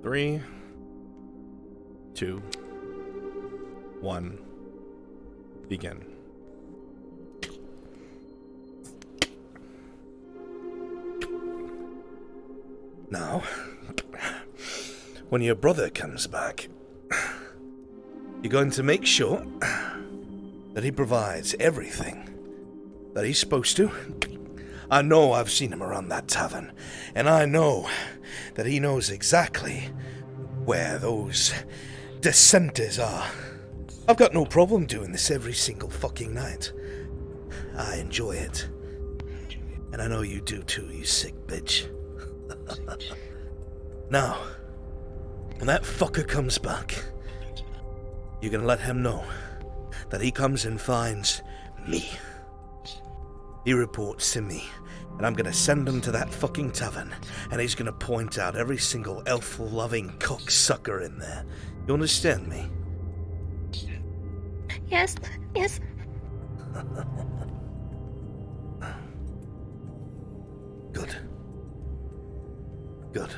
3, 2, 1, begin. Now, when your brother comes back, you're going to make sure that he provides everything that he's supposed to. I know I've seen him around that tavern, and I know that he knows exactly where those dissenters are. I've got no problem doing this every single fucking night. I enjoy it. And I know you do too, you sick bitch. Now, when that fucker comes back, you're gonna let him know that he comes and finds me. He reports to me, and I'm gonna send him to that fucking tavern, and he's gonna point out every single elf-loving cocksucker in there. You understand me? Yes, yes. Good. Good.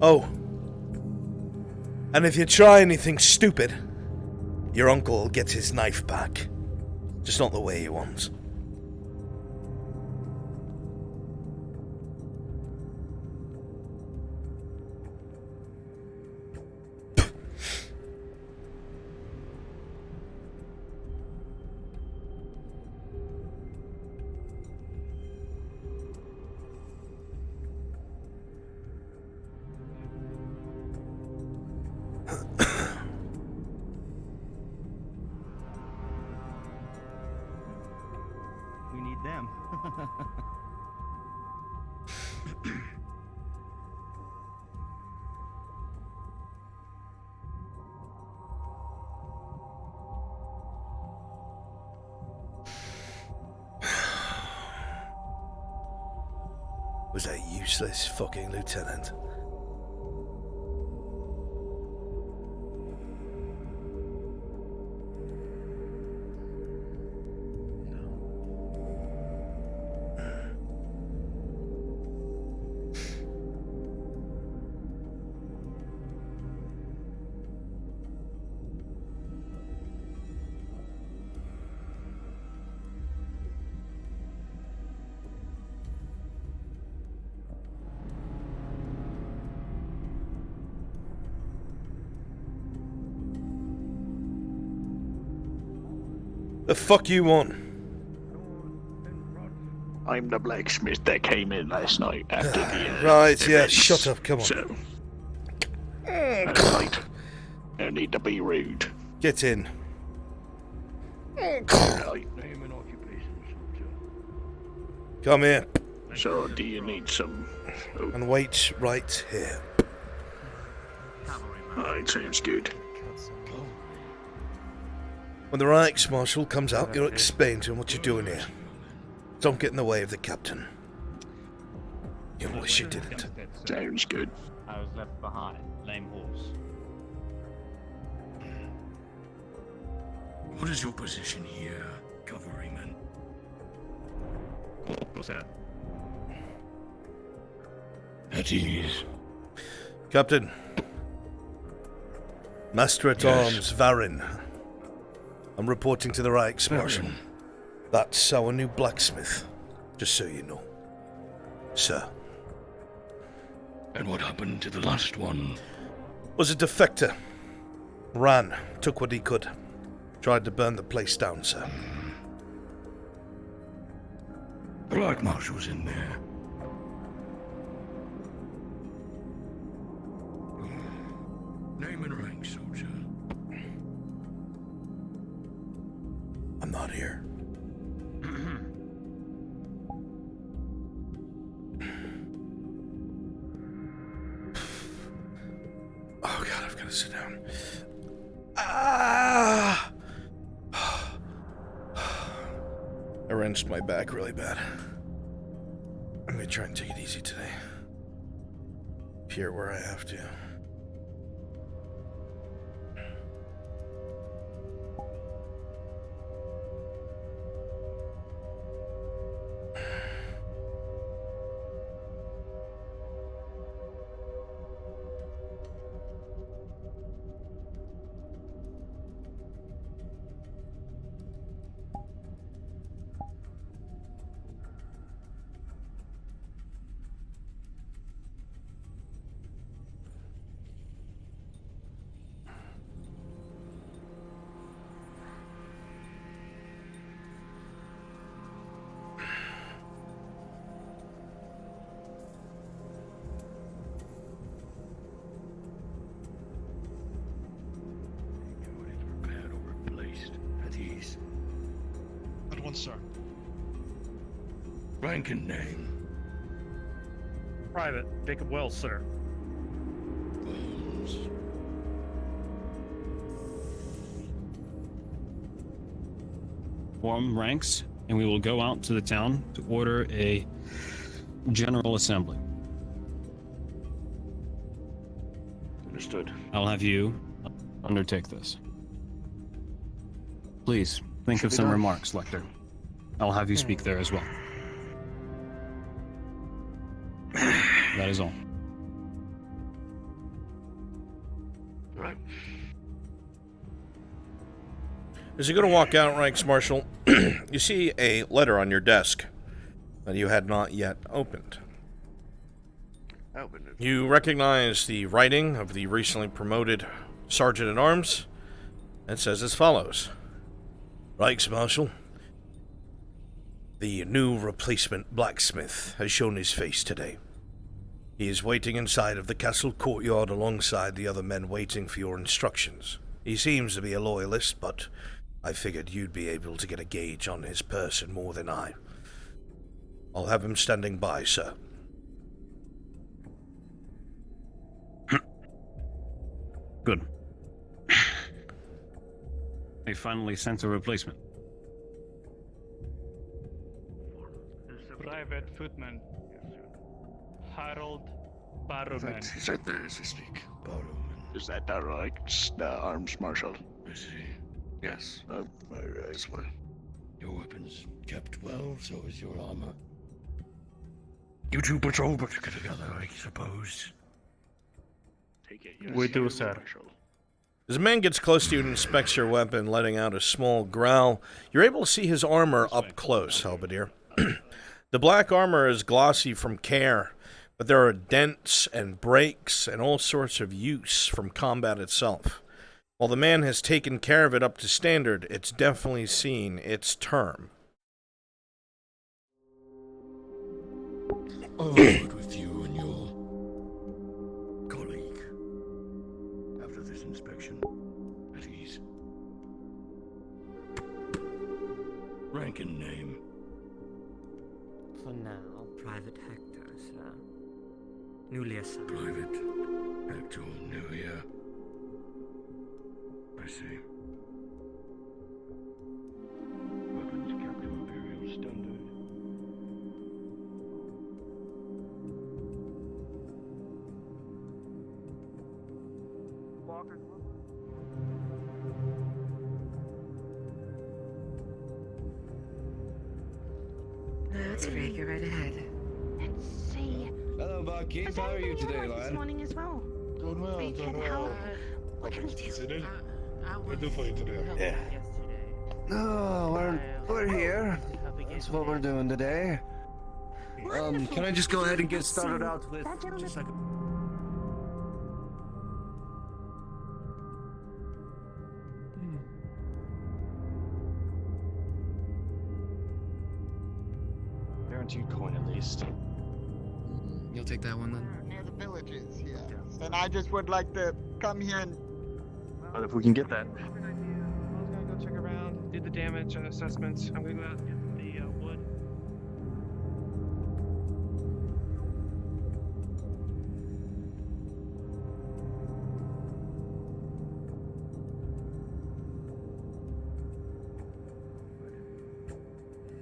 Oh. And if you try anything stupid, your uncle gets his knife back. Just not the way he wants. We need them. Was that useless fucking lieutenant? The fuck you want? I'm the blacksmith that came in last night after the Right, yeah, events. shut up, come on. So, that's right. No need to be rude. Get in. Right. Name and occupation, soldier. Come here. So, do you need some... Oh, And wait right here. alright, sounds good. When the Reichsmarshal comes out, you'll explain to him what you're doing here. Don't get in the way of the captain. You wish you didn't. Sounds good. I was left behind. Lame horse. What is your position here, cavalryman? What's that? At ease. Captain. Master at Arms Varin. I'm reporting to the Reichsmarshal. That's our new blacksmith, just so you know. Sir. And what happened to the last one? Was a defector. Ran, took what he could. Tried to burn the place down, sir. The Black Marshal's in there. Name and rank, soldier. I'm not here. Oh god, I've got to sit down. Ah! I wrenched my back really bad. I'm gonna try and take it easy today. Here where I have to. on, sir. Rank and name. Private Jacob Wells, sir. Wells. Form ranks, and we will go out to the town to order a general assembly. Understood. I'll have you undertake this. Please, think Should of be some done. remarks, Lecter. I'll have you speak there as well. That is all. Right. As you're going to walk out, Ranks Marshal, you see a letter on your desk that you had not yet opened. Open it. You recognize the writing of the recently promoted Sergeant-at-Arms. It says as follows. Ranks Marshal, the new replacement blacksmith has shown his face today. He is waiting inside of the castle courtyard alongside the other men waiting for your instructions. He seems to be a loyalist, but I figured you'd be able to get a gauge on his person more than I. I'll have him standing by, sir. Good. They finally sent a replacement. Private Footman. Harold Barrowman. Is that there as we speak? Barrowman. Is that the right arms marshal? I see. Yes. This way. Your weapons kept well, so is your armor. You two patrol together, I suppose. Take it. Yes, We do, sir. Marshal. As a man gets close to you and inspects your weapon, letting out a small growl, you're able to see his armor up close, Halberdier. The black armor is glossy from care, but there are dents and breaks and all sorts of use from combat itself. While the man has taken care of it up to standard, it's definitely seen its term. Onward with you and your colleague. After this inspection, at ease. Rank and name. For now, Private Hector, sir. Newly assigned. Private Hector New here. I see. Weapons kept to Imperial standard. No, that's great. Go right ahead. Let's see. Hello, Barkeep. How are you today, This Lion? morning as well. Doing well, We doing can well. help. What can we do? Sit in. I What do for you today? Yeah. No, we're here. That's what we're doing today. Can I just go ahead and get started out with That gentleman- just like a... Guaranteed coin at least. You'll take that one then? Near the villages, yes. And I just would like to come here and But if we can get that. I was gonna go check around, do the damage assessments. I'm gonna go out and get the wood.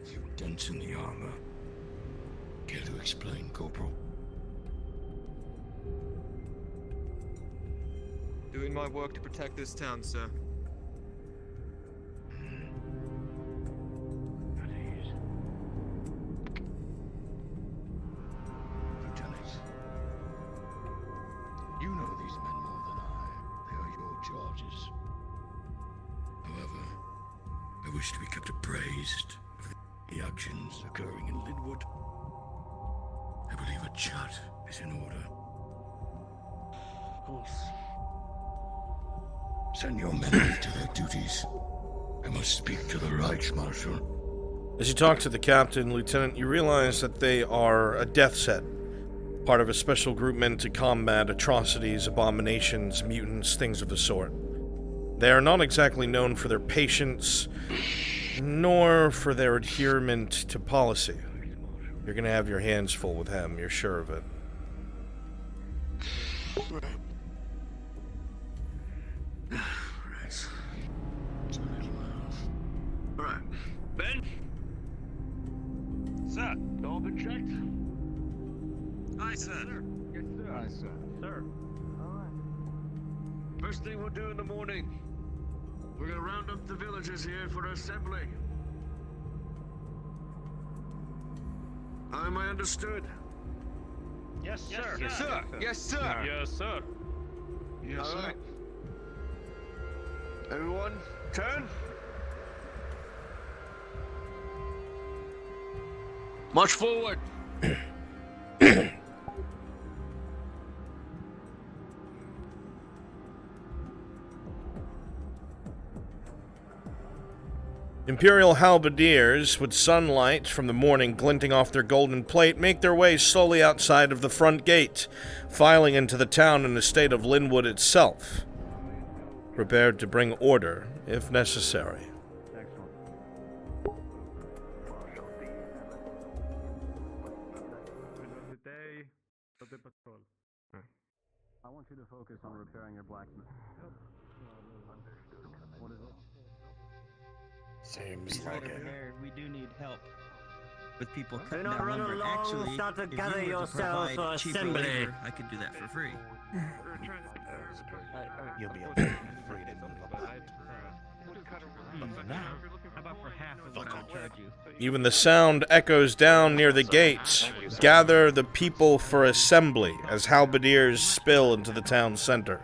Few dents in the armor. Care to explain, Corporal? Doing my work to protect this town, sir. Lieutenant, you know these men more than I. They are your charges. However, I wish to be kept appraised of the actions occurring in Linwood. I believe a chat is in order. Of course. Send your men to their duties. I must speak to the Reichsmarschall. As you talk to the captain, Lieutenant, you realize that they are a death set, part of a special group meant to combat atrocities, abominations, mutants, things of the sort. They are not exactly known for their patience, nor for their adherence to policy. You're gonna have your hands full with him, you're sure of it. Right. Ben? Sir, all been checked? Aye, sir. Yes, sir. Aye, sir. Sir. First thing we'll do in the morning, we're gonna round up the villagers here for assembly. Am I understood? Yes, sir. Yes, sir. Yes, sir. Yes, sir. Yes, sir. Right. Everyone, turn. March forward. Imperial halberdiers, with sunlight from the morning glinting off their golden plate, make their way slowly outside of the front gate, filing into the town in the state of Linwood itself, prepared to bring order if necessary. I want you to focus on repairing your blacksmith. What is it? Seems like it. We do need help with people Do cutting not down run lumber. along, Actually, start to if gather you were to yourselves provide for cheaper assembly. labor, I could do that for free. You'll be able to free to move up. How about for half of what I would charge you? Even the sound echoes down near the gates. Gather the people for assembly as halberdiers spill into the town center.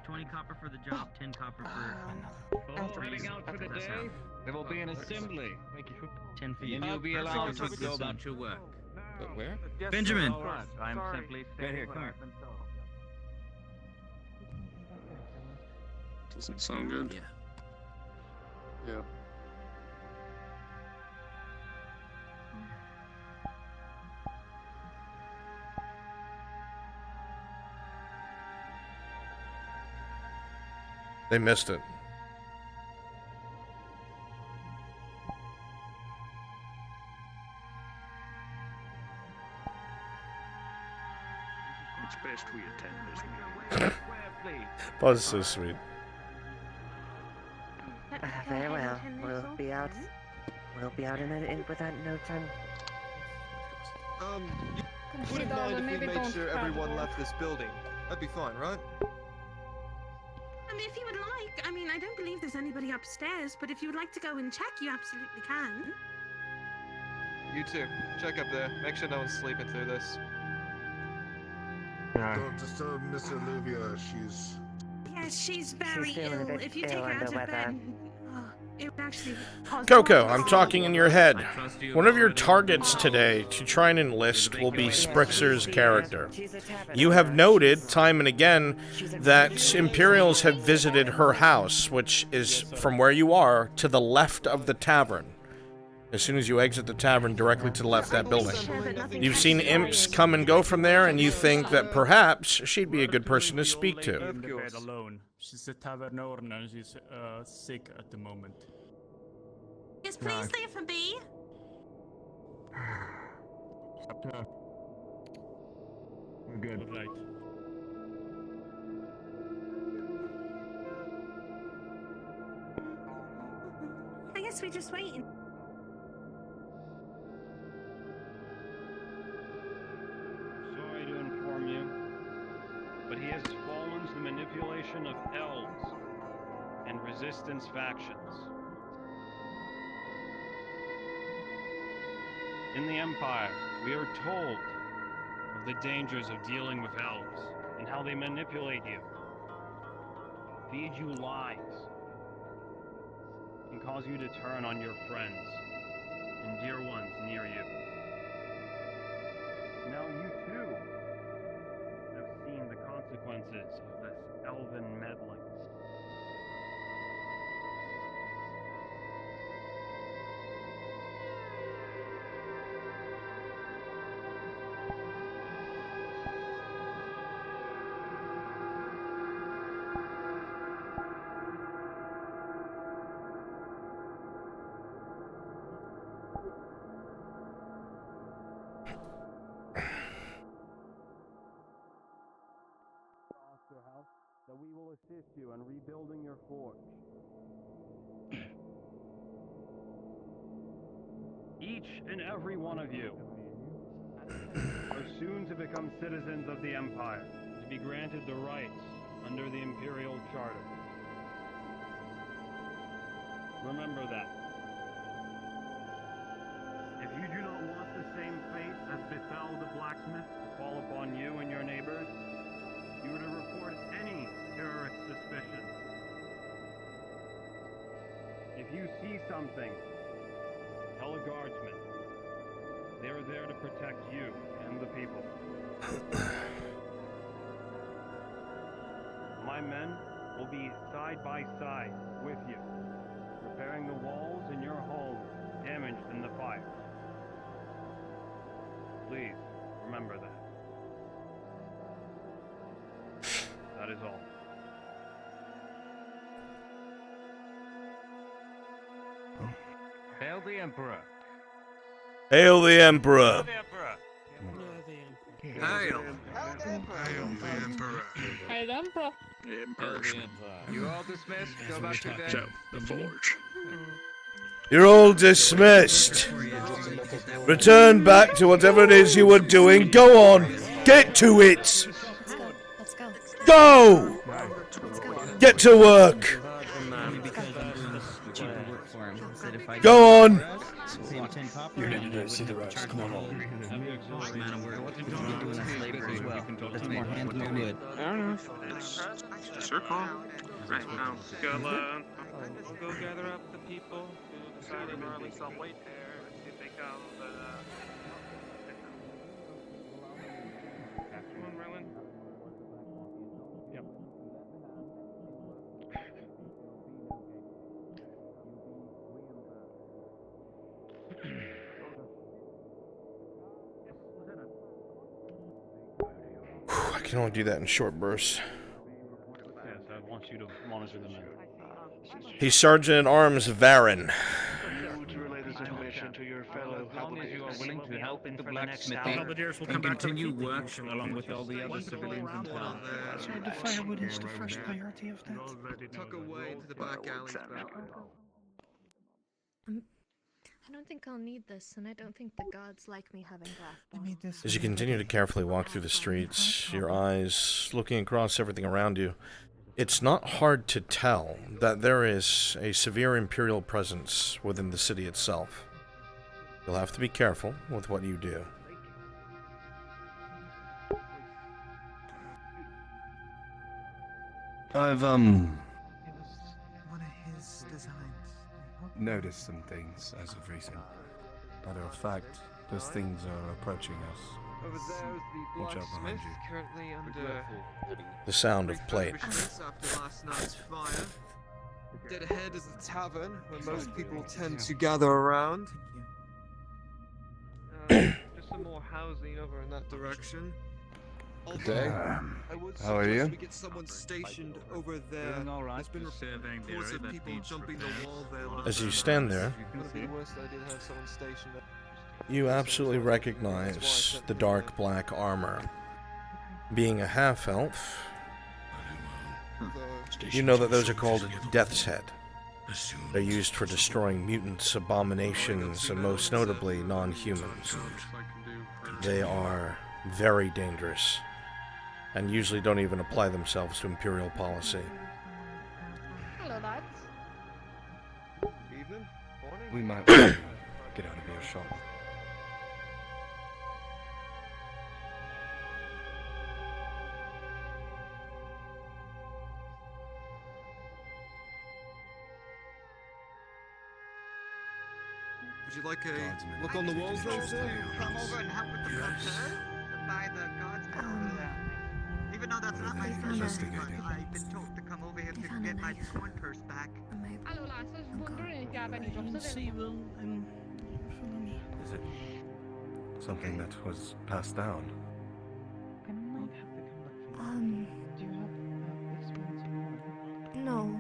20 copper for the job, 10 copper for... Heading out for the day. There will be an assembly. Thank you. 10 for you. And you'll be allowed to go go about your work. But where? Benjamin! I'm simply... Right here, come here. Doesn't sound good. Yeah. Yeah. They missed it. It's best we attend this meeting. Buzz is so sweet. Very well. We'll be out. We'll be out in without no time. You wouldn't mind if we made sure everyone left this building. That'd be fine, right? If you would like. I mean, I don't believe there's anybody upstairs, but if you would like to go and check, you absolutely can. You too. Check up there. Make sure no one's sleeping through this. Don't disturb Miss Olivia. She's... Yes, she's very feeling a ill. bit If you ill take her out under of weather. bed, it would actually cause Coco, more I'm harm. talking in your head. One of your targets today to try and enlist will be Sprixer's character. You have noted time and again that Imperials have visited her house, which is from where you are to the left of the tavern. As soon as you exit the tavern, directly to the left of that building. You've seen imps come and go from there, and you think that perhaps she'd be a good person to speak to. In the bed alone. She's a tavern owner and she's sick at the moment. Yes, please leave for me. We're good. Right. I guess we're just waiting. Sorry to inform you, but he has fallen to the manipulation of elves and resistance factions. In the Empire, we are told of the dangers of dealing with elves and how they manipulate you, feed you lies, and cause you to turn on your friends and dear ones near you. Now you too have seen the consequences of this elven meddling. that we will assist you in rebuilding your forge. Each and every one of you are soon to become citizens of the Empire, to be granted the rights under the Imperial Charter. Remember that. If you do not want the same fate as befell the blacksmith to fall upon you and your neighbors, you are to report any terrorist suspicion. If you see something, tell a guardsman. They are there to protect you and the people. My men will be side by side with you, repairing the walls in your home damaged in the fire. Please, remember that. That is all. Hail the Emperor! Hail the Emperor! Hail! the Emperor. Hey, Emperor. You all dismissed. Go back to bed. So, the forge. You're all dismissed. Return back to whatever it is you were doing. Go on. Get to it. Let's go. Go! Get to work. Go on. You're ready to see the rest. Come on home. That's more hand, more wood. I don't know. It's your call. Right now, we'll go gather up the people who decided to release some weight there and see if they come. Come on, Rylan. Yep. I can only do that in short bursts. Yes, I want you to monitor the men. He's Sergeant at Arms Varen. To relay this information to your fellow halberdiers. willing to help with the blacksmithing and continue work along with all the other civilians in town. So the firewood is the first priority of that. Tuck away into the back alleys back. I don't think I'll need this, and I don't think the gods like me having glass. As you continue to carefully walk through the streets, your eyes looking across everything around you, it's not hard to tell that there is a severe Imperial presence within the city itself. You'll have to be careful with what you do. I've, One of his designs. noticed some things as of recent. Matter of fact, those things are approaching us. Over there's the Watch out behind blacksmith, you. currently under The sound of plate. refurbishments after last night's fire. Dead ahead is the tavern, where most people tend to gather around. Just some more housing over in that direction. Good day. I would How are suggest you? we get someone stationed over there. Doing all right. There's been reports of people jumping the wall there. As you stand there, Would be the worst idea to have someone stationed there. you absolutely recognize the dark black armor. Being a half-elf, you know that those are called Death's Head. They're used for destroying mutants, abominations, and most notably non-humans. They are very dangerous, and usually don't even apply themselves to Imperial policy. Hello, lads. Evening, morning. We might get out of earshot. Would you like a look on the walls then, sir? Come over and help with the repair by the guardsmen. Even though that's not my specialty, but I've been told to come over here to get my coin purse back. Hallo, lads. I was wondering if you have any jobs See, Will, follow me. Is it something that was passed down? No.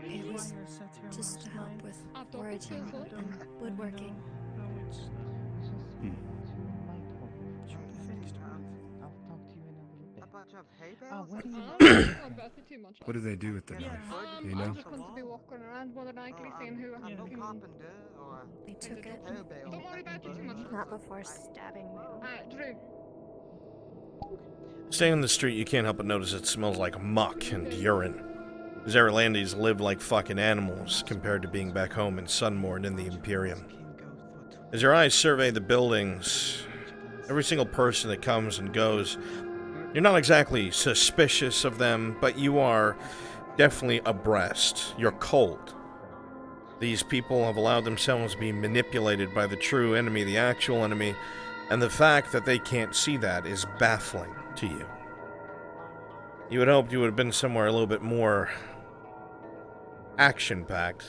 It was just to help with foraging and woodworking. What do they do with the knife? Do you know? I'm just going to be walking around more than likely, seeing who can... They took it. Don't worry about it too much. Not before stabbing me. Drew. Staying on the street, you can't help but notice it smells like muck and urine. These Irelandese live like fucking animals compared to being back home in Sunmore in the Imperium. As your eyes survey the buildings, every single person that comes and goes, you're not exactly suspicious of them, but you are definitely abreast. You're cold. These people have allowed themselves to be manipulated by the true enemy, the actual enemy, and the fact that they can't see that is baffling to you. You had hoped you would have been somewhere a little bit more action-packed,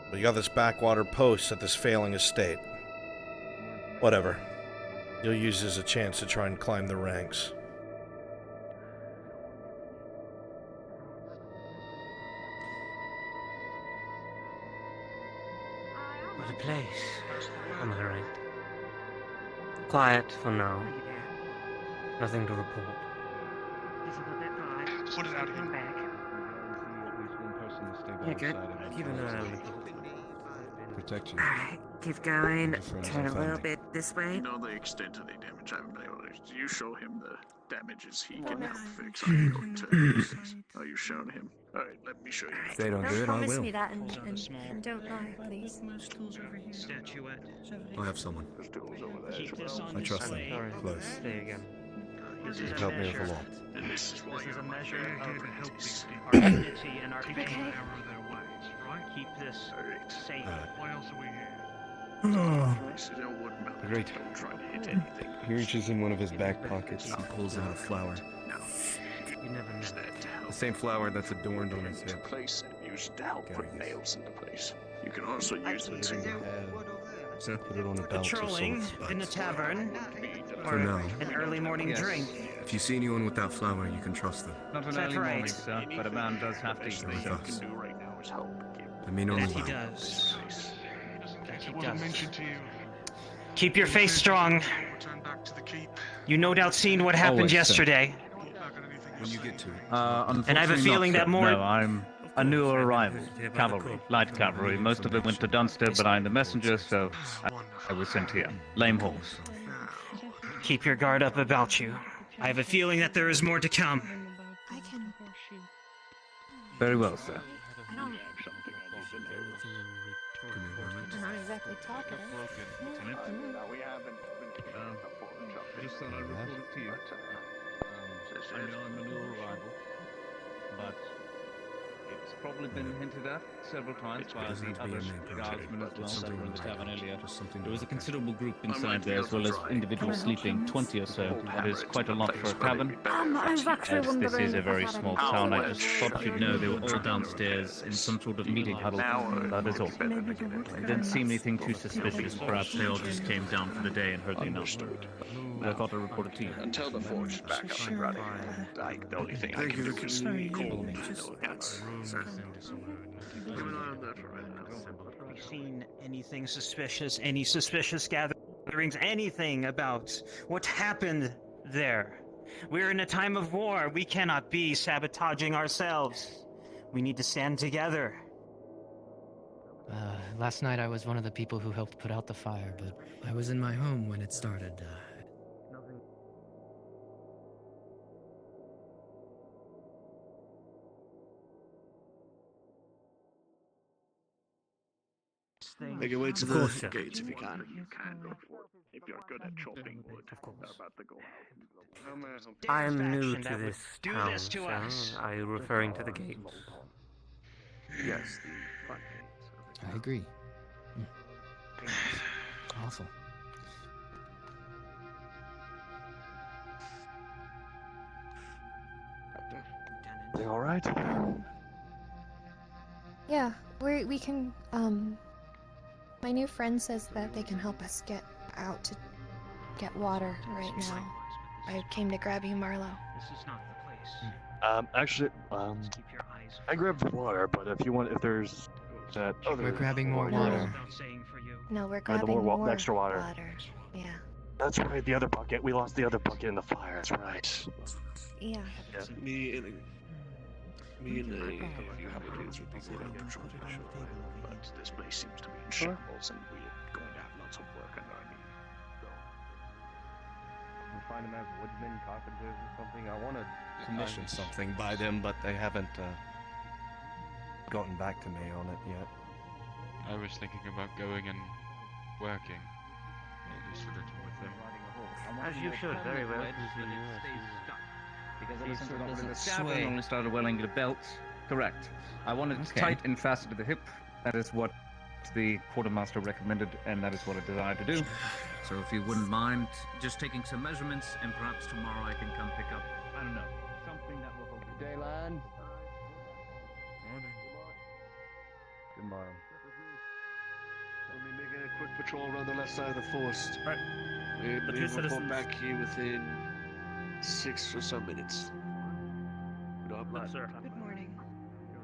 but you got this backwater post at this failing estate. Whatever. You'll use it as a chance to try and climb the ranks. What a place. Am I right? Quiet for now. Nothing to report. Put it out again. Yeah, good. Keep an eye on it. Protect you. Keep going. Turn a little bit this way. You know the extent of the damage. I haven't been able to. You show him the damages he can help fix. Are you going to? Are you showing him? Alright, let me show you. If they don't do it, I Promise will. me that and don't lie, please. Statuette. I'll have someone. Keep this on I trust display. them. Close. There you go. This is a Help me with the measure. law. This is This is a measure of help our dignity and our Okay. people. Keep this safe. What else are we here? This is a wood melt. Great. Don't try to hit anything. He reaches in one of his back pockets and pulls out a flower. No. You never know. Use that to help. The same flower that's adorned on his Into hip. place and use it to help put nails into place. You can also use it to Put it on a belt or Patrolling something. in the tavern. For now. An early morning drink. If you see anyone with that flower, you can trust them. Not an That's early right. morning, sir, but a man does have to eat With these. us. do right now is help. I mean only That he well. does. That he It wasn't does. mentioned to you. Keep your face strong. Return back to the keep. You no doubt seen what happened Always, sir. yesterday. When you get to it. And I have a Unfortunately feeling not, that sir. more- No, I'm a new arrival. Cavalry, light cavalry. Most of it went to Dunster, but I'm the messenger, so I was sent here. Lame horse. Keep your guard up about you. I have a feeling that there is more to come. I can... Very well, sir. I don't... I'm not exactly talkative. We haven't I just thought I'd report it to you. I know I'm a new arrival, but it's probably been hinted at several times by the other guardsmen as well that were in the tavern earlier. There was a considerable group inside there, as well as individuals sleeping, 20 or so. That is quite a lot for a tavern. I was actually As this wondering is a if very I had small any- town, I just thought you'd know they were all downstairs in some sort of meeting huddle. That is all. It didn't seem anything too suspicious. Perhaps they all just came down for the day and heard the announcement. I thought I'd report it to you. Until the forge is back up and running. Like, the only thing I can do is call Have you seen anything suspicious? Any suspicious gatherings? Anything about what happened there? We're in a time of war. We cannot be sabotaging ourselves. We need to stand together. Last night I was one of the people who helped put out the fire, but I was in my home when it started. Make your way to Of the course, sir. gates if you can. You can go for it. If you're good at chopping wood. Of course. They're about to go out. I'm new Faction to that would this do town, this to sir. us. Are you referring to the gates? Yes, the front gates. I agree. Awful. They all right? Yeah, we can, my new friend says that they can help us get out to get water right now. I came to grab you, Marlo. This is not the place. Actually, Keep your eyes. I grabbed the water, but if you want, if there's that other We're grabbing more water, water. Without saying for you. No, we're the grabbing more more extra water. Yeah. That's right, the other bucket. We lost the other bucket in the fire. That's right. Yeah. Immediately, you have a news would be good under transportation, But this place seems to be in shambles, and we're going to have lots of work under our knee. We find them as woodmen, carpenters, or something. I want to commission something by them, but they haven't gotten back to me on it yet. I was thinking about going and working, at least a little with them. As you should, very well. Because it sort of doesn't sway. Only started welling the belt. Correct. I want it tight and fastened to the hip. That is what the quartermaster recommended, and that is what I desired to do. So if you wouldn't mind just taking some measurements, and perhaps tomorrow I can come pick up, I don't know, something that will hold Good day, lad. Morning. Good morning. We'll be making a quick patrol around the left side of the forest. Right. We'll The be two report citizens. back here within 6 or so minutes. Good luck, lad. Sir. Good morning. You're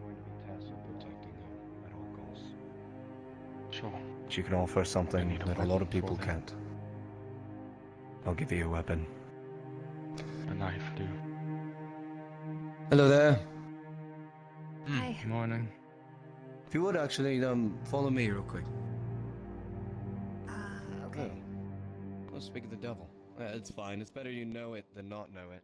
going to be tasked with protecting them at all costs. Sure. But you can offer something that a lot of people can't. I'll give you a weapon. A knife, too. Hello there. Hi. Morning. If you would actually, follow me real quick. Okay. Let's speak of the devil. It's fine. It's better you know it than not know it.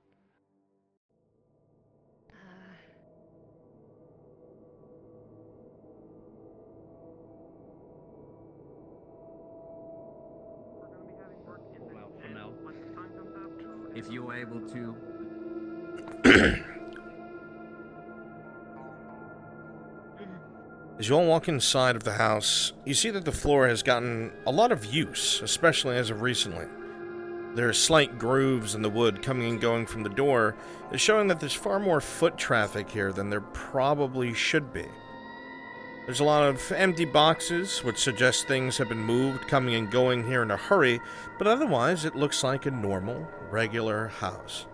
for now. If you are able to. As you all walk inside of the house, you see that the floor has gotten a lot of use, especially as of recently. There are slight grooves in the wood coming and going from the door, showing that there's far more foot traffic here than there probably should be. There's a lot of empty boxes, which suggests things have been moved, coming and going here in a hurry, but otherwise it looks like a normal, regular house.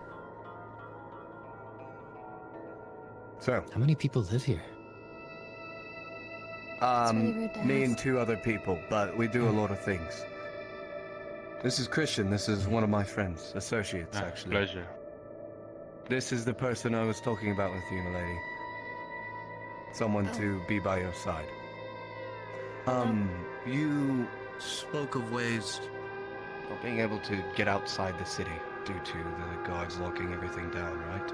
So, how many people live here? really rude to Me and ask. 2 other people, but we do a lot of things. This is Christian. This is one of my friends, associates, actually. Pleasure. This is the person I was talking about with you, milady. Someone to be by your side. You spoke of ways of being able to get outside the city due to the guards locking everything down, right?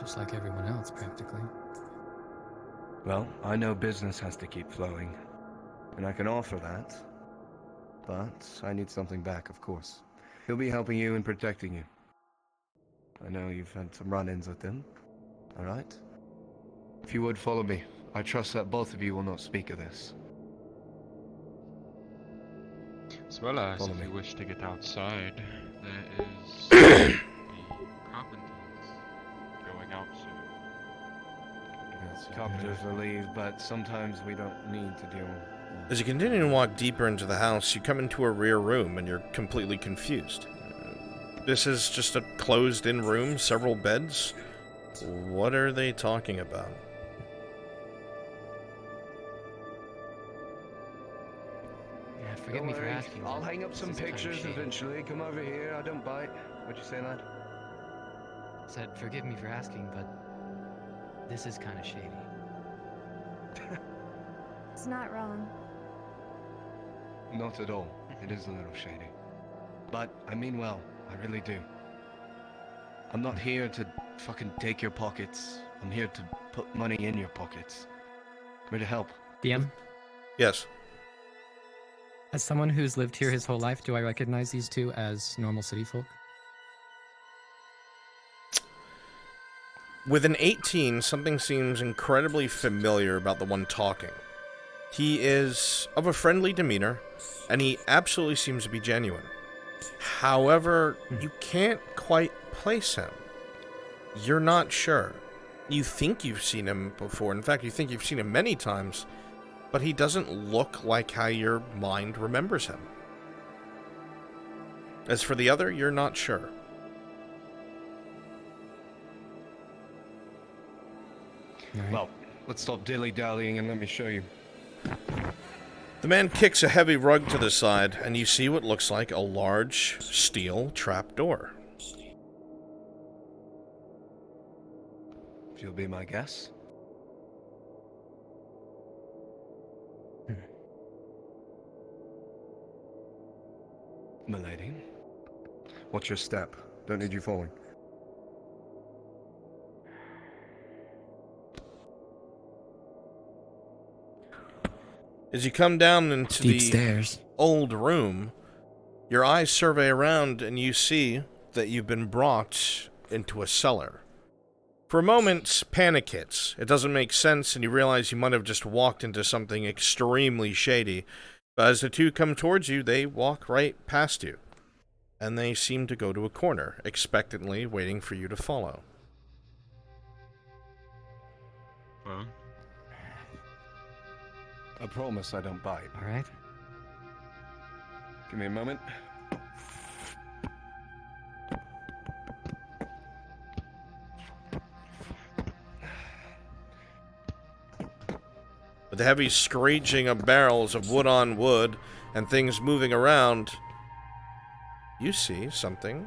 Just like everyone else, practically. Well, I know business has to keep flowing, and I can offer that. But I need something back, of course. He'll be helping you and protecting you. I know you've had some run-ins with him, alright? If you would follow me, I trust that both of you will not speak of this. As well as, Follow if me. you wish to get outside, there is the carpenters going out soon. Yes, carpenters will leave, but sometimes we don't need to deal with... As you continue to walk deeper into the house, you come into a rear room and you're completely confused. This is just a closed-in room, several beds. What are they talking about? Yeah, forgive me for asking. I'll hang up some This is kind of pictures shady. eventually. Come over here. I don't bite. What'd you say, lad? Said, forgive me for asking, but this is kind of shady. It's not wrong. Not at all. It is a little shady. But I mean well. I really do. I'm not here to fucking take your pockets. I'm here to put money in your pockets. I'm here to help. DM? Yes. As someone who's lived here his whole life, do I recognize these two as normal city folk? With an 18, something seems incredibly familiar about the one talking. He is of a friendly demeanor, and he absolutely seems to be genuine. However, you can't quite place him. You're not sure. You think you've seen him before. In fact, you think you've seen him many times, but he doesn't look like how your mind remembers him. As for the other, you're not sure. Well, let's stop dilly-dallying and let me show you. The man kicks a heavy rug to the side, and you see what looks like a large steel trapdoor. If you'll be my guest. Milady, what's your step? Don't need you falling. As you come down into Steep the stairs. old room, your eyes survey around and you see that you've been brought into a cellar. For a moment, panic hits. It doesn't make sense and you realize you might have just walked into something extremely shady. But as the two come towards you, they walk right past you. And they seem to go to a corner, expectantly waiting for you to follow. Well, I promise I don't bite. All right. Give me a moment. With the heavy screeching of barrels of wood on wood and things moving around, you see something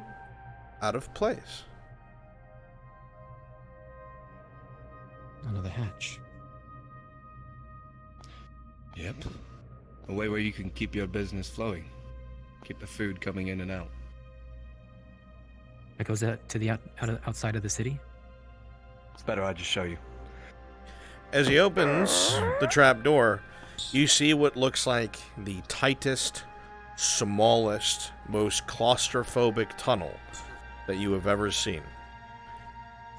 out of place. Another hatch. Yep. A way where you can keep your business flowing. Keep the food coming in and out. It goes out to the outside of the city? It's better I just show you. As he opens the trap door, you see what looks like the tightest, smallest, most claustrophobic tunnel that you have ever seen.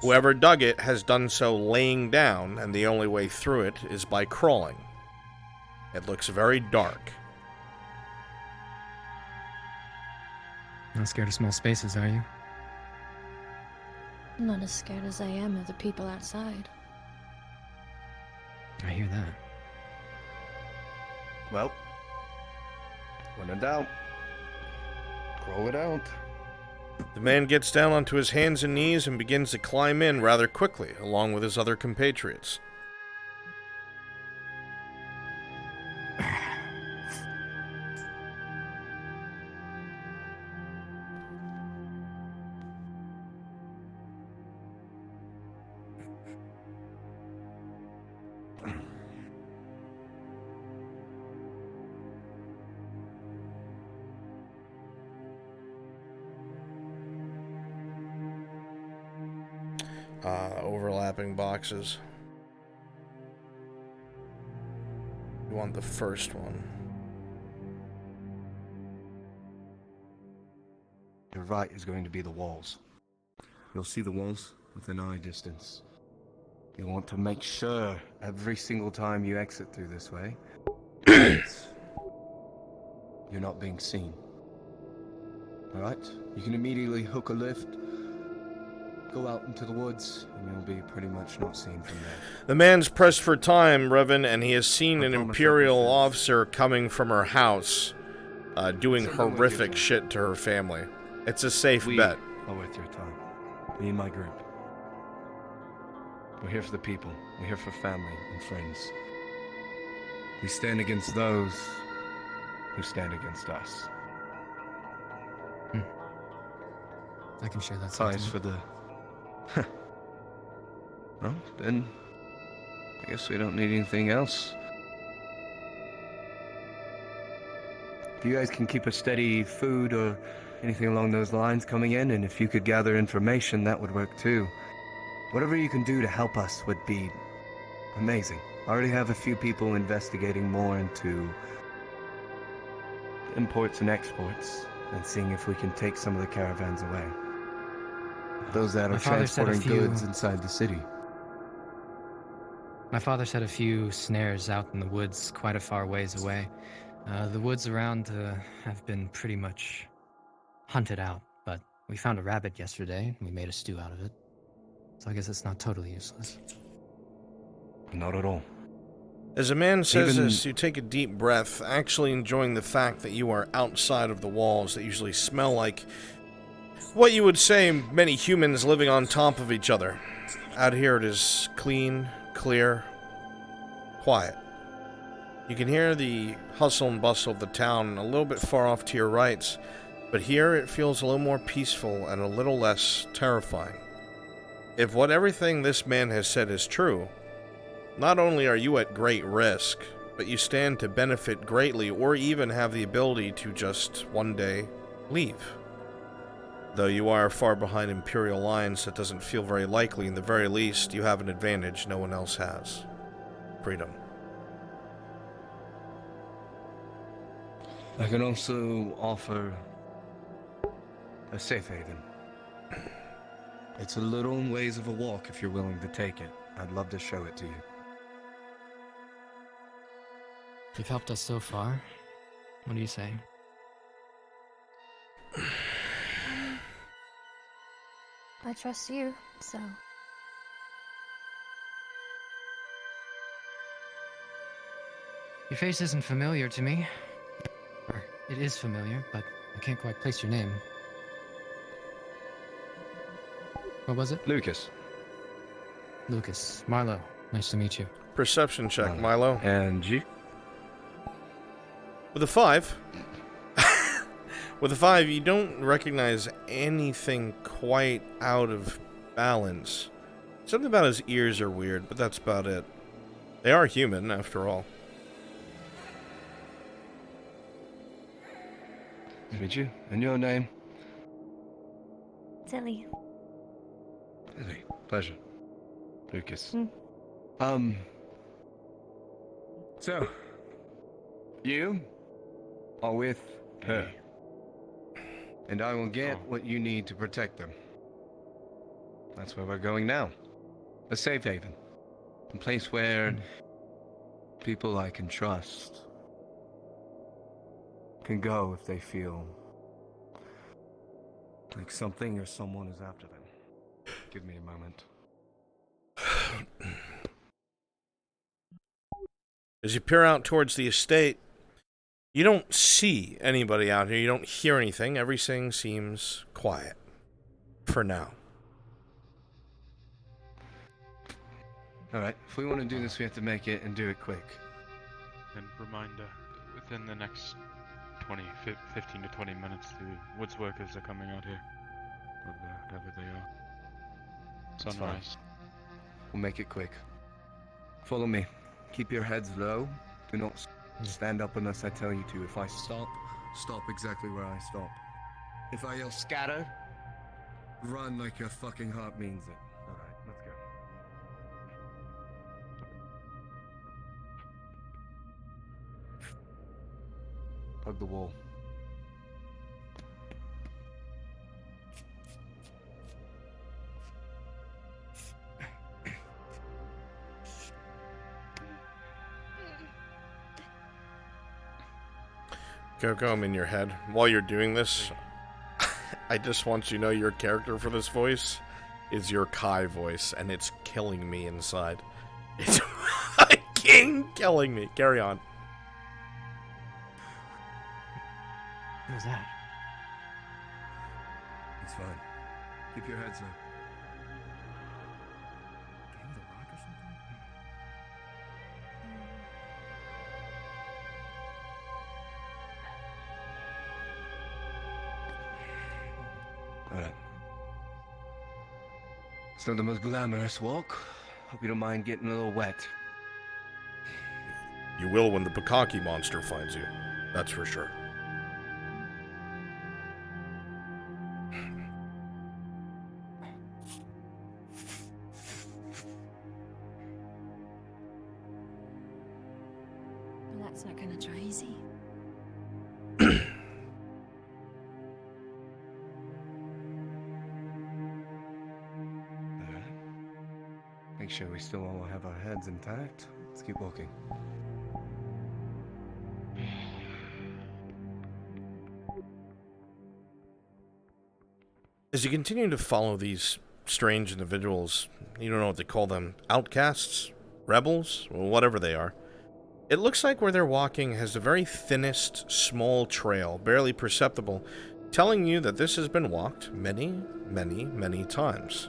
Whoever dug it has done so laying down, and the only way through it is by crawling. It looks very dark. Not scared of small spaces, are you? I'm not as scared as I am of the people outside. I hear that. Well, when in doubt, crawl it out. The man gets down onto his hands and knees and begins to climb in rather quickly, along with his other compatriots. Overlapping boxes. You want the first one. Your right is going to be the walls. You'll see the walls within eye distance. You'll want to make sure every single time you exit through this way, you're not being seen. Alright? You can immediately hook a lift, go out into the woods, and you'll be pretty much not seen from there. The man's pressed for time, Revan, and he has seen an Imperial officer coming from her house, doing horrific shit to her family. It's a safe bet. Are worth your time. Me and my group. We're here for the people. We're here for family and friends. We stand against those who stand against us. I can share that Ties sentiment. for the... Well, then... I guess we don't need anything else. If you guys can keep a steady food or anything along those lines coming in, and if you could gather information, that would work too. Whatever you can do to help us would be amazing. I already have a few people investigating more into imports and exports, and seeing if we can take some of the caravans away. Those that My are father said a transporting few- goods inside the city. My father set a few snares out in the woods quite a far ways away. The woods around have been pretty much hunted out, but we found a rabbit yesterday and we made a stew out of it. So I guess it's not totally useless. Not at all. As a man says Even- this, you take a deep breath, actually enjoying the fact that you are outside of the walls that usually smell like what you would say many humans living on top of each other. Out here it is clean, clear, quiet. You can hear the hustle and bustle of the town a little bit far off to your rights, but here it feels a little more peaceful and a little less terrifying. If what everything this man has said is true, not only are you at great risk, but you stand to benefit greatly or even have the ability to just one day leave. Though you are far behind Imperial lines, that doesn't feel very likely. In the very least, you have an advantage no one else has. Freedom. I can also offer a safe haven. It's a little ways of a walk if you're willing to take it. I'd love to show it to you. You've helped us so far. What do you say? I trust you, so. Your face isn't familiar to me. Or, it is familiar, but I can't quite place your name. What was it? Lucas. Lucas. Marlo. Nice to meet you. Perception check, Milo. And you? With a 5. With a 5, you don't recognize anything quite out of balance. Something about his ears are weird, but that's about it. They are human, after all. Nice to meet you. And your name? Silly. Lily. Pleasure. Lucas. So, you are with her. And I will get what you need to protect them. That's where we're going now. A safe haven. A place where people I can trust can go if they feel like something or someone is after them. Give me a moment. As you peer out towards the estate, you don't see anybody out here. You don't hear anything. Everything seems quiet. For now. Alright, if we want to do this, we have to make it and do it quick. And reminder, within the next 15 to 20 minutes, the woods workers are coming out here. Whatever they are. That's Sunrise. Fine. We'll make it quick. Follow me. Keep your heads low. Do not stand up unless I tell you to. If I stop, stop exactly where I stop. If I yell scatter, run like your fucking heart means it. Alright, let's go. Hug the wall. Go in your head. While you're doing this, I just want you to know your character for this voice is your Kai voice, and it's killing me inside. It's fucking killing me. Carry on. What was that? It's fine. Keep your heads low. Game the rock or something? Alright. It's not the most glamorous walk. Hope you don't mind getting a little wet. You will when the Bukaki monster finds you. That's for sure. Well, that's not gonna try easy. Make sure we still all have our heads intact. Let's keep walking. As you continue to follow these strange individuals, you don't know what they call them, outcasts, rebels, or whatever they are, it looks like where they're walking has the very thinnest, small trail, barely perceptible, telling you that this has been walked many, many, many times.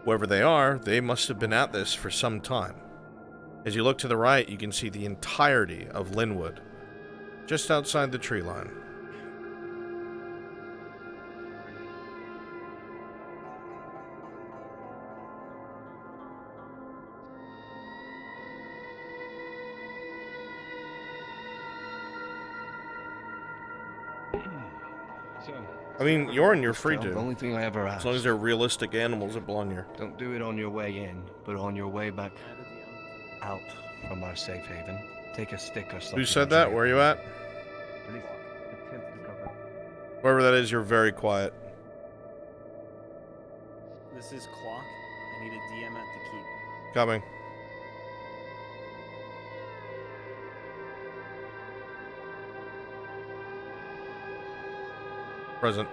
Whoever they are, they must have been at this for some time. As you look to the right, you can see the entirety of Linwood, just outside the tree line. I mean, Yorin, you're free to. The only thing I ever ask. As long as they're realistic animals that belong here. Don't do it on your way in, but on your way back out from our safe haven. Take a stick or something. Who said that? Where are you at? Whoever that is, you're very quiet. This is Clock. I need a DM at the keep. Coming. Present.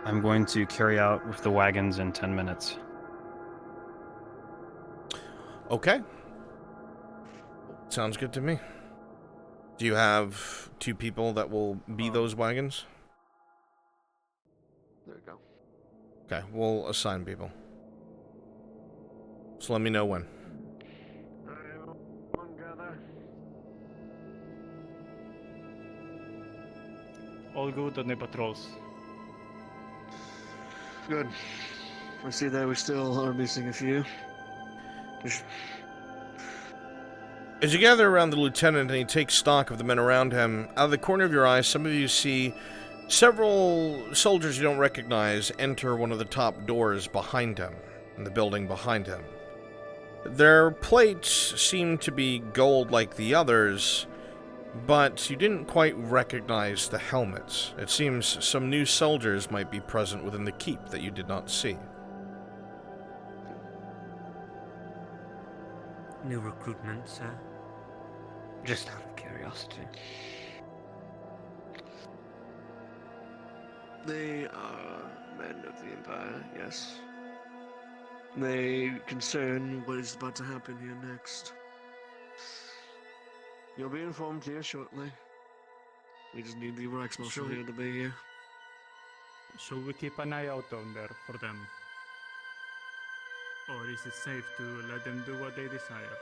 I'm going to carry out with the wagons in 10 minutes. Okay. Sounds good to me. Do you have 2 people that will be those wagons? There we go. Okay, we'll assign people. So let me know when. All good on the patrols. Good. I see that we still are missing a few. As you gather around the lieutenant and he takes stock of the men around him, out of the corner of your eye, some of you see several soldiers you don't recognize enter one of the top doors behind him, in the building behind him. Their plates seem to be gold like the others, but you didn't quite recognize the helmets. It seems some new soldiers might be present within the keep that you did not see. New recruitment, sir? Just out of curiosity. They are men of the Empire, yes. They concern what is about to happen here next. You'll be informed here shortly. We just need the Rex Marshal here to be here. Should we keep an eye out down there for them? Or is it safe to let them do what they desire?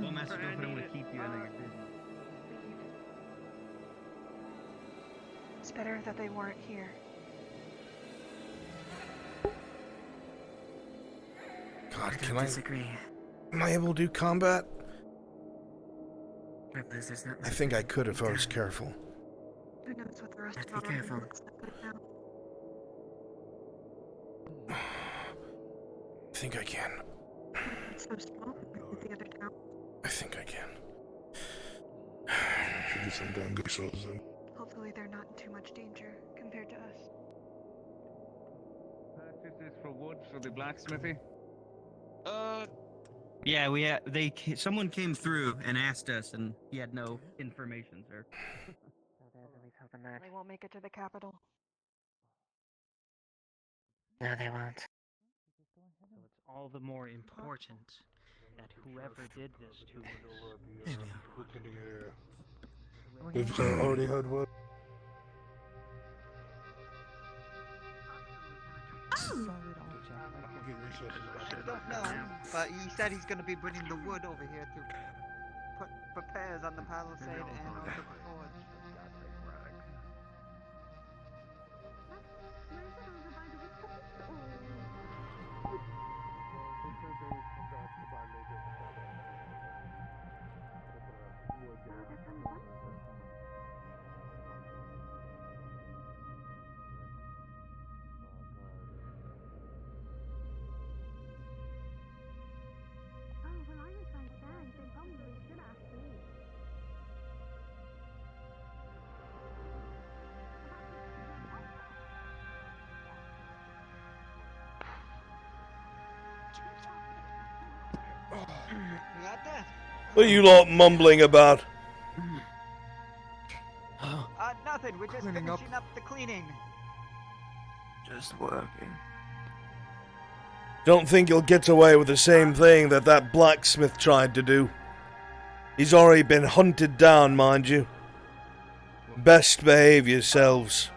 Don't mess with them, we'll keep you in your business. It's better that they weren't here. God, I can don't disagree. Am I able to do combat? There's not I think I could if I was careful. Who knows what the rest Have of to be careful. looks like right now. I think I can. It's so small compared to the other town. I think I can. Should do some damn good shows then. Hopefully they're not in too much danger compared to us. This is for wood for the blacksmithy. Yeah, someone came through and asked us, and he had no information, sir. They won't make it to the capital. No, they won't. So it's all the more important that whoever did this to us. We've already heard word. I don't know, but he said he's going to be bringing the wood over here to put repairs on the palisade and on the forge. What are you lot mumbling about? Nothing. We're just Cleaning finishing up. up the cleaning. Just working. Don't think you'll get away with the same thing that blacksmith tried to do. He's already been hunted down, mind you. Best behave yourselves.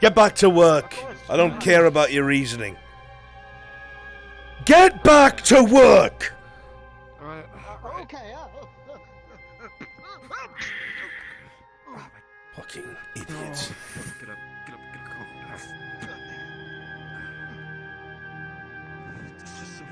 Get back to work. I don't care about your reasoning. Get back to work! Alright. Okay. Fucking idiots. Get up, get up, get up. It's just so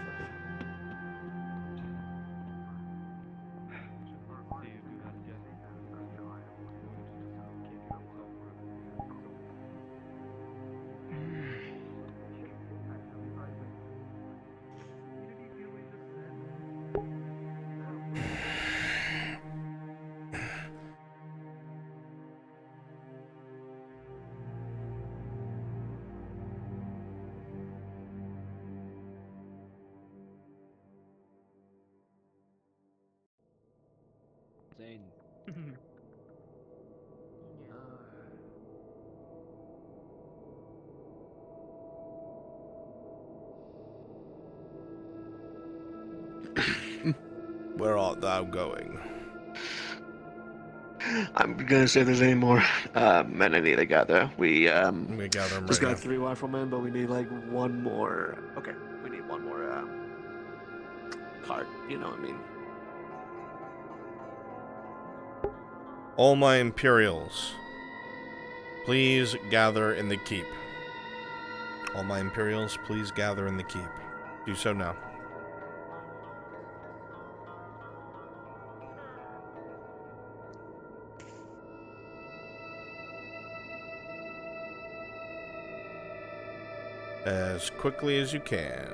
Zane. Where art thou going? I'm gonna see if there's any more men I need to gather. We gather them just right got now. 3 riflemen, but we need like one more. Okay, we need one more cart. You know what I mean? All my Imperials, please gather in the keep. All my Imperials, please gather in the keep. Do so now. As quickly as you can.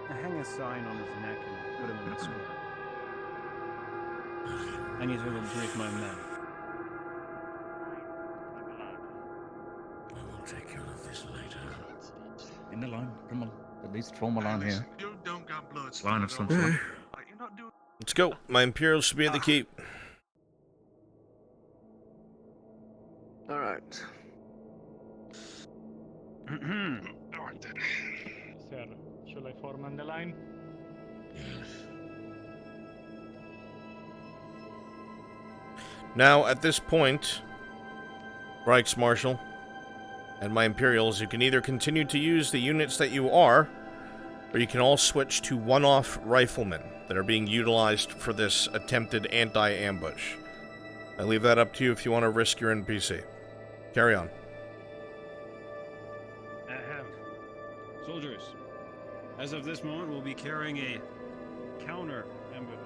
Hang a sign on his neck and put him in the square. I need to brief my men. I will take care of this later. In the line, come on. At least form a line here. You don't got blood. Line of some sort. Let's go. My Imperials should be at the keep. All right. Sir, shall I form on the line? Now, at this point, Reichsmarshal and my Imperials, you can either continue to use the units that you are, or you can all switch to one-off riflemen that are being utilized for this attempted anti-ambush. I leave that up to you if you want to risk your NPC. Carry on. Soldiers, as of this moment, we'll be carrying a counter ambush.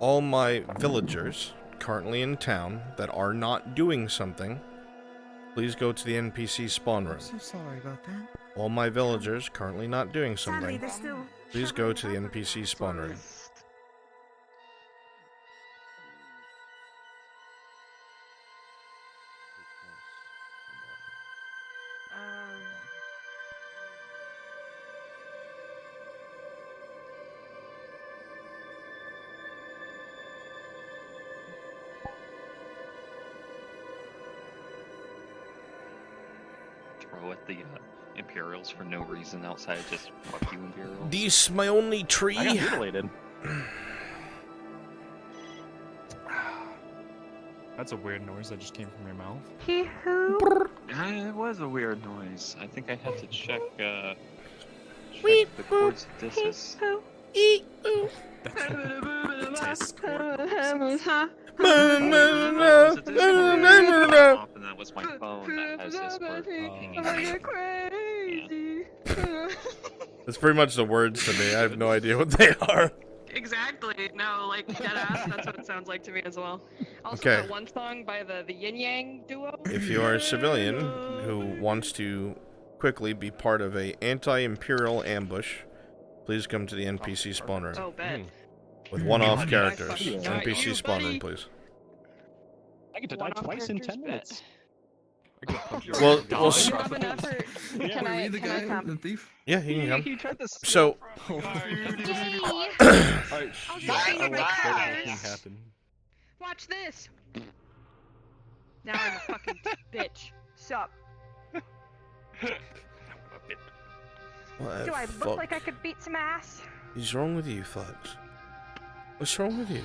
All my villagers currently in town that are not doing something, please go to the NPC spawn room. So sorry about that. All my villagers currently not doing Sadly, something, they're still please go to the NPC spawn room. Throw at the Imperials for no reason outside of just fuck you, Imperials. This my only tree. I got mutilated. That's a weird noise that just came from your mouth. Hee-hoo. It was a weird noise. I think I had to check the chords of distance. And that was my phone that has this word pinging. That's pretty much the words to me. I have no idea what they are. Exactly. No, like dead ass. That's what it sounds like to me as well. Also, Okay. that one song by the Yin Yang duo. If you are a civilian who wants to quickly be part of a anti-imperial ambush, please come to the NPC spawn room. Oh, bet. With one-off God, characters. I fucking got NPC you, spawn room, buddy. please. I get to die One-off twice in characters 10 minutes. Well, Do we'll you have an effort? Can I come? The thief? Yeah, you can come. He tried to So, Alright, I'll Yay! watch everything happen. Watch this. Now I'm a fucking bitch. Sup? what Do I the look like fuck I could beat some ass? is wrong with you, Fox? What's wrong with you?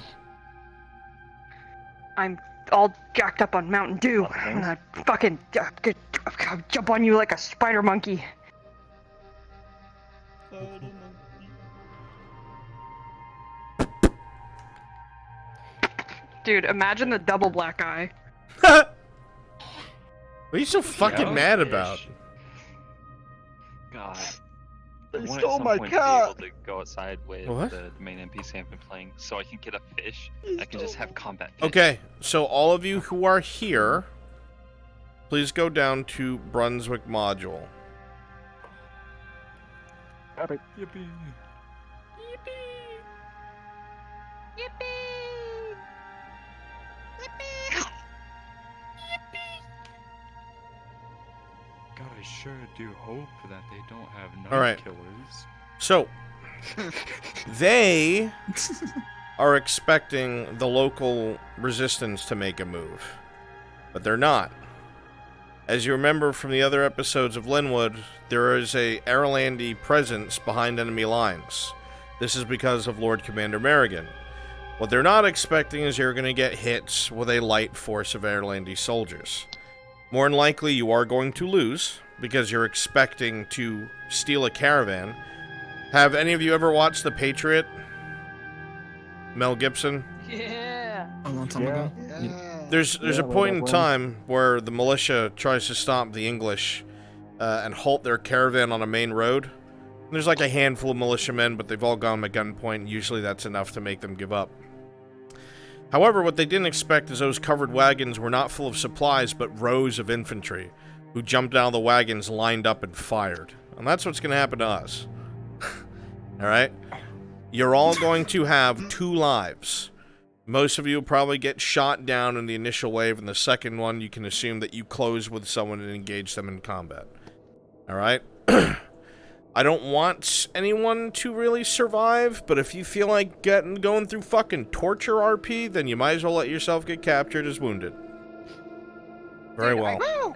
I'm all jacked up on Mountain Dew. I'm gonna fucking jump on you like a spider monkey. Dude, imagine the double black eye. What are you so fucking mad about? God. They I want stole at some my point cat! to be able to go outside with What? the main NPC I've been playing, so I can get a fish. I can just have combat fish. Okay, so all of you who are here, please go down to Brunswick module. Yippee. God, I sure do hope that they don't have night All right. killers. So, they are expecting the local resistance to make a move, but they're not. As you remember from the other episodes of Linwood, there is a Airlandi presence behind enemy lines. This is because of Lord Commander Merrigan. What they're not expecting is you're going to get hits with a light force of Airlandi soldiers. More than likely, you are going to lose, because you're expecting to steal a caravan. Have any of you ever watched The Patriot? Mel Gibson? Yeah. A long time ago. There's a point in time where the militia tries to stop the English and halt their caravan on a main road. There's like a handful of militiamen, but they've all gone at gunpoint, and usually that's enough to make them give up. However, what they didn't expect is those covered wagons were not full of supplies, but rows of infantry, who jumped out of the wagons, lined up, and fired. And that's what's going to happen to us. Alright? You're all going to have 2 lives. Most of you will probably get shot down in the initial wave, and the second one, you can assume that you close with someone and engage them in combat. Alright? I don't want anyone to really survive, but if you feel like going through fucking torture RP, then you might as well let yourself get captured as wounded. Very well.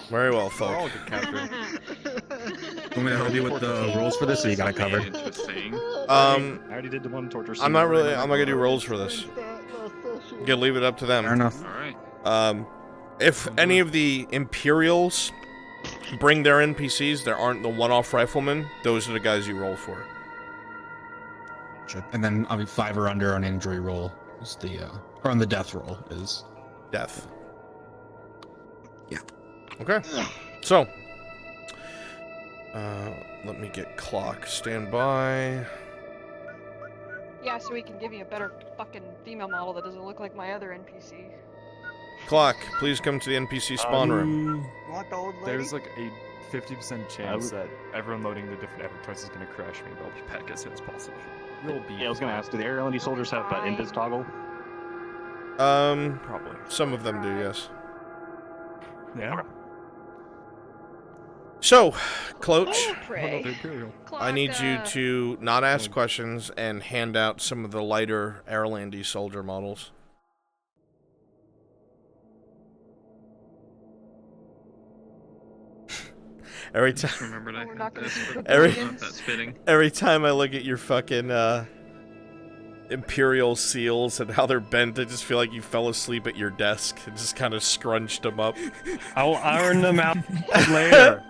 Very well, folk. Want me to help you with the rolls for this, or you got it covered? I already did the one torture scene. I'm not gonna do rolls for this. I'm gonna leave it up to them. Fair enough. Alright. If any of the Imperials bring their NPCs, there aren't the one-off riflemen, those are the guys you roll for. And then I'll be 5 or under on injury roll is the or on the death roll is death. Yeah. Okay. So, let me get clock. Stand by. Yeah, so we can give you a better fucking female model that doesn't look like my other NPC. Clock, please come to the NPC spawn room. Want the old lady? There's like a 50% chance that everyone loading the different avatars is going to crash me, but I'll be back as soon as possible. You'll be. Yeah, I was gonna ask, do the Airlandi soldiers have invis toggle? Probably. Some of them do, yes. Yeah. So, Cloach, Pray. I need you to not ask questions and hand out some of the lighter Airlandi soldier models. Every time, Remembered I had this, but every not that fitting. every time I look at your fucking Imperial seals and how they're bent, I just feel like you fell asleep at your desk and just kind of scrunched them up. I'll iron them out later.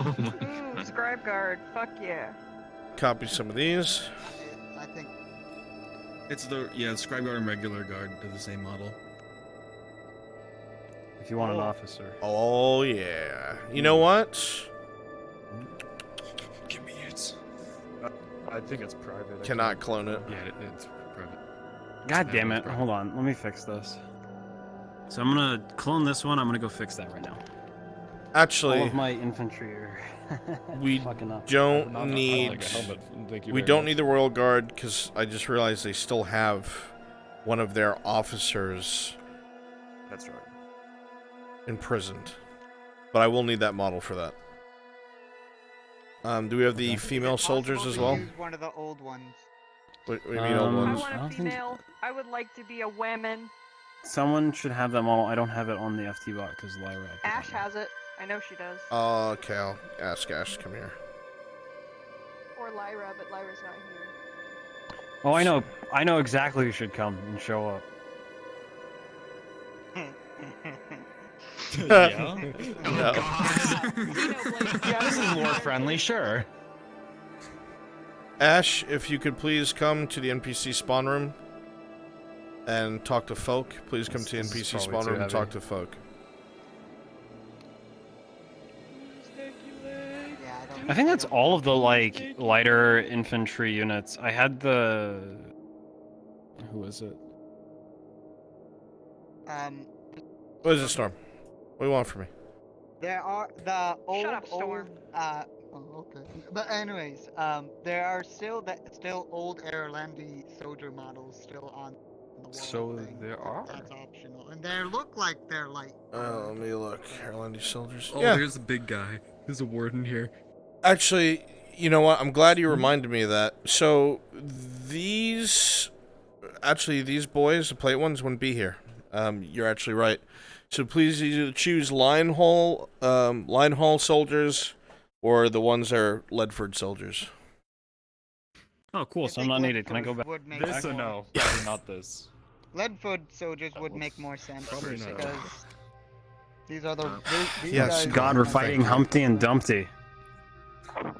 Ooh, scribe guard. Fuck yeah. Copy some of these. I think it's the scribe guard and regular guard are the same model. If you want an officer. Oh yeah. You know what? Give me it. I think it's private. Cannot clone it. Yeah, it's private. God damn it. Hold on. Let me fix this. So I'm gonna clone this one. I'm gonna go fix that right now. Actually, all of my infantry are we fucking up. don't need. We don't need the Royal Guard because I just realized they still have one of their officers. That's right. Imprisoned, but I will need that model for that. Do we have the female soldiers as well? Use one of the old ones. What do you mean old ones? I want a female. I would like to be a woman. Someone should have that model. I don't have it on the FT bot because Lyra. Ash has it. I know she does. Okay, I'll ask Ash to come here. Or Lyra, but Lyra's not here. Oh, I know. I know exactly who should come and show up. Yeah? No. Yeah, this is lore friendly, sure. Ash, if you could please come to the NPC spawn room and talk to folk. Please come to the NPC spawn room and talk to folk. I think that's all of the like lighter infantry units. I had the. Who is it? What is it, Storm? What do you want from me? There are the old, Shut up, Storm. okay. But anyways, there are still old Airlandi soldier models still on the wall. So there are. That's optional, and they look like they're like. Let me look. Airlandi soldiers. Oh, Yeah. there's a big guy. There's a warden here. Actually, you know what? I'm glad you reminded me of that. So these boys, the plate ones, wouldn't be here. You're actually right. So please either choose line haul soldiers, or the ones that are Ledford soldiers. Oh, cool. So I'm not needed. Can I go back? Would make This or more- no? Probably not this. Leadfoot soldiers would make more sense Probably not. because these are the these Yes, guys God, we're fighting Humpty and Dumpty. What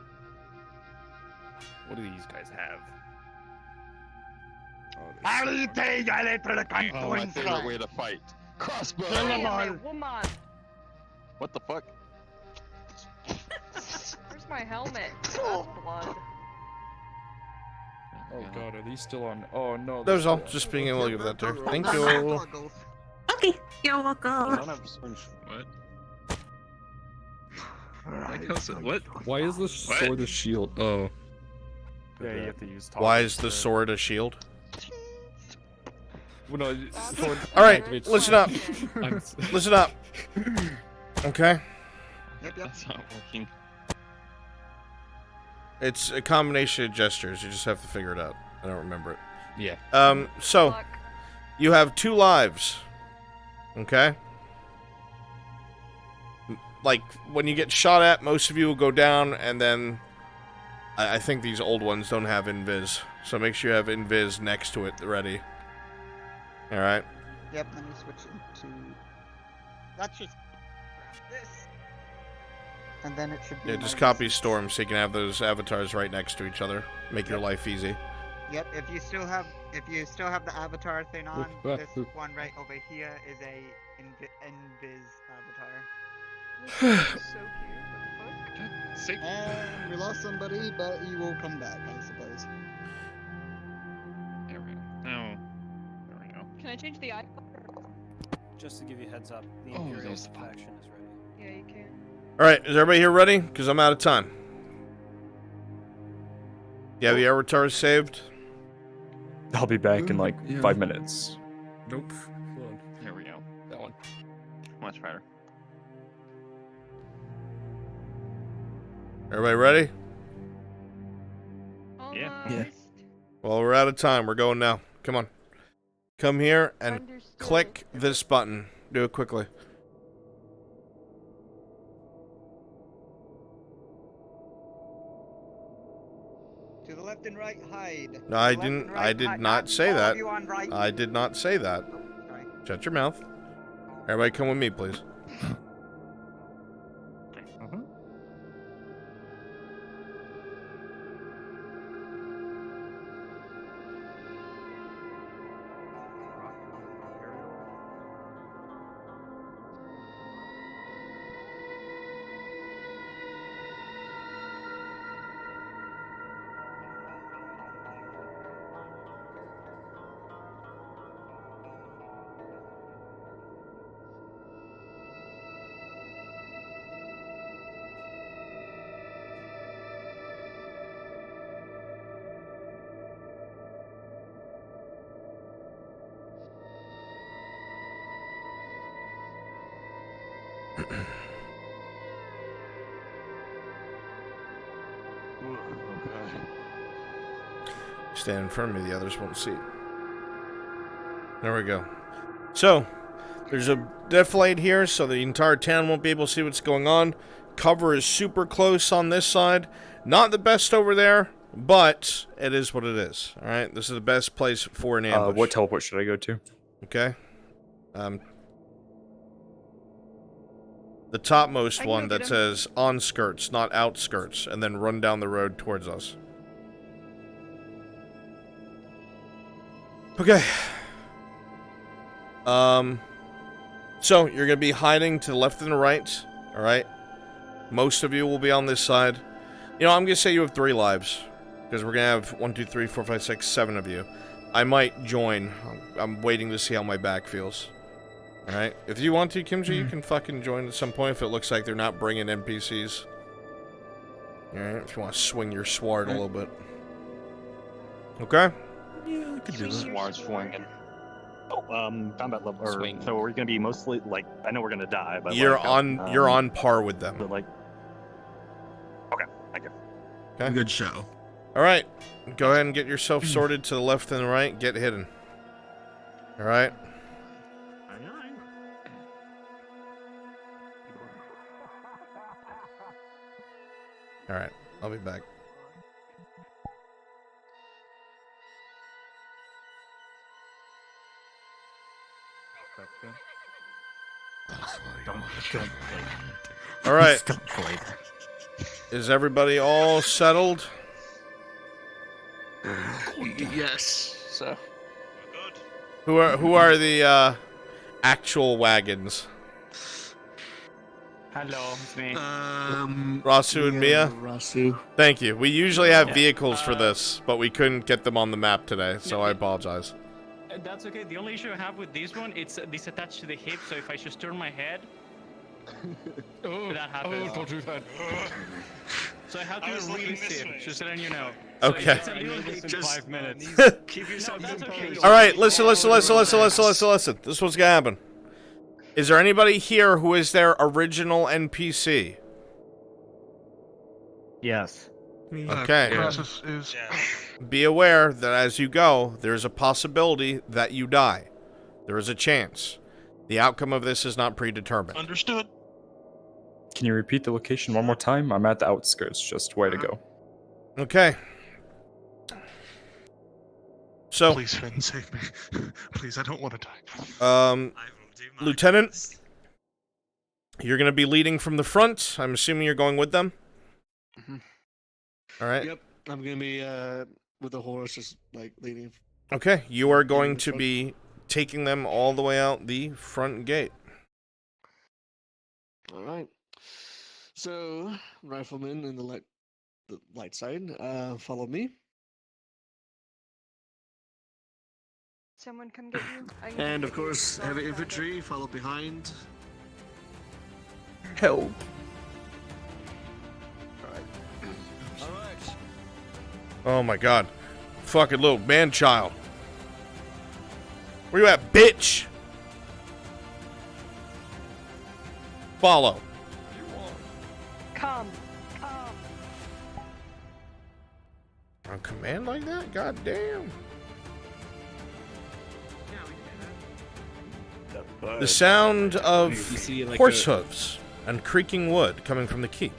do these guys have? Oh, my favorite way to fight. Crossbow! Woman. What the fuck? Where's my helmet? That's blood. Oh god, are these still on? Oh no. That was all. Just being able to give that there. Thank you. Okay, you're welcome. What? Like how so, what? Why is the sword a shield? Oh. Yeah, you have to use. Why is the sword a shield? Well, no, sword All right, activates- listen up. I'm- Listen up. Okay. That's not working. It's a combination of gestures. You just have to figure it out. I don't remember it. Yeah. So you have 2 lives. Okay. Like when you get shot at, most of you will go down, and then I think these old ones don't have invis. So make sure you have invis next to it ready. All right. Yep, let me switch it to. That's just grab this, and then it should be. Yeah, just my- copy Storm so you can have those avatars right next to each other. Make your life easy. Yep, if you still have the avatar thing on, this one right over here is a invis avatar. So cute. And we lost somebody, but he will come back, I suppose. There we go. Now, there we go. Can I change the icon? Just to give you a heads up, the Oh, Imperial there's the faction is ready. Yeah, you can. All right, is everybody here ready? Because I'm out of time. Yeah, the avatar is saved. I'll be back in like 5 minutes. Nope. Hold on. There we go. That one. Much better. Everybody ready? Yeah. Well, we're out of time. We're going now. Come on. Come here and click this button. Do it quickly. To the left and right, hide. No, I didn't. I did not say that. I did not say that. Sorry. Shut your mouth. Everybody, come with me, please. Stand in front of me, the others won't see. There we go. So, there's a defilade here, so the entire town won't be able to see what's going on. Cover is super close on this side. Not the best over there, but it is what it is. Alright, this is the best place for an ambush. What teleport should I go to? Okay. The topmost one that says on skirts, not outskirts, and then run down the road towards us. Okay. So you're gonna be hiding to the left and the right, alright? Most of you will be on this side. You know, I'm gonna say you have 3 lives. Because we're gonna have 1, 2, 3, 4, 5, 6, 7 of you. I might join. I'm waiting to see how my back feels. Alright? If you want to, Kimchi, you can fucking join at some point if it looks like they're not bringing NPCs. Alright, if you want to swing your sword a little bit. Okay? Yeah, we could do that. Sword swinging. Oh, combat level. So we're gonna be mostly like, I know we're gonna die, but You're like, you're on par with them. But like, okay, thank you. Okay. Good show. Alright. Go ahead and get yourself sorted to the left and the right. Get hidden. Alright? Alright. I'll be back. Alright. Is everybody all settled? Yes. So. Who are the actual wagons? Hello, it's me. Rasu and Mia? Rasu. Thank you. We usually have vehicles for this, but we couldn't get them on the map today, so I apologize. That's okay. The only issue I have with this one, it's this attached to the hip, so if I just turn my head, that happens. Don't do that. So I have to really sit, just letting you know. Okay. So it's a little bit in 5 minutes. Keep yourself composed. Alright, listen. This is what's gonna happen. Is there anybody here who is their original NPC? Yes. Okay. Is Be aware that as you go, there's a possibility that you die. There is a chance. The outcome of this is not predetermined. Understood. Can you repeat the location one more time? I'm at the outskirts, just where to go. Okay. So, please, Finn, save me. Please, I don't want to die. Lieutenant, you're going to be leading from the front. I'm assuming you're going with them? All right. Yep, I'm gonna be with the horse, just like leading. Okay, you are going to be taking them all the way out the front gate. All right. So, rifleman in the light side, follow me. Someone come get you. And of course, heavy infantry, follow behind. Help. Alright. Oh my god. Fucking little man-child. Where you at, bitch? Follow. Come. On command like that? God damn. The sound of horse hooves and creaking wood coming from the keep.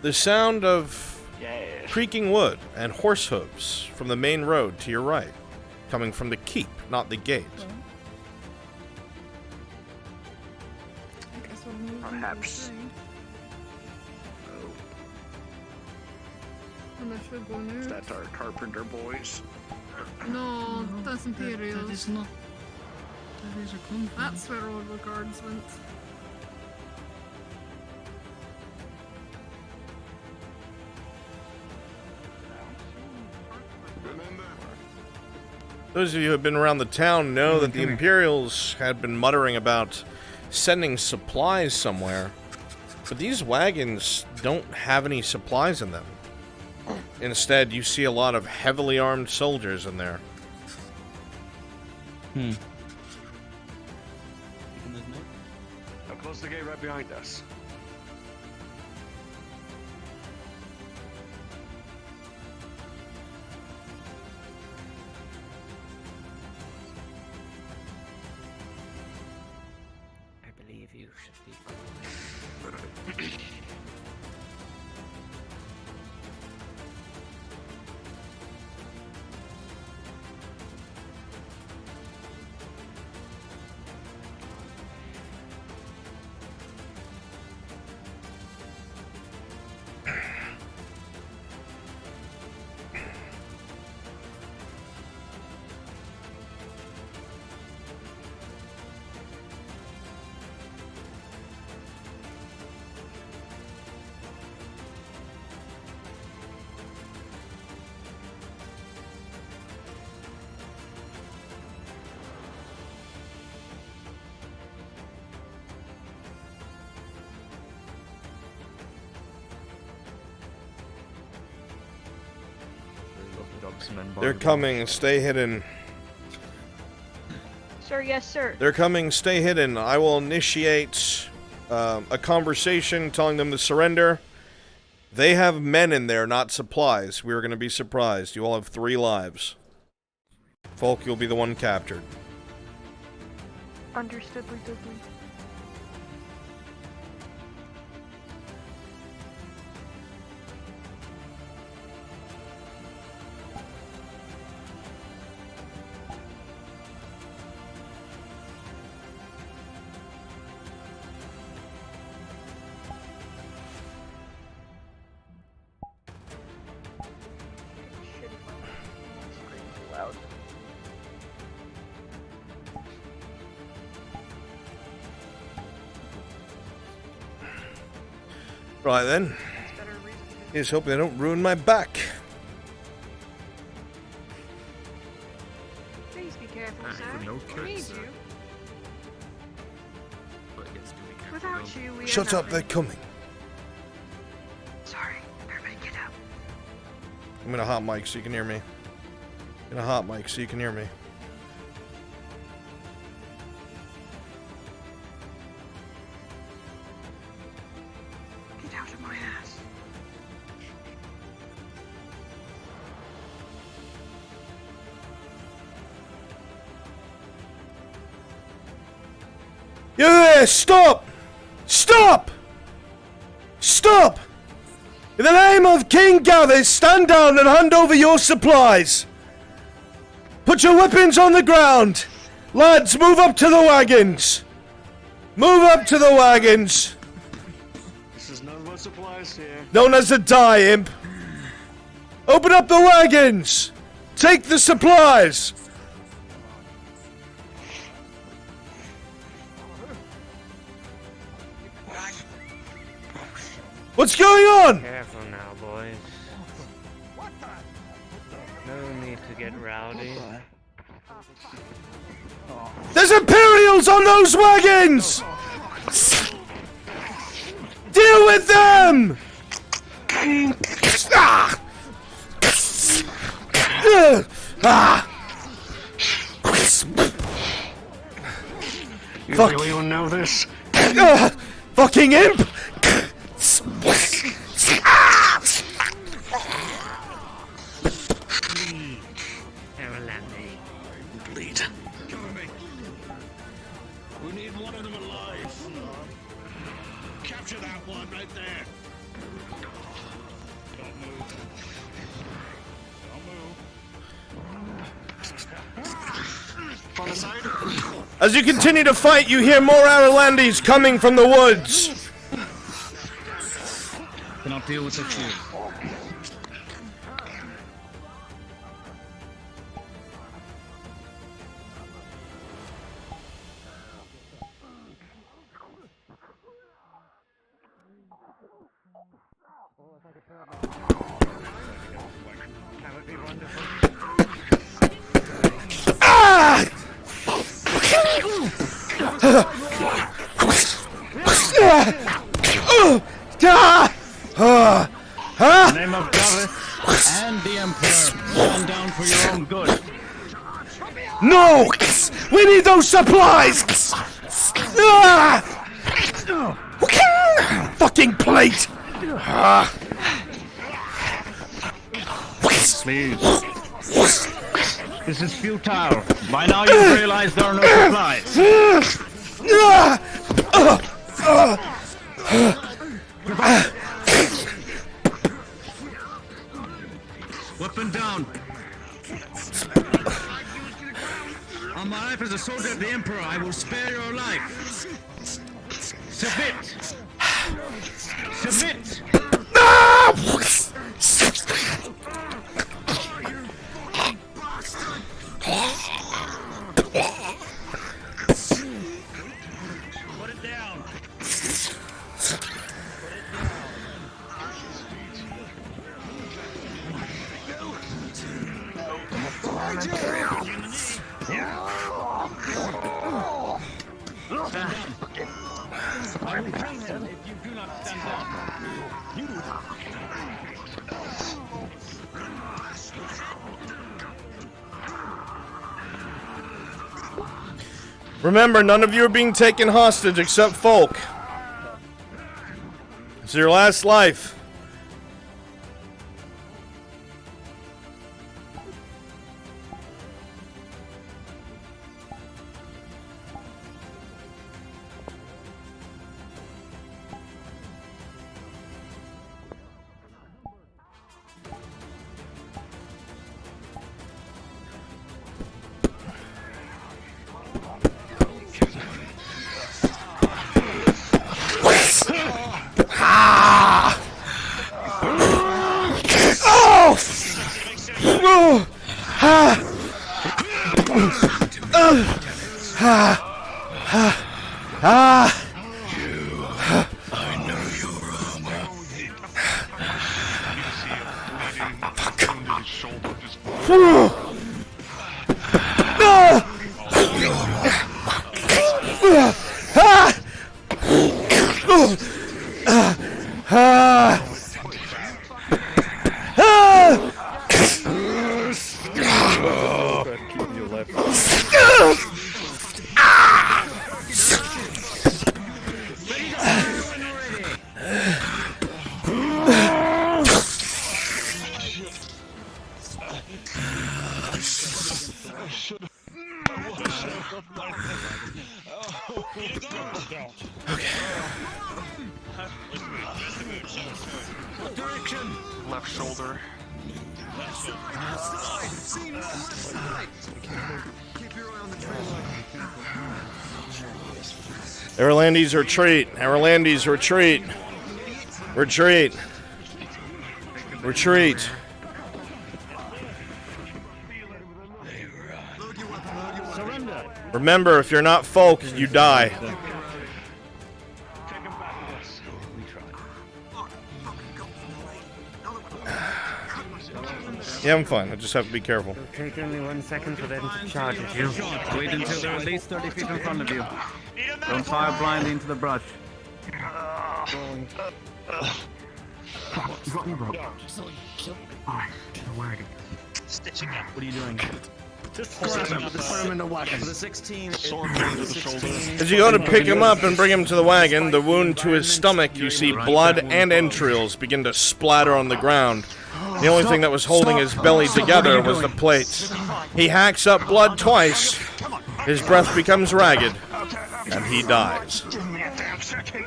The sound of creaking wood and horse hooves from the main road to your right, coming from the keep, not the gate. Perhaps. Is that our carpenter boys? No, that's Imperials. That is not. That is a convent. That's where all the guards went. Those of you who have been around the town know that the Imperials had been muttering about sending supplies somewhere. But these wagons don't have any supplies in them. Instead, you see a lot of heavily armed soldiers in there. Now close the gate right behind us. I believe you should be cool. They're coming, stay hidden. Sir, yes, sir. They're coming, stay hidden. I will initiate a conversation telling them to surrender. They have men in there, not supplies. We are going to be surprised. You all have 3 lives. Folk, you'll be the one captured. Understoodly diddly. Right then. Here's hoping they don't ruin my back. Please be careful, sir. We need you. Without you, we Shut are up, they're coming. Sorry, everybody get up. I'm in a hot mic so you can hear me. In a hot mic so you can hear me. Get out of my ass. You there! Stop! Stop! Stop! In the name of King Gathers, stand down and hand over your supplies! Put your weapons on the ground! Lads, move up to the wagons! Move up to the wagons! This is none but supplies here. Known as the Die Imp! Open up the wagons! Take the supplies! What's going on? Careful now, boys. No need to get rowdy. There's Imperials on those wagons! Deal with them! Ah! You Fuck. really don't know this? Fucking imp! Bleed. Cover me. We need one of them alive. Capture that one right there. Don't move. Don't move. On the side. As you continue to fight, you hear more Aralandis coming from the woods. Cannot deal with the two. In the name of Jarvis and the Emperor, stand down for your own good. No! We need those supplies! Fucking plate! Please. This is futile. By now you realize there are no supplies. Weapon down. On my life as a soldier of the Emperor, I will spare your life. Submit. Submit. Put it down. I will kill him if you do not stand down. Remember, none of you are being taken hostage except Folk. It's your last life. Left shoulder. Arolandes retreat. Arolandes retreat. Retreat. Retreat. Remember, if you're not folk, you die. Yeah, I'm fine. I just have to be careful. It'll take only 1 second for them to charge at you. Wait until they're at least 30 feet in front of you. Don't fire blindly into the brush. You got me, bro. Alright, where are you? Stitching up. What are you doing? Just put him in the wagon. The 16. As you go to pick him up and bring him to the wagon, the wound to his stomach, you see blood and entrails begin to splatter on the ground. The only thing that was holding his belly together was the plates. He hacks up blood twice. His breath becomes ragged, and he dies. Give me a damn second.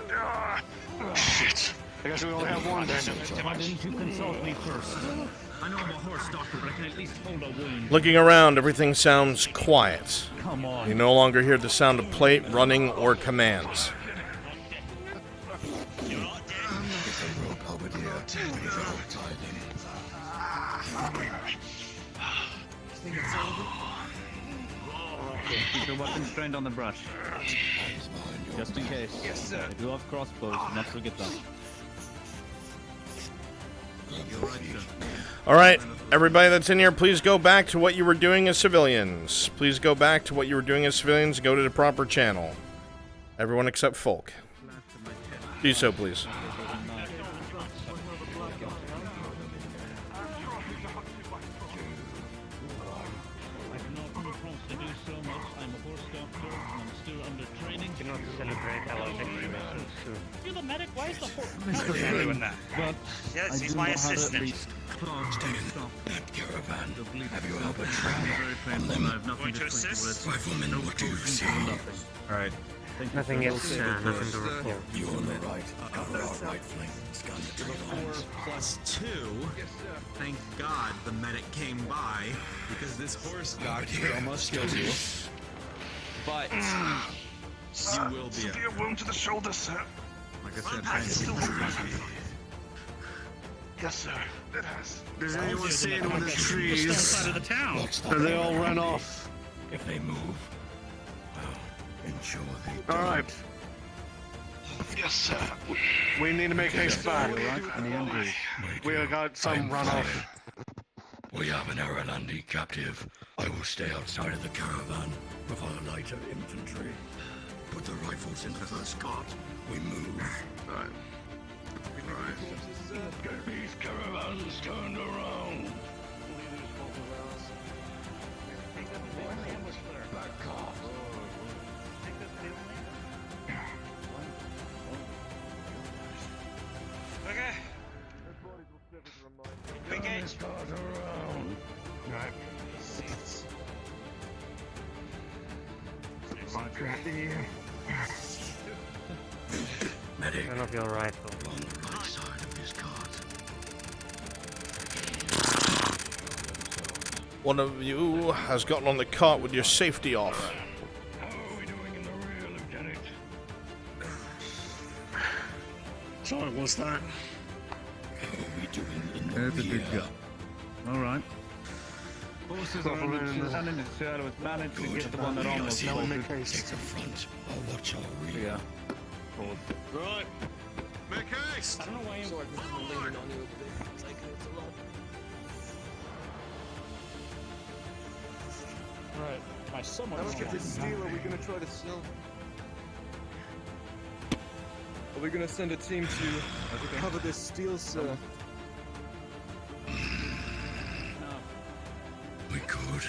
Shit. I guess we only have one then. Why didn't you consult me first? I know I'm a horse doctor, but I can at least hold a wound. Looking around, everything sounds quiet. Come on. You no longer hear the sound of plate, running, or commands. Keep your weapons trained on the brush. Just in case. Yes, sir. I do have crossbows, do not forget that. Alright, everybody that's in here, please go back to what you were doing as civilians. Please go back to what you were doing as civilians. Go to the proper channel. Everyone except Folk. Do so, please. You're the medic. Why is the horse doing that? But yes, I he's do my know how to at assistant. least stay in that caravan. Have you ever Very traveled painful. on I have them? nothing to treat you with. Rifleman, No what do you potions, see? no nothing. Alright. Nothing else, nothing to report. You're on the right. Cover our right flank. Scan the tree lines. 4 + 2. Thank God the medic came by because this horse doctor almost killed you. But you will be. Severe wound to the shoulder, sir. Like I said, I still Yes, sir. It has. Does anyone see anyone in the trees? Side of the town. Or they all run off? If they move, well, ensure they All right. Yes, sir. We need to make haste back. Right. We have got some runoff. We have an Aralandi captive. I will stay outside of the caravan with our lighter infantry. Put the rifles in the first cart. We move. Right. Get these caravans turned around. Back off. Okay. Engage. Right. Medic. Turn off your rifle. On the right side of this cart. One of you has gotten on the cart with your safety off. How are we doing in the rear, Lieutenant? Sorry, what's that? How are we doing in the There's a rear? big gap. Alright. Horses are under the shadow. It's managed to get the one that almost Now killed make it. haste. Take the front. I'll watch our rear. Yeah. Right. Make haste. I don't know why I'm Forward. Right. My someone. Are we gonna try to steal? Are we gonna send a team to cover this steel, sir? We could,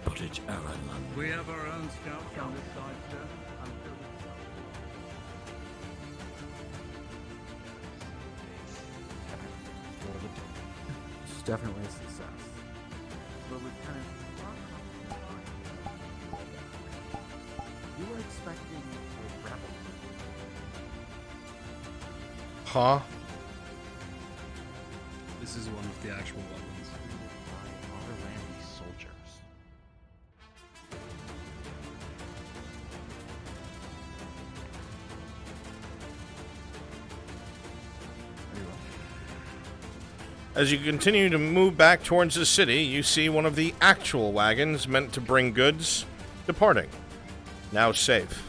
but it's Araland. We have our own scouts on this side, sir. I'm sure It's definitely a success. But Lieutenant, You were expecting a rebel. Huh? this is one of the actual weapons. Aralandi soldiers. As you continue to move back towards the city, you see one of the actual wagons meant to bring goods departing. Now safe.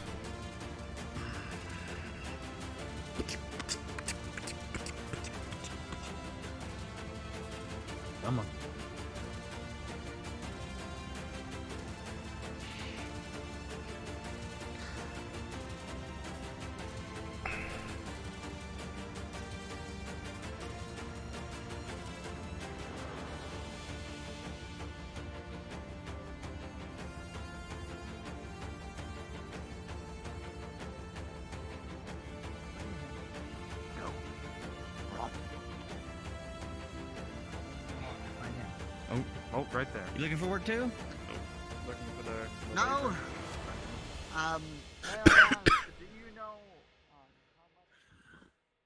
Come on. Oh, right there. You looking for work too? Looking for the. No. Well, do you know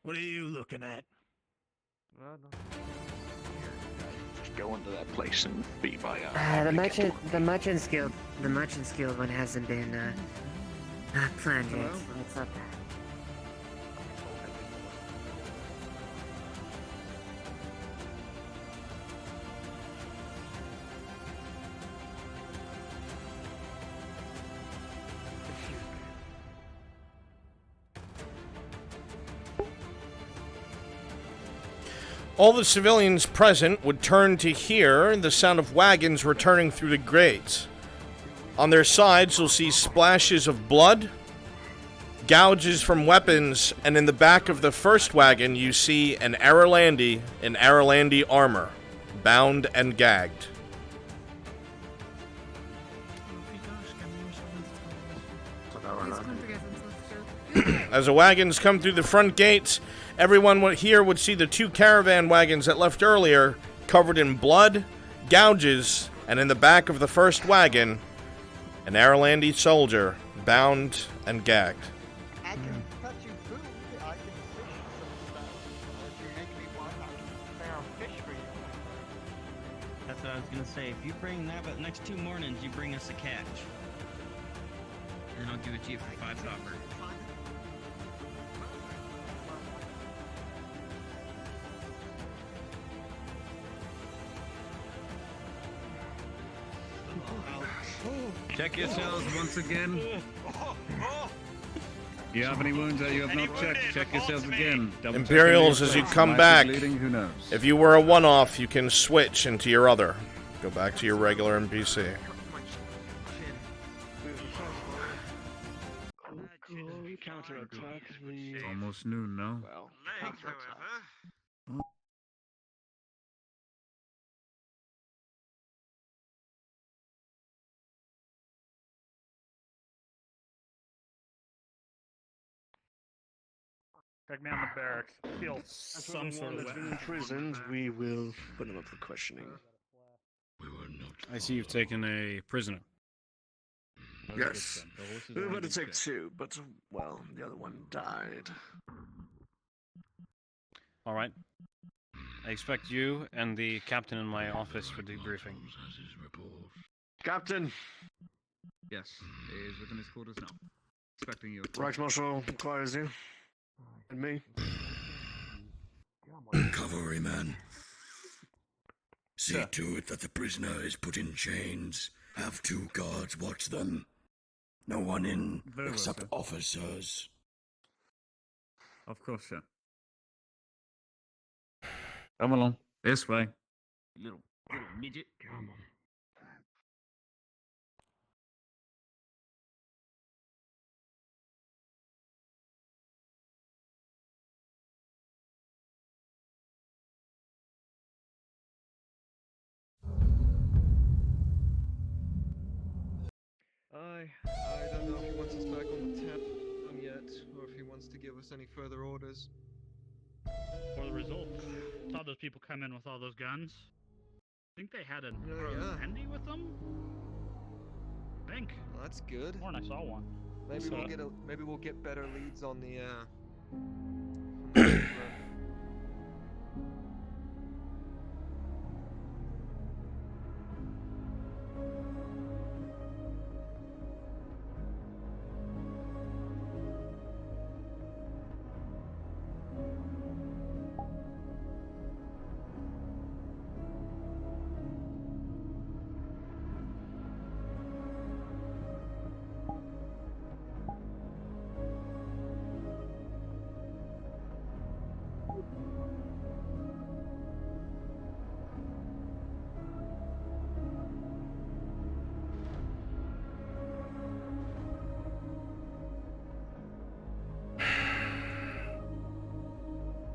What are you looking at? Just go into that place and be by The merchant's guild one hasn't been planned yet. What's up? All the civilians present would turn to hear the sound of wagons returning through the grates. On their sides, you'll see splashes of blood gouges from weapons, and in the back of the first wagon you see an Aralandi in Aralandi armor, bound and gagged. As the wagons come through the front gates, everyone here would see the 2 caravan wagons that left earlier covered in blood, gouges, and in the back of the first wagon, an Aralandi soldier, bound and gagged. I can cut you food. I can fish some stuff. If you make me one, I can prepare a fish for you. That's what I was gonna say. If you bring that, but next 2 mornings you bring us a catch, and I'll give it to you for 5 copper. Check yourselves once again. You have any wounds that you have not checked? Check yourselves again. Double Imperials, check as you yourselves. come Might be back, bleeding, who knows? if you were a one-off, you can switch into your other. Go back to your regular NPC. Counterattack. It's almost noon, no? Well, Check me on the barracks. Feel some sort of that's been weapon. imprisoned. We will put him up for questioning. I see you've taken a prisoner. Yes. We were about to take 2, but, well, the other one died. All right. I expect you and the captain in my office for debriefing. Captain! Yes, he is within his quarters now. Expecting you. Reichsmarshal requires you. And me. Cavalryman. See to it that the prisoner is put in chains. Have 2 guards watch them. No one in Very well, except sir. officers. Of course, sir. Come along. This way. Little midget. Come on. I don't know if he wants us back on the town yet, or if he wants to give us any further orders. For the results. Saw those people come in with all those guns. I think they had an yeah. handy with them. I think. Well, that's good. Or I saw one. Maybe So- maybe we'll get better leads on the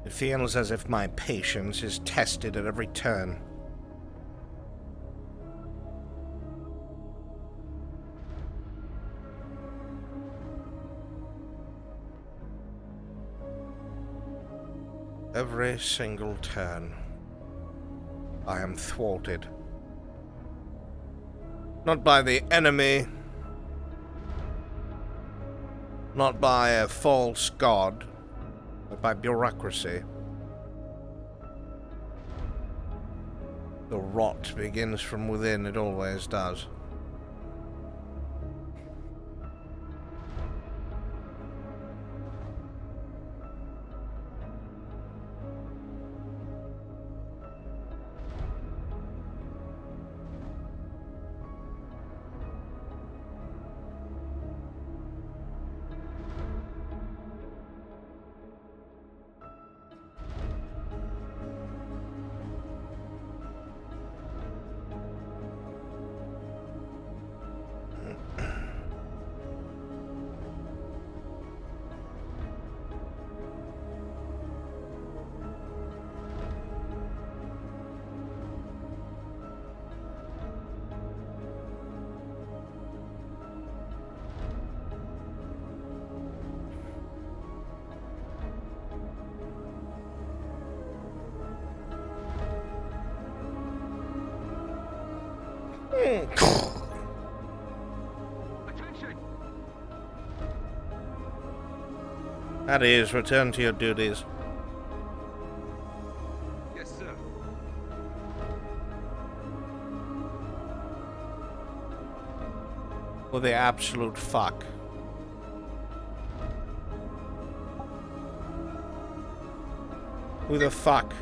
It feels as if my patience is tested at every turn. Every single turn, I am thwarted. Not by the enemy, not by a false god, but by bureaucracy. The rot begins from within, it always does. That is, return to your duties. Yes, sir. Or the absolute fuck. Who the fuck?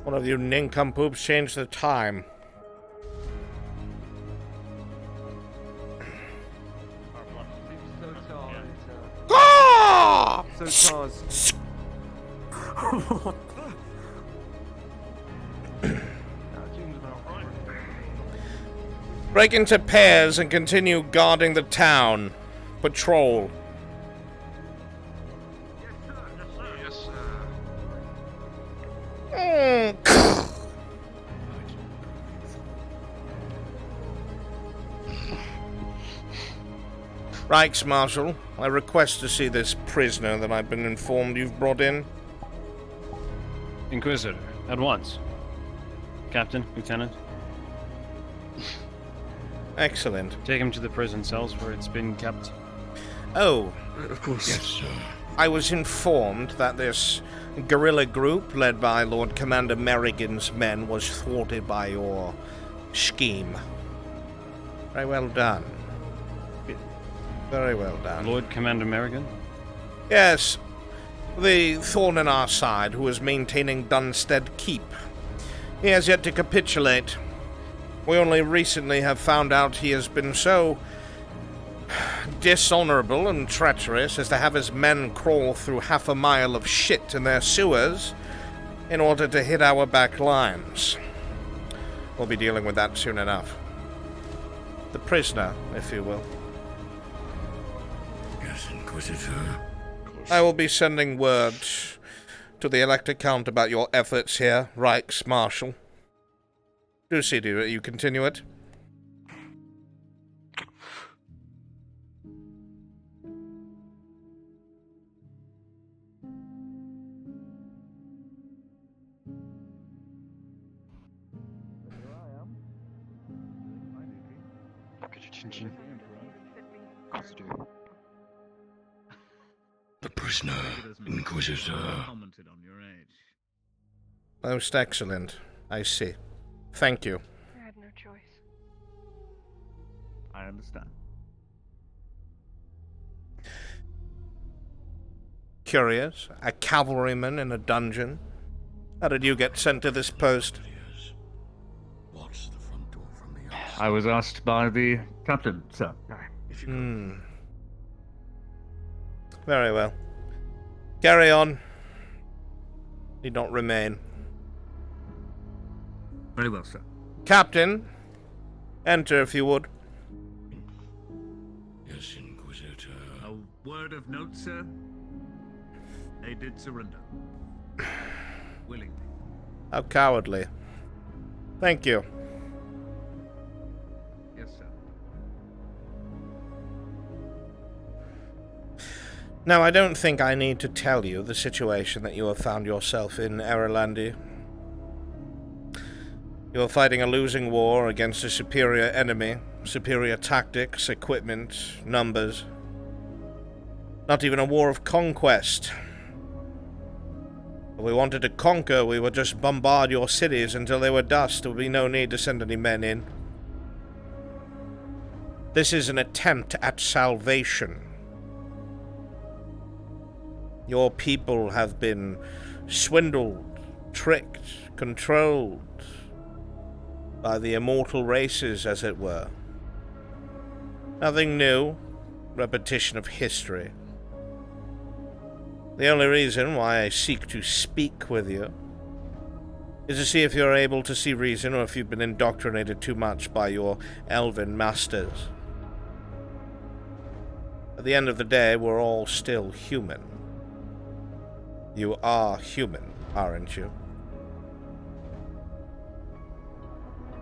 One of you nincompoops changed the time. Ah! So Charles. Break into pairs and continue guarding the town. Patrol. Yes, Reichsmarshal, I request to see this prisoner that I've been informed you've brought in. Inquisitor, at once. Captain, Lieutenant. Excellent. Take him to the prison cells where it's been kept. Oh. Of course. Yes, sir. I was informed that this guerrilla group led by Lord Commander Merrigan's men was thwarted by your scheme. Very well done. Very well done. Lord Commander Merrigan? Yes. The thorn in our side who is maintaining Dunstead Keep. He has yet to capitulate. We only recently have found out he has been so dishonorable and treacherous as to have his men crawl through half a mile of shit in their sewers in order to hit our back lines. We'll be dealing with that soon enough. The prisoner, if you will. Yes, Inquisitor. I will be sending word to the Elector Count about your efforts here, Reichsmarshal. Do see to you continue it. Get attention. The prisoner, Inquisitor. Commented on your age. Most excellent. I see. Thank you. I had no choice. I understand. Curious. A cavalryman in a dungeon. How did you get sent to this post? What's the front door from the outside? I was asked by the captain, sir. Very well. Carry on. Need not remain. Very well, sir. Captain, enter if you would. Yes, Inquisitor. A word of note, sir. They did surrender. Willingly. How cowardly. Thank you. Yes, sir. Now, I don't think I need to tell you the situation that you have found yourself in, Erlandi. You are fighting a losing war against a superior enemy, superior tactics, equipment, numbers. Not even a war of conquest. If we wanted to conquer, we would just bombard your cities until they were dust. There would be no need to send any men in. This is an attempt at salvation. Your people have been swindled, tricked, controlled by the immortal races, as it were. Nothing new, repetition of history. The only reason why I seek to speak with you is to see if you're able to see reason or if you've been indoctrinated too much by your elven masters. At the end of the day, we're all still human. You are human, aren't you?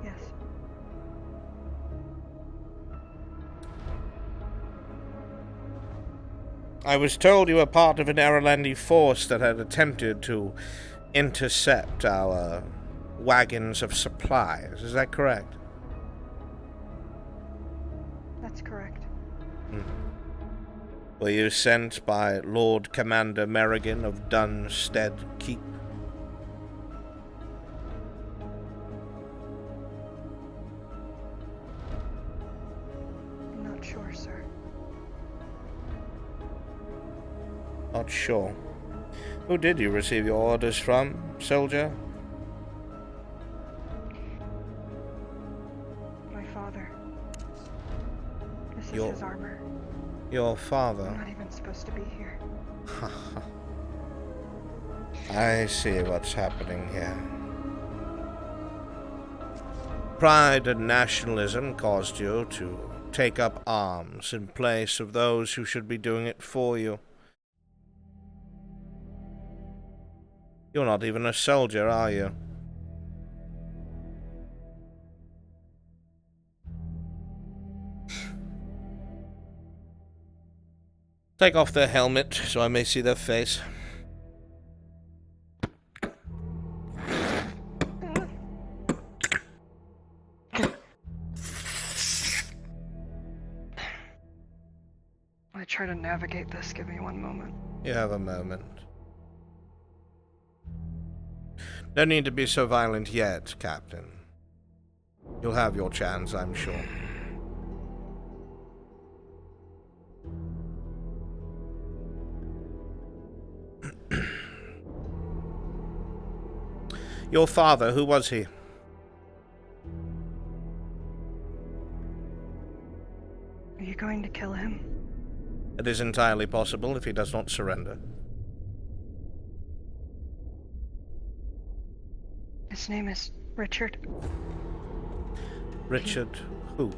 Yes. I was told you were part of an Erlandi force that had attempted to intercept our wagons of supplies. Is that correct? That's correct. Were you sent by Lord Commander Merrigan of Dunstead Keep? I'm not sure, sir. Not sure. Who did you receive your orders from, soldier? My father. This is Your- his armor. Your father? I'm not even supposed to be here. I see what's happening here. Pride and nationalism caused you to take up arms in place of those who should be doing it for you. You're not even a soldier, are you? Take off their helmet so I may see their face. I try to navigate this. Give me one moment. You have a moment. No need to be so violent yet, Captain. You'll have your chance, I'm sure. Your father, who was he? Are you going to kill him? It is entirely possible if he does not surrender. His name is Richard. Richard who?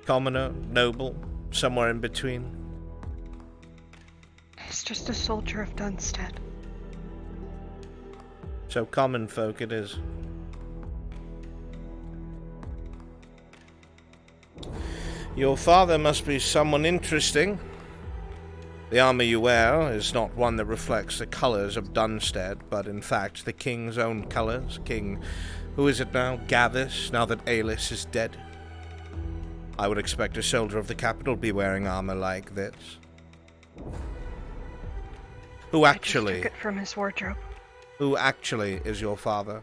Commoner, noble, somewhere in between? He's just a soldier of Dunstead. So common folk it is. Your father must be someone interesting. The armor you wear is not one that reflects the colours of Dunstead, but in fact the king's own colours. King, who is it now? Gavis, now that Aelis is dead. I would expect a soldier of the capital be wearing armor like this. Who actually... I just took it from his wardrobe. Who actually is your father?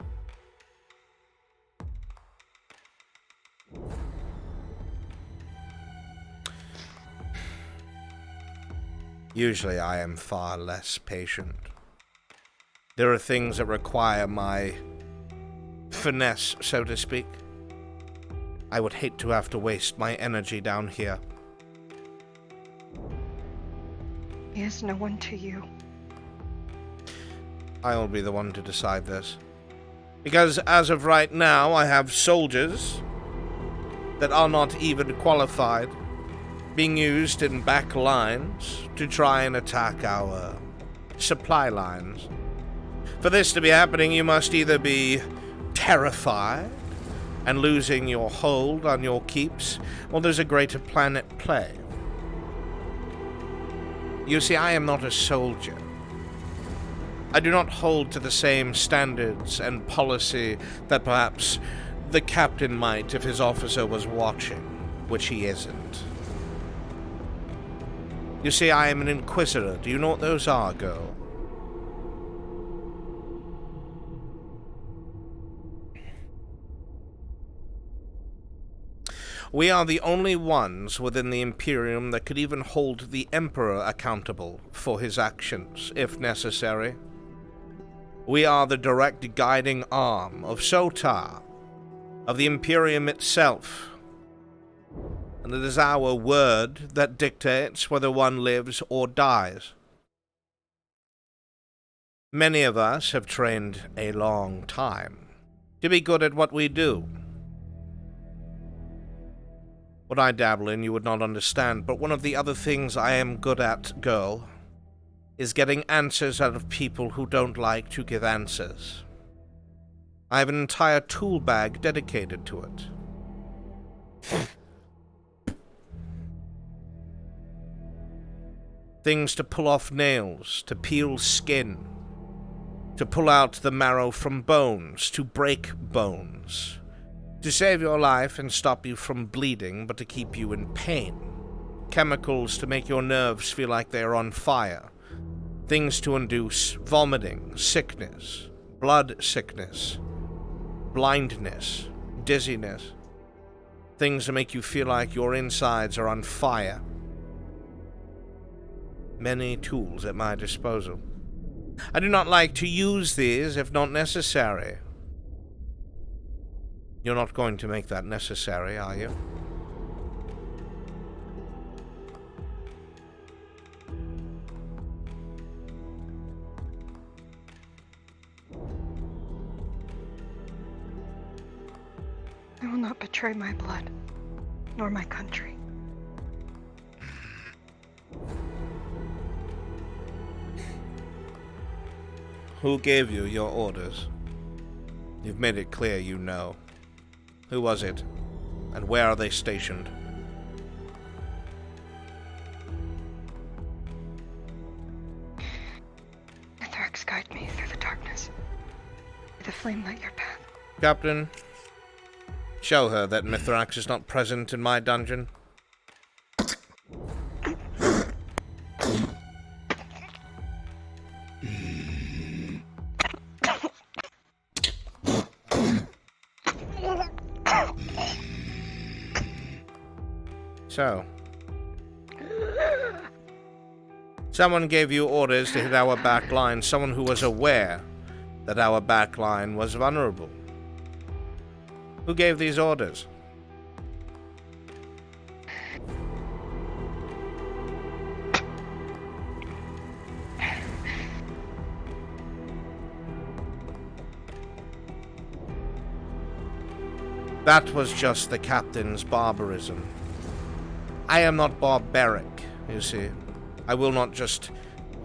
Usually I am far less patient. There are things that require my finesse, so to speak. I would hate to have to waste my energy down here. He is no one to you. I'll be the one to decide this. Because as of right now, I have soldiers that are not even qualified being used in back lines to try and attack our supply lines. For this to be happening, you must either be terrified and losing your hold on your keeps, or there's a greater plan at play. You see, I am not a soldier. I do not hold to the same standards and policy that perhaps the captain might if his officer was watching, which he isn't. You see, I am an inquisitor. Do you know what those are, girl? We are the only ones within the Imperium that could even hold the Emperor accountable for his actions, if necessary. We are the direct guiding arm of Sotar, of the Imperium itself. And it is our word that dictates whether one lives or dies. Many of us have trained a long time to be good at what we do. What I dabble in you would not understand, but one of the other things I am good at, girl, is getting answers out of people who don't like to give answers. I have an entire tool bag dedicated to it. Things to pull off nails, to peel skin, to pull out the marrow from bones, to break bones, to save your life and stop you from bleeding, but to keep you in pain. Chemicals to make your nerves feel like they're on fire. Things to induce vomiting, sickness, blood sickness, blindness, dizziness. Things to make you feel like your insides are on fire. Many tools at my disposal. I do not like to use these if not necessary. You're not going to make that necessary, are you? I will not betray my blood, nor my country. Who gave you your orders? You've made it clear you know. Who was it? And where are they stationed? Mithrax, guide me through the darkness. May the flame light your path. Captain, show her that Mithrax is not present in my dungeon. So, someone gave you orders to hit our back line, someone who was aware that our back line was vulnerable. Who gave these orders? That was just the captain's barbarism. I am not barbaric, you see. I will not just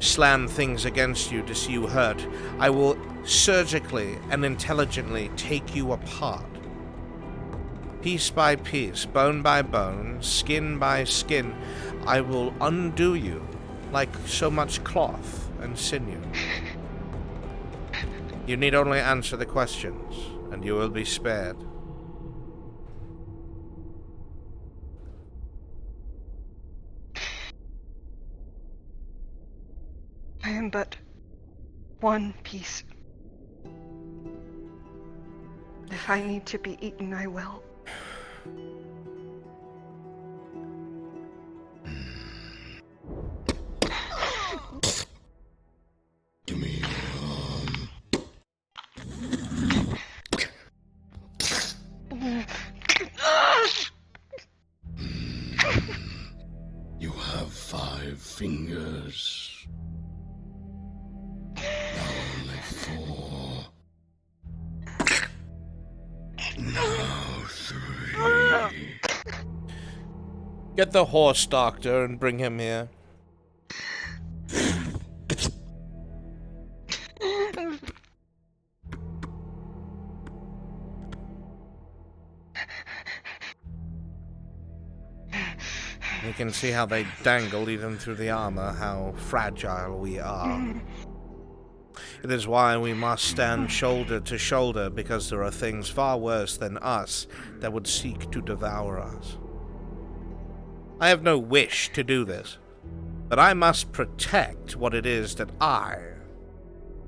slam things against you to see you hurt. I will surgically and intelligently take you apart. Piece by piece, bone by bone, skin by skin, I will undo you like so much cloth and sinew. You need only answer the questions, and you will be spared. I am but one piece. If I need to be eaten, I will. Give me your You have 5 fingers. Only 4. Now 3. Get the horse doctor and bring him here. You can see how they dangle even through the armor, how fragile we are. It is why we must stand shoulder to shoulder, because there are things far worse than us that would seek to devour us. I have no wish to do this, but I must protect what it is that I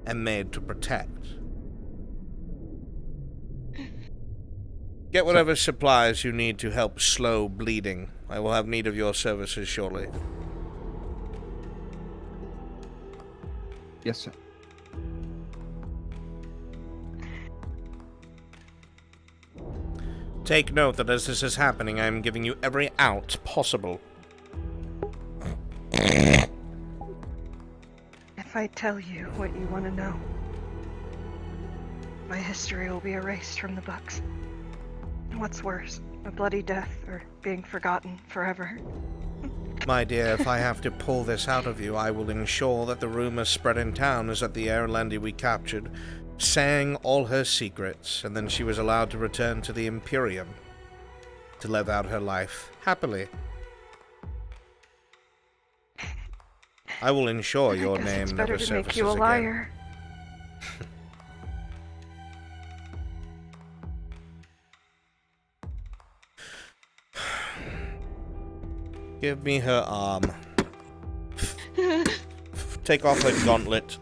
am made to protect. Get whatever supplies you need to help slow bleeding. I will have need of your services shortly. Yes, sir. Take note that as this is happening, I am giving you every out possible. If I tell you what you want to know, my history will be erased from the books. What's worse, a bloody death or being forgotten forever? My dear, if I have to pull this out of you, I will ensure that the rumor spread in town is that the Airlandi we captured sang all her secrets, and then she was allowed to return to the Imperium to live out her life happily. I will ensure your name never surfaces again. Better to make you a liar. Give me her arm. Take off her gauntlet.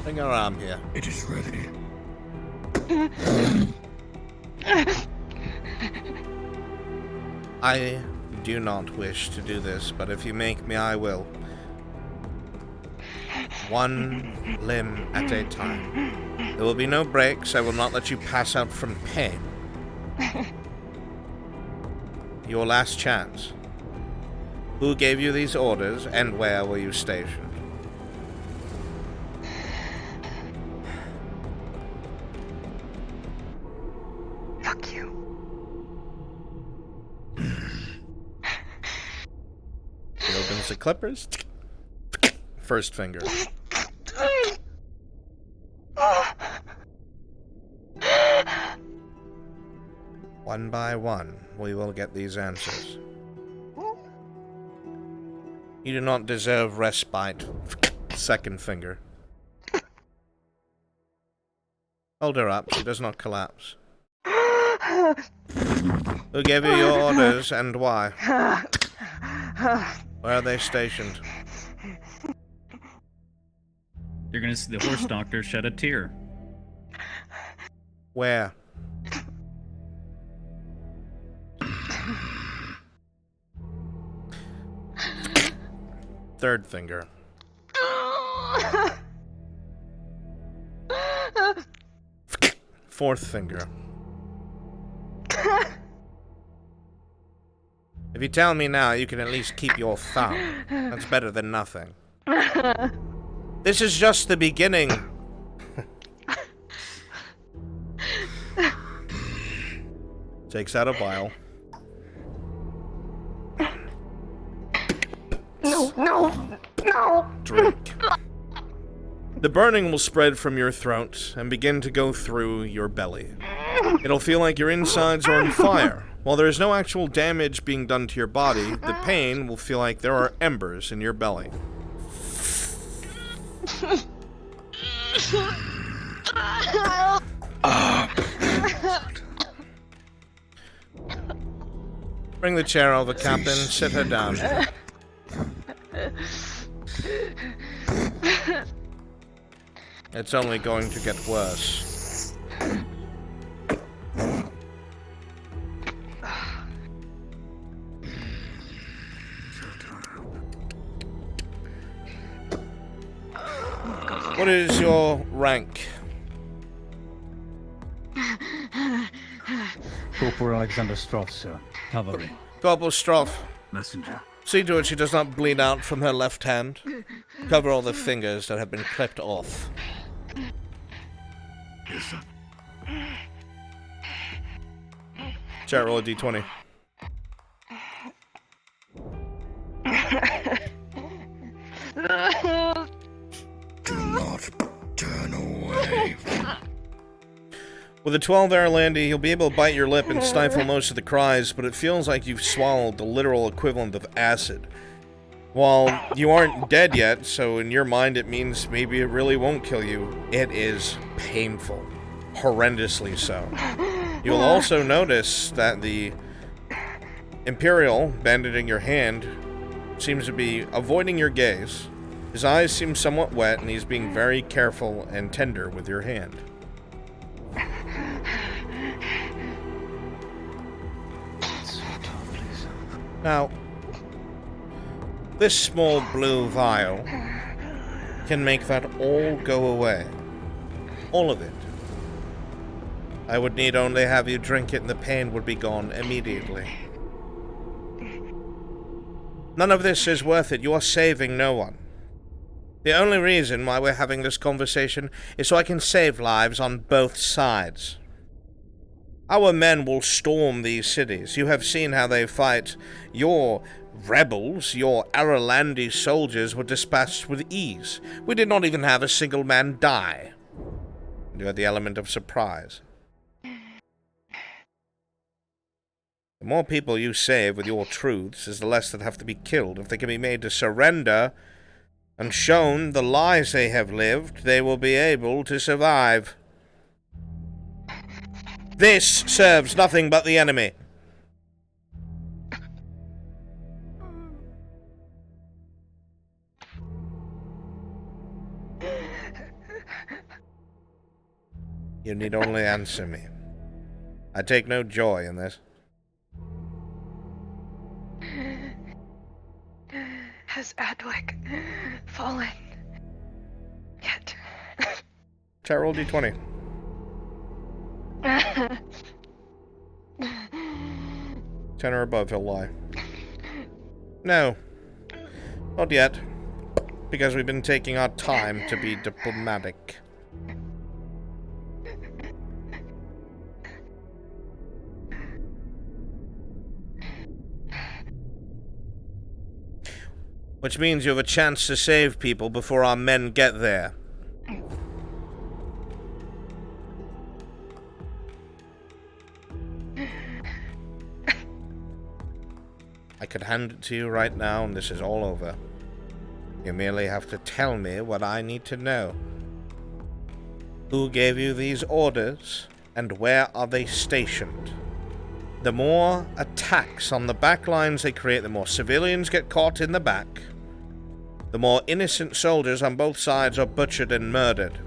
Bring her arm here. It is ready. I do not wish to do this, but if you make me, I will. One limb at a time. There will be no breaks. I will not let you pass out from pain. Your last chance. Who gave you these orders, and where were you stationed? Fuck you. He opens the clippers. First finger. One by one, we will get these answers. You do not deserve respite. Second finger. Hold her up, she does not collapse. Who gave you your orders and why? Where are they stationed? You're gonna see the horse doctor shed a tear. Where? Third finger. Fourth finger. If you tell me now, you can at least keep your thumb. That's better than nothing. This is just the beginning. Takes out a vial. No. Drink. The burning will spread from your throat and begin to go through your belly. It'll feel like your insides are on fire. While there is no actual damage being done to your body, the pain will feel like there are embers in your belly. Bring the chair over, Captain. Sit her down. It's only going to get worse. What is your rank? Corporal Alexander Stroff, sir. Cavalry. Corporal Stroff. Messenger. See to it she does not bleed out from her left hand. Cover all the fingers that have been clipped off. Yes, sir. Chat, roll a d20. Do not turn away. With a 12 there, Landy, you'll be able to bite your lip and stifle most of the cries, but it feels like you've swallowed the literal equivalent of acid. While you aren't dead yet, so in your mind it means maybe it really won't kill you, it is painful. Horrendously so. You'll also notice that the Imperial, bandaging your hand, seems to be avoiding your gaze. His eyes seem somewhat wet, and he's being very careful and tender with your hand. Now, this small blue vial can make that all go away. All of it. I would need only have you drink it and the pain would be gone immediately. None of this is worth it. You are saving no one. The only reason why we're having this conversation is so I can save lives on both sides. Our men will storm these cities. You have seen how they fight. Your rebels, your Aralandi soldiers, were dispatched with ease. We did not even have a single man die. You had the element of surprise. The The more people you save with your truths is the less that have to be killed. If they can be made to surrender and shown the lies they have lived, they will be able to survive. This serves nothing but the enemy. You need only answer me. I take no joy in this. Has Adwick fallen yet? Roll D20. 10 or above, he'll lie. No. Not yet. Because we've been taking our time to be diplomatic. Which means you have a chance to save people before our men get there. I could hand it to you right now and this is all over. You merely have to tell me what I need to know. Who gave you these orders and where are they stationed? The more attacks on the back lines they create, the more civilians get caught in the back. The more innocent soldiers on both sides are butchered and murdered.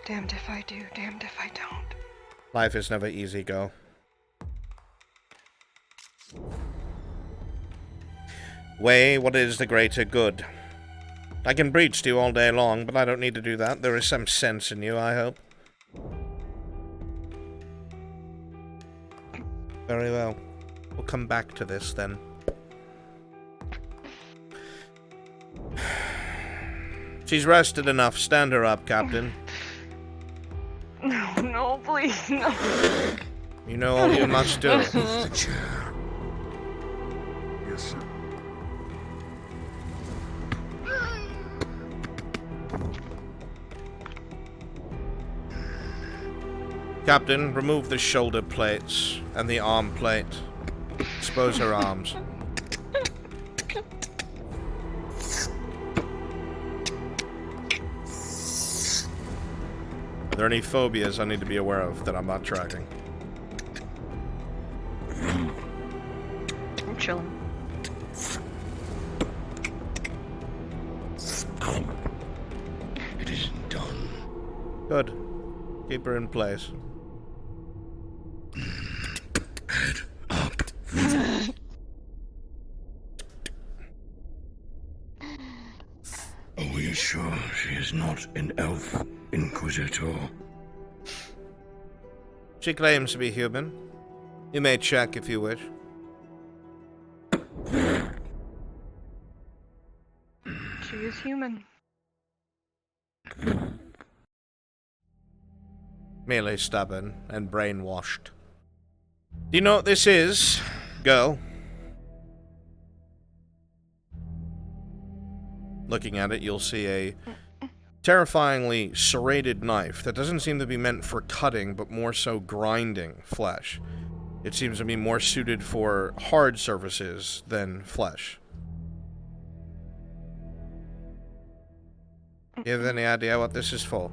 Damned if I do, damned if I don't. Life is never easy, go. Weigh what is the greater good. I can preach to you all day long, but I don't need to do that. There is some sense in you, I hope. Very well. We'll come back to this, then. She's rested enough. Stand her up, Captain. No, no, please, no. You know all you must do. The chair. Yes, sir. Captain, remove the shoulder plates and the arm plate. Expose her arms. Are there any phobias I need to be aware of that I'm not tracking? I'm chilling. It isn't done. Good. Keep her in place. Head up. Are we sure she is not an elf inquisitor? She claims to be human. You may check if you wish. She is human. Merely stubborn and brainwashed. Do you know what this is, girl? Looking at it, you'll see a terrifyingly serrated knife that doesn't seem to be meant for cutting, but more so grinding flesh. It seems to be more suited for hard surfaces than flesh. You have any idea what this is for?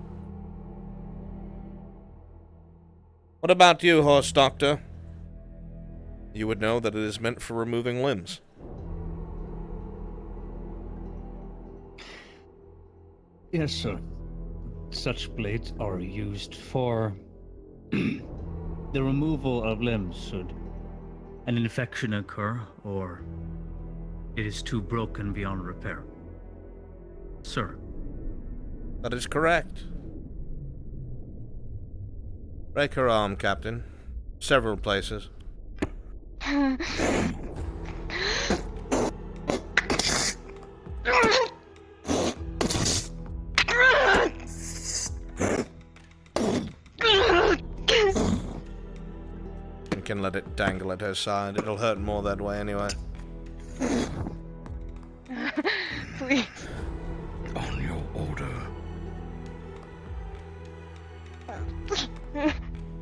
What about you, horse doctor? You would know that it is meant for removing limbs. Yes, sir. Such blades are used for the removal of limbs should an infection occur or it is too broken beyond repair. Sir. That is correct. Break her arm, Captain. Several places. You can let it dangle at her side. It'll hurt more that way anyway. Please. On your order.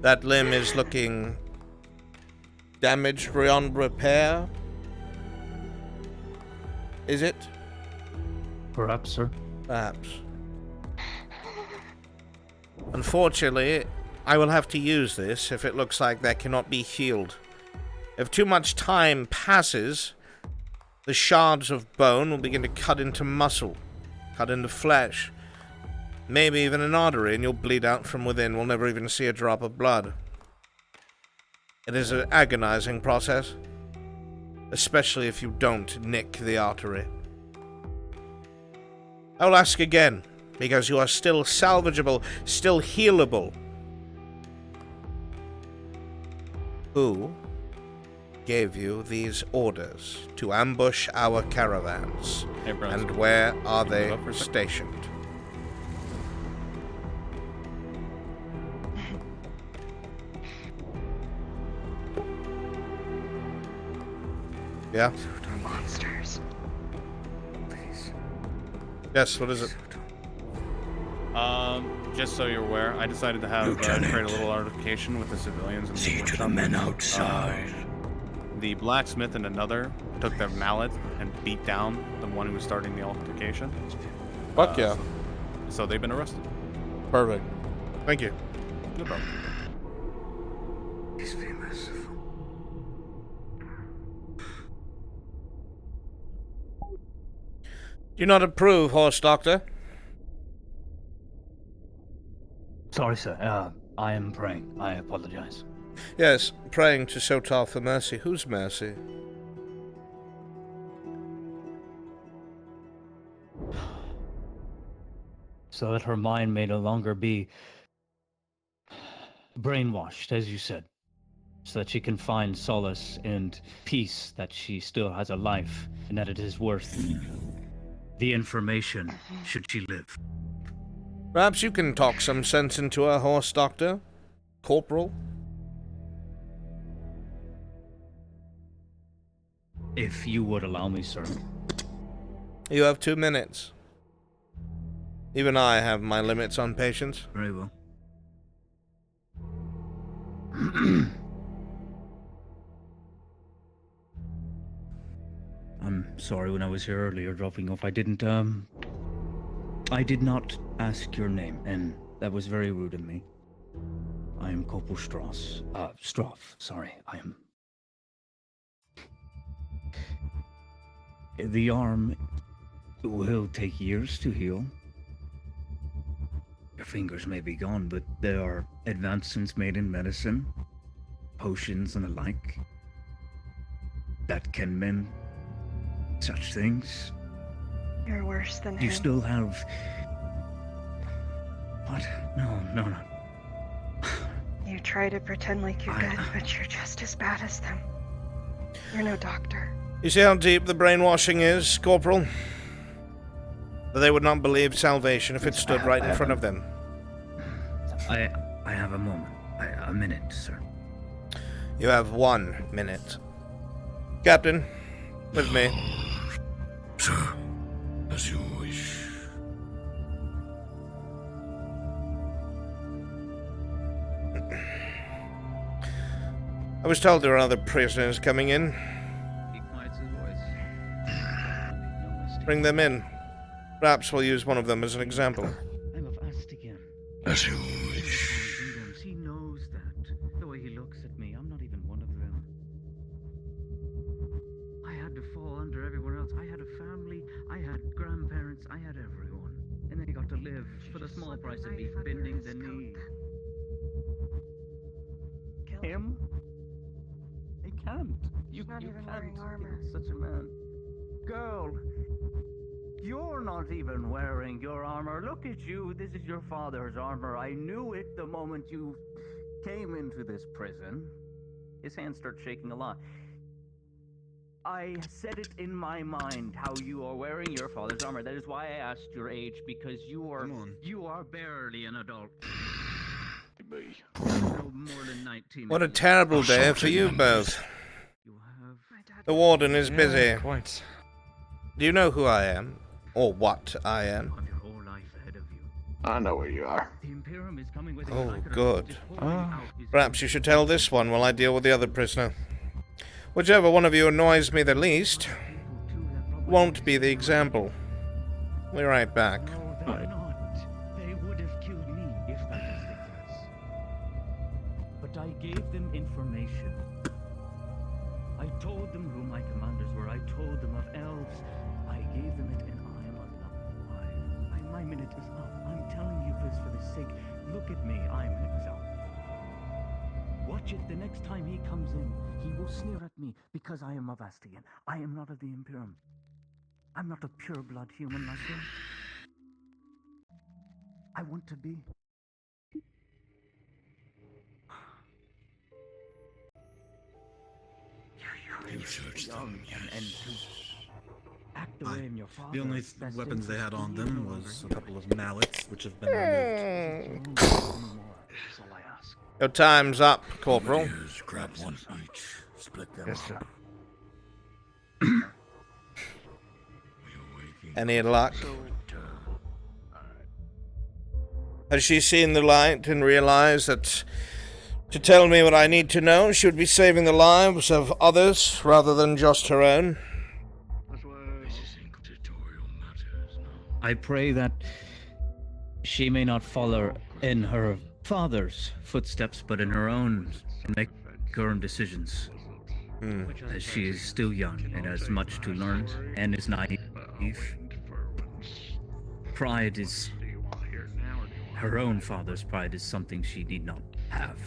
That limb is looking damaged beyond repair. Is it? Perhaps, sir. Perhaps. Unfortunately, I will have to use this if it looks like that cannot be healed. If too much time passes, the shards of bone will begin to cut into muscle, cut into flesh, maybe even an artery, and you'll bleed out from within. We'll never even see a drop of blood. It is an agonizing process, especially if you don't nick the artery. I will ask again, because you are still salvageable, still healable. Who gave you these orders to ambush our caravans? Hey, Brunswick. And where are Can you they move up for a sec? stationed? Yeah? Monsters. Yes, what is it? Just so you're aware, I decided to have create a little altercation with the civilians in the See to workshop. the men outside. The blacksmith and another took their mallet and beat down the one who was starting the altercation. Fuck yeah. So they've been arrested. Perfect. Thank you. No problem. Please be merciful. Do you not approve, horse doctor? Sorry, sir. I am praying. I apologize. Yes, praying to Sotar for mercy. Whose mercy? So that her mind may no longer be brainwashed, as you said. So that she can find solace and peace, that she still has a life, and that it is worth the information should she live. Perhaps you can talk some sense into her, horse doctor? Corporal? If you would allow me, sir. You have 2 minutes. Even I have my limits on patience. Very well. I'm sorry when I was here earlier dropping off. I did not ask your name, and that was very rude of me. I am Corporal Stroff, sorry, I am... The arm will take years to heal. Your fingers may be gone, but there are advancements made in medicine, potions and the like, that can mend such things. You're worse than him. You still have... What? No. You try to pretend like you're good, but you're just as bad as them. You're no doctor. You see how deep the brainwashing is, Corporal? They would not believe salvation if it stood right in front of them. I have a moment. A minute, sir. You have 1 minute. Captain, with me. Sir, as you wish. I was told there are other prisoners coming in. He quiets his voice. Bring them in. Perhaps we'll use one of them as an example. I have asked again. As you wish. He knows that. The way he looks at me, I'm not even one of them. I had to fall under everyone else. I had a family, I had grandparents, I had everyone. And then he got to live for the small price of me bending the knee. Him? I can't. You can't kill such a man. Girl, you're not even wearing your armor. Look at you. This is your father's armor. I knew it the moment you came into this prison. His hands start shaking a lot. I said it in my mind how you are wearing your father's armor. That is why I asked your age, because you are barely an adult. No more than 19. What a terrible day for you both. The warden is busy. Quite. Do you know who I am? Or what I am. You have your whole life ahead of you. I know where you are. The Imperium is coming whether you Oh, like it or not. good. Just pouring out his Perhaps you should tell this one while I deal with the other prisoner. Whichever one of you annoys me the least won't be the example. Be right back. They're not. They would have killed me if that was the case. But I gave them information. I told them who my commanders were. I told them of elves. I gave them it, and I am alive. My minute is up. I'm telling you this for the sake. Look at me. I'm an example. Watch it. The next time he comes in, he will sneer at me because I am of Astian. I am not of the Imperium. I'm not a pure-blood human like him. I want to be. You searched them, and to act the way in your father. The only best weapons they had on interests them you was a over couple of mallets, which have been removed. That's all I ask. Your time's up, Corporal. Grab one each. Split them Yes, up. sir. Any luck? Has she seen the light and realized that to tell me what I need to know, she would be saving the lives of others rather than just her own? I pray that she may not follow in her father's footsteps, but in her own, and make her own decisions. As she is still young and has much to learn and is naive. Pride is... Her own father's pride is something she need not have.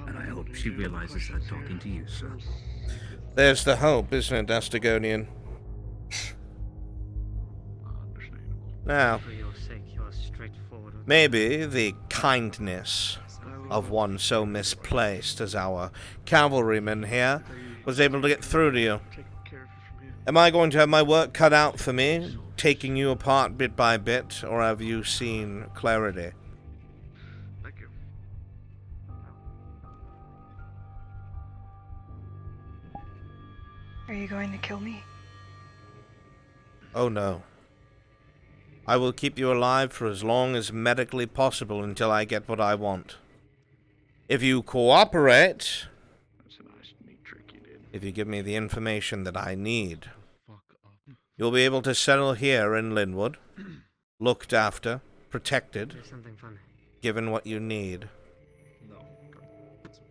And I hope she realizes that talking to you, sir. There's the hope, isn't it, Astagonian? Now, For your sake, you are straightforward. maybe the kindness of one so misplaced as our cavalryman here was able to get through to you. Am I going to have my work cut out for me, taking you apart bit by bit, or have you seen clarity? Thank you. Are you going to kill me? Oh no. I will keep you alive for as long as medically possible until I get what I want. If you cooperate, if you give me the information that I need, you'll be able to settle here in Linwood, looked after, protected, There's something funny. given what you need.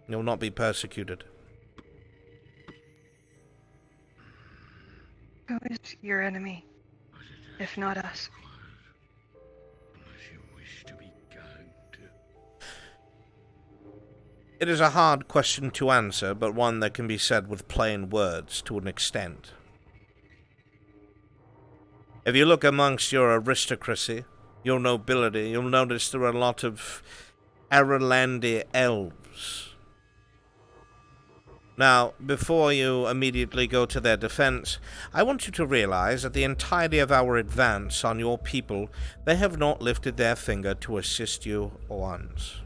You'll not be persecuted. Who is your enemy, if not us? It is a hard question to answer, but one that can be said with plain words to an extent. If you look amongst your aristocracy, your nobility, you'll notice there are a lot of Aralandi elves. Now, before you immediately go to their defense, I want you to realize that the entirety of our advance on your people, they have not lifted their finger to assist you once.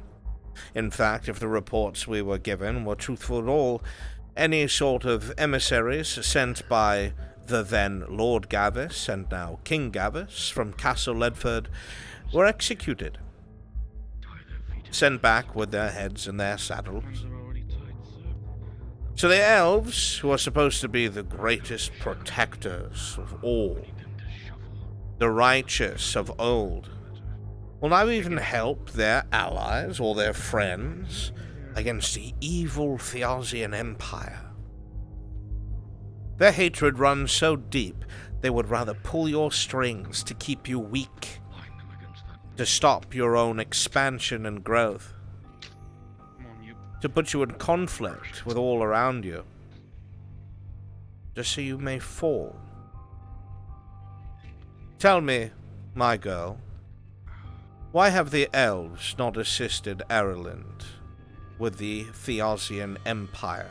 In fact, if the reports we were given were truthful at all, any sort of emissaries sent by the then Lord Gavis and now King Gavis from Castle Ledford were executed, sent back with their heads in their saddles. So the elves, who are supposed to be the greatest protectors of all, the righteous of old, will now even help their allies or their friends against the evil Theosian Empire. Their hatred runs so deep, they would rather pull your strings to keep you weak, to stop your own expansion and growth, to put you in conflict with all around you, just so you may fall. Tell me, my girl, why have the elves not assisted Ireland with the Theosian Empire?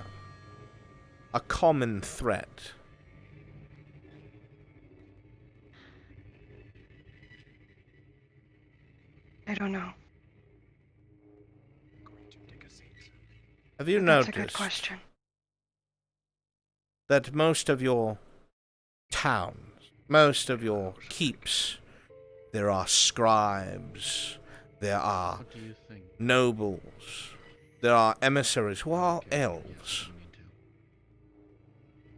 A common threat. I don't know. Have you That's a good noticed question. that most of your towns Most of your keeps, there are scribes, there are What do you think? nobles, there are emissaries who are elves.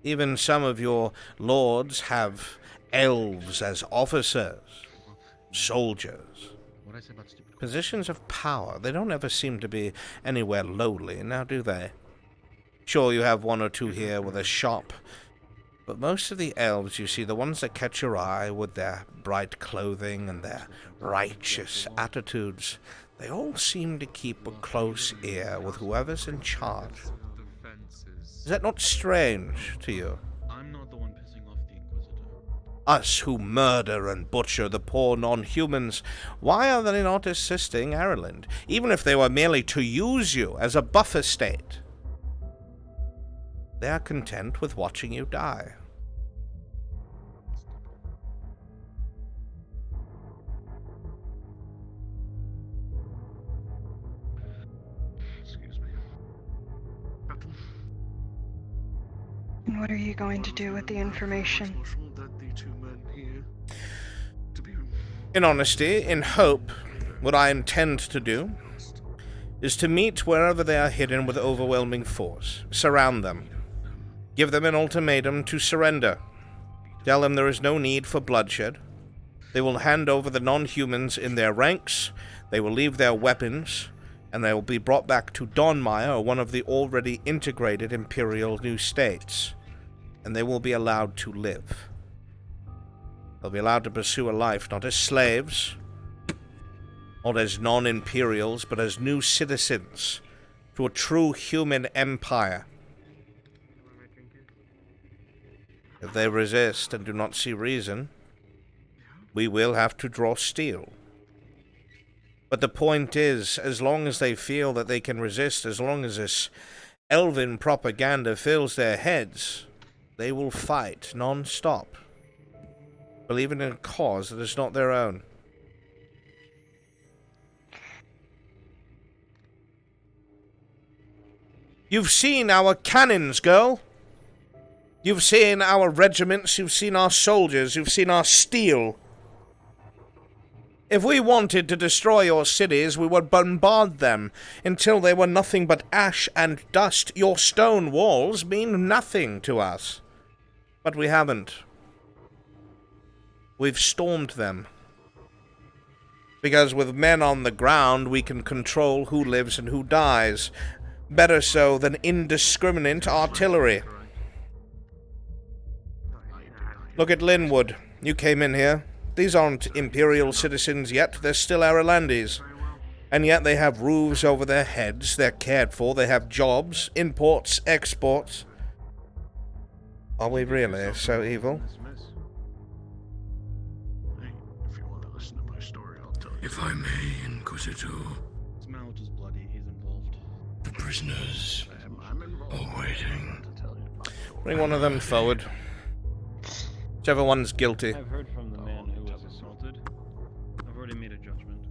Even some of your lords have elves as officers, soldiers. Positions of power, they don't ever seem to be anywhere lowly, now do they? Sure, you have one or two here with a shop, but most of the elves you see, the ones that catch your eye with their bright clothing and their righteous attitudes, they all seem to keep a close ear with whoever's in charge. Is that not strange to you? I'm not the one pissing off the Inquisitor. Us who murder and butcher the poor non-humans, why are they not assisting Ireland, even if they were merely to use you as a buffer state? They are content with watching you die. Excuse me. Captain, And what are you going to do with the information? That the two men here to be In honesty, in hope, what I intend to do is to meet wherever they are hidden with overwhelming force. Surround them. Give them an ultimatum to surrender. Tell them there is no need for bloodshed. They will hand over the non-humans in their ranks, they will leave their weapons, and they will be brought back to Dawnmire, or one of the already integrated Imperial new states, and they will be allowed to live. They'll be allowed to pursue a life not as slaves, not as non-Imperials, but as new citizens to a true human empire. If they resist and do not see reason, we will have to draw steel. But the point is, as long as they feel that they can resist, as long as this elven propaganda fills their heads, they will fight non-stop, believing in a cause that is not their own. You've seen our cannons, girl. You've seen our regiments, you've seen our soldiers, you've seen our steel. If we wanted to destroy your cities, we would bombard them until they were nothing but ash and dust. Your stone walls mean nothing to us. But we haven't. We've stormed them. Because with men on the ground, we can control who lives and who dies. Better so than indiscriminate artillery. Look at Linwood. You came in here. These aren't Imperial citizens yet. They're still Aralandis. And yet they have roofs over their heads. They're cared for. They have jobs, imports, exports. Are we really so evil? if you want to listen to my story, I'll tell you. If I may, Inquisitor, His mouth is bloody. He's involved. the prisoners I'm involved. are waiting. Bring one of them forward. Whichever one's guilty. I've heard from the man who was assaulted. I've already made a judgment.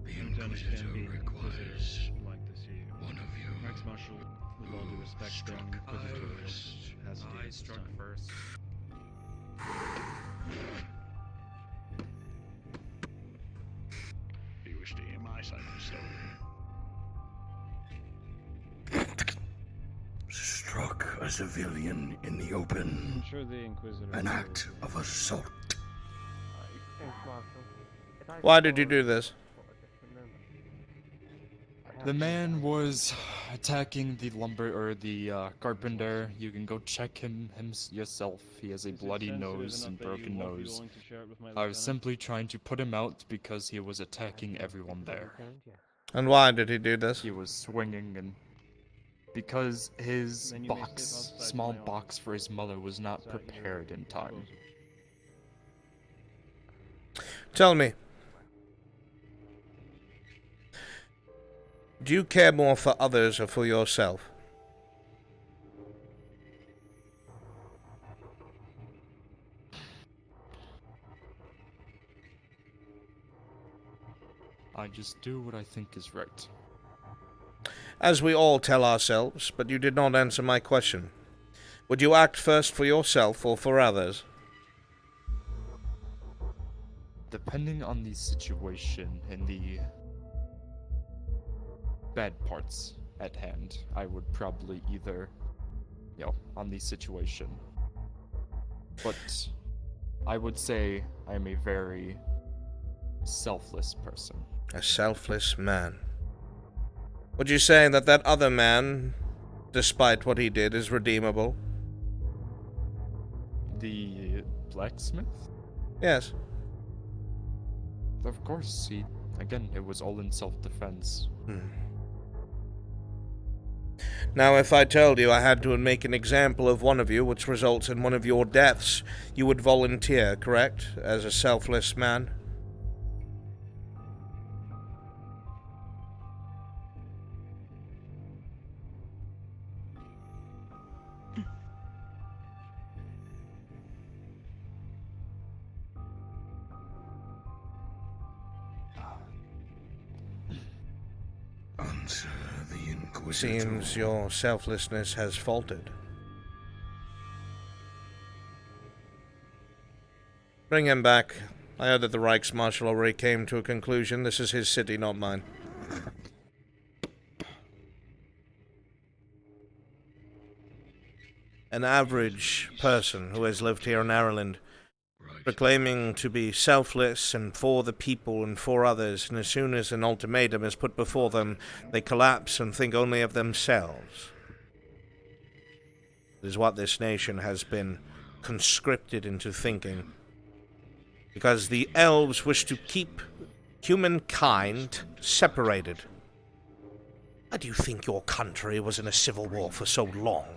The And to understand Inquisitor the requires Inquisitors would like to see you. one of you Max Marshal, with all due respect, struck Inquisitorial first. capacity at this time. first. Do you wish to hear my side of the story? Struck a civilian in the open. I'm sure the Inquisitor An will- act of assault. Why did you do this? The man was attacking the lumber or the carpenter. You can go check him yourself. He has a Is it bloody sensitive nose and enough that you broken won't be nose. willing to share it with my I was lieutenant? simply trying to put him out because he was attacking everyone there. And why did he do this? He was swinging and because his Then you may step box, outside small my office. box for his mother was not Outside your prepared in time. Tell me. Do you care more for others or for yourself? I just do what I think is right. As we all tell ourselves, but you did not answer my question. Would you act first for yourself or for others? depending on the situation and the bad parts at hand, I would probably either, on the situation. But I would say I'm a very selfless person. A selfless man. Would you say that that other man, despite what he did, is redeemable? The blacksmith? Yes. Of course, again, it was all in self-defense. Now, if I told you I had to make an example of one of you, which results in one of your deaths, you would volunteer, correct? As a selfless man? Answer the Inquisitor. Seems your selflessness has faltered. Bring him back. I heard that the Reichsmarshal already came to a conclusion. This is his city, not mine. An average person who has lived here in Ireland, proclaiming to be selfless and for the people and for others, and as soon as an ultimatum is put before them, they collapse and think only of themselves. It is what this nation has been conscripted into thinking. Because the elves wish to keep humankind separated. Why do you think your country was in a civil war for so long?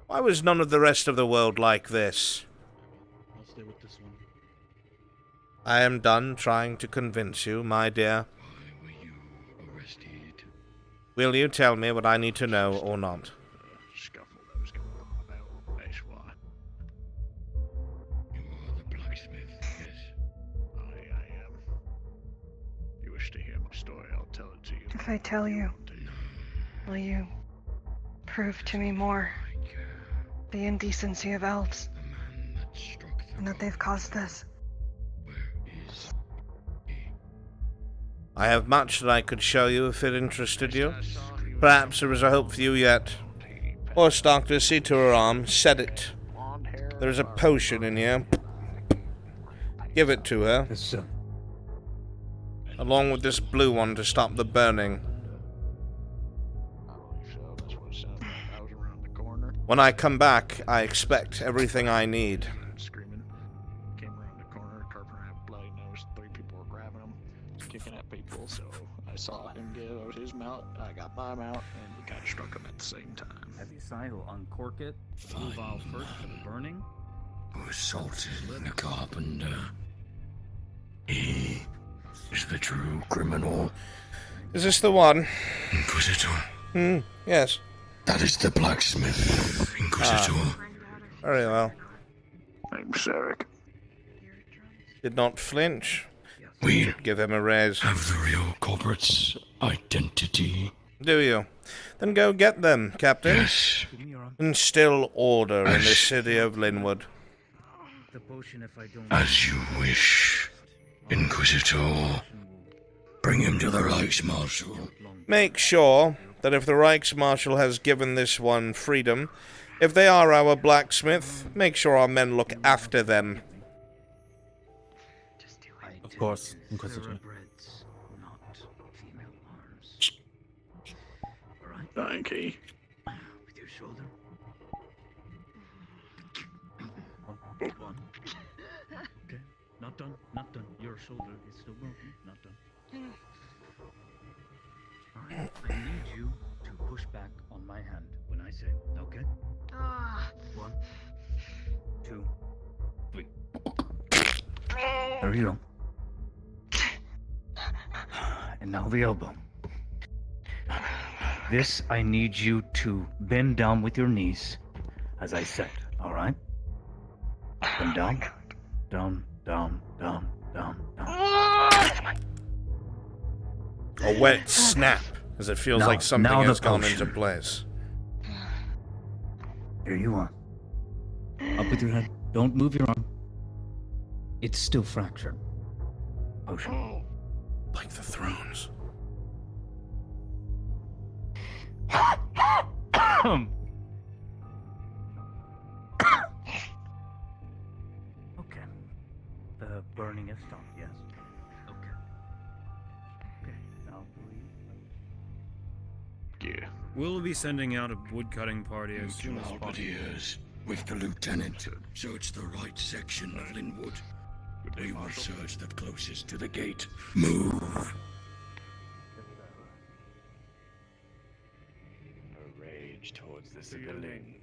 Why was none of the rest of the world like this? I'll stay with this one. I am done trying to convince you, my dear. Why were you arrested? Will you tell me what I need to know or not? Scuffle that was going on about. That's why. You are the blacksmith, yes? I am. You wish to hear my story, I'll tell it to you. If I tell you, will you prove to me more the indecency of elves? And that they've caused this? I have much that I could show you if it interested you. Perhaps there is a hope for you yet. Horse doctor, see to her arm. Set it. There is a potion in here. Give it to her. Yes, sir. Along with this blue one to stop the burning. When I come back, I expect everything I need. Screaming. Came around the corner, Carpenter had a bloody nose, 3 people were grabbing him, kicking at people, so I saw him get out his mount, I got my mount, and we kind of struck him at the same time. Have you decided to uncork it? Blue vial first for the burning? Who assaulted the carpenter? He is the true criminal. Is this the one? Inquisitor. Yes. That is the blacksmith, Inquisitor. Very well. I'm Sarek. Did not flinch. We should give him a raise. Have the real culprit's identity. Do you? Then go get them, Captain. Yes. Instill order in the city of Linwood. The potion, if I don't... As you wish, Inquisitor. Bring him to the Reichsmarshal. Make sure that if the Reichsmarshal has given this one freedom, if they are our blacksmith, make sure our men look after them. Of course, Inquisitor. Thank you. With your shoulder. One. Okay, not done, not done. Your shoulder is still broken, not done. Alright, I need you to push back on my hand when I say, okay? 1, 2, 3. There you go. And now the elbow. This, I need you to bend down with your knees, as I said, alright? Bend down, down, down, down, down, down. A wet snap, as it feels like something has gone into place. Here you are. Up with your head. Don't move your arm. It's still fractured. Potion. Like the thrones. Okay. The burning has stopped, yes. Okay. Okay, now Yeah. We'll be sending out a woodcutting party as soon as possible. Halberdiers with the lieutenant, so it's the right section of Linwood. They will search the closest to the gate. Move! A rage towards the civilian.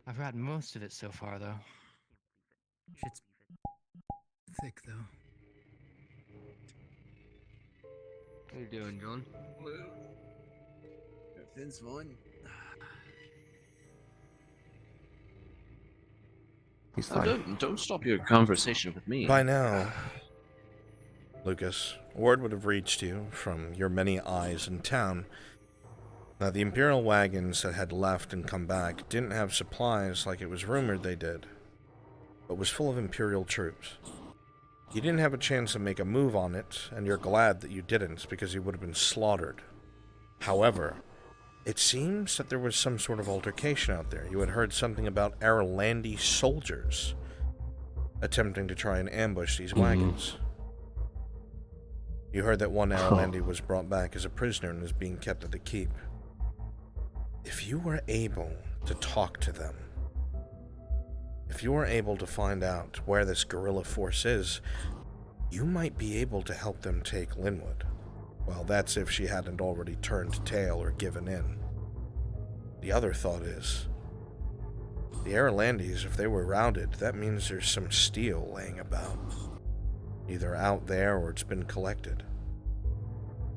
I've gotten most of it so far, though. Shit's thick, though. How you doing, John? Everything's fine. He's Oh, don't stop your conversation with me. By now, Lucas, word would have reached you from your many eyes in town that the Imperial wagons that had left and come back didn't have supplies like it was rumored they did, but was full of Imperial troops. You didn't have a chance to make a move on it, and you're glad that you didn't, because you would have been slaughtered. However, it seems that there was some sort of altercation out there. You had heard something about Aralandi soldiers attempting to try and ambush these wagons. You heard that one Aralandi was brought back as a prisoner and is being kept at the keep. If you were able to talk to them, if you were able to find out where this guerrilla force is, you might be able to help them take Linwood. Well, that's if she hadn't already turned tail or given in. The other thought is, the Aralandis, if they were routed, that means there's some steel laying about. Either out there or it's been collected.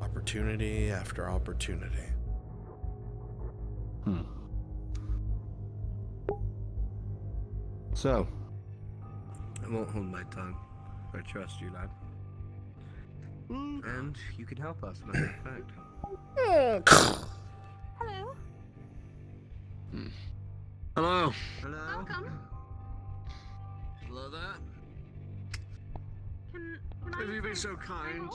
Opportunity after opportunity. So, I won't hold my tongue. I trust you, lad. And you can help us, matter of fact. Hello. Hello. Hello. Welcome. Hello there. Can Have I you been so help? kind?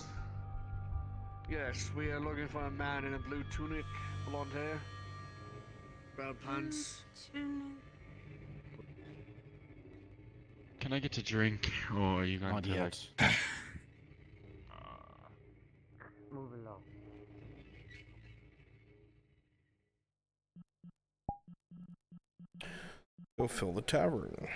Yes, we are looking for a man in a blue tunic, blonde hair, brown pants. Can I get to drink, or are you going Not to yet. Move along. Go fill the tavern.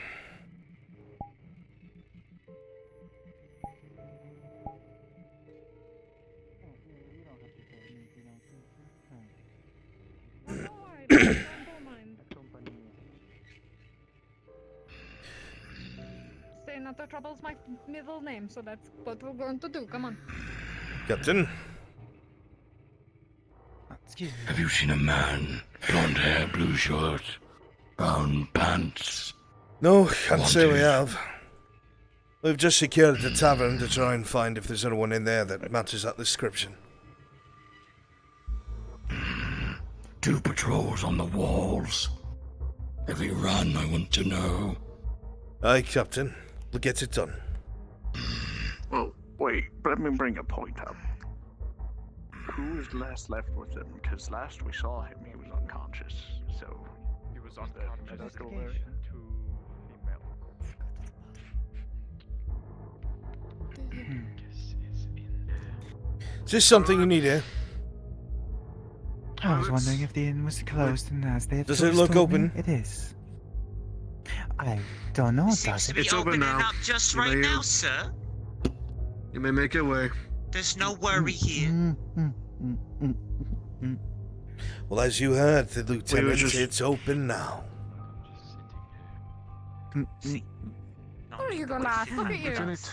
Say not the trouble's my middle name, so that's what we're going to do. Come on. Captain? Excuse me. Have you seen a man? Blonde hair, blue shirt, brown pants. No, can't say we have. We've just secured the tavern to try and find if there's anyone in there that matches that description. 2 patrols on the walls. Every run, I want to know. Aye, Captain. We'll get it done. Well, wait, let me bring a point up. Who is last left with him? Because last we saw him, he was unconscious. So He was unconscious. medical there? Is this something you need here? I was wondering if the inn was closed, and as they have Does it just look told me, open? it is. I don't know, does it? It's open now. Up just right now, sir. You may make your way. There's no worry here. Well, as you heard, the lieutenant, just- it's open now. There you go, lad. Look at you. Lieutenant.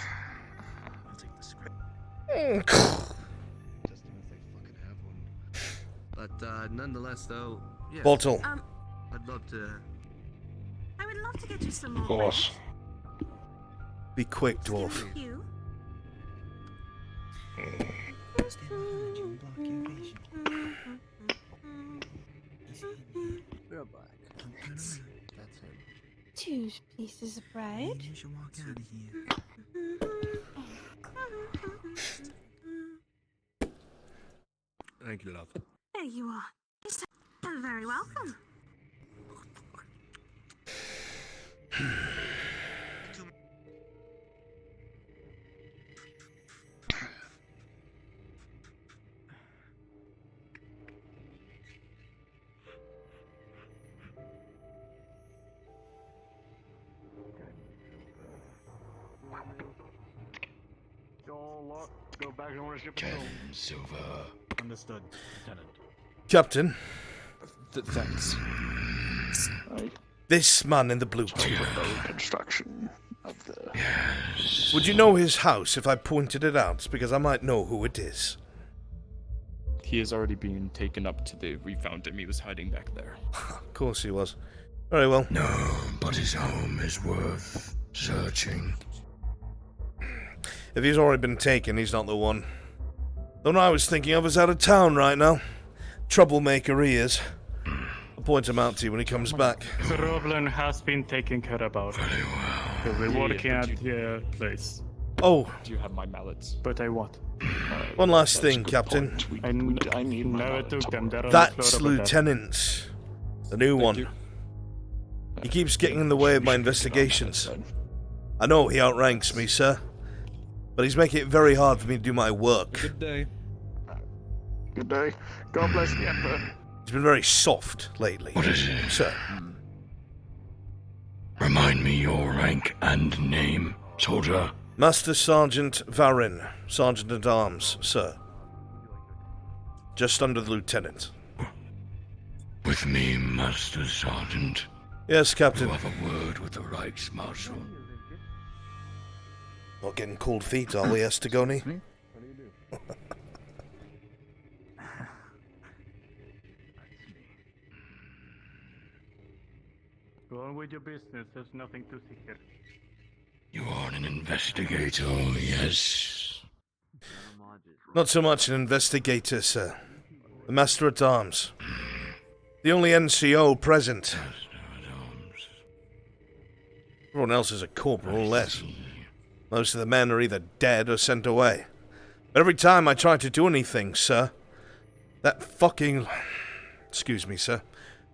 But nonetheless, though, yes. Boltel. I'd love to. I would love to get you some more. Of course. Be quick, dwarf. Thank you. two pieces of bread. You should walk out of here. Thank you, love. There you are. You're very welcome. Go back to ownership. Silver. Understood, Lieutenant. Captain. Thanks. This man in the blue coat. Construction of the. Would you know his house if I pointed it out? Because I might know who it is. He is already being taken up to the. We found him. He was hiding back there. Of course he was. Very well. No, but his home is worth searching. If he's already been taken, he's not the one. The one I was thinking of is out of town right now. Troublemaker he is. I'll point him out to you when he comes back. The Roblin has been taken care about. Very well. We're working at the place. Oh. Do you have my mallets? But I what? One last thing, Captain. I never took them. They're on the That's floor over there. Lieutenant. The new one. He keeps getting in the way of my investigations. I know he outranks me, sir. But he's making it very hard for me to do my work. Good day. Good day. God bless the Emperor. He's been very soft lately. What is it? Sir. Remind me your rank and name, soldier. Master Sergeant Varin, Sergeant at Arms, sir. Just under the Lieutenant. With me, Master Sergeant. Yes, Captain. You have a word with the Reichsmarshal. Not getting cold feet, are we, Estigoni? Go on with your business. There's nothing to see here. You are an investigator, yes. Not so much an investigator, sir. The Master at Arms. The only NCO present. Everyone else is a corporal or less. Most of the men are either dead or sent away. But every time I try to do anything, sir, that fucking... Excuse me, sir.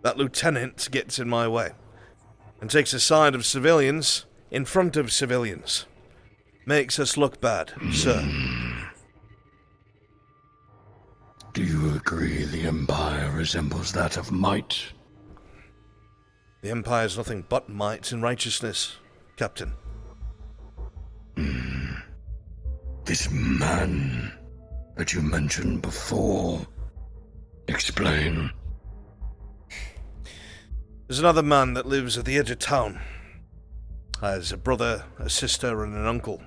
That lieutenant gets in my way. And takes the side of civilians in front of civilians. Makes us look bad, sir. Do you agree the Empire resembles that of might? The Empire is nothing but might and righteousness, Captain. This man that you mentioned before. Explain. There's another man that lives at the edge of town. Has a brother, a sister, and an uncle.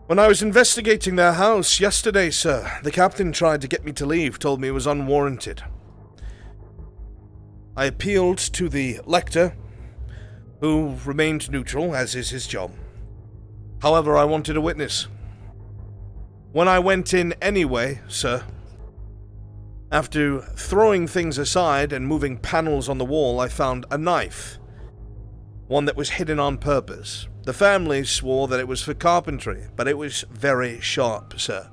When I was investigating their house yesterday, sir, the captain tried to get me to leave, told me it was unwarranted. I appealed to the lector, who remained neutral, as is his job. However, I wanted a witness. When I went in anyway, sir, after throwing things aside and moving panels on the wall, I found a knife. One that was hidden on purpose. The family swore that it was for carpentry, but it was very sharp, sir.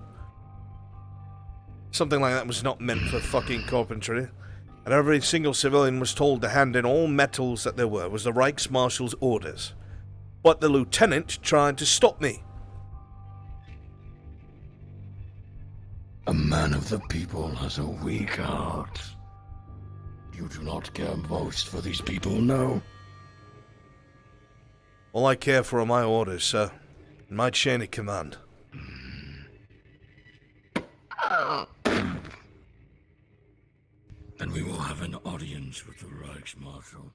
Something like that was not meant for fucking carpentry. And every single civilian was told to hand in all metals that there were. It was the Reichsmarshal's orders. But the lieutenant tried to stop me. A man of the people has a weak heart. You do not care most for these people, no? All I care for are my orders, sir. And my chain of command. Then we will have an audience with the Reichsmarshal.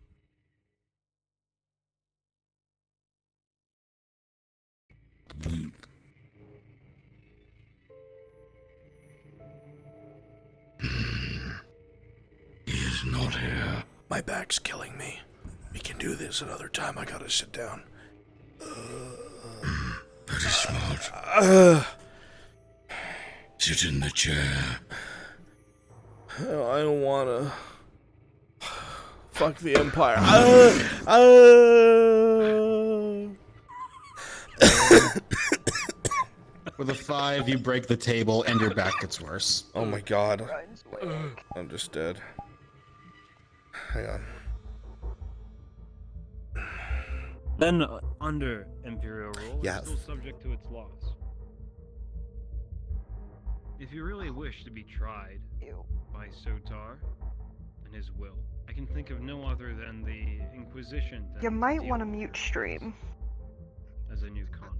He is not here. My back's killing me. We can do this another time. I gotta sit down. Very smart. Sit in the chair. I don't wanna. Fuck the Empire. With a 5, you break the table and your back gets worse. Oh my god. I'm just dead. Hang on. Then, under Imperial rule, Yes. it's still subject to its laws. If you really wish to be tried by Sotar and his will, I can think of no other than the Inquisition. You might want to mute stream. As a new contact.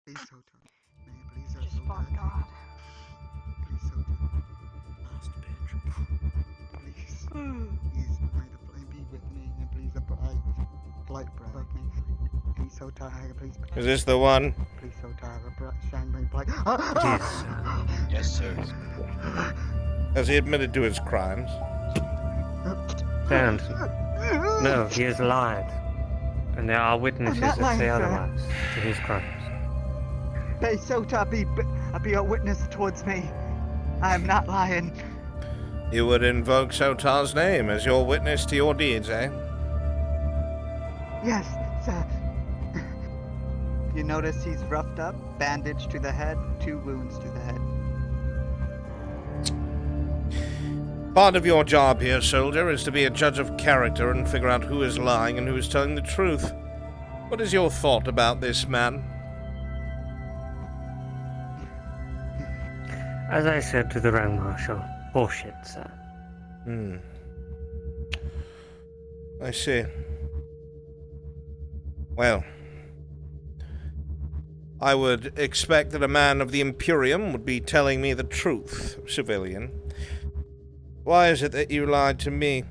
Please, Sotar. May it please us, Just Sotar. fuck God. Please, Sotar. Last bitch. Please. Please, may the flame be with me, and please apply light bright me. Please, Sotar, please. Is this the one? Please, Sotar, shine me bright. Yes, sir. Has he admitted to his crimes? And no, he has lied. And there are witnesses I'm not that say lying, sir. otherwise to his crimes. May Sotar be a witness towards me. I am not lying. You would invoke Sotar's name as your witness to your deeds, eh? Yes, sir. You notice he's roughed up, bandaged to the head, 2 wounds to the head. Part of your job here, soldier, is to be a judge of character and figure out who is lying and who is telling the truth. What is your thought about this man? As I said to the Grand Marshal, bullshit, sir. I see. Well, I would expect that a man of the Imperium would be telling me the truth, civilian. Why is it that you lied to me?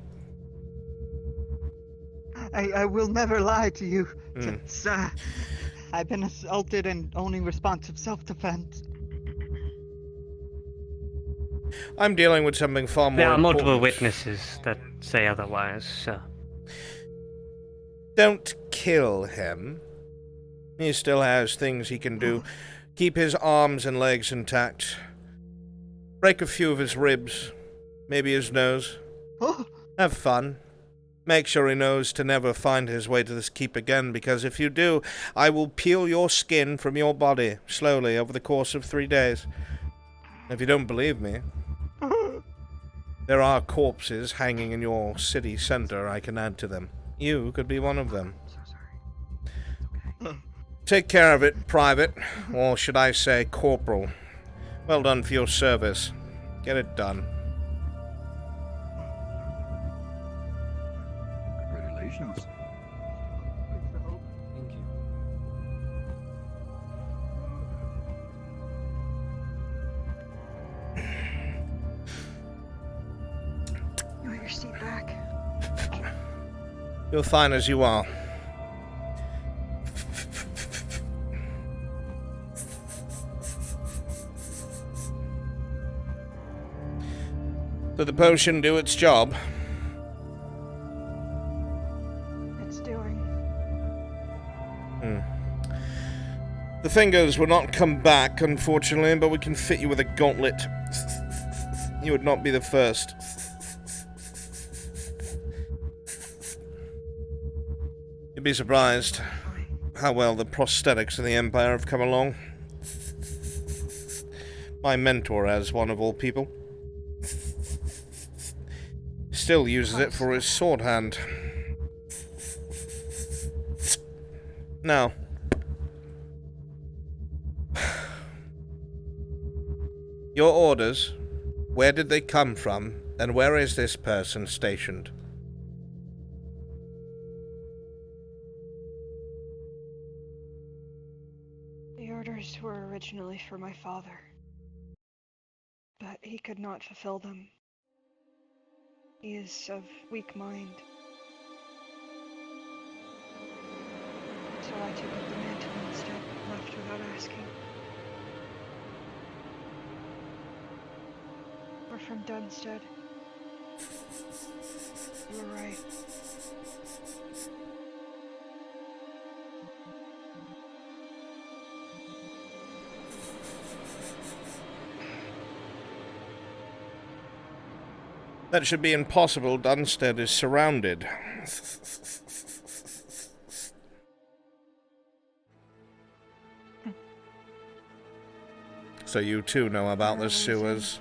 I will never lie to you, sir. I've been assaulted and only responsive self-defense. I'm dealing with something far more There are important. multiple witnesses that say otherwise, so. Don't kill him. He still has things he can do. Keep his arms and legs intact. Break a few of his ribs. Maybe his nose. Have fun. Make sure he knows to never find his way to this keep again, because if you do, I will peel your skin from your body, slowly, over the course of 3 days. If you don't believe me, there are corpses hanging in your city center I can add to them. You could be one of them. Take care of it, Private, or should I say Corporal. Well done for your service. Get it done. Congratulations. Thank you. You want your seat back? You're fine as you are. Did the potion do its job? It's doing. The fingers will not come back, unfortunately, but we can fit you with a gauntlet. You would not be the first. You'd be surprised how well the prosthetics of the Empire have come along. My mentor has one of all people. Still uses it for his sword hand. Now, your orders, where did they come from, and where is this person stationed? The orders were originally for my father, but he could not fulfill them. He is of weak mind. So I took up the mantle instead, left without asking. We're from Dunstead. You were right. That should be impossible. Dunstead is surrounded. So you too know about the sewers.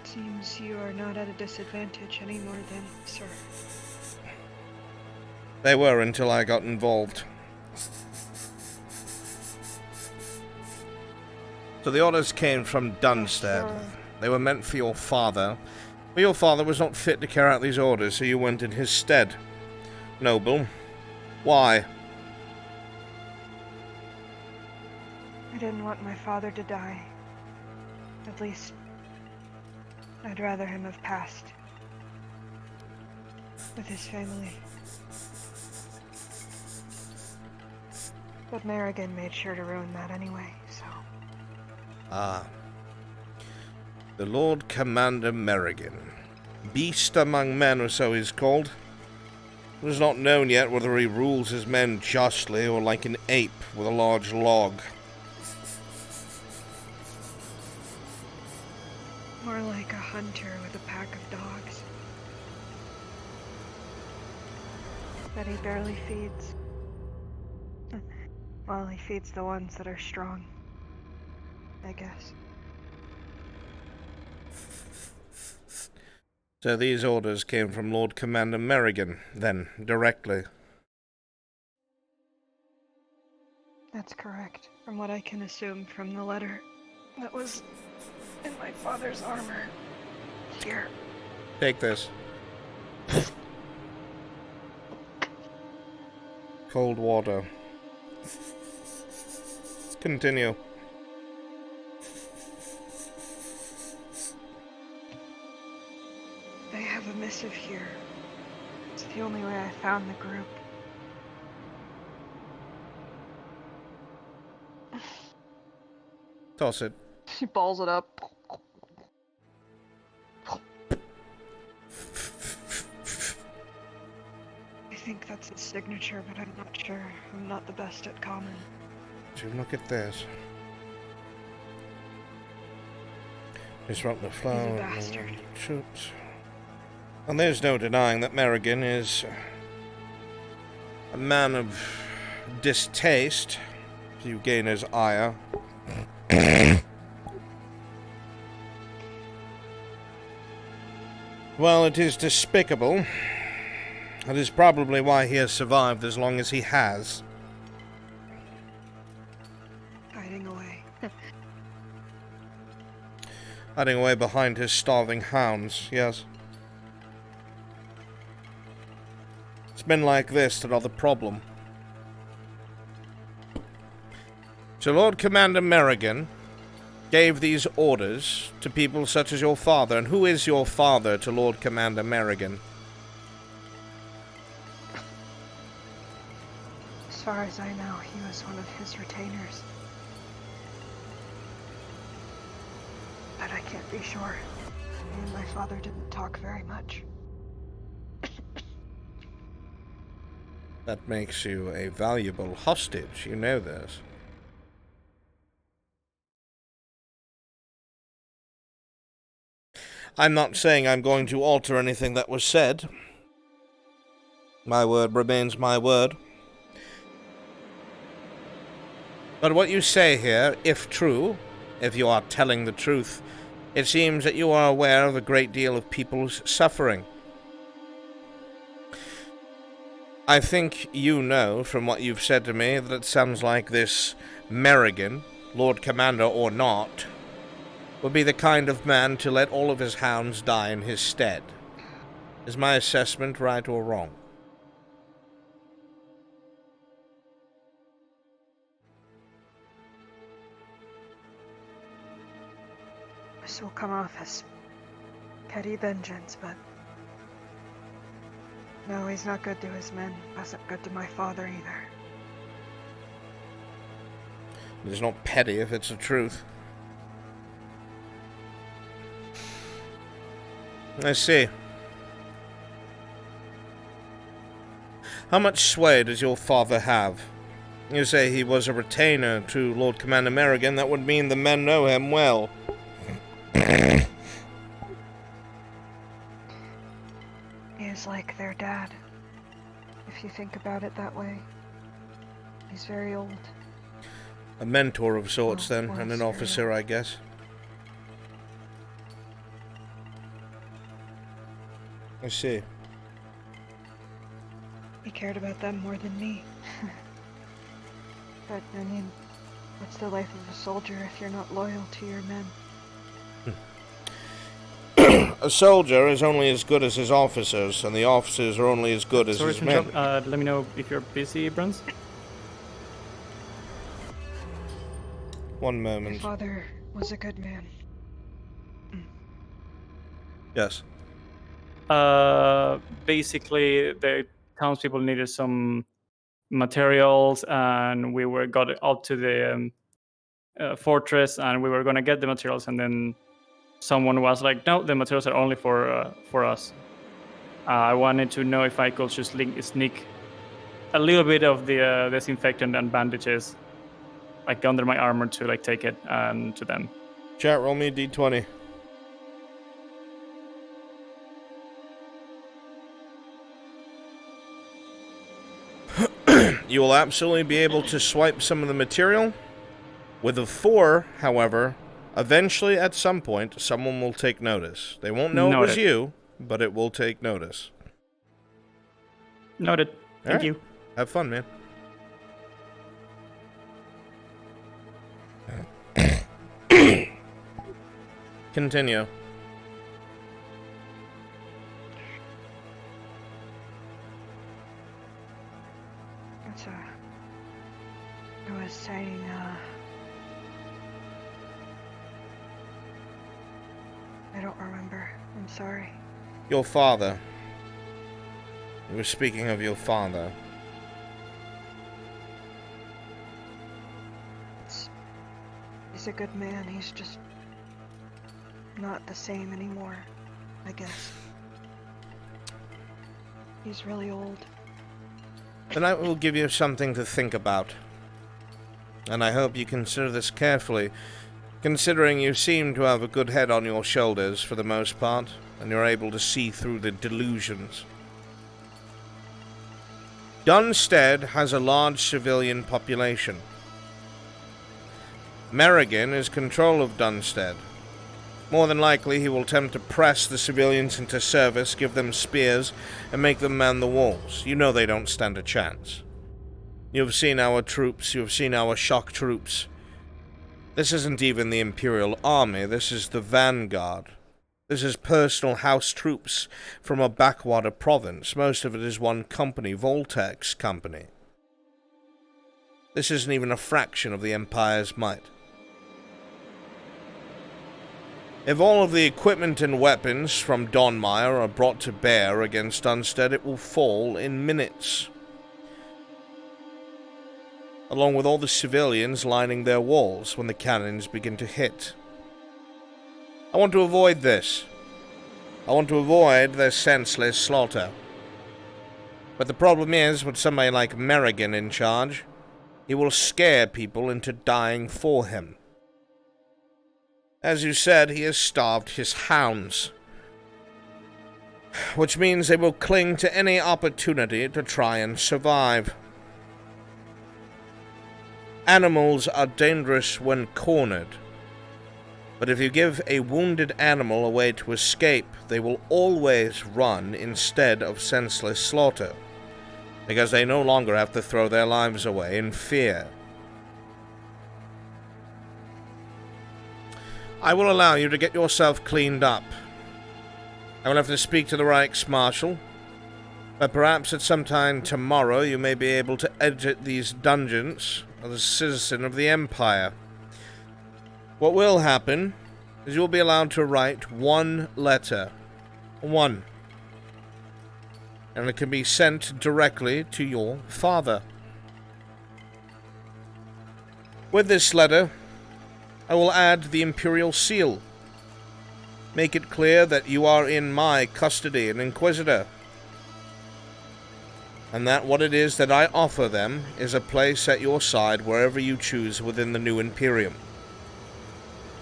Seems you are not at a disadvantage anymore then, sir. They were until I got involved. So the orders came from Dunstead. They were meant for your father, but your father was not fit to carry out these orders, so you went in his stead. Noble. Why? I didn't want my father to die. At least, I'd rather him have passed with his family. But Merrigan made sure to ruin that anyway, so... Ah. The Lord Commander Merrigan. Beast among men, or so he's called. It is not known yet whether he rules his men justly or like an ape with a large log. More like a hunter with a pack of dogs. That he barely feeds. Well, he feeds the ones that are strong, I guess. So these orders came from Lord Commander Merrigan, then, directly. That's correct, from what I can assume from the letter that was in my father's armor. Here. Take this. Cold water. Let's continue. They have a missive here It's the only way I found the group. Toss it. She balls it up. I think that's his signature, but I'm not sure. I'm not the best at common. So look at this. Disrupt the flow. He's a bastard. Troops. And there's no denying that Merrigan is a man of distaste. You gain his ire. Well, it is despicable. That is probably why he has survived as long as he has. Hiding away. Hiding away behind his starving hounds, yes. It's men like this that are the problem. So Lord Commander Merrigan gave these orders to people such as your father. And who is your father to Lord Commander Merrigan? As far as I know, he was one of his retainers. But I can't be sure. Me and my father didn't talk very much. That makes you a valuable hostage, you know this. I'm not saying I'm going to alter anything that was said. My word remains my word. But what you say here, if true, if you are telling the truth, it seems that you are aware of a great deal of people's suffering. I think you know, from what you've said to me, that it sounds like this Merrigan, Lord Commander or not, would be the kind of man to let all of his hounds die in his stead. Is my assessment right or wrong? This will come off as petty vengeance, but no, he's not good to his men. Wasn't good to my father either. It's not petty if it's the truth. I see. How much sway does your father have? You say he was a retainer to Lord Commander Merrigan. That would mean the men know him well. He is like their dad, if you think about it that way. He's very old. A mentor of sorts, then, and an officer, I guess. I see. He cared about them more than me. But, I mean, what's the life of a soldier if you're not loyal to your men? A soldier is only as good as his officers, and the officers are only as good as Sorry his to men. interrupt. Let me know if you're busy, Bruns. 1 My moment. father was a good man. Yes. Basically, the townspeople needed some materials, and we got up to the fortress, and we were gonna get the materials, and then someone was like, "No, the materials are only for us." I wanted to know if I could just sneak a little bit of the disinfectant and bandages, like under my armor, to like take it to them. Chat, roll me a d20. You will absolutely be able to swipe some of the material. With a 4, however, eventually at some point, someone will take notice. They won't know it was you, but it will take notice. Noted. Thank you. Have fun, man. Continue. That's I was saying, I don't remember. I'm sorry. Your father. You were speaking of your father. He's a good man. He's just not the same anymore, I guess. He's really old. Then I will give you something to think about. And I hope you consider this carefully, considering you seem to have a good head on your shoulders for the most part, and you're able to see through the delusions. Dunstead has a large civilian population. Merrigan is control of Dunstead. More than likely he will attempt to press the civilians into service, give them spears, and make them man the walls. You know they don't stand a chance. You have seen our troops, you have seen our shock troops. This isn't even the Imperial Army, this is the Vanguard. This is personal house troops from a backwater province. Most of it is one company, Voltek's company. This isn't even a fraction of the Empire's might. If all of the equipment and weapons from Donmire are brought to bear against Dunstead, it will fall in minutes. Along with all the civilians lining their walls when the cannons begin to hit. I want to avoid this. I want to avoid their senseless slaughter. But the problem is, with somebody like Merrigan in charge, he will scare people into dying for him. As you said, he has starved his hounds. Which means they will cling to any opportunity to try and survive. Animals are dangerous when cornered. But if you give a wounded animal a way to escape, they will always run instead of senseless slaughter. Because they no longer have to throw their lives away in fear. I will allow you to get yourself cleaned up. I will have to speak to the Reichsmarshal, but perhaps at some time tomorrow you may be able to exit these dungeons as a citizen of the Empire. What will happen is you will be allowed to write one letter. One. And it can be sent directly to your father. With this letter, I will add the Imperial Seal. Make it clear that you are in my custody, an Inquisitor. And that what it is that I offer them is a place at your side wherever you choose within the new Imperium.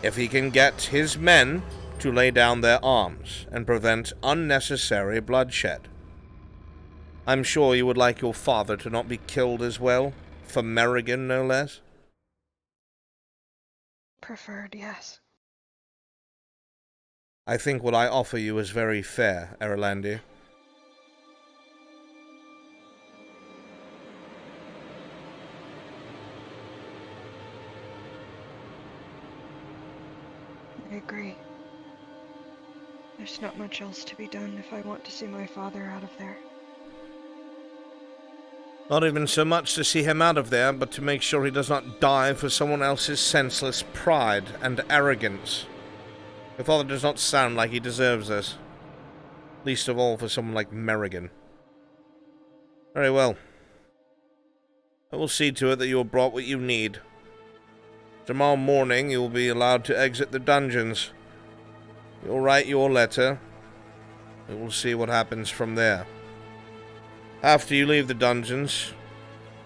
If he can get his men to lay down their arms and prevent unnecessary bloodshed. I'm sure you would like your father to not be killed as well, for Merrigan no less. Preferred, yes. I think what I offer you is very fair, Erlandir. I agree. There's not much else to be done if I want to see my father out of there. Not even so much to see him out of there, but to make sure he does not die for someone else's senseless pride and arrogance. Your father does not sound like he deserves this. Least of all for someone like Merrigan. Very well. I will see to it that you are brought what you need. Tomorrow morning you will be allowed to exit the dungeons. You'll write your letter. We will see what happens from there. After you leave the dungeons,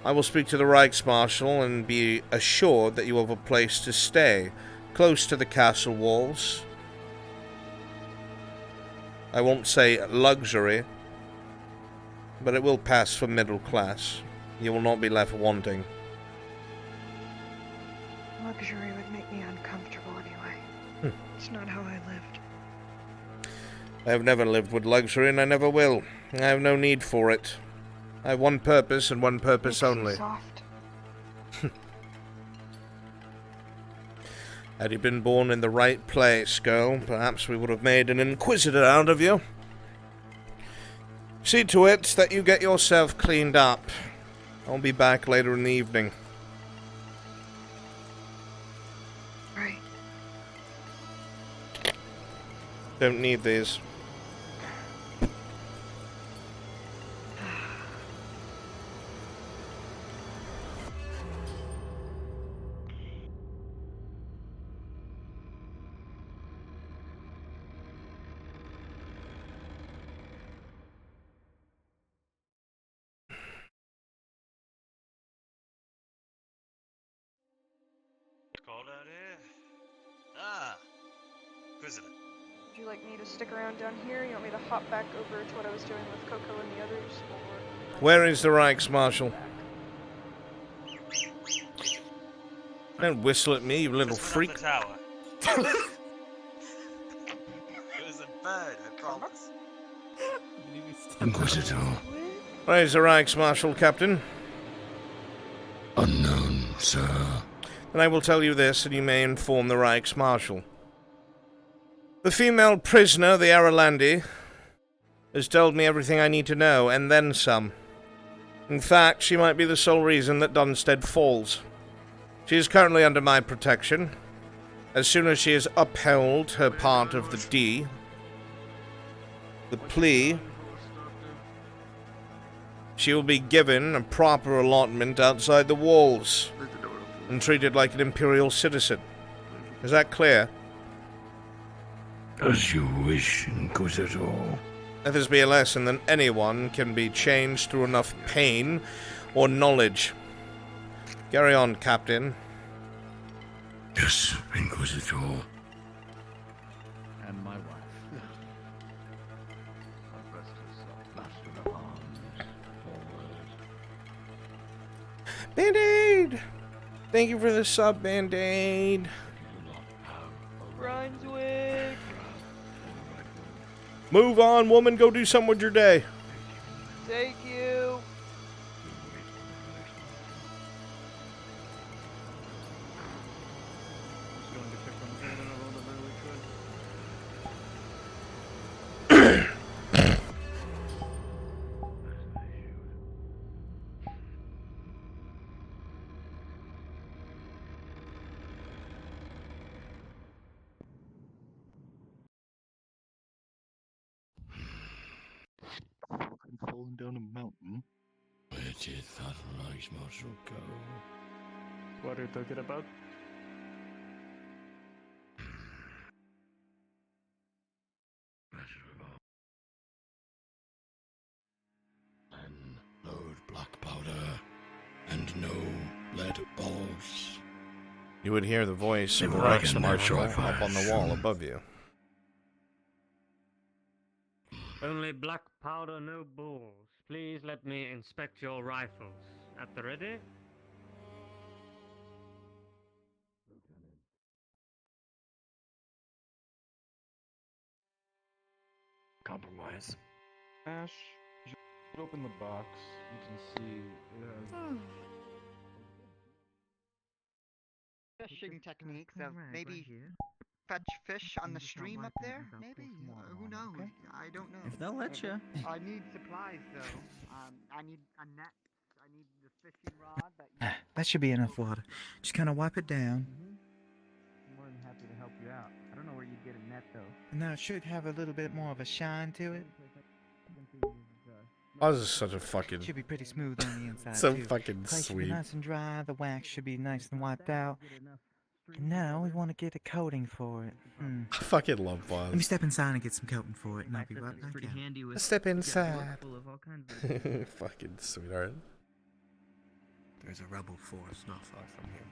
I will speak to the Reichsmarshal and be assured that you have a place to stay, close to the castle walls. I won't say luxury, but it will pass for middle class. You will not be left wanting. Luxury would make me uncomfortable anyway. It's not how I lived. I have never lived with luxury, and I never will. I have no need for it. I have one purpose, and one purpose only. Soft. Had you been born in the right place, girl, perhaps we would have made an Inquisitor out of you. See to it that you get yourself cleaned up. I'll be back later in the evening. Right. Don't need these. cold out here. Ah, Inquisitor. Would you like me to stick around down here? You want me to hop back over to what I was doing with Coco and the others? Or... Where is the Reichsmarshal? Don't whistle at me, you little freak. The tower. It was a bird, I promise. Inquisitor. Where is the Reichsmarshal, Captain? Unknown, sir. Then I will tell you this, and you may inform the Reichsmarshal. The female prisoner, the Aralandi, has told me everything I need to know, and then some. In fact, she might be the sole reason that Dunstead falls. She is currently under my protection. As soon as she has upheld her part of the D, the plea, she will be given a proper allotment outside the walls and treated like an imperial citizen. Is that clear? As you wish, Inquisitor. Let this be a lesson that anyone can be changed through enough pain or knowledge. Carry on, Captain. Yes, Inquisitor. And my wife. Band-Aid! Thank you for the sub, Band-Aid. Brunswick! Move on, woman. Go do something with your day. Thank you! Falling down a mountain. Where did that Reichsmarshal go? What are you talking about? Then load black powder and no lead balls. You would hear the voice of the Midbreak and Reichsmarshal Midbreak up on the wall above you. Only black powder, no balls. Please let me inspect your rifles. At the ready? Compromise. Ash, you should open the box. You can see it has... Fishing techniques of maybe fetch fish on the stream up there? Maybe? Who knows? I don't know. If they'll let you. I need supplies though. I need a net. I need the fishing rod that. That should be enough water. Just kind of wipe it down. I'm more than happy to help you out. I don't know where you'd get a net though. Now it should have a little bit more of a shine to it. Oh, this is such a fucking... Should be pretty smooth on the inside so too. fucking Place should be sweet. nice and dry. The wax should be nice and wiped out. And now we want to get a coating for it. I fucking love Buzz. Let me step inside and get some coating for it, and I'll be right back. Pretty handy with Step inside. full of all kinds of Fucking sweetheart. There's a rebel force not far from here.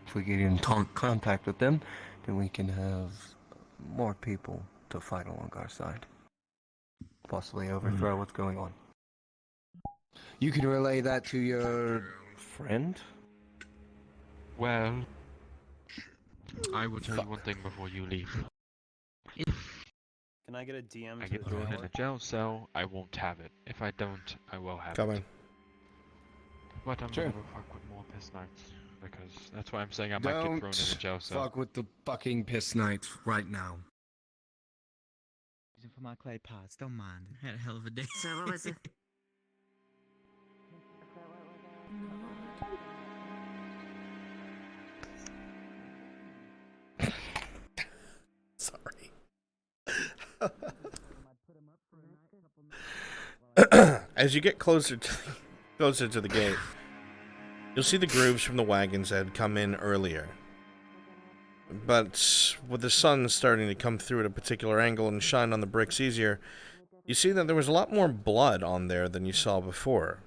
If we get in contact with them, then we can have more people to fight along our side. Possibly overthrow what's going on. You can relay that to your friend? Well, I will tell you one thing before you leave. Can I get a DM? I get thrown in a jail cell, I won't have it. If I don't, I will have Coming. it. But I'm Sure. gonna go fuck with more piss knights, because that's why I'm saying I might get thrown in a jail cell. Fuck with the fucking piss knights right now. For my clay pots, don't mind it. Had a hell of a day. So what was it? Sorry. As you get closer to the gate, you'll see the grooves from the wagons that had come in earlier. But with the sun starting to come through at a particular angle and shine on the bricks easier, you see that there was a lot more blood on there than you saw before.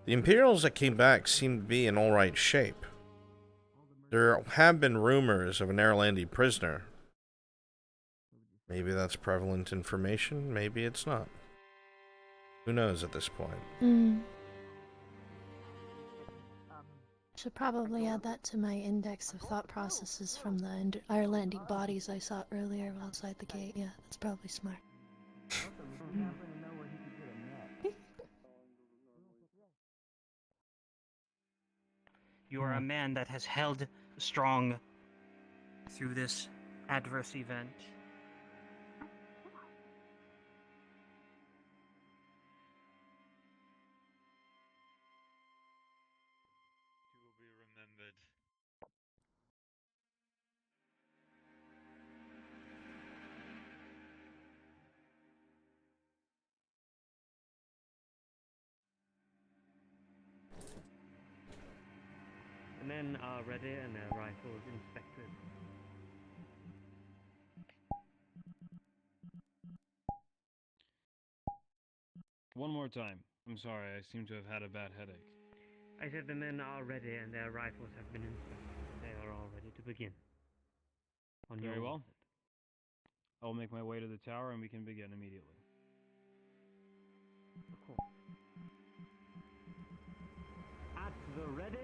The Imperials that came back seemed to be in alright shape. There have been rumors of an Airlandi prisoner. Maybe that's prevalent information, maybe it's not. Who knows at this point? Should probably add that to my index of thought processes from the Irelandic bodies I saw earlier outside the gate. Yeah, that's probably smart. You are a man that has held strong through this adverse event. You will be remembered. The men are ready and their rifles inspected. One more time. I'm sorry, I seem to have had a bad headache. I said the men are ready and their rifles have been inspected. They are all ready to begin. On Very your well. I will make my way to the tower and we can begin immediately. At the ready!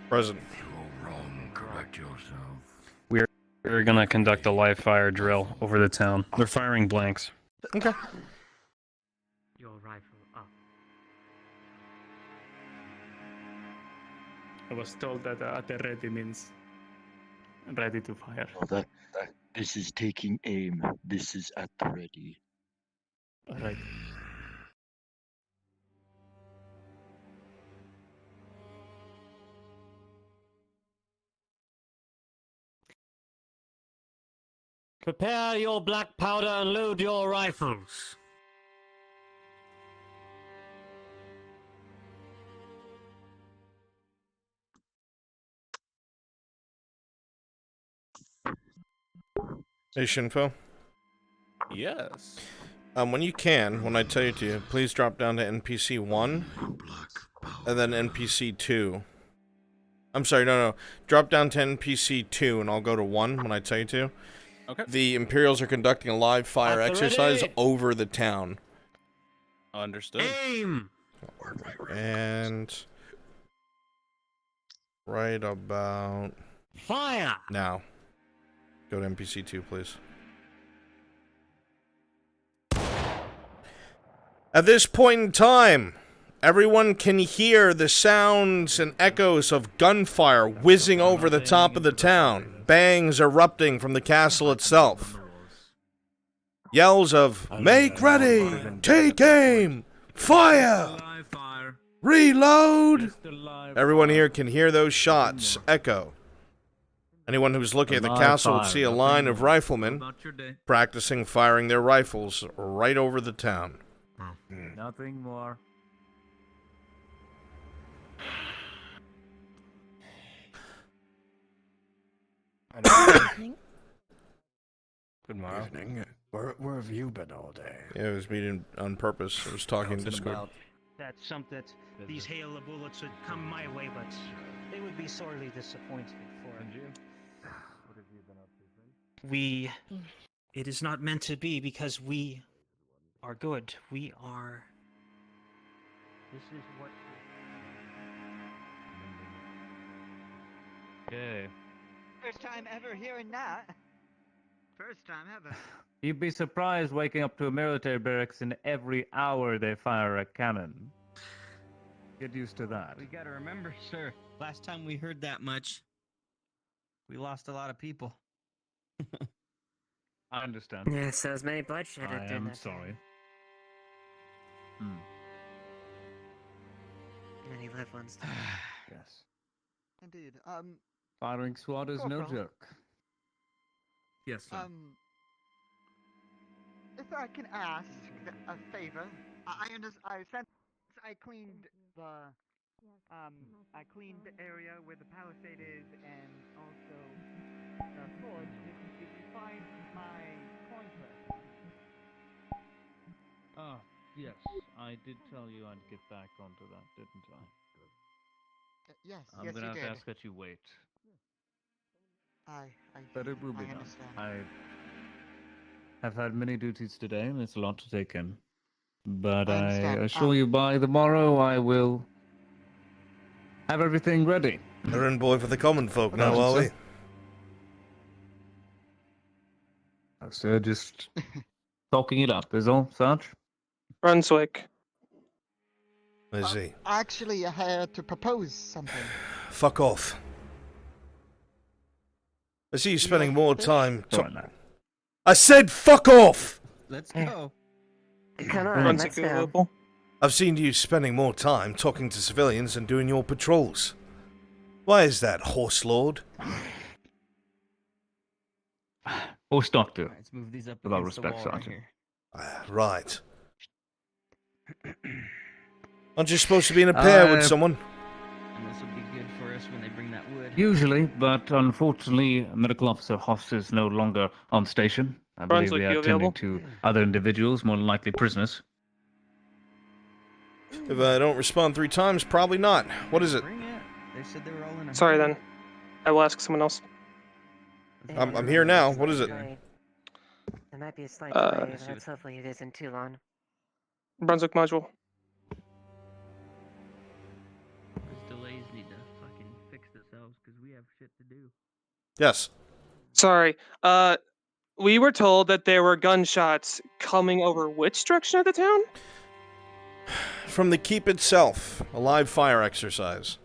Present. You're wrong. Correct yourself. We're gonna conduct a live fire drill over the town. They're firing blanks. Okay. Your rifle up. I was told that at the ready means ready to fire. Oh, this is taking aim. This is at the ready. Alright. Prepare your black powder and load your rifles. Hey, Shinfo. Yes. When you can, when I tell you to, please drop down to NPC 1, and then NPC 2. I'm sorry, no. Drop down to NPC 2, and I'll go to 1 when I tell you to. Okay. The Imperials are conducting a live fire At the exercise ready. over the town. Understood. Aim! And right about Fire! now. Go to NPC 2, please. At this point in time, everyone can hear the sounds and echoes of gunfire whizzing over the top of the town, bangs erupting from the castle itself. Yells of, "Make ready! Take aim! Fire! Reload!" Everyone here can hear those shots echo. Anyone who's looking at the castle would see a line of riflemen practicing firing their rifles right over the town. Nothing more. Good morning. Evening. Where have you been all day? Yeah, I was meeting on purpose. I was talking in Discord. That's something that these hail of bullets would come my way, but they would be sorely disappointed for. And you? What have you been up to, friend? It is not meant to be because we are good. We are. This is what. Okay. First time ever hearing that. First time ever. You'd be surprised waking up to a military barracks and every hour they fire a cannon. Get used to that. We gotta remember, sir, last time we heard that much, we lost a lot of people. I understand. Yeah, so as many bloodshed I during am that time. sorry. Many loved ones. Yes. Indeed. Firing squad is no Corporal. joke. Yes, sir. If I can ask a favor, I since I cleaned the I cleaned the area where the palisade is, and also Forge, did you find my coin purse? Ah, yes. I did tell you I'd get back onto that, didn't I? Yes, I'm yes, gonna you have did. to ask that you wait. I But it will be done. understand. I have had many duties today, and it's a lot to take in. But I I understand. assure you by tomorrow I will have everything ready. Errand boy for the common folk now, Sergeant, are we? sir? Oh, sir, just talking it up is all, Sarge. Brunswick. Is he? Actually, I had to propose something. Fuck off. I see you spending more time. I said fuck off! Let's go. Come on, Brunswick let's go. available. I've seen you spending more time talking to civilians and doing your patrols. Why is that, horse lord? Horse doctor. Let's move these up With all against the respect, wall right Sergeant. here. Right. Aren't you supposed to be in a pair with someone? And this will be good for us when they bring that wood. Usually, but unfortunately, Medical Officer Hoss is no longer on station. I believe Brunswick, they are you attending available? to other individuals, more than likely prisoners. If I don't respond 3 times, probably not. What is it? They said they were all in a Sorry hurry. then. I will ask someone else. I'm here now. What is it? There might be a slight Uh, delay, but let's hopefully it isn't too long. Brunswick module. Those delays need to fucking fix themselves because we have shit to do. Yes. Sorry. We were told that there were gunshots coming over which direction of the town? From the keep itself. A live fire exercise.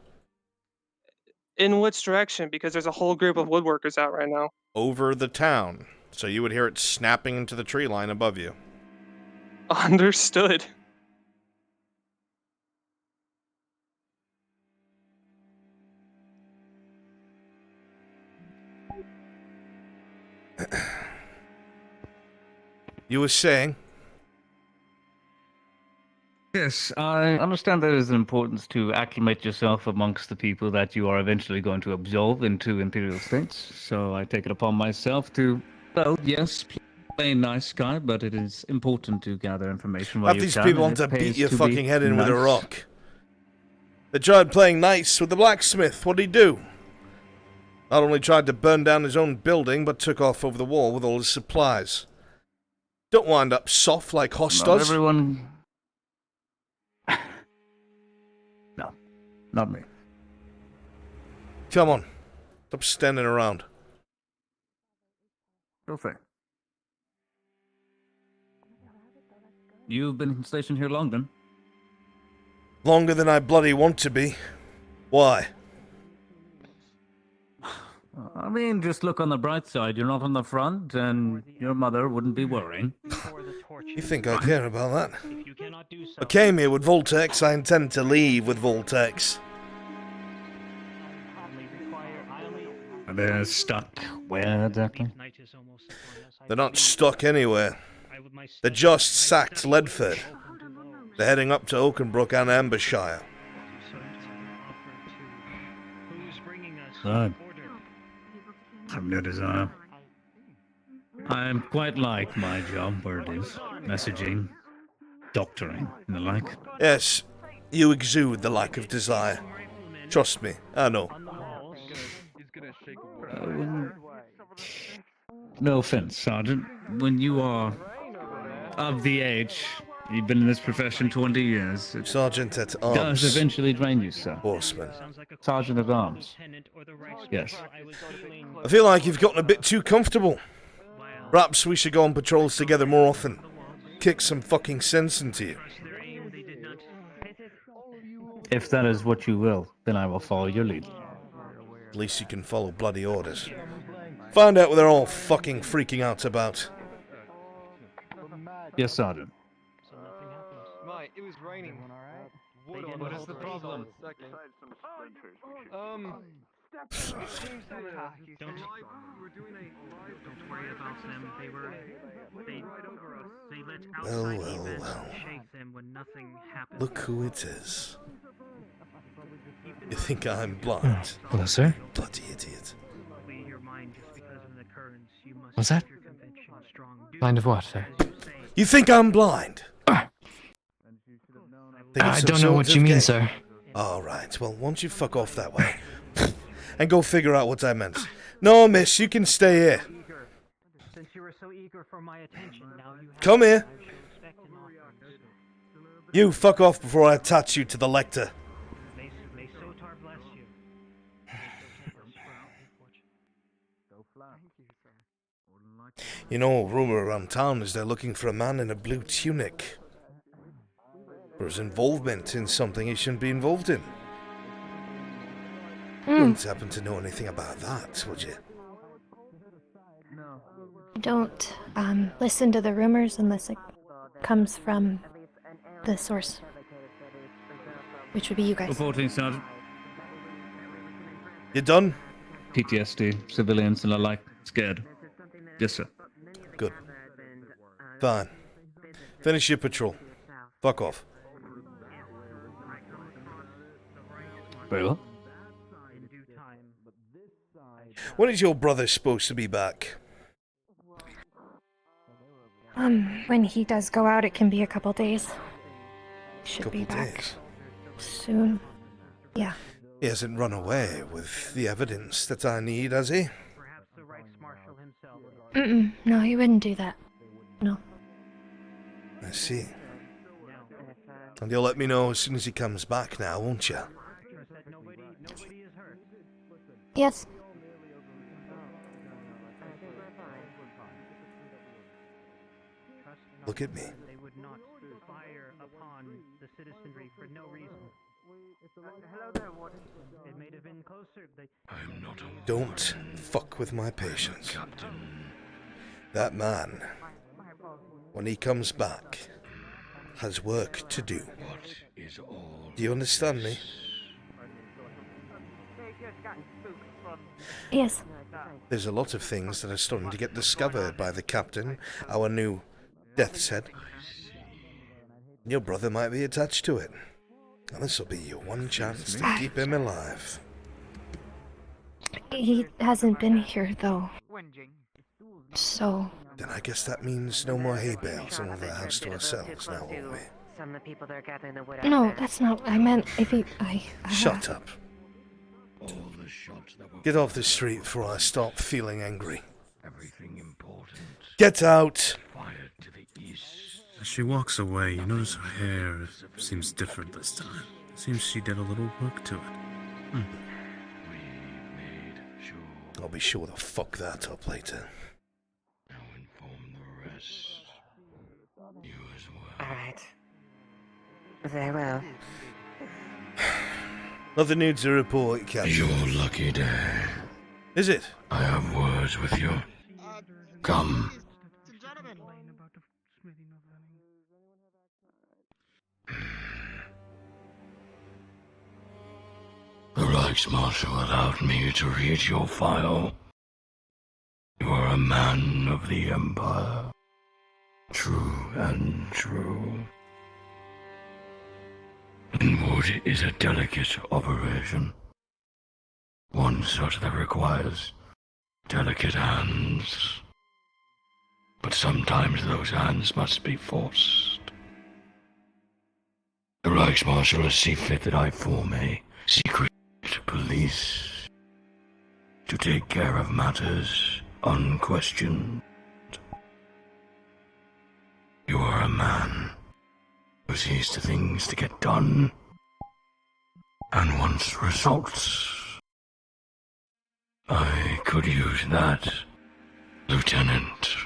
In which direction? Because there's a whole group of woodworkers out right now. Over the town. So you would hear it snapping into the tree line above you. Understood. You were saying? Yes, I understand there is an importance to acclimate yourself amongst the people that you are eventually going to absolve into Imperial States. So I take it upon myself to, well, yes, play nice guy, but it is important to gather information while Half you these can, people and want to it beat pays your to fucking be head in with a nice. rock. They tried playing nice with the blacksmith. What'd he do? Not only tried to burn down his own building, but took off over the wall with all his supplies. Don't wind up soft like Hoss Not does. everyone... No, not me. Come on. Stop standing around. Real thing. You've been stationed here long, then? Longer than I bloody want to be. Why? I mean, just look on the bright side. You're not on the front, and your mother wouldn't be worrying. You think I care about that? I came here with Voltex. I intend to leave with Voltex. They're stuck. Where exactly? They're not stuck anywhere. They just sacked Ledford. They're heading up to Oakenbrook and Ambershire. Right. From no desire. I'm quite like my job where it is. Messaging, doctoring, and the like. Yes, you exude the like of desire. Trust me, I know. No offense, Sergeant. When you are of the age, you've been in this profession 20 years. It Sergeant at Arms. does eventually drain you, sir. Horseman. Sergeant at Arms. Yes. I feel like you've gotten a bit too comfortable. Perhaps we should go on patrols together more often. Kick some fucking sense into you. If that is what you will, then I will follow your lead. At least you can follow bloody orders. Find out what they're all fucking freaking out about. Yes, Sergeant. Mate, it was raining. What is the problem? Don't worry about them. They let outside events shake them when nothing happened. Look who it is. You think I'm blind? Hello, sir. Bloody idiot. What's that? Blind of what, sir? You think I'm blind? I don't know what you mean, sir. Alright, well, won't you fuck off that way? And go figure out what I meant. No, miss, you can stay here. Since you were so eager for my attention, now you have Come here. to respect and honor. You fuck off before I attach you to the lector. May Sotar bless you. You know, rumor around town is they're looking for a man in a blue tunic. For his involvement in something he shouldn't be involved in. You wouldn't happen to know anything about that, would you? Don't listen to the rumors unless it comes from the source, which would be you guys. Reporting, Sergeant. You done? PTSD, civilians and the like, scared. Yes, sir. Good. Fine. Finish your patrol. Fuck off. Very well. When is your brother supposed to be back? When he does go out, it can be a couple days. Should be back Days. soon. Yeah. He hasn't run away with the evidence that I need, has he? No, he wouldn't do that. No. I see. And you'll let me know as soon as he comes back now, won't you? Yes. Look at me. They would not fire upon the citizenry for no reason. Hello there, Warden. It may have been closer. I'm not a Don't fuck with my patience. That man, when he comes back, has work to do. What is all? Do you understand me? Yes. There's a lot of things that are starting to get discovered by the captain, our new death's head. Your brother might be attached to it. And this will be your one chance to keep him alive. He hasn't been here, though. So... Then I guess that means no more hay bales and all the house to ourselves now, won't we? Some of the people that are gathering the wood. No, that's not what I meant. If he... Shut up. Get off the street before I stop feeling angry. Everything important. Get out! As she walks away, you notice her hair seems different this time. Seems she did a little work to it. I'll be sure to fuck that up later. Alright. Very well. Nothing new to report, Captain. Your lucky day. Is it? I have words with you. Come. The Reichsmarshal allowed me to read your file. You are a man of the Empire. True and true. Linwood is a delicate operation. One such that requires delicate hands. But sometimes those hands must be forced. The Reichsmarshal has seen fit that I form a secret police to take care of matters unquestioned. You are a man who sees to things to get done and wants results. I could use that, Lieutenant.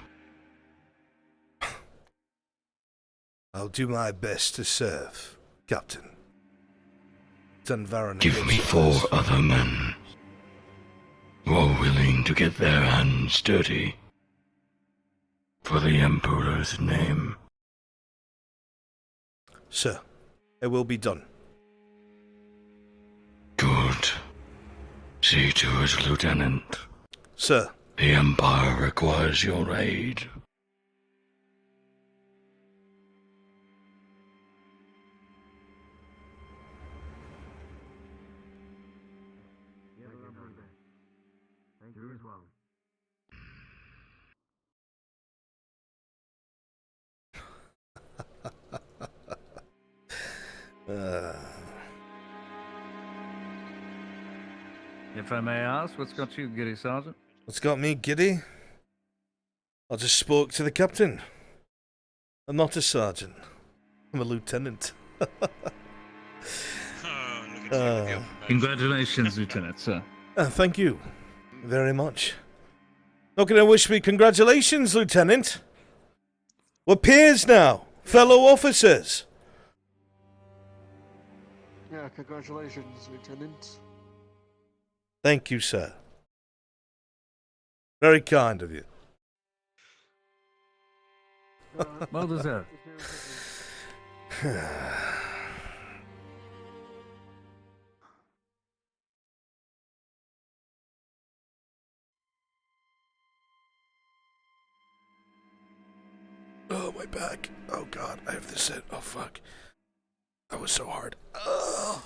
I'll do my best to serve, Captain. Give me 4 other men who are willing to get their hands dirty for the Emperor's name. Sir, it will be done. Good. See to it, Lieutenant. Sir. The Empire requires your aid. you as well. If I may ask, what's got you giddy, Sergeant? What's got me giddy? I just spoke to the captain. I'm not a sergeant. I'm a lieutenant. Congratulations, Lieutenant, sir. Thank you very much. How can I wish me congratulations, Lieutenant? We're peers now, fellow officers. Yeah, congratulations, Lieutenant. Thank you, sir. Very kind of you. Well deserved. Oh, my back. Oh, God. I have to sit. Oh, fuck. That was so hard. Ugh.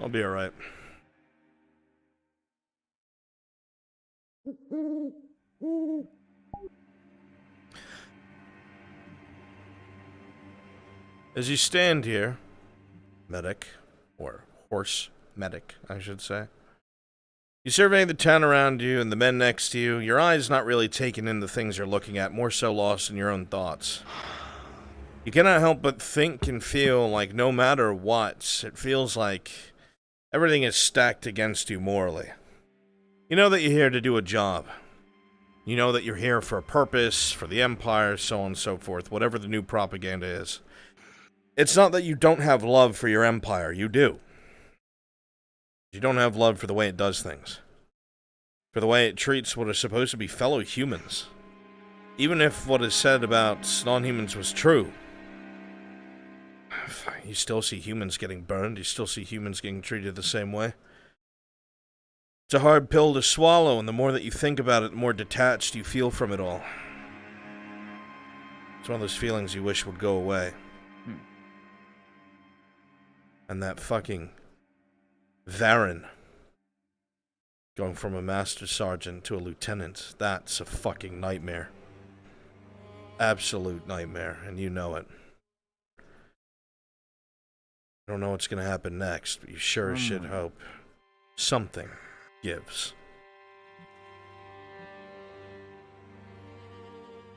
I'll be alright. As you stand here, medic, or horse medic, I should say, you survey the town around you and the men next to you, your eyes not really taking in the things you're looking at, more so lost in your own thoughts. You cannot help but think and feel like no matter what, it feels like everything is stacked against you morally. You know that you're here to do a job. You know that you're here for a purpose, for the Empire, so on and so forth, whatever the new propaganda is. It's not that you don't have love for your Empire, you do. You don't have love for the way it does things. For the way it treats what are supposed to be fellow humans. Even if what is said about non-humans was true, you still see humans getting burned, you still see humans getting treated the same way. It's a hard pill to swallow, and the more that you think about it, the more detached you feel from it all. It's one of those feelings you wish would go away. And that fucking Varen going from a master sergeant to a lieutenant, that's a fucking nightmare. Absolute nightmare, and you know it. I don't know what's gonna happen next, but you sure as shit hope something gives.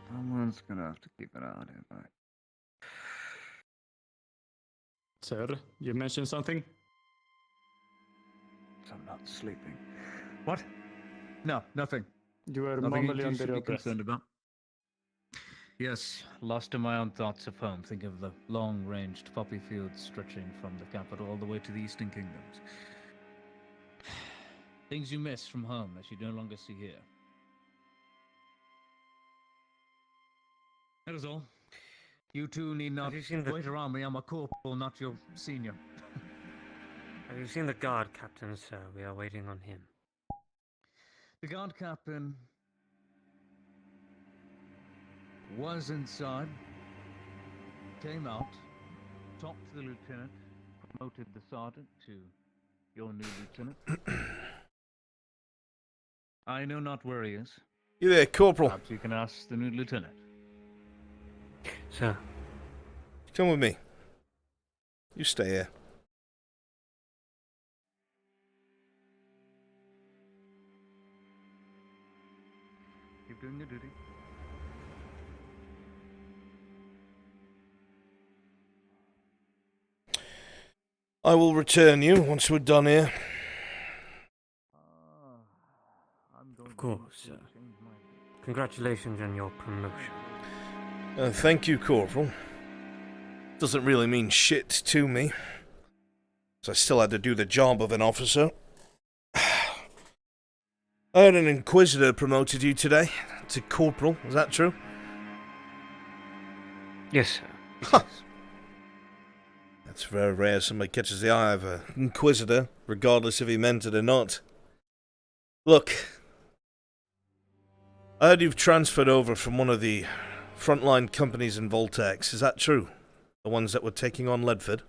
Someone's gonna have to keep it out in mind. Sir, you mentioned something? I'm not sleeping. What? No, nothing. You were Nothing mumbling you under should your be breath. concerned about. Yes, lost in my own thoughts of home, thinking of the long-ranged poppy fields stretching from the capital all the way to the Eastern Kingdoms. Things you miss from home that you no longer see here. That is all. You two need not wait around me. I'm a corporal, not your senior. Have you seen the guard captain, sir? We are waiting on him. The guard captain was inside, came out, talked to the lieutenant, promoted the sergeant to your new lieutenant. I know not where he is. You there, Corporal? Perhaps you can ask the new lieutenant. Sir. Come with me. You stay here. Keep doing your duty. I will return you once we're done here. Of course, sir. Congratulations on your promotion. Thank you, Corporal. Doesn't really mean shit to me, so I still had to do the job of an officer. I heard an Inquisitor promoted you today to Corporal. Is that true? Yes, sir. Huh. It's very rare somebody catches the eye of an inquisitor, regardless if he meant it or not. Look, I heard you've transferred over from one of the frontline companies in Voltex. Is that true? The ones that were taking on Ledford?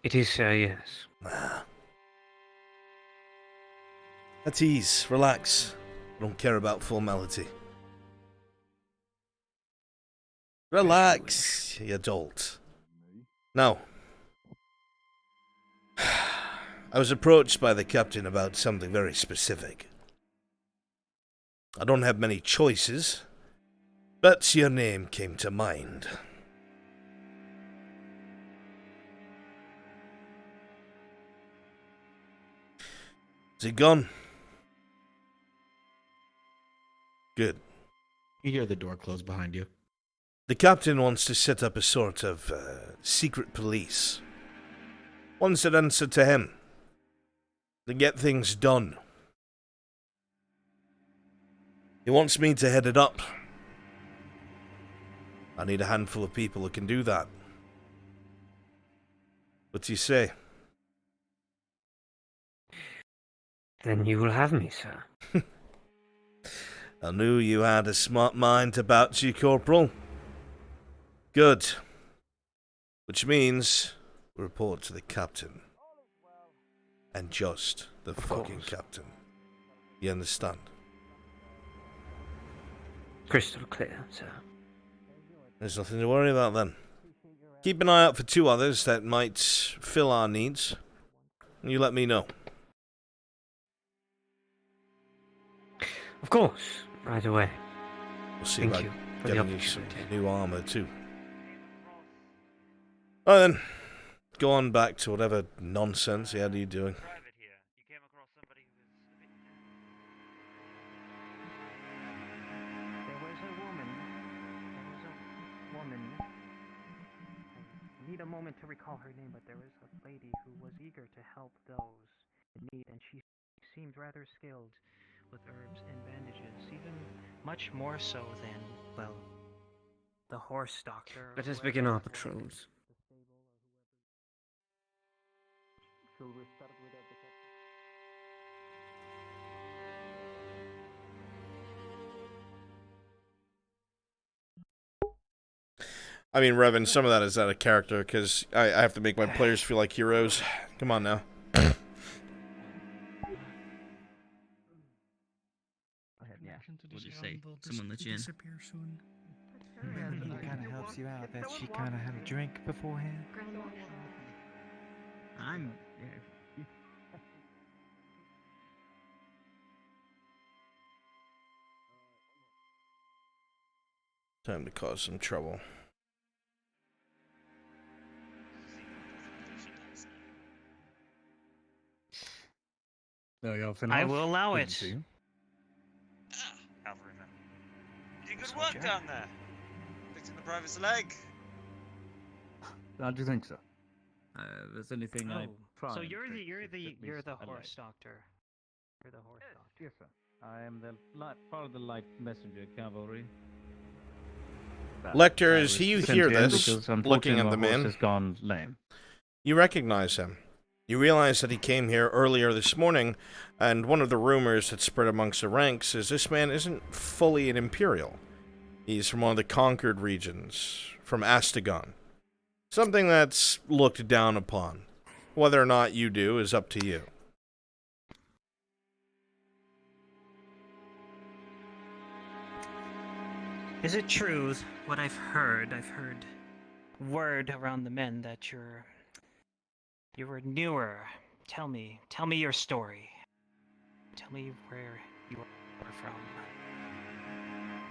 It is, yes. At ease, relax. I don't care about formality. Relax, you adult. Now, I was approached by the captain about something very specific. I don't have many choices, but your name came to mind. Is he gone? Good. You hear the door close behind you. The captain wants to set up a sort of secret police. Ones that answer to him. To get things done. He wants me to head it up. I need a handful of people who can do that. What do you say? Then you will have me, sir. I knew you had a smart mind about you, Corporal. Good. Which means we report to the captain. And just the fucking captain. You understand? Crystal clear, sir. There's nothing to worry about then. Keep an eye out for 2 others that might fill our needs. And you let me know. Of course, right away. We'll see Thank about you for the getting you some opportunity. new armor too. Well then, go on back to whatever nonsense you had you doing. There was a woman. I need a moment to recall her name, but there was a lady who was eager to help those in need, and she seemed rather skilled with herbs and bandages, even much more so than, well, the horse doctor. Let us begin our patrols. Shall we start without the captain? I mean, Revan, some of that is out of character, because I have to make my players feel like heroes. Come on now. Yeah. What'd you say? Someone let you in. Soon. It kind of helps you out that she kind of had a drink beforehand. I'm. Time to cause some trouble. There you are, I will allow it. Cavalryman. You did good work down there. Fixing the private's leg. How do you think so? If there's anything I Oh, try so and you're fix, the it's at least a horse light. doctor. You're the horse doctor. Yes, sir. I am the part of the light messenger cavalry. Lecter, I as was you sent hear here this, because looking unfortunately at the my horse man, has gone lame. you recognize him. You realize that he came here earlier this morning, and one of the rumors that spread amongst the ranks is this man isn't fully an Imperial. He's from one of the conquered regions, from Astagon. Something that's looked down upon. Whether or not you do is up to you. Is it true what I've heard? I've heard word around the men that you were newer. Tell me your story. Tell me where you are from.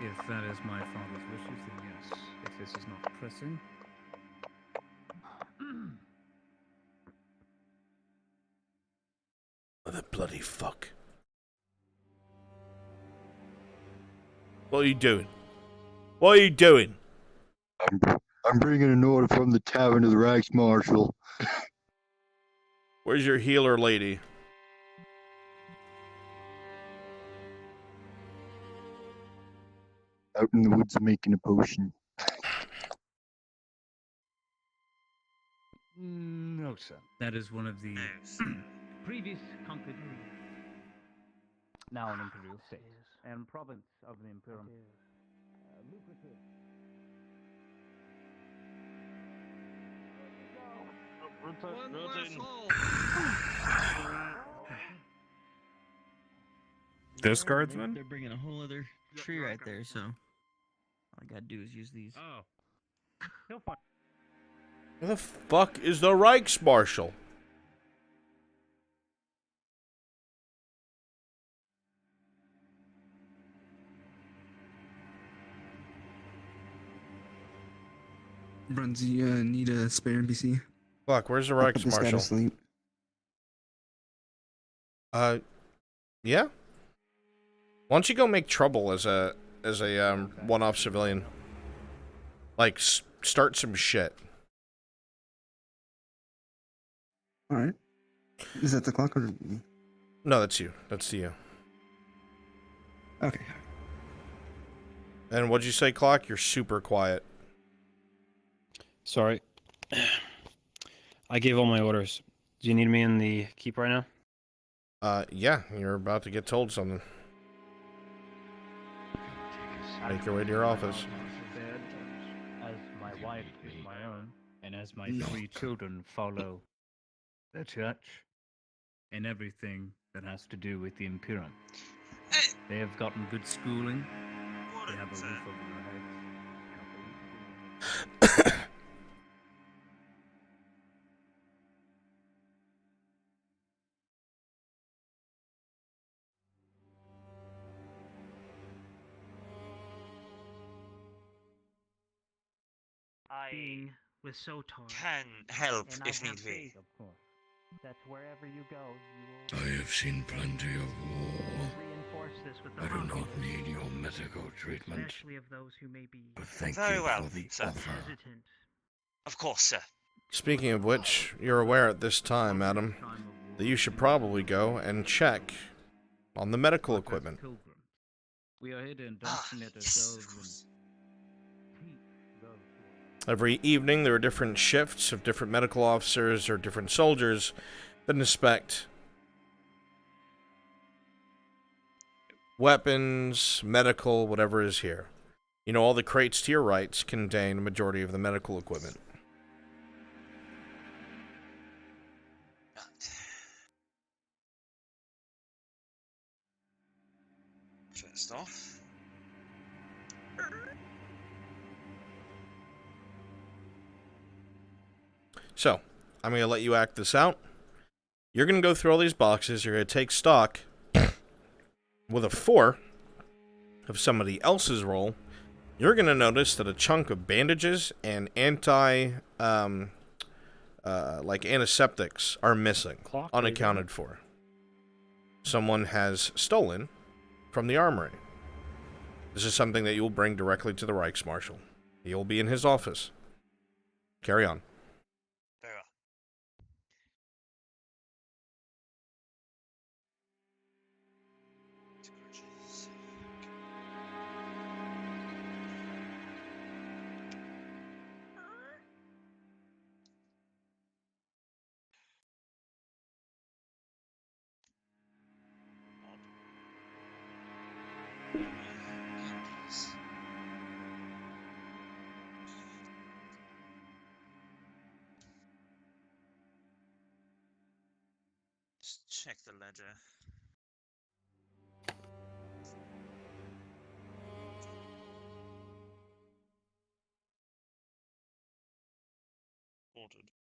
If that is my father's wishes, then yes. If this is not pressing. What the bloody fuck? What are you doing? What are you doing? I'm bringing an order from the Tavern of the Reichsmarshal. Where's your healer lady? Out in the woods making a potion. sir. That is one of the previous conquered, now an imperial state, and province of the Imperium. Lucrative. This guardsman? They're bringing a whole other tree right there, so all I gotta do is use these. Oh. Where the fuck is the Reichsmarshal? Bruns, you need a spare NPC? Fuck, where's the I'll put this guy to Reichsmarshal? sleep. Yeah? Why don't you go make trouble as a one-off civilian? Like, start some shit. Alright. Is that the clock or... No, that's you. That's you. Okay. And what'd you say, Clock? You're super quiet. Sorry. I gave all my orders. Do you need me in the keep right now? Yeah, you're about to get told something. Make your way to your office. As my wife is my own, and as my 3 children follow the church, and everything that has to do with the Imperium. They have gotten good schooling. They have a roof over their heads. Being with Sotar. Can help and if I have need be. faith, of course, that wherever you go, you will I have seen plenty of war. reinforce this with the I do not populace, need your medical treatment. especially of those who may be But thank Very you well, for the sir. offer. hesitant. Of course, sir. Speaking of which, you're aware at this time, Adam, that you should probably go and check on the medical equipment. We are here to indoctrinate ourselves Every evening, there are different shifts of different medical officers or different soldiers that inspect weapons, medical, whatever is here. You know, all the crates to your rights contain a majority of the medical equipment. First off. So, I'm going to let you act this out. You're going to go through all these boxes. You're going to take stock with a 4 of somebody else's roll. You're going to notice that a chunk of bandages and antiseptics are missing, unaccounted for. Someone has stolen from the armory. This is something that you will bring directly to the Reichsmarshal. You'll be in his office. Carry on. Very well. Just check the ledger. Ordered.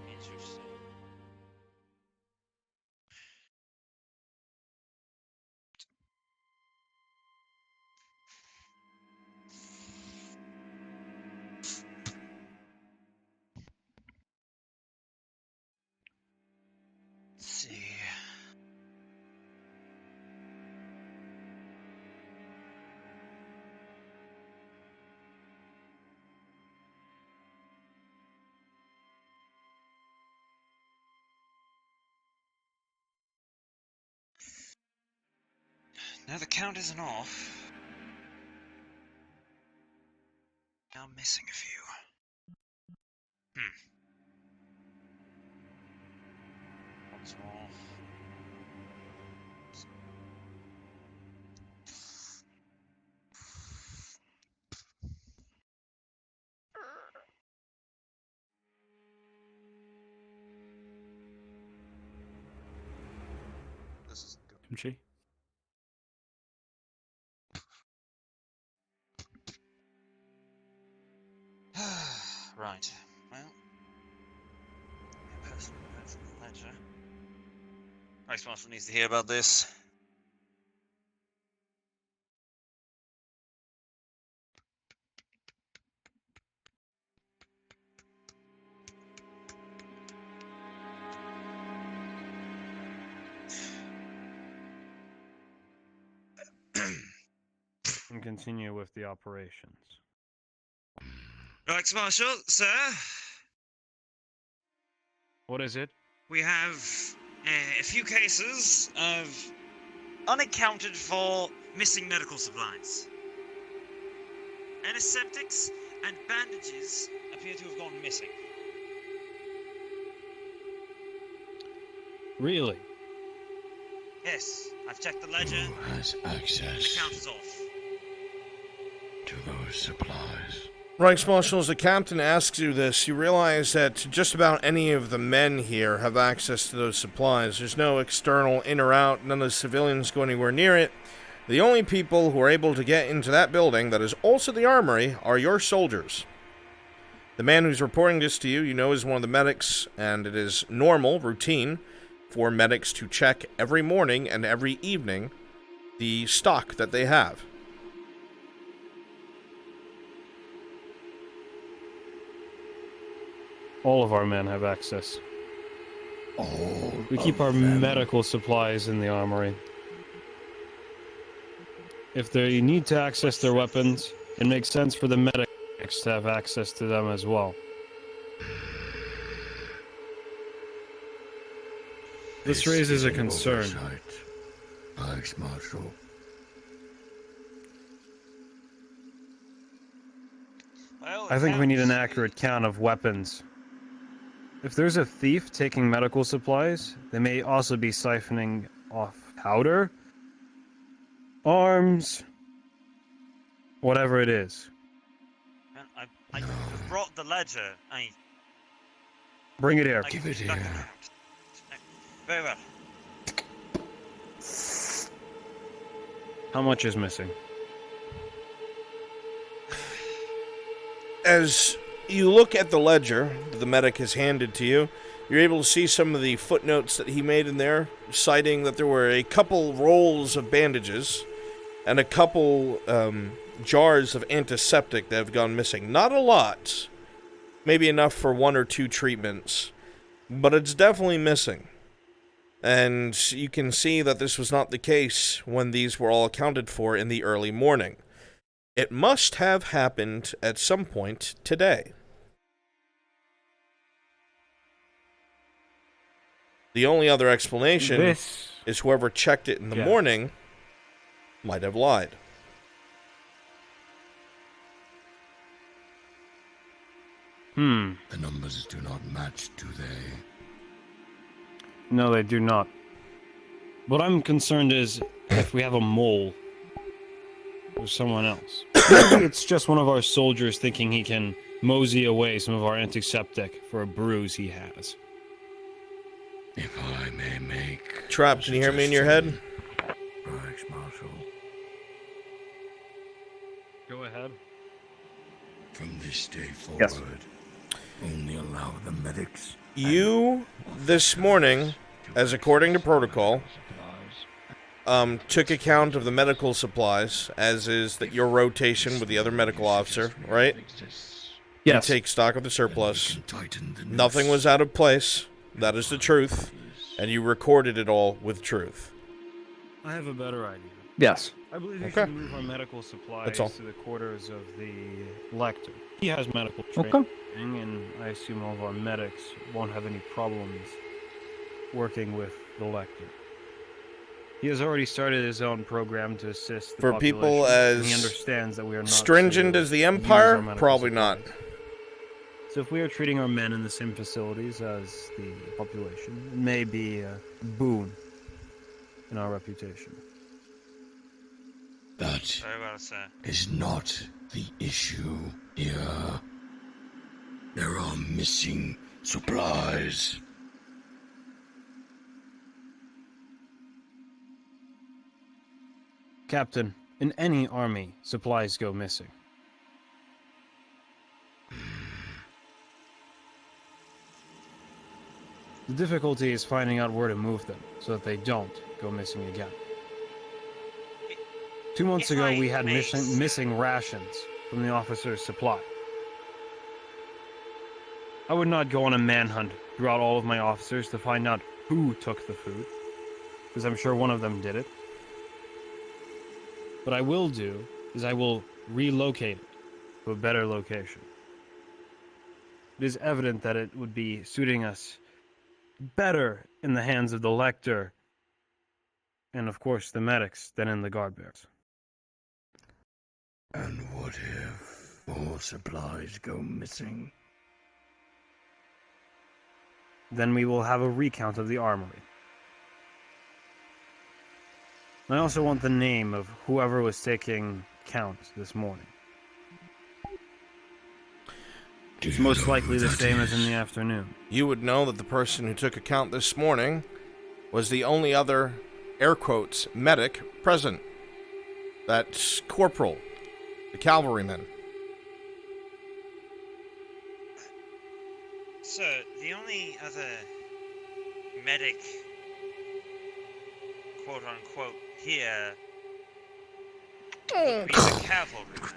Interesting. Let's see. No, the count isn't off. I'm missing a few. Once more. This is good. Kimchi. Right. Well, personal ledger. Vice Marshal needs to hear about this. And continue with the operations. Vice Marshal, sir. What is it? We have a few cases of unaccounted for missing medical supplies. Antiseptics and bandages appear to have gone missing. Really? Yes, I've checked the ledger. Who has access The count is off. to those supplies? Reichsmarshal, as the captain asks you this, you realize that just about any of the men here have access to those supplies. There's no external in or out, none of the civilians go anywhere near it. The only people who are able to get into that building, that is also the armory, are your soldiers. The man who's reporting this to you, you know, is one of the medics, and it is normal, routine, for medics to check every morning and every evening the stock that they have. All of our men have access. We keep our medical supplies in the armory. If they need to access their weapons, it makes sense for the medics to have access to them as well. This raises a concern. Reichsmarschall. I think we need an accurate count of weapons. If there's a thief taking medical supplies, they may also be siphoning off powder, arms, whatever it is. Man, I brought the ledger. Bring it here. Give it here. Very well. How much is missing? As you look at the ledger that the medic has handed to you, you're able to see some of the footnotes that he made in there, citing that there were a couple rolls of bandages and a couple jars of antiseptic that have gone missing. Not a lot. Maybe enough for 1 or 2 treatments. But it's definitely missing. And you can see that this was not the case when these were all accounted for in the early morning. It must have happened at some point today. The only other explanation is whoever checked it in the morning might have lied. The numbers do not match, do they? No, they do not. What I'm concerned is if we have a mole or someone else. Maybe it's just one of our soldiers thinking he can mosey away some of our antiseptic for a bruise he has. If I may make... Trap, can you hear me in your head? Reichsmarschall. Go ahead. From this day forward, only allow the medics... You, this morning, as according to protocol, took account of the medical supplies, as is that your rotation with the other medical officer, right? Yes. You take stock of the surplus. Nothing was out of place. That is the truth. And you recorded it all with truth. I have a better idea. Yes. I believe we Okay. should move our medical supplies That's all. to the quarters of the lector. He has medical training, and I assume all of our medics won't have any problems working with the lector. He has already started his own program to assist the For population, people and he as understands that we are not stringent to as the use our Empire, medical probably not. supplies. So if we are treating our men in the same facilities as the population, it may be a boon in our reputation. That Very well, sir. is not the issue here. There are missing supplies. Captain, in any army, supplies go missing. The difficulty is finding out where to move them, so that they don't go missing again. 2 months ago, we had missing rations from the officer's supply. I would not go on a manhunt throughout all of my officers to find out who took the food, because I'm sure one of them did it. What I will do is I will relocate it to a better location. It is evident that it would be suiting us better in the hands of the lector and, of course, the medics than in the guard bearers. And what if more supplies go missing? Then we will have a recount of the armory. I also want the name of whoever was taking count this morning. It's most likely the same as in the afternoon. You would know that the person who took account this morning was the only other, air quotes, medic present. That's Corporal, the cavalryman. Sir, the only other medic, quote-unquote, here would be the cavalryman.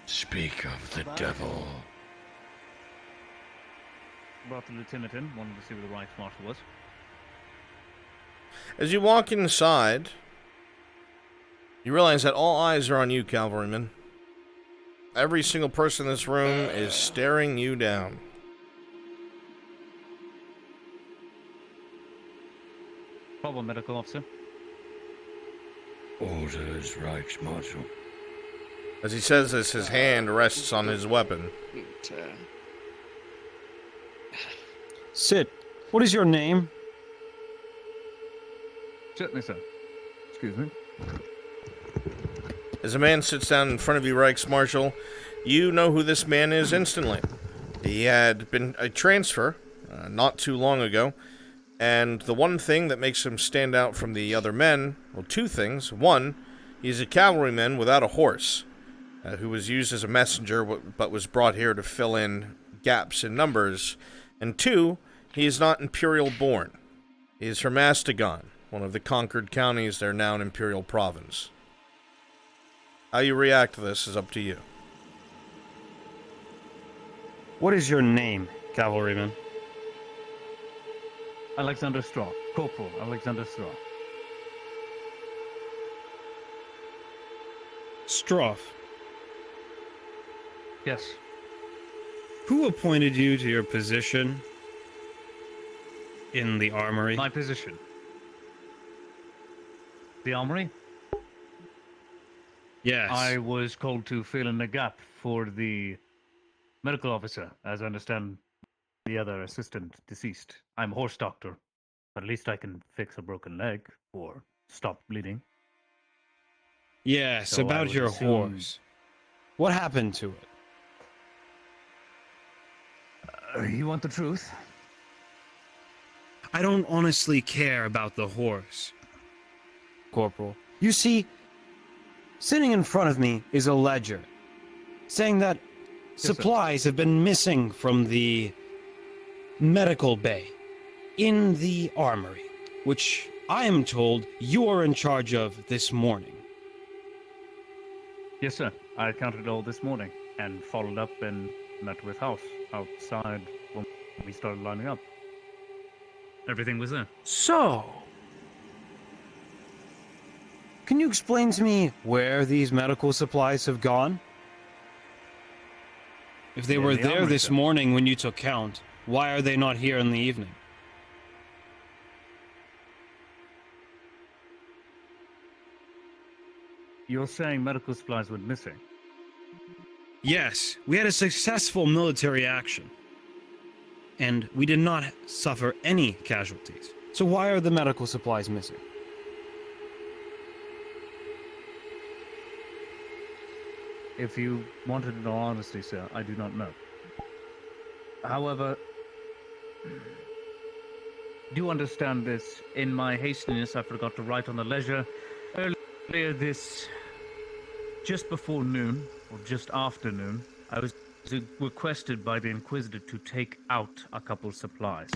Speak of the devil. Brought the lieutenant in, wanted to see where the Reichsmarshal was. As you walk inside, you realize that all eyes are on you, cavalryman. Every single person in this room is staring you down. Problem, medical officer. Orders, Reichsmarshal. As he says this, his hand rests on his weapon. Sit. What is your name? Certainly, sir. Excuse me. As a man sits down in front of you, Reichsmarshal, you know who this man is instantly. He had been a transfer not too long ago, and the one thing that makes him stand out from the other men, well, two things. One, he's a cavalryman without a horse, who was used as a messenger but was brought here to fill in gaps in numbers. And two, he is not imperial born. He is from Astagon, one of the conquered counties that are now an imperial province. How you react to this is up to you. What is your name, cavalryman? Alexander Straw. Corporal Alexander Straw. Stroff. Yes. Who appointed you to your position in the armory? My position. The armory? Yes. I was called to fill in the gap for the medical officer, as I understand the other assistant deceased. I'm a horse doctor, but at least I can fix a broken leg or stop bleeding. Yes, So I about would your assume- horse. What happened to it? You want the truth? I don't honestly care about the horse, Corporal. You see, sitting in front of me is a ledger saying that sir. supplies have been missing from the medical bay in the armory, which I am told you are in charge of this morning. Yes, sir. I counted it all this morning and followed up and met with House outside when we started lining up. Everything was there. So, can you explain to me where these medical supplies have gone? If they In were the there armory, this sir. morning when you took count, why are they not here in the evening? You're saying medical supplies went missing? Yes, we had a successful military action. And we did not suffer any casualties. So why are the medical supplies missing? If you wanted to know honesty, sir, I do not know. However, do understand this. In my hastiness, I forgot to write on the ledger earlier just before noon, or just after noon, I was requested by the Inquisitor to take out a couple supplies.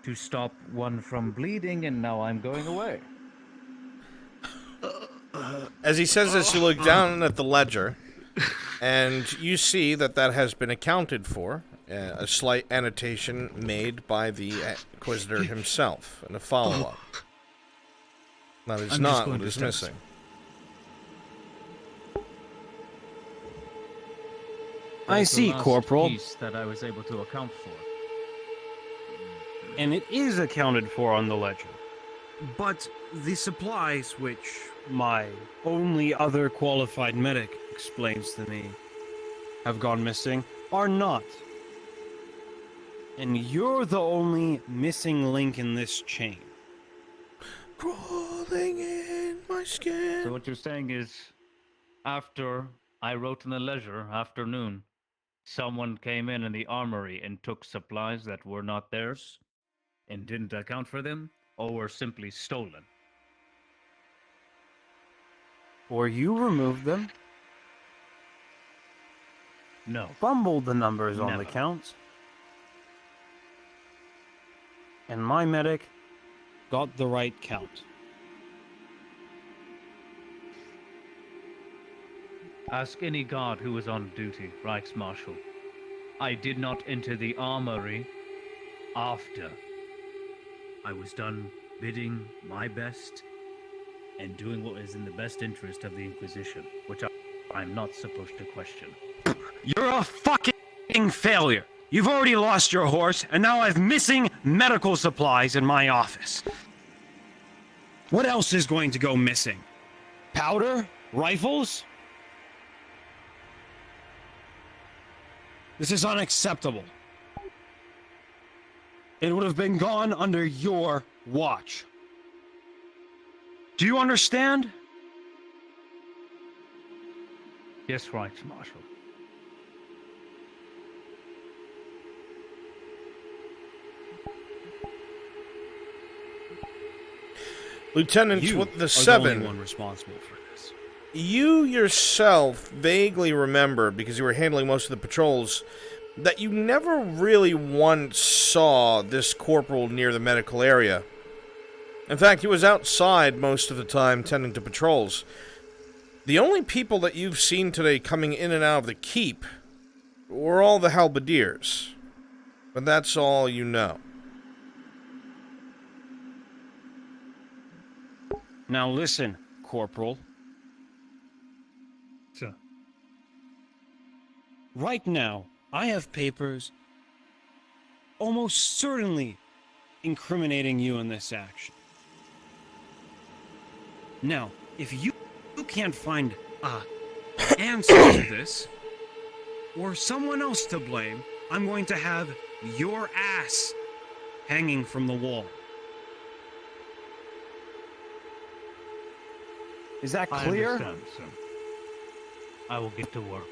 To stop one from bleeding, and now I'm going away. As he says this, you look down at the ledger, and you see that that has been accounted for. A slight annotation made by the Inquisitor himself, and a follow-up. That is not what is missing. I see, Corporal. Piece that I was able to account for. And it is accounted for on the ledger. But the supplies, which my only other qualified medic explains to me have gone missing, are not. And you're the only missing link in this chain. Crawling in my skin. So what you're saying is, after I wrote in the ledger, after noon, someone came in the armory and took supplies that were not theirs, and didn't account for them, or were simply stolen. Or you removed them. No. Fumbled the numbers on the Never. counts. And my medic got the right count. Ask any guard who was on duty, Reichsmarshal. I did not enter the armory after I was done bidding my best and doing what is in the best interest of the Inquisition, which I'm not supposed to question. You're a fucking failure. You've already lost your horse, and now I've missing medical supplies in my office. What else is going to go missing? Powder? Rifles? This is unacceptable. It would have been gone under your watch. Do you understand? Yes, Reichsmarshal. Lieutenant, You with the are seven. the only one responsible for this. You yourself vaguely remember, because you were handling most of the patrols, that you never really once saw this corporal near the medical area. In fact, he was outside most of the time tending to patrols. The only people that you've seen today coming in and out of the keep were all the halberdiers. But that's all you know. Now listen, Corporal. Sir. Right now, I have papers almost certainly incriminating you in this action. Now, if you can't find an answer to this, or someone else to blame, I'm going to have your ass hanging from the wall. Is that clear? I understand, sir. I will get to work.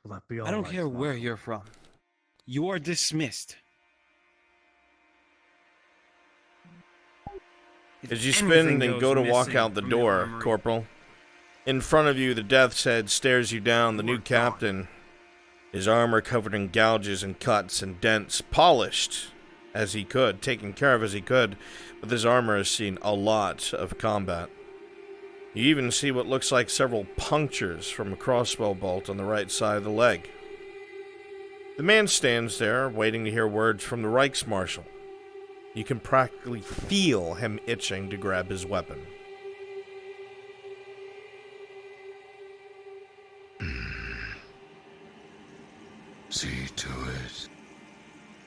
Will that be all I don't right, care where Marshal? you're from. You are dismissed. As you anything spin and goes go to walk missing out the from your door, armory- Corporal, in front of you, the Death's Head stares you down, the new captain, his armor covered in gouges and cuts and dents, polished as he could, taken care of as he could, but this armor has seen a lot of combat. You even see what looks like several punctures from a crossbow bolt on the right side of the leg. The man stands there, waiting to hear words from the Reichsmarshal. You can practically feel him itching to grab his weapon. See to it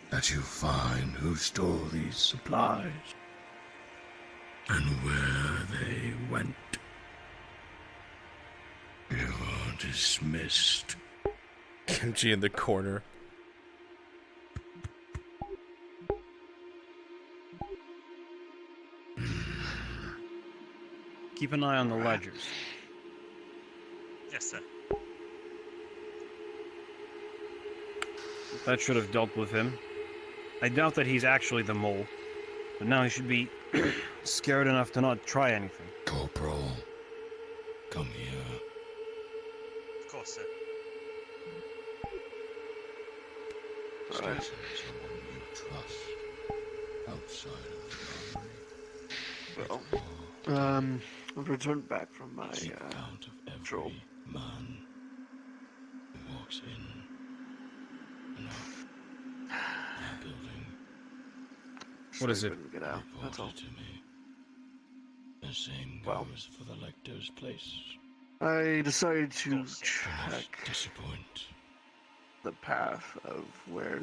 that you find who stole these supplies and where they went. You are dismissed. Kimchi in the corner. Keep an eye on the ledgers. Yes, sir. That should have dealt with him. I doubt that he's actually the mole, but now he should be scared enough to not try anything. Corporal, come here. Of course, sir. Station someone you trust outside of the armory. Well, I've returned back from my Count of patrol. every man who walks in and out the building. What is it? Couldn't get out. That's all. Reported to me. The same goes for the lector's place. I decided to check Disappoint. the path of where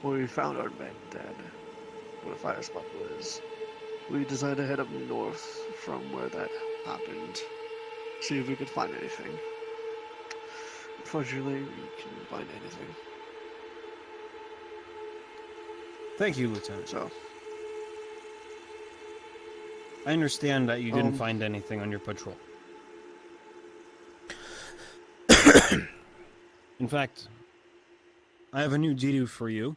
we found our men dead, where the fire spot was. We decided to head up north from where that happened, see if we could find anything. Unfortunately, we couldn't find anything. Thank you, Lieutenant. So, I understand that you didn't find anything on your patrol. In fact, I have a new duty for you.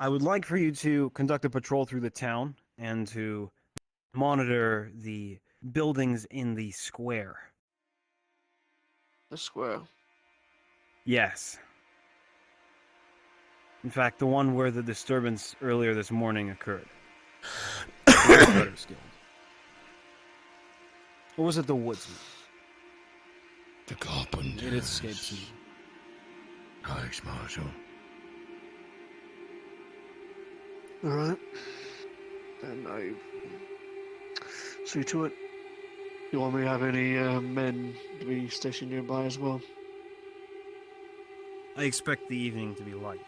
I would like for you to conduct a patrol through the town and to monitor the buildings in the square. the square. Yes. In fact, the one where the disturbance earlier this morning occurred. Or was it the woodsman? The carpenter. It escapes me. Alex Marshall. Alright. Then I see to it. You want me to have any men to be stationed nearby as well? I expect the evening to be light.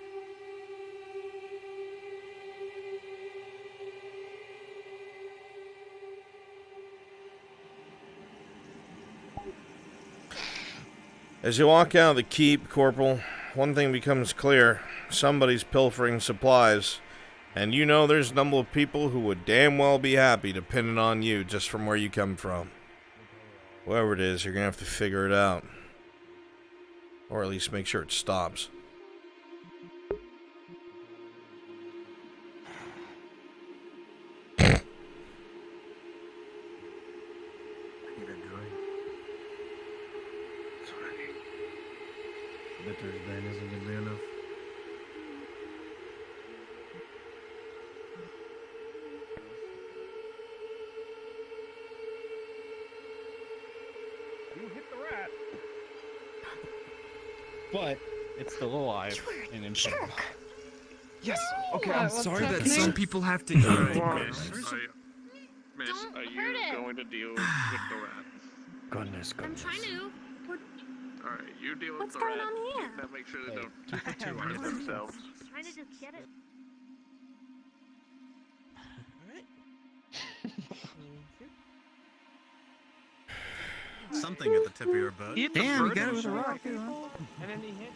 As you walk out of the keep, Corporal, one thing becomes clear. Somebody's pilfering supplies. And you know there's a number of people who would damn well be happy to pin it on you just from where you come from. Whoever it is, you're going to have to figure it out. Or at least make sure it stops. Litter's ban isn't gonna be enough. You hit the rat. But it's the low eye in himself. Yes. Okay, Yeah, I'm what's sorry that happening? some people have to eat. Miss, are you going to deal with the rat? Goodness, I'm trying to. Alright, you deal What's with the going rat. on here? Now make sure they don't hurt themselves. Trying to just get it. Something at the tip of your boat. Damn, you got it with a rock. And then he hit.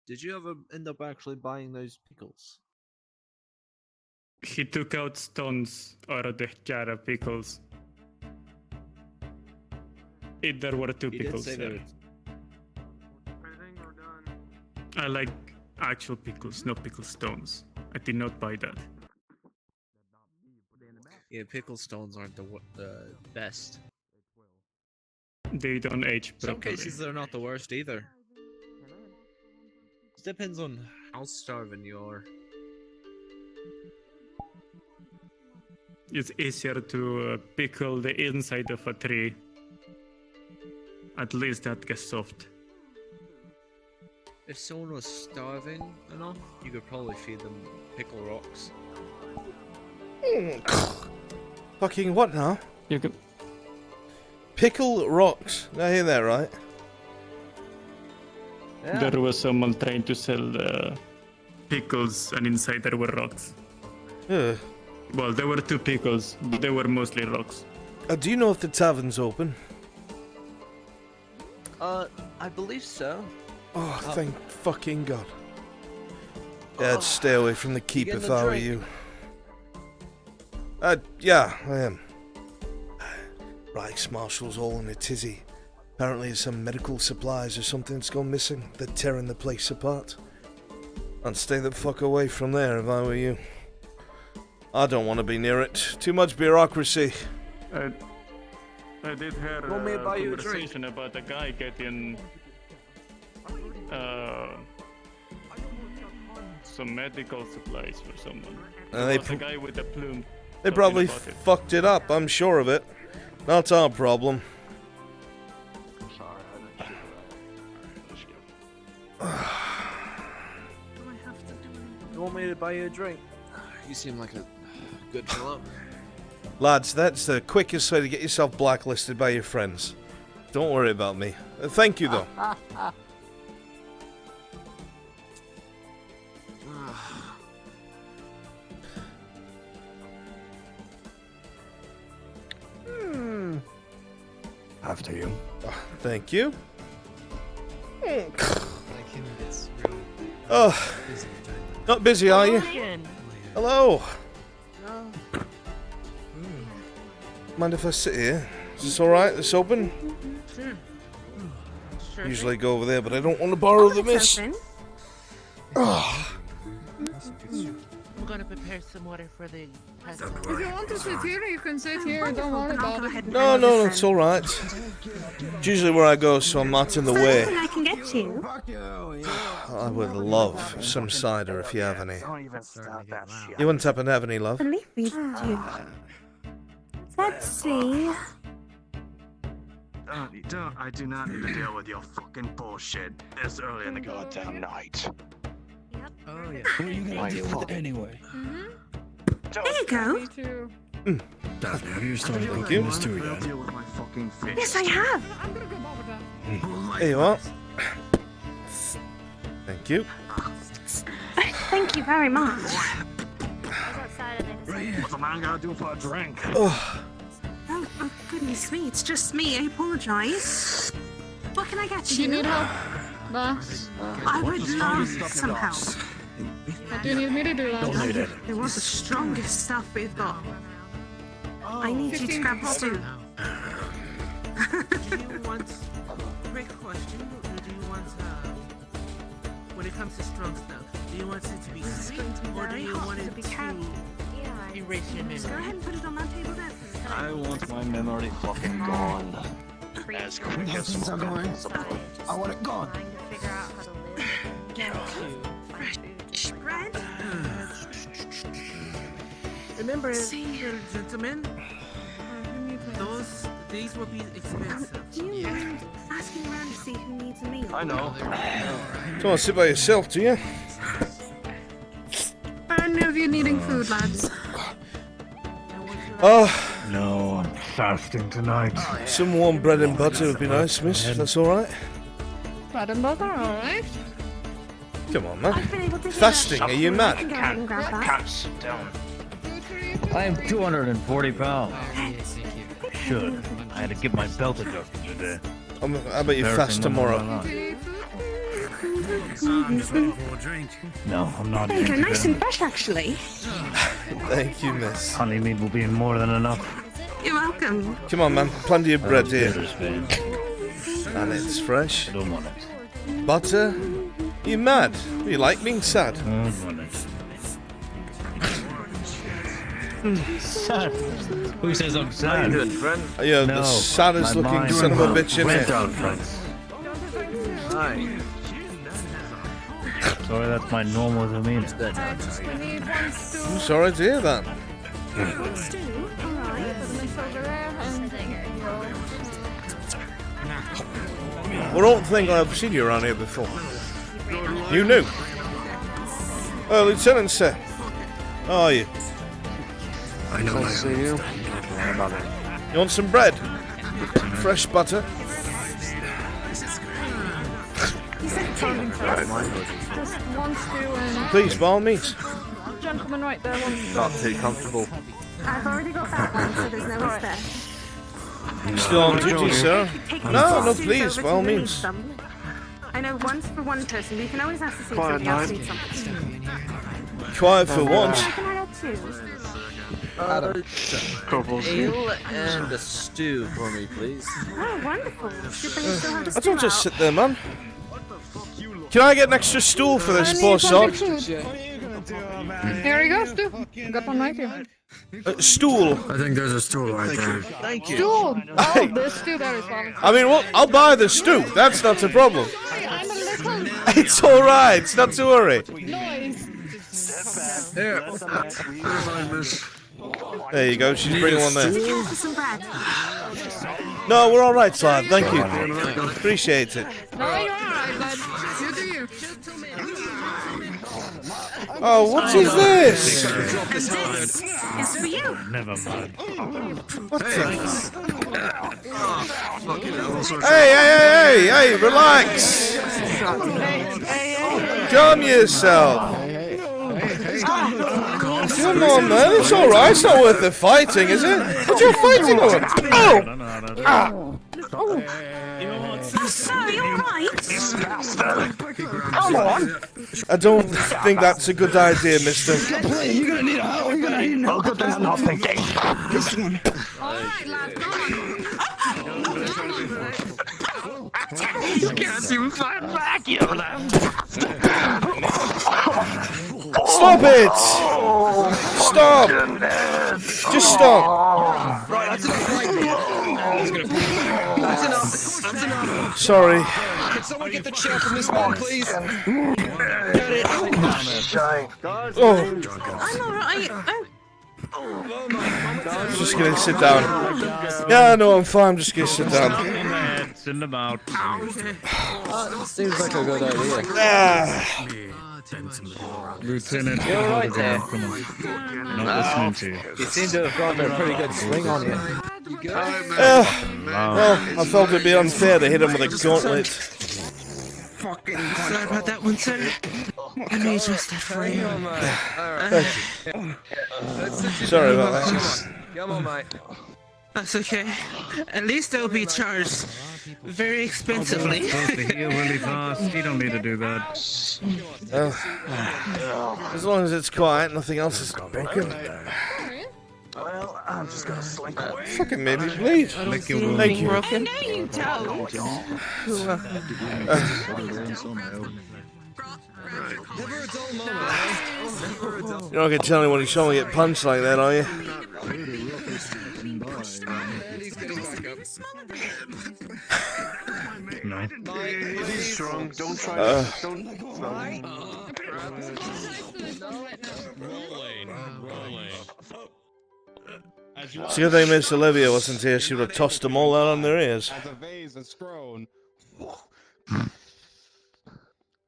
Did you ever end up actually buying those pickles? He took out stones out of the jar of pickles. There were two He did pickles say there. that. I like actual pickles, not pickle stones. I did not buy that. Yeah, pickle stones aren't the best. They don't age Some properly. cases they're not the worst either. It depends on how starving you are. It's easier to pickle the inside of a tree. At least that gets soft. If someone was starving enough, you could probably feed them pickle rocks. Fucking what now? You can. Pickle rocks. Did I hear that right? Yeah. There was someone trying to sell pickles, and inside there were rocks. Ugh. Well, there were 2 pickles, but they were mostly rocks. Do you know if the tavern's open? I believe so. Oh, thank fucking God. Yeah, I'd stay away from the keep getting if a I were drink? you. Yeah, I am. Reichsmarshal's all in a tizzy. Apparently there's some medical supplies or something that's gone missing. They're tearing the place apart. I'd stay the fuck away from there if I were you. I don't want to be near it. Too much bureaucracy. I did hear a Want me to buy you a drink? conversation about a guy getting some medical supplies for someone. And There was a guy with a plume. They talking probably about it. fucked it up, I'm sure of it. Not our problem. I'm sorry, I didn't do that. You want me to buy you a drink? You seem like a good fellow. Lads, that's the quickest way to get yourself blacklisted by your friends. Don't worry about me. Thank you, though. After you. Thank you. Like him gets really busy. Not busy, are you? Hello. Mind if I sit here? Is this alright? It's open? Sure. Usually go over there, but I don't want to borrow the mist. I'm gonna prepare some water for the peasant. If you want to sit here, you can sit here. Don't worry about it. No, it's alright. It's usually where I go, so I'm not in the way. I can get you. I would love some cider if you have any. Don't even start that shit. You wouldn't happen to have any, love? Believe me, do. Let's see. I do not need to deal with your fucking bullshit this early in the goddamn night. Oh yeah. Who are you gonna deal with anyway? There you go. Me too. Daphne, have you started Thank cooking you. this too yet? Deal with my fucking face. Yes, I have. I'm gonna go over that. There you are. Thank you. Thank you very much. What's a man gotta do for a drink? Oh, Oh, goodness me, it's just me. I apologize. What can I get Do you need help? I would love some help. What do you need me to do, lad? Don't need it. They want the strongest stuff we've got. I need you to grab the stew. Do you want, quick question, or do you want, when it comes to strong stuff, do you want it to be sweet, or do you want it to erase your memory? Just go ahead and put it on that table then. I want my memory fucking gone. As quick as Things are going. possible. I want it gone. Fresh bread. Remember, gentlemen, these will be expensive. Do you mind asking around to see who needs a meal? I know. don't want to sit by yourself, do you? Any of you needing food, lads? Oh, No, I'm fasting tonight. some warm bread and butter would be nice, miss. If that's alright. Bread and butter, alright. Come on, man. I've been able to Fasting? Are you Go mad? ahead and grab that. Can't sit down. I am 240 pounds. Thank you. Should. I had to get my belt adjusted today. How about you fast tomorrow? I'm just looking for a drink. No, I'm not. There you go, into nice it. and fresh actually. Thank you, miss. Honey meat will be more than enough. You're welcome. Come on, man. Plenty of bread here. Spain. And it's fresh. I don't want it. Butter? You mad? You like being sad? I don't want it. Sad? Who says I'm sad? Good friend. You're No, the saddest my looking mind son of a will bitch in rent here. out, friends. Hi. Sorry, that's my normal demeanor. We need one stew. I'm sorry to hear that. One stew, alright. Put the mix over there and I don't think I've seen you around here before. You knew? Oh, Lieutenant, sir. How are you? I know Nice to see you. You want some bread? Fresh butter? Just wants to. Please, by all means. Gentleman right there wants to. Not too comfortable. I've already got that one, so there's no Right. spare. Still on duty, sir? No, please, by all means. I know once for one person, but you can always ask to see if Quiet somebody else night. needs something. Quiet for once. Can I have two? Ale and a stew for me, please. Oh, wonderful. Super, you still have the I don't just stew sit there, man. Can I get an extra stool for this poor sod? Here you go, Stu. Got one right here. Stool. I think there's a stool right there. Thank you. Stool. Oh, this Stu there is fine. I mean, well, I'll buy the stew. That's not a problem. Sorry, I'm a little. It's all right. It's not to worry. Noise. Here. Miss. There you go. She's bringing one there. Care for some bread? No, we're all right, Side. Thank you. Appreciate it. No, you're alright, bud. You do you. Oh, what is this? And this is for you. Never mind. What the? Hey, relax. Calm yourself. Come on, man. It's all right. It's not worth the fighting, is it? What you fighting over? Oh! So, you're right. Come on. I don't think that's a good idea, mister. You're gonna need a hoe. You're gonna need a hoe. Good thing I'm not thinking. This one. Alright, lad, go You can't even fight back, you know. Stop it! Stop! Just stop. Right, that's enough. That's enough. That's enough. Sorry. Can someone get the chair from this man, please? Get it. Oh, I'm alright. just gonna sit down. Yeah, no, I'm fine. I'm just gonna sit down. Sitting about. Seems like a good idea. Ah. Lieutenant, You're right there. come on. Not listening to you. You seem to have gotten a pretty good swing on you. Well, I felt it'd be unfair to hit him with a gauntlet. Sorry about that one, sir. I may adjust that for you. Sorry about that. Come on, mate. That's okay. At least they'll be charged very expensively. Supposed to heal really fast. You don't need to do that. As long as it's quiet, nothing else is broken. Well, I'm just gonna slink away. Fucking made me bleed. Thank you. Thank you. I know you don't. Never a dull moment. You're not gonna tell me when you saw me get punched like that, are you? He's getting back up. No. He's strong. Don't try. Don't. It's a good thing Miss Olivia wasn't here. She would have tossed them all out on their ears. As a vase is thrown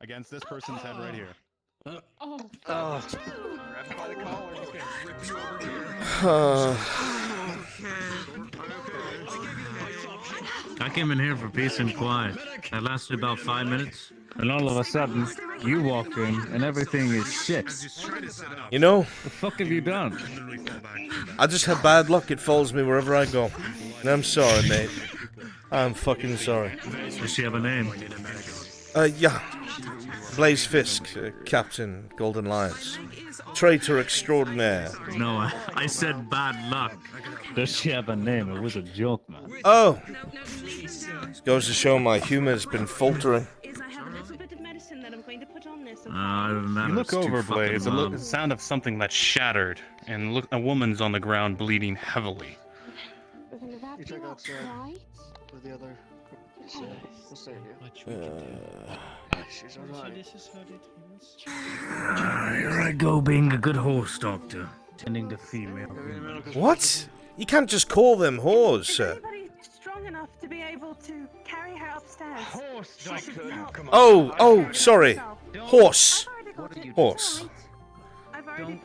against this person's head right here. Oh. Oh. Grab him by the collar. He's gonna rip you over here. I came in here for peace and quiet. That lasted about 5 minutes. And all of a sudden, you walk in and everything is shit. You know, The fuck have you done? I just have bad luck. It follows me wherever I go. And I'm sorry, mate. I'm fucking sorry. Does she have a name? Yeah. Blaze Fisk, Captain, Golden Lions. Traitor extraordinaire. No, I said bad luck. Does she have a name? It was a joke, man. Oh! Goes to show my humor's been faltering. Other than that, You look it's too over, fucking Blaze. It's loud. the sound of something that's shattered, and look, a woman's on the ground bleeding heavily. You check outside with the other. We'll stay here. She's alright. Here I go being a good horse doctor, tending to female. What? You can't just call them whores, sir. Strong enough to be able to carry her upstairs. Oh, sorry. Horse. Horse. I've already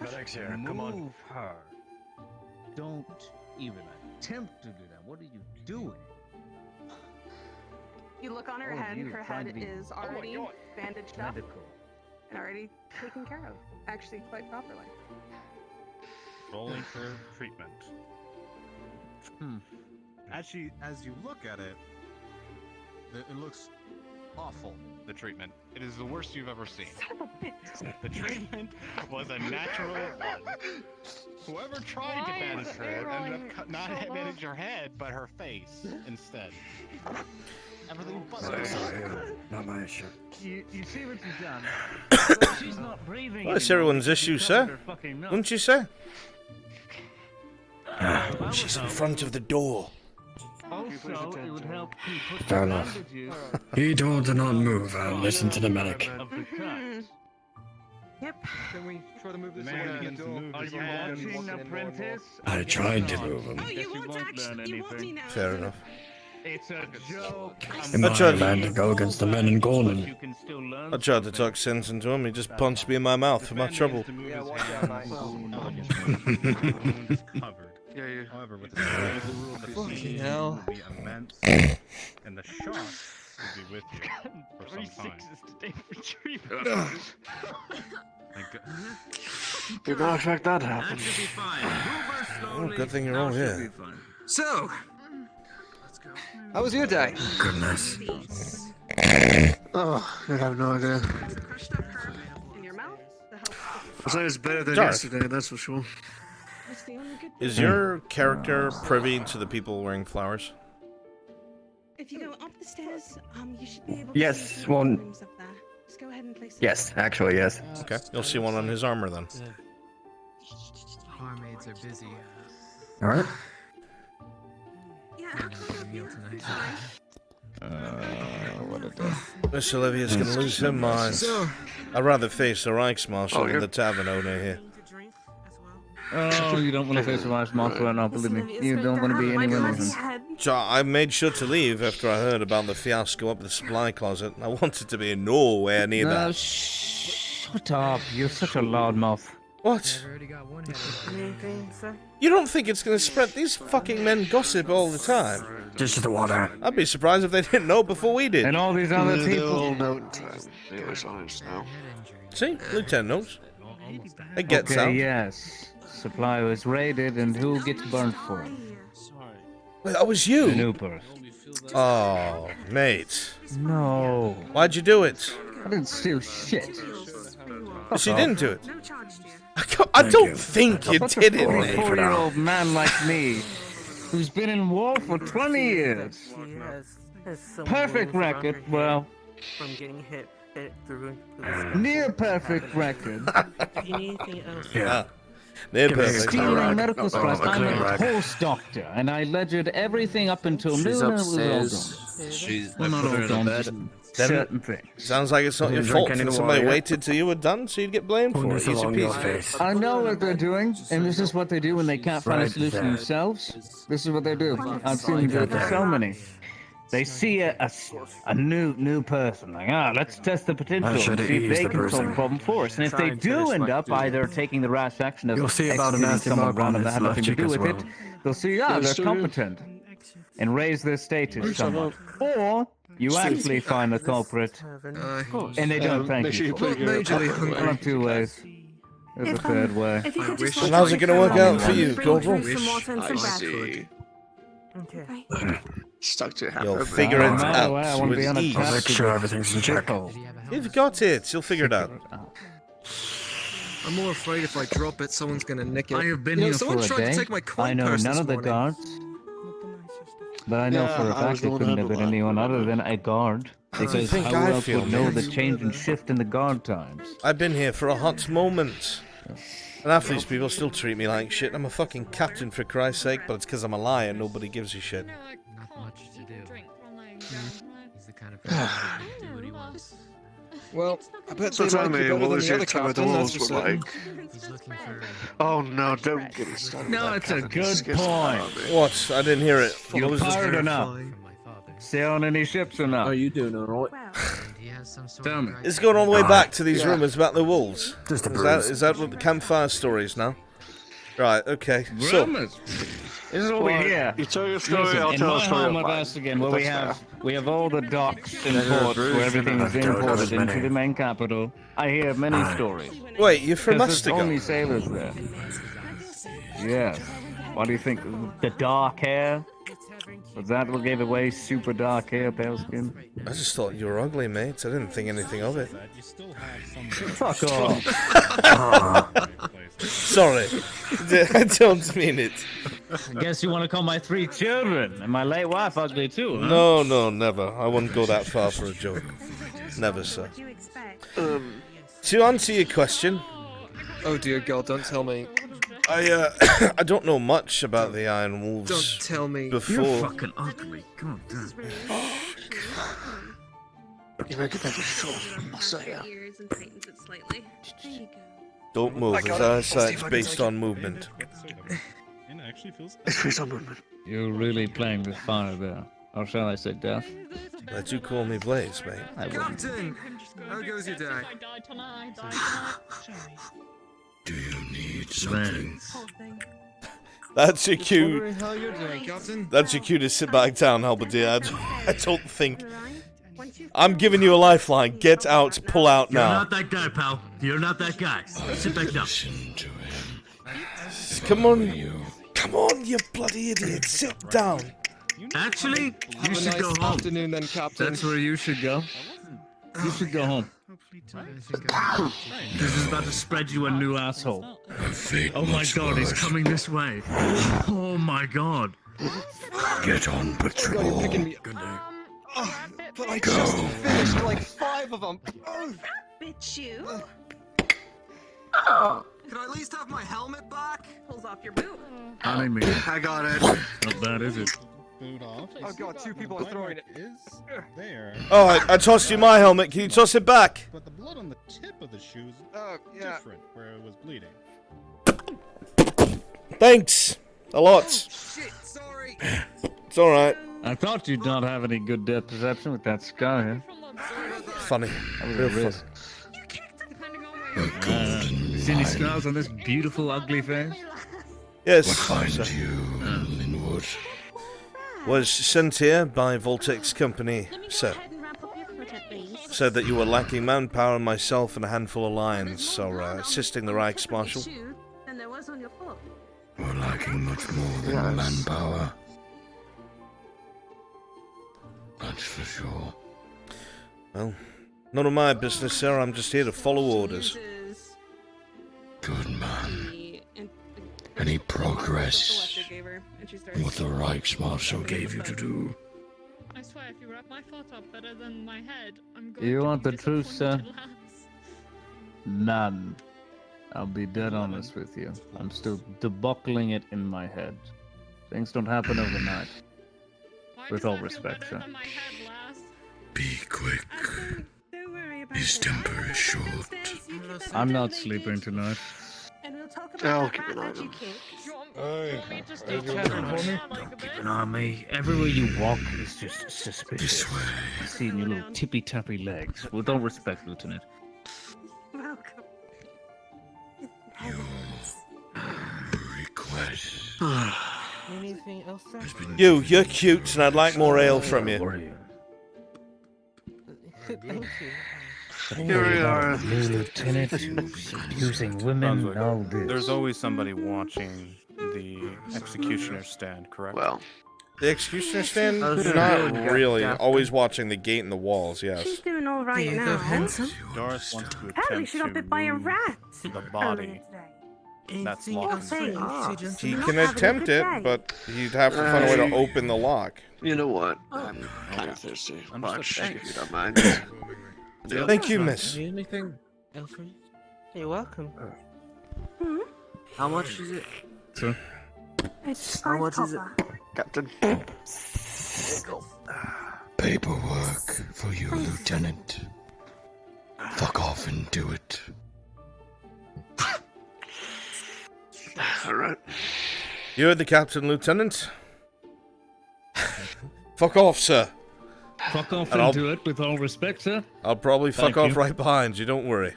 Move her. Don't even attempt to do that. What are you doing? You look on her All of head. you Her trying head to be is already bandaged up medical. and already taken care of. Actually, quite properly. Rolling for treatment. As you look at it, it looks awful. The treatment. It is the worst you've ever seen. The treatment was a natural one. Whoever tried to bandage her ended up not bandaging her head, but her face instead. Everything but Not my issue. You see what you've done? She's not breathing. Well, it's anymore everyone's because you issue, covered sir. her fucking nose. Wouldn't you say? She's in front of the door. Also, it would help to put Fair the enough. bandages He told to not move. I'll listen to the medic. of the cut. Yep. Can we try to move this Man away? begins to move Are his you hands. watching, apprentice? I tried to move him. Oh, you won't learn actually. You won't me anything. now. Fair enough. It's a joke. Am I I tried- a man to go against the men in Gorman? You can still learn I tried to talk sense into him. He just punched me in my mouth for my trouble. Yeah, watch out, mate. Wound is covered. Yeah, yeah. However, with the rule, the Fucking pain hell. will be immense, and the shock will be with you for some time. today for treatment. Thank God. Did not expect that to happen. That should be fine. Move her Oh, slowly. good thing you're Now all should here. be fine. So, how was your day? Goodness. Oh, I have no idea. Crushed up herb in your mouth to help. I'll say it's better than Dark. yesterday, that's for sure. That's the only good Is your character privy to the people wearing flowers? If you go up the stairs, you should be able to Yes, see well, the rooms up there. Just go ahead and place it. Yes, actually, yes. Okay, you'll see one on his armor then. Barmaids are busy. Alright. Yeah. What a day. Miss Olivia's gonna lose her mind. So, I'd rather face the Reichsmarshal Oh, than you're- the tavern owner here. Oh, you don't want to face a Vice Marshal right now, believe me. You don't want to be anywhere near him. So I made sure to leave after I heard about the fiasco up the supply closet. I wanted to be nowhere near No, that. shut up. You're such a loudmouth. What? Already got one head. Anything, sir? You don't think it's gonna spread? These fucking men gossip all the time. Just the water. I'd be surprised if they didn't know before we did. And all these other They'll people. know in time. They were honest now. See, Lieutenant knows. It gets Okay, out. yes. Supply was raided, and who gets burnt for it? Wait, that was you. The new person. Oh, mate. No. Why'd you do it? I didn't steal shit. She didn't do it. No charge to you. I don't think you Such did a it, mate. 44-year-old man like me, who's been in war for 20 years. Has some Perfect wounds around record, her head well, from getting hit through the near perfect record. If you need anything else, Yeah. They're perfect. Stealing medical supplies. a I'm clean a rag. horse doctor, and I ledgered everything up until She's noon, and it was all upstairs. gone. She's. Well, I not put her all in gone, bed. just Then- certain things. Sounds like it's not your Didn't fault drink any that of the somebody water yet? waited till you were done so you'd get blamed for it. Who's Easy along your peasy. face? I know what they're doing, and this is what they do when they can't find a Right solution there. themselves. This is what they do. I've seen them do it so many. They see a new person, like, let's test the potential I and should see if ease they the can solve the bruising. problem for us. And if Try they and do finish end like up duty. either taking the rash action of You'll see about an executing nasty someone mark random on that his had left nothing to cheek do as with it, well. they'll see, Yeah, they're still competent, and raise their status somewhat. Or you actually find the culprit, and they don't thank Make sure you you for put it. your majorly pocket One away. of two ways. There's a If, third way. If you could just wish- And how's it gonna work out for you, Bring Corporal? through some water and I some bread. see. okay. Stuck to your You'll hand. figure No it matter what, I out wanna with be on a ease. track I'll make to sure the everything's in check. shithole. You've got it. You'll figure it out. I'm more afraid if I drop it, someone's gonna nick it. I have been You know, here someone for a tried to day. take my coin I know purse none this of the morning. guards, but I know Yeah, for a I was fact the it one couldn't that have been handled that. anyone other than a guard. Because think how I else feel, would know man? the change and shift in the guard times? I've been here for a hot moment. And half these people still treat me like shit. I'm a fucking captain for Christ's sake, but it's because I'm a liar. Nobody gives a shit. Not much to do. He's the kind of person who can do what he wants. Well, I bet So they tell like me, you better what than was the your other time at the captain, walls that's for were certain. like? He's looking for. Oh no, don't get me started. No, with it's that a kind of good disgust. point. What? I didn't hear it. What You're was this? pirate enough. From my father. Sail on any ships or not? Are you doing alright? And he has some sort Tell of me. right It's going all the way back to these Yeah. rumours about the wolves. Just a Is bruise. that what the campfire story is now? Right, okay. So, This is what we hear. You tell your story, Listen, I'll in tell my a story home of of mine. Aston, where we have all the docks and There's a ports where version everything of is Toad imported as into many. the main capital. I hear many stories. wait, you're from Because there's only Astigar? sailors there. Yes. Why do you think the dark hair? Was that what gave away super dark hair, pale skin? I just thought you were ugly, mate. I didn't think anything of it. Fuck off. Sorry. I don't mean it. I guess you want to call my 3 children and my late wife ugly too, huh? No, no, never. I wouldn't go that far for a joke. Never, sir. To answer your question, Oh dear God! Don't tell me. I don't know much about the Iron Wolves. Don't tell me. Before. You're fucking ugly. God damn. You make it better, sure. I'll say ya. Ears and tightens it slightly. There you go. Don't move. I His got it. I'll see eyesight's if I can based take on it. movement. It's based on movement. You're really playing with fire there. Or shall I say death? Let you call me Blaze, mate. I wouldn't. Captain, how goes your day? Do you need something? That's your cue. Wondering how you're doing, Captain? That's your cue to sit back down, Halberdier. I don't think. I'm giving you a lifeline. Get out, pull out You're now. not that guy, pal. You're not that guy. Sit back down. Come on. Come on, you bloody idiot. Sit down. Actually, you Have a should nice go home. afternoon then, Captain. That's where you should go. You should go home. This is about to spread you a new asshole. Oh my much god, he's worse. coming this way. Oh my god. Get on patrol. You're picking me. Oh, but I just finished like 5 of them. Oh, Bitch you. can I at least have my helmet back? Pulls off your boot. Honey me. I got it. Not bad, is it? Oh God, 2 people are throwing it. There. Oh, I tossed you my helmet. Can you toss it back? But the blood on the tip of the shoe is Yeah. different, where it was bleeding. Thanks. A lot. Shit, sorry. It's alright. I thought you'd not have any good depth perception with that scar here. Funny. That was Real a funny. risk. See any scars on this beautiful, ugly face? Yes. What finds sir. you, Linwood? Was sent here by Voltex's company, sir. Said that you were lacking manpower and myself and a handful of lions are assisting the Reichsmarshal. Than there was on your foot. We're lacking much more than manpower. That's for sure. Well, none of my business, sir. I'm just here to follow orders. Good man. Any progress in what the Reichsmarshal gave you to do? I swear, if you wrap my foot up better than my head, I'm going You to want be the truth, sir? disappointed lads. None. I'll be dead honest with you. I'm still debuckling it in my head. Things don't happen overnight. With all respect, sir. Be quick. Don't worry about His it. temper is short. I'm not sleeping tonight. And we'll talk I'll about keep that an eye on magic him. cake. Don't keep an eye on me. Everywhere you walk is just suspicious. Seeing your little tippy-tappy legs. With all respect, Lieutenant. Welcome. Request. Anything else, sir? You're cute, and I'd like more ale from you. Thank you. Here we are. Lieutenant, abusing women, and all this. There's always somebody watching the executioner stand, correct? Well, The executioner stand? Those are Not good, really. Captain. Always watching the gate and the walls, She's yes. doing all right There you now. go, handsome. Doris wants to Apparently, attempt she got to bit by a move rat. the earlier body. today. That's Anything locked. else, sir? You two He gentlemen? can attempt it, but he'd have to find a way to open the lock. you know what? I'm kind of thirsty. Watch, Thank if you. you don't mind. Thank you, miss. Need anything else from you? You're welcome. Hmm? How much is it? Sir? It's How 5 much is it? copper. Captain. Paperwork for you, Lieutenant. Fuck off and do it. Alright. You heard the captain, Lieutenant. Fuck off, sir. Fuck off And I'll- into it, with all respect, sir. I'll probably fuck Thank off you. right behind you, don't worry.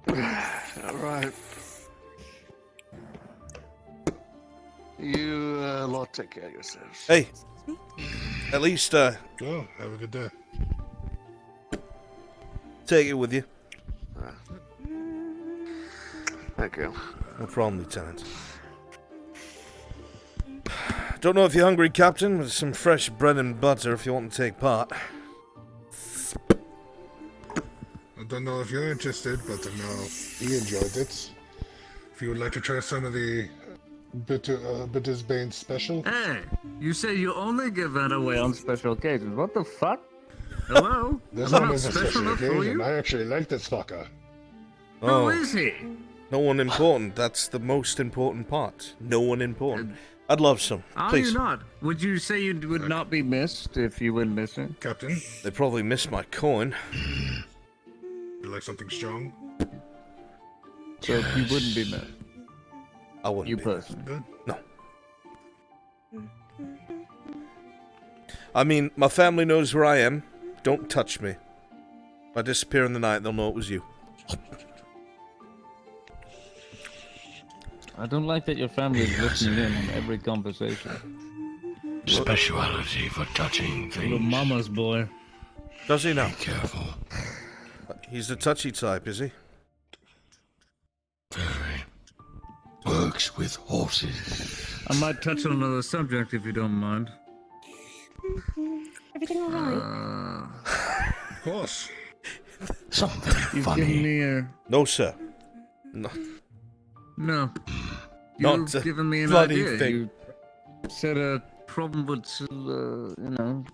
Alright. You lot take care of yourselves. Hey, at least Oh, have a good day. take it with you. Thank you. No problem, Lieutenant. Don't know if you're hungry, Captain, but some fresh bread and butter if you want to take part. I don't know if you're interested, but I know he enjoyed it. If you would like to try some of the Bitter's Bane special. Hey, you say you only give that away on special occasions. What the fuck? Hello? This I'm one not is a special special enough for occasion. you? I actually like this fucker. Who is he? No one important. That's the most important part. No one important. I'd love some. Are Please. you not? Would you say you would not be missed if you went missing? Captain? They probably missed my coin. You like something strong? So you wouldn't be missed? I wouldn't You be personally? Good. No. I mean, my family knows where I am. Don't touch me. If I disappear in the night, they'll know it was you. I don't like that your family is listening in on every conversation. Speciality for touching things. Little mama's boy. Does he now? Be careful. He's the touchy type, is he? Very. Works with horses. I might touch on another subject if you don't mind. Everything alright? Of course. Something You've funny. given me a... No, sir. No. No. Not You've given me an bloody idea. thing. You said a problem would, you know...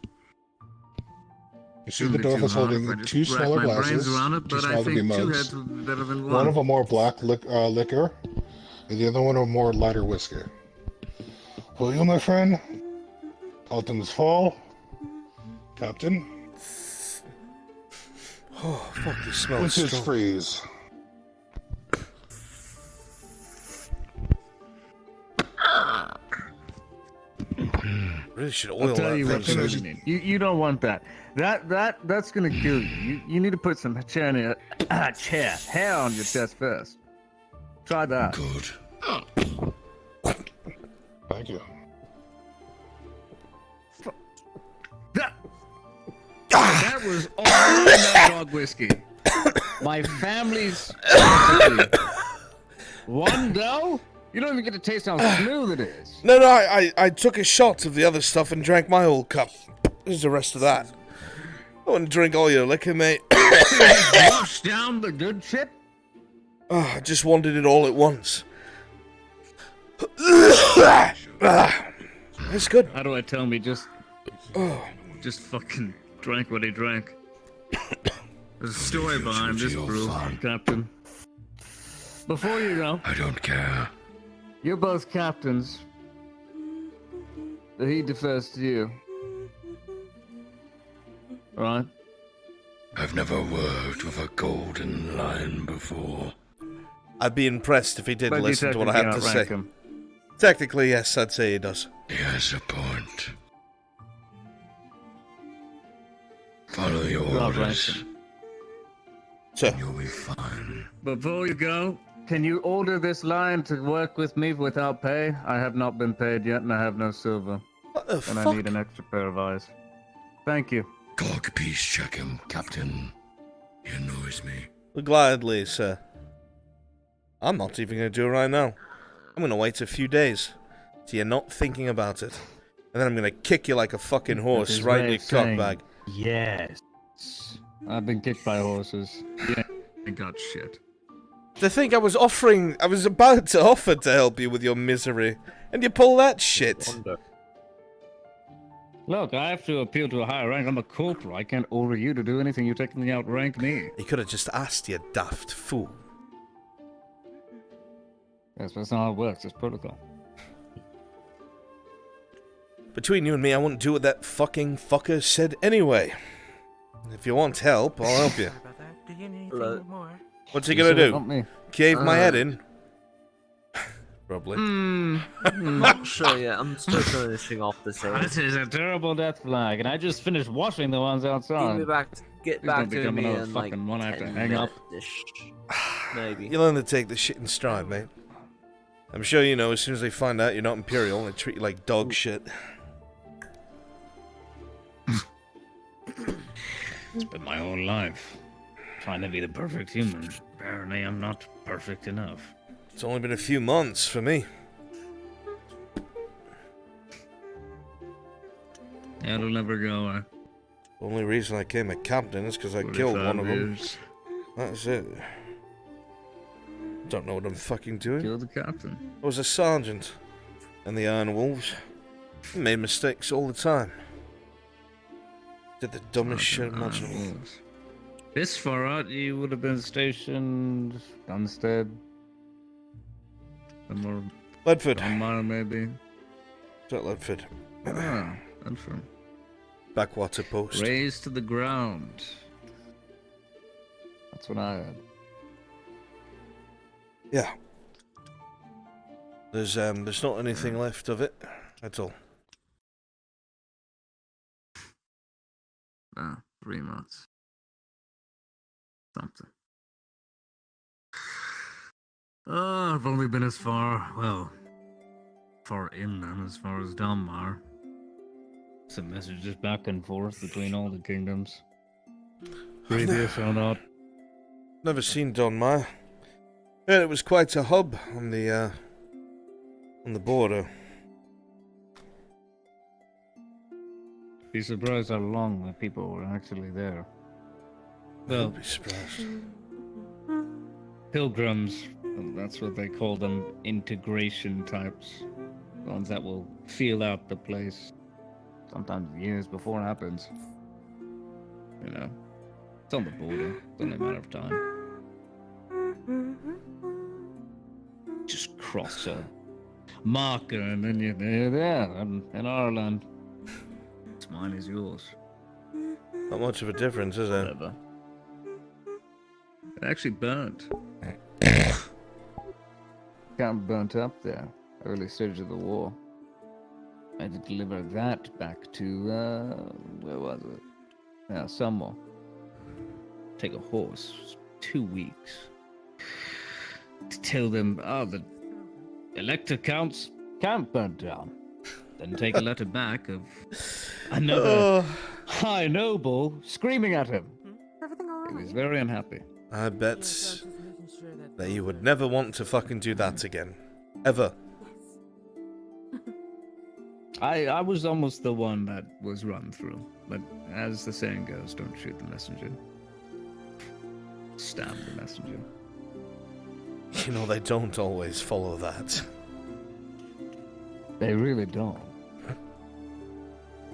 You see the dwarf is holding two smaller glasses. Too small to be mugs. One of them more black liquor, and the other one a more lighter whiskey. Will you, my friend? Autumn's fall. Captain? Oh, fuck, you smell Winter's strong. freeze. Really should oil I'll tell that you what thing. you don't want that. That's gonna kill you. You need to put some hair on your chest first. Try that. Good. Thank you. That was all that dog whiskey. My family's recipe. One go? You don't even get to taste how smooth it is. No, I took a shot of the other stuff and drank my whole cup. Here's the rest of that. I wouldn't drink all your liquor, mate. Wash down the good shit? Oh, I just wanted it all at once. It's good. How do I tell me just fucking drank what he drank? There's a story behind this brew, Captain. Before you go, I don't care. You're both captains. He defers to you. Right? I've never worked with a golden lion before. I'd be impressed if he did But you listen to what I had to technically say. outrank him. Technically, yes, I'd say he does. He has a point. Follow your You outrank orders. him. So, You'll be fine. Before you go, can you order this lion to work with me without pay? I have not been paid yet, and I have no silver. What the And fuck? I need an extra pair of eyes. Thank you. Cogpiece check him, Captain. He annoys me. Gladly, sir. I'm not even going to do it right now. I'm going to wait a few days till you're not thinking about it. And then I'm going to kick you like a fucking horse His right in way your of saying, cockbag. Yes. I've been kicked by horses. Yeah, I got shit. To think I was about to offer to help you with your misery, and you pull that shit. Look, I have to appeal to a higher rank. I'm a corporal. I can't order you to do anything. You technically outrank me. You could have just asked, you daft fool. Yes, that's not how it works. It's protocol. Between you and me, I wouldn't do what that fucking fucker said anyway. If you want help, I'll help you. Do you need anything more? What's he gonna do? Help me. Cave my head in? Probably. I'm not sure yet. I'm still finishing off this area. This is a terrible death flag, and I just finished washing the ones outside. Get Please back don't to become me another in fucking like one I have to 10 hang up. minutes-ish. Maybe. You learn to take the shit in stride, mate. I'm sure you know, as soon as they find out you're not Imperial, they treat you like dog shit. It's been my whole life. Trying to be the perfect human. Apparently I'm not perfect enough. It's only been a few months for me. Yeah, it'll never go. The only reason I came a captain is because I killed one of them. That's it. Don't know what I'm fucking doing. Killed the captain. I was a sergeant in the Iron Wolves. I made mistakes all the time. Did the dumbest shit imaginable. This far out, you would have been stationed Dunstead. Somewhere. Ledford. Dunmire, maybe. Is that Ledford? Ah, Ledford. Backwater post. Raised to the ground. That's what I had. Yeah. There's not anything left of it at all. Ah, 3 months. Something. Oh, I've only been as far, well, far inland as far as Dunmire. Some messages back and forth between all the kingdoms. Previous or not. Never seen Dunmire. Yeah, it was quite a hub on the border. Be surprised how long the people were actually there. Well, I'd be surprised. Pilgrims, that's what they call them, integration types. The ones that will feel out the place. Sometimes years before it happens. You know, it's on the border. It's only a matter of time. Just cross a marker and then you're there in our land. It's mine is yours. Not much of a difference, is there? Whatever. It actually burnt. Camp burnt up there, early stage of the war. I had to deliver that back to, where was it? Yeah, somewhere. Take a horse, 2 weeks. To tell them, the elector count's camp burnt down. Then take a letter back of another high noble screaming at him. He was very unhappy. I bet that you would never want to fucking do that again. Ever. I was almost the one that was run through. But as the saying goes, don't shoot the messenger. Stab the messenger. You know, they don't always follow that. They really don't.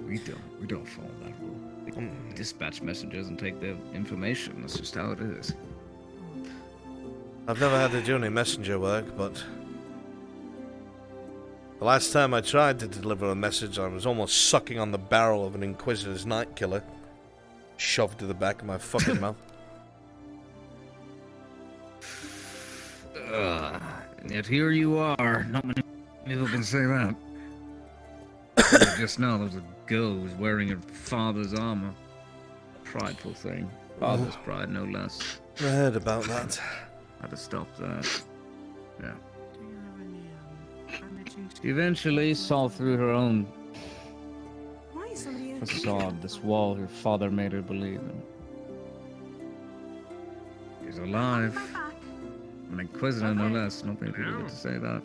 We don't follow that rule. We dispatch messengers and take their information. That's just how it is. I've never had to do any messenger work, but the last time I tried to deliver a message, I was almost sucking on the barrel of an Inquisitor's night killer, shoved to the back of my fucking mouth. And yet here you are. Not many people can say that. Just now, there was a girl who was wearing her father's armor. Prideful thing. Father's pride, no less. I heard about that. Had to stop that. Yeah. She eventually saw through her own facade, this wall her father made her believe in. She's alive. An Inquisitor, no less. Not many people get to say that.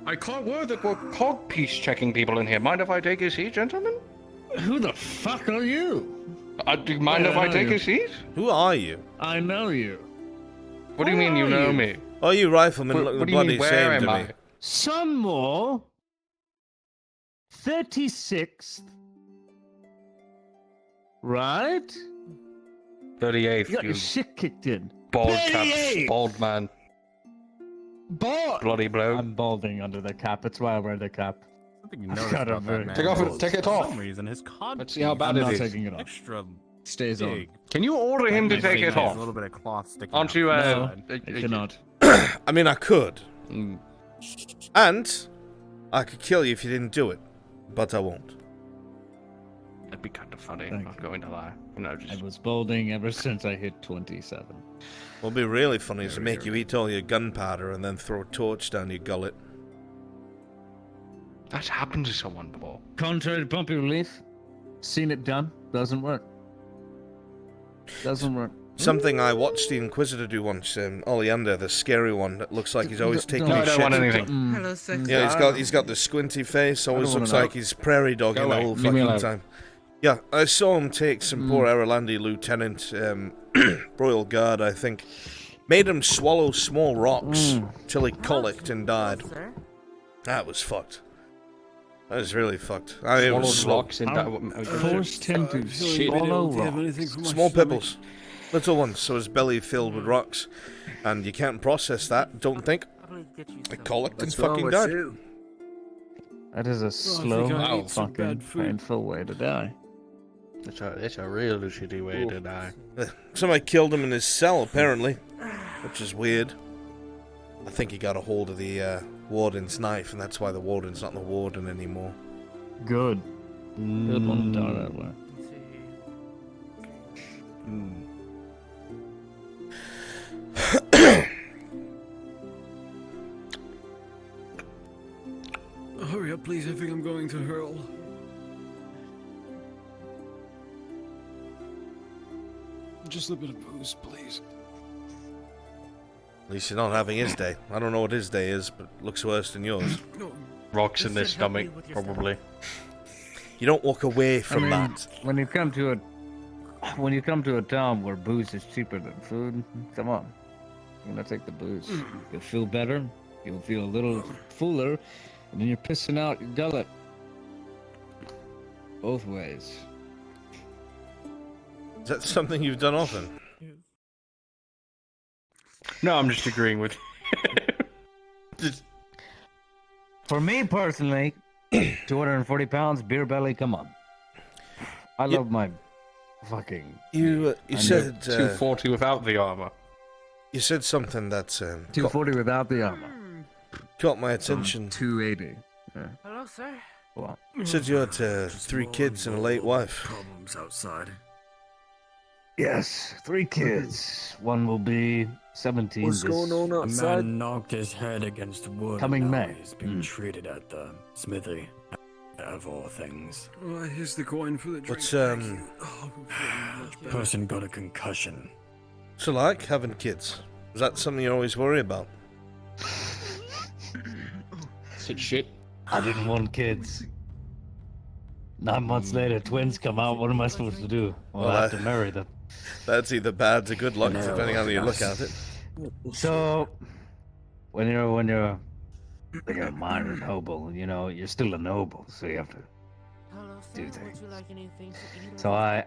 I can't word that we're cog piece checking people in here. Mind if I take a seat, gentlemen? Who the fuck are you? Do you mind if I take a seat? Who are you? I know you. What do you mean you know me? Oh, you rifleman look the What do you mean, bloody where same to am me. I? Some more. 36th. Right? 38th. You got your shit kicked in. Bald cap, 38th! bald man. Bald! Bloody blow. I'm balding under the cap. That's why I wear the cap. Something you I've noticed got a about very- that Take man off it- was, take it for off. some reason, his cod Let's see how bad I'm it not is. taking it off. extra Stays on. big. Can you order him to Like take my it finger has off? A little bit of cloth sticking Aren't out you, No, I cannot. I mean, I could. Mm. And I could kill you if you didn't do it. But I won't. be kind of funny. I'm not going to lie. You know, just I was balding ever since I hit 27. What'd be really funny is to make you eat all your gunpowder and then throw a torch down your gullet. That's happened to someone before. Contrary to pumpy relief, seen it done, doesn't work. Doesn't work. Something I watched the Inquisitor do once, Oleander, the scary one that looks like he's always taking No, I his don't shit. want anything. Hello, sex. Yeah, he's got the squinty face, always wanna looks know. like he's prairie dogging Go the away. whole Leave me fucking alone. time. Yeah, I saw him take some poor Aralandi lieutenant, Royal Guard, I think. Made him swallow small rocks till he colicked and died. That was fucked. That was really fucked. I mean, it was slow. Rocks and Forced him to swallow rocks. Small pebbles. Little ones, so his belly filled with rocks. And you can't process that, don't think. I colicked and fucking died. That is a slow, think I ate some fucking bad food. painful way to die. It's a real shitty way to die. Somebody killed him in his cell, apparently. Which is weird. I think he got a hold of the warden's knife, and that's why the warden's not the warden anymore. Good. Good one to die that way. Hurry up, please. I think I'm going to hurl. Just a bit of booze, please. At least you're not having his day. I don't know what his day is, but it looks worse than yours. Rocks in their stomach, probably. You don't walk away from that. When you come to a town where booze is cheaper than food, come on, you're gonna take the booze. You'll feel better. You'll feel a little fuller, and then you're pissing out your gullet. Both ways. Is that something you've done often? No, I'm just agreeing with you. For me personally, 240 pounds, beer belly, come on. I love my fucking... You said... 240 without the armor. You said something that... 240 without the armor. Caught my attention. 280. Yeah. Hello, sir. What? You said you had 3 kids and a late wife. Problems outside. Yes, 3 kids. One will be 17. What's going on A outside? man knocked his head against wood. Coming Now May. He's being treated at the smithy. Of all things. Well, here's the coin for the drink. What's, Person got a concussion. So like having kids? Was that something you always worry about? Shit, shit. I didn't want kids. 9 months later, twins come out. What am I supposed to do? Well, I have to marry them. That's either bad or good luck, depending on how you look at it. So, when you're a minor noble, you know, you're still a noble, so you have to Hello, sir. do Would things. you like anything to eat? So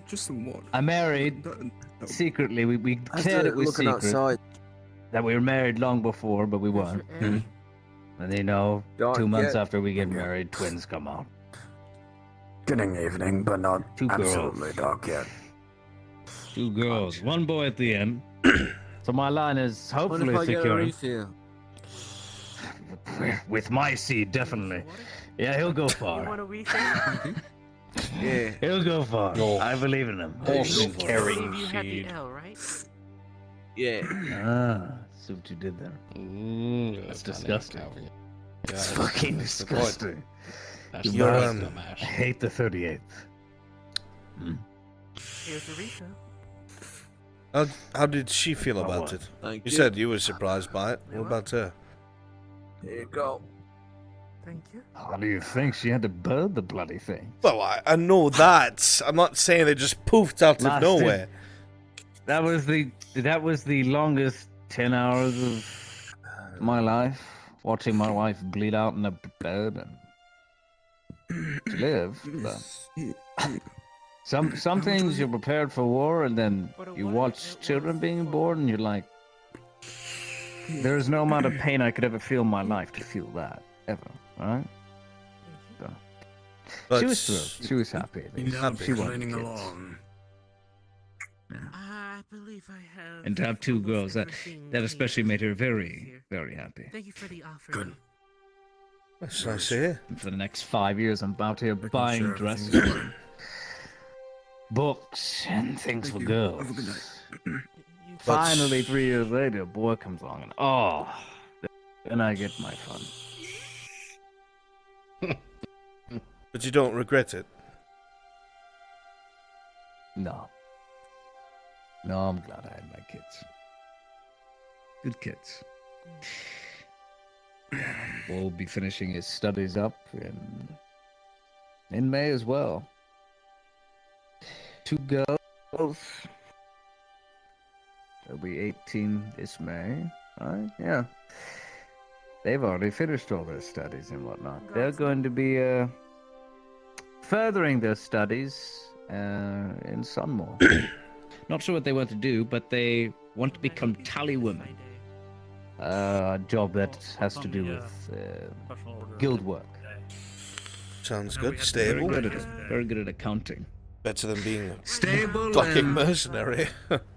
Just some water. I married secretly. We I declared it was looking secret outside. that we were married long before, but we weren't. And you know, Don't 2 months get- after we get married, twins come out. Getting evening, but not 2 girls. absolutely dark yet. 2 girls, 1 boy at the end. So my line is What hopefully if I get a secure. refill? With my seed, definitely. Yeah, he'll go You far. want a refill? Yeah. He'll go far. I believe in him. Horse I carrying believe you had the seed. L, right? Yeah. Ah, see what you did there. That's disgusting. It's fucking disgusting. That's You You're, not I hate the 38th. Here's the refill. How did she feel about what? it? Thank You you. said you were surprised by it. What about her? Here you go. Thank you. How do you think she had to burn the bloody thing? Well, I know that. I'm not saying it just poofed out of Lasted- nowhere. That was the longest 10 hours of my life, watching my wife bleed out in a bed and live. But some things you're prepared for war, and then you watch children being born, and you're like, there's no amount of pain I could ever feel in my life to feel that ever, right? So, But she was thrilled. She was happy. She wanted Running kids. along. I believe I have. And to have 2 girls, that everything especially needed made her here. very, very happy. Thank you for the offer. Good. That's nice to hear. For the next 5 years, I'm out here buying sure dresses, everything's fine. books, and things for girls. Have a good night. Finally, 3 years later, a boy comes along, and then I get my fun. But you don't regret it? No. No, I'm glad I had my kids. Good kids. We'll be finishing his studies up in May as well. 2 girls. They'll be 18 this May, right? Yeah. They've already finished all their studies and whatnot. They're going to be furthering their studies in Sunmore. Not sure what they want to do, but they want to become tally women. A job that has to do with guild work. Sounds good. Stable. Very good at accounting. Better than being a Stable fucking and- mercenary.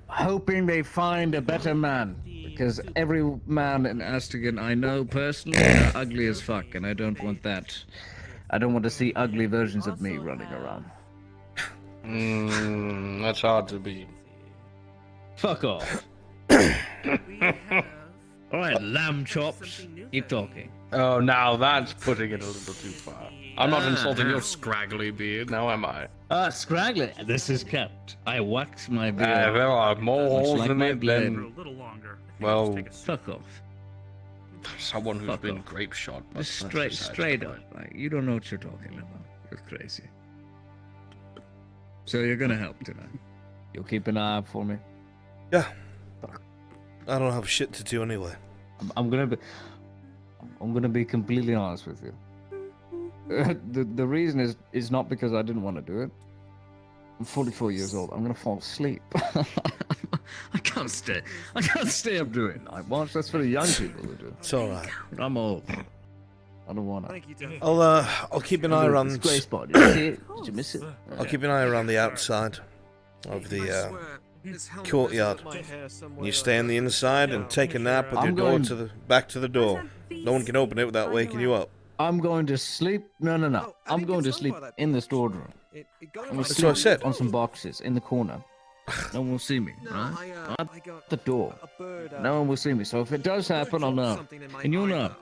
Hoping they find a better man. Because every man in Astigan I know personally are ugly as fuck, and I don't want that. I don't want to see ugly versions of me running around. That's hard to beat. Fuck off. Alright, lamb chops. Keep talking. Oh, now that's putting it a little too far. I'm not insulting your scraggly beard, now am I? Scraggly. This is kept. I wax my beard. There are more much holes like in my it blade. than... Well, Fuck off. someone who's Fuck been off. grape shot. but Just that's straight besides the up. point. Like, you don't know what you're talking about. You're crazy. So you're gonna help tonight. You'll keep an eye out for me. Yeah. I don't have shit to do anyway. I'm gonna be completely honest with you. The reason is not because I didn't want to do it. I'm 44 years old. I'm gonna fall asleep. I can't stay up doing night watch. That's for the young people to do. It's all right. I'm old. I don't wanna. I'll keep an eye around. Disgrace spot. Did you see it? Did you miss it? I'll keep an eye around the outside of the courtyard. You stay on the inside and take a nap with your I'm door going- to the back to the door. No one can open it without waking you up. I'm going to sleep. No. I'm going to sleep in the storeroom. I'm gonna That's sleep what I said. on some boxes in the corner. No one will see me, right? At the door. No one will see me. So if it does happen, I'll know. And you'll know.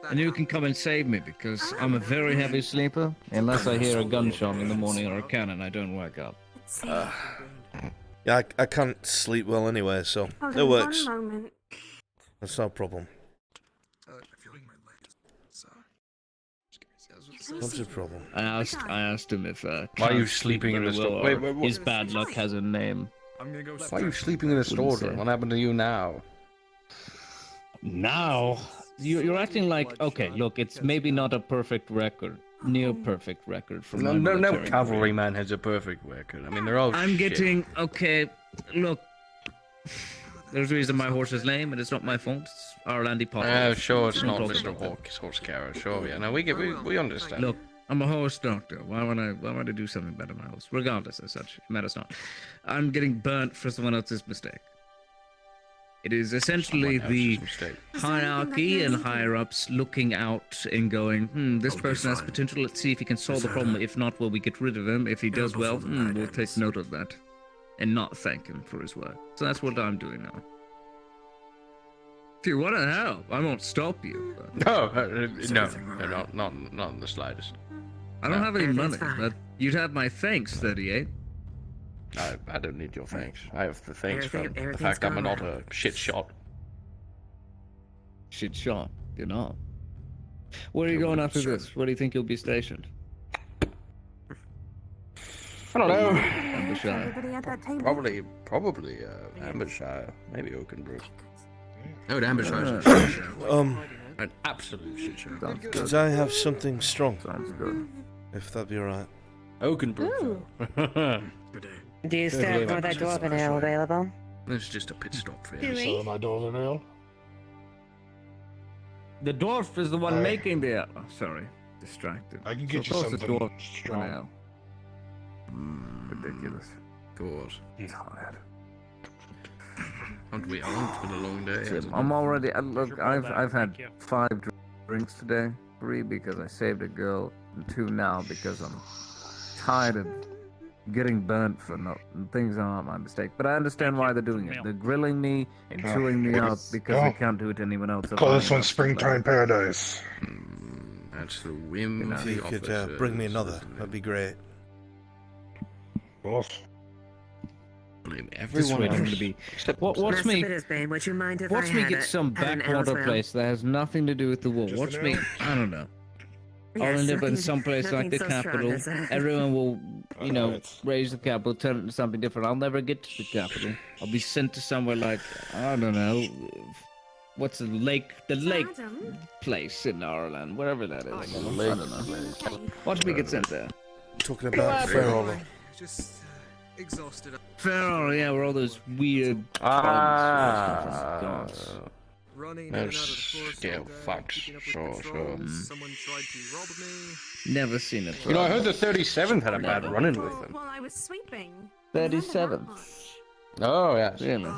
And you can come and save me because I'm a very heavy sleeper. Unless I hear a gunshot in the morning or a cannon, I don't wake up. Yeah, I can't sleep well anyway, so Hold it on works. one moment. That's no problem. What's the problem? I asked him if Why are you can't sleeping in very the store? well, Wait, or wait, what? his bad luck has a name. Why are you sleeping in the Wouldn't store? say. What happened to you now? Now you're acting like, okay, look, it's maybe not a perfect record, near perfect record from No, my no military cavalryman has a perfect record. I mean, they're all I'm shit. getting okay. Look, there's a reason my horse is lame, and it's not my fault. It's our Landy Potter. Oh, sure, it's Don't not talk Mr. about that. Hawk's horse carrier. Sure, yeah. No, we understand. Look, I'm a horse doctor. Why would I do something better than my horse? Regardless, as such, it matters not. I'm getting burnt for someone else's mistake. It is essentially Someone the else's mistake. hierarchy and higher ups looking out and going, this person has potential. Let's see if he can solve the problem. If not, well, we get rid of him. If he does well, we'll take note of that and not thank him for his work. So that's what I'm doing now. If you want to help, I won't stop you. But No, not in the slightest. I don't have any money, but you'd have my thanks, 38. I don't need your thanks. I have the thanks Everything- from the everything's fact I'm gone not right. a shit shot. Shit shot, you're not. Where are you going after this? Where do you think you'll be stationed? I don't know. Ambershire. Everybody at that table? Probably Ambershire, maybe Oakenbrook. Oh, Ambershire. An absolute shit show. Could I have something strong? Sounds good. If that'd be alright. Oakenbrook. Do you still have more of that dwarven ale available? It's just a pit stop for Do you. we? So my dwarven ale. The dwarf is the one making the ale. Oh, sorry, distracted. I can get So you close to something dwarf strong. ale. Ridiculous. God. Tired. Aren't we all? It's been a long day. hasn't I'm it? already. Look, I've had 5 drinks today. 3 because I saved a girl, and 2 now because I'm tired of getting burnt for things that aren't my mistake. But I understand why they're doing it. They're grilling me and chewing me out because they can't do it to anyone else. Call this one Springtime Paradise. That's the whim If you could bring me another, that'd be great. Boss. Blame Just everyone waiting else. to be. Except Watch Master me. Bittersbane, would you mind if Watch I me had get it some at an backwater elsewhere? place that has nothing to do with the war. Just Watch an me. hour? I don't know. I'll Yes, end up in nothing- some place like the nothing so strong capital. as that. Everyone will, raise the capital, turn it into something different. I'll never get to the capital. I'll be sent to somewhere like, I don't know, what's the lake place in Ireland, wherever that is. I don't know. Watch me get sent there. Talking about Ferrol. Just exhausted. Ferrol, yeah, where all those weird gods. Running in and out of the forest all day, facts. keeping up with Sure. patrols. Someone tried to rob me. Never seen it. You know, I heard the 37th had a bad run-in with them. Well, I was sweeping. 37th. Oh, yes. Really?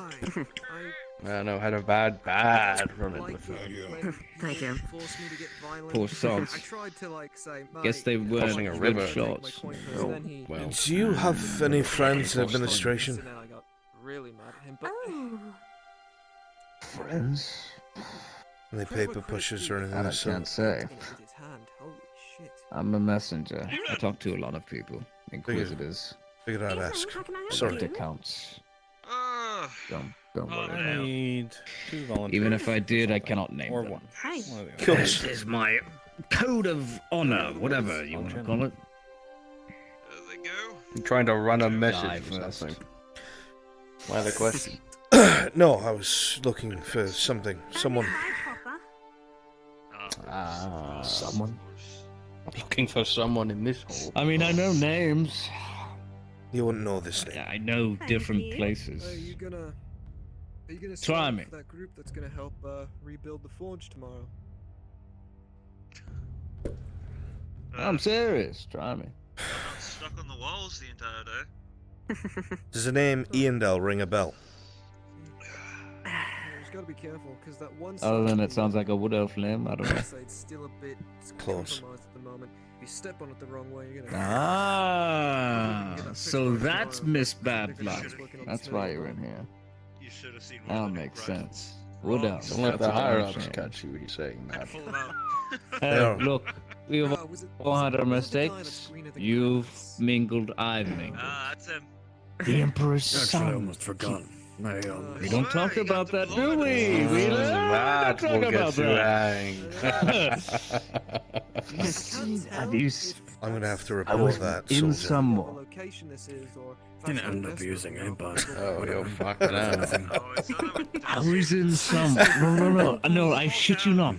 I know, had a bad run-in with them. Thank you. Forced me to get violent. Poor sods. I tried to say, Guess they weren't Crossing a good river. shots. Oh, well. Do you have any friends in administration? And then I got really mad at him, but Friends? Any paper pushers or anything I like that? can't say. his hand. Holy shit. I'm a messenger. I talk to a lot of people. Inquisitors. Figured I'd ask. How can I help Sorry. you? It counts. Don't worry I about it. need 2 volunteers. Even if I did, I cannot name Or them. 1. Hey. This is my code of honor, whatever you want to call it. I'm trying to run a Die message or first. something. Why the question? No, I was looking for something. Someone. Someone. Looking for someone in this hole. I mean, I know names. You wouldn't know this name. I know different places. Are you gonna Try sign up me. for that group that's gonna help rebuild the forge tomorrow? I'm serious. Try me. Stuck on the walls the entire day. Does the name Iandel ring a bell? There's gotta be careful, because that one Other than side it sounds like a wood elf name, I don't know. side's still a bit Close. compromised at the moment. If you step on it the wrong way, you're gonna. Ah, so that's Miss Bad Blood. That's why you're in here. You should have seen That'll make sense. Wood elf. Don't let the that's a higher damn ups shame. catch you. What are you saying, man? Pull them out. Hey, look, we've all had our mistakes. You've mingled, I've mingled. Ah, that's him. The Emperor's Actually, I son. almost forgot. We don't talk about that, do we? We don't That talk will about get you that. hanged. Have you I'm gonna have to I report was that, in soldier. some more. Location this is, or Didn't end up using it, but Oh, you're fucking out. I was in some. No, I shit you not.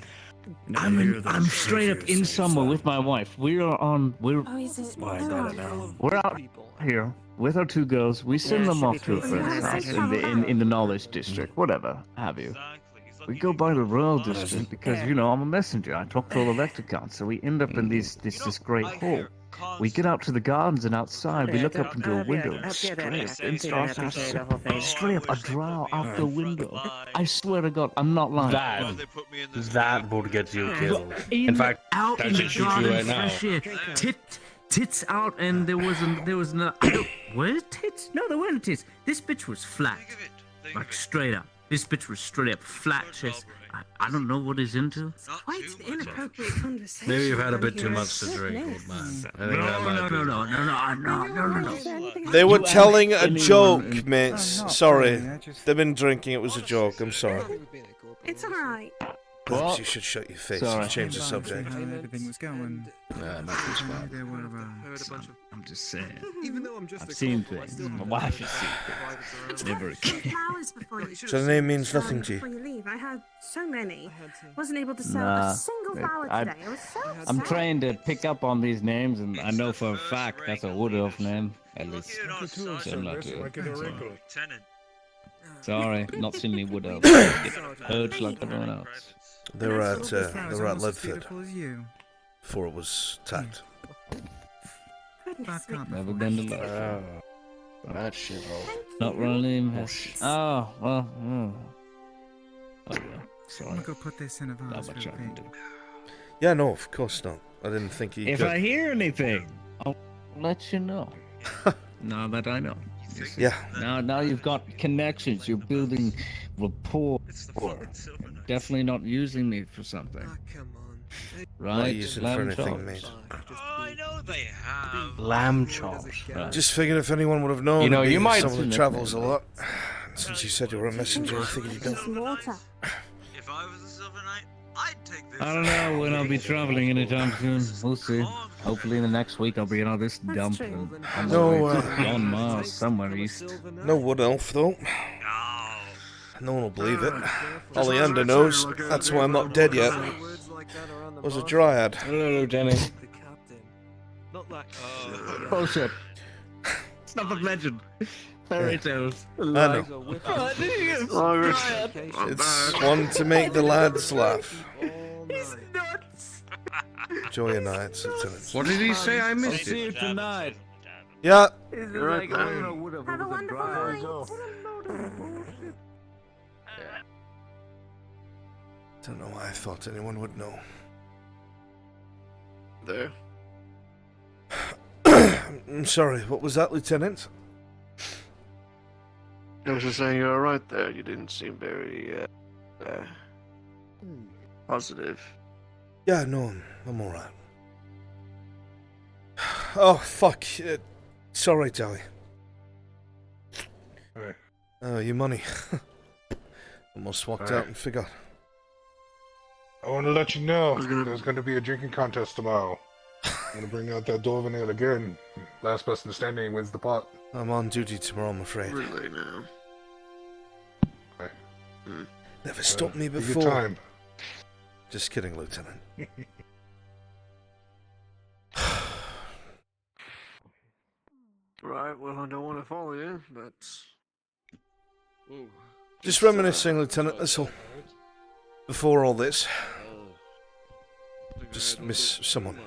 I'm straight up in summer with my wife. We're Oh, is it? Why I got it now. we're out here with our 2 girls. We send them off to a friend's house in the knowledge district, whatever have you. We go by the royal district because I'm a messenger. I talk to all the lecticons, so we end up in this great hall. We get out to the gardens and outside. We look up into a window and straight up a drow out the window. I swear to God, I'm not lying. That would get you killed. In In fact, out that in the should shoot you garden, right now. fresh air. Tits out, and there was no. Where's tits? No, there weren't tits. This bitch was flat, like straight up. This bitch was straight up flat chest. I don't know what he's into. Quite the inappropriate conversation. Maybe you've had a bit here, too I much to drink, certainly old man. is. I think that might be. They were You telling a ask anyone joke, in- mates. Sorry. They've been drinking, it was a joke, I'm sorry. It's alright. Perhaps What? you should shut your face Sorry. and change the subject. How everything was going. Nah, not too smart. There were, Heard a bunch of. I'm just saying. Even though I'm just I've a seen corporal, I things. still My have wife to has seen private things. around. Never Some again. flowers before you So the name means nothing to before you. you leave. I had so many. I had to. Wasn't able to sell Nah, a single flower I- today. I was so I'm sad. trained to pick up on these names, and I know for a fact that's a wood elf name. At least similar to it. So, Lieutenant. sorry, not seen any wood elves. Get purged like everyone else. They were at Flowers almost as Ledford beautiful as you. before it was tapped. Goodness me. Never been to love. Oh, that shit hole. Not really. Oh well. Oh yeah. I'm Sorry. gonna go put this in a Not vase much real I can quick. do. Yeah, no, of course not. I didn't think he If could. I hear anything, I'll let you know. Now that I know. You see. Yeah. Now you've got connections. You're building rapport. Definitely not using me for something. Come on. Right? Not using for Lamb anything, chops. mate. I know they have. Lamb chops. Right. Just figured if anyone would have known, You know, it'd be you might- someone who travels a lot. Since you said you were a messenger, I figured you'd know. If I was a Silver Knight, I'd take this. I don't know when I'll be traveling anytime soon. We'll see. Hopefully in the next week I'll be in all this dump. I'm No, on Mars somewhere east. No wood elf, though. No one will believe it. Oleander knows. That's why I'm not dead yet. I was a dryad. Hello, Lieutenant. Not that. Bullshit. It's not a legend. Fairy tales. I know. It's one to make the lads laugh. He's nuts. Enjoy your nights, Lieutenant. What did he say? I I'll missed see you it. tonight. Yeah. He's Right, like, man. I would have Have a wonderful night. Don't know why I thought anyone would know. There. I'm sorry, what was that, Lieutenant? I was just saying you were right there. You didn't seem very, positive. Yeah, no, I'm alright. Oh, fuck. Sorry, Joey. Hey. Oh, your money. Almost walked out and forgot. I want to let you know there's going to be a drinking contest tomorrow. I'm going to bring out that Dwarven ale again. Last person standing wins the pot. I'm on duty tomorrow, I'm afraid. Really now. Okay. Never stopped me Take your before. time. Just kidding, Lieutenant. Right, well, I don't want to follow you, but... Just reminiscing, Lieutenant, that's all. Before all this. Just miss someone.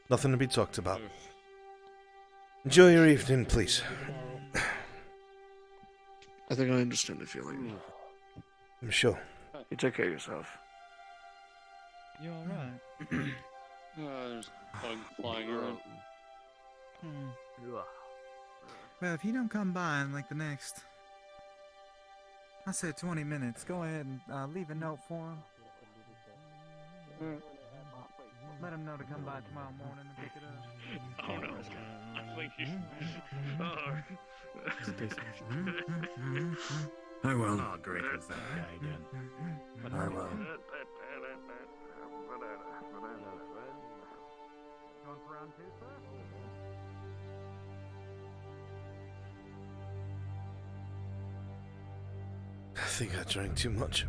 Nothing to be talked about. Enjoy your evening, please. I think I understand the feeling. I'm sure. You take care of yourself. You alright? There's bug flying around. Well, if you don't come by in like the next, I said 20 minutes, go ahead and leave a note for him. Let him know to come by tomorrow morning and pick it up. Oh no. I think I will. Oh, great, it's that guy again. I will. Going for round two, sir? I think I drank too much.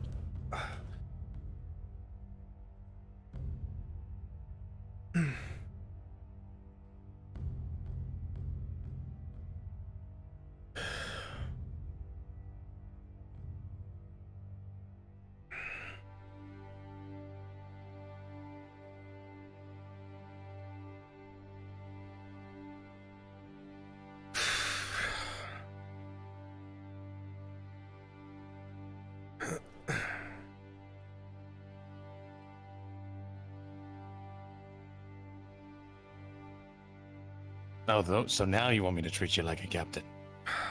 Oh, so now you want me to treat you like a captain?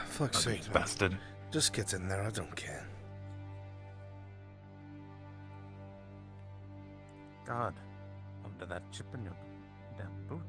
Fuck's sake, man. Bastard. Just get in there, I don't care. God, under that chip in your damn boot.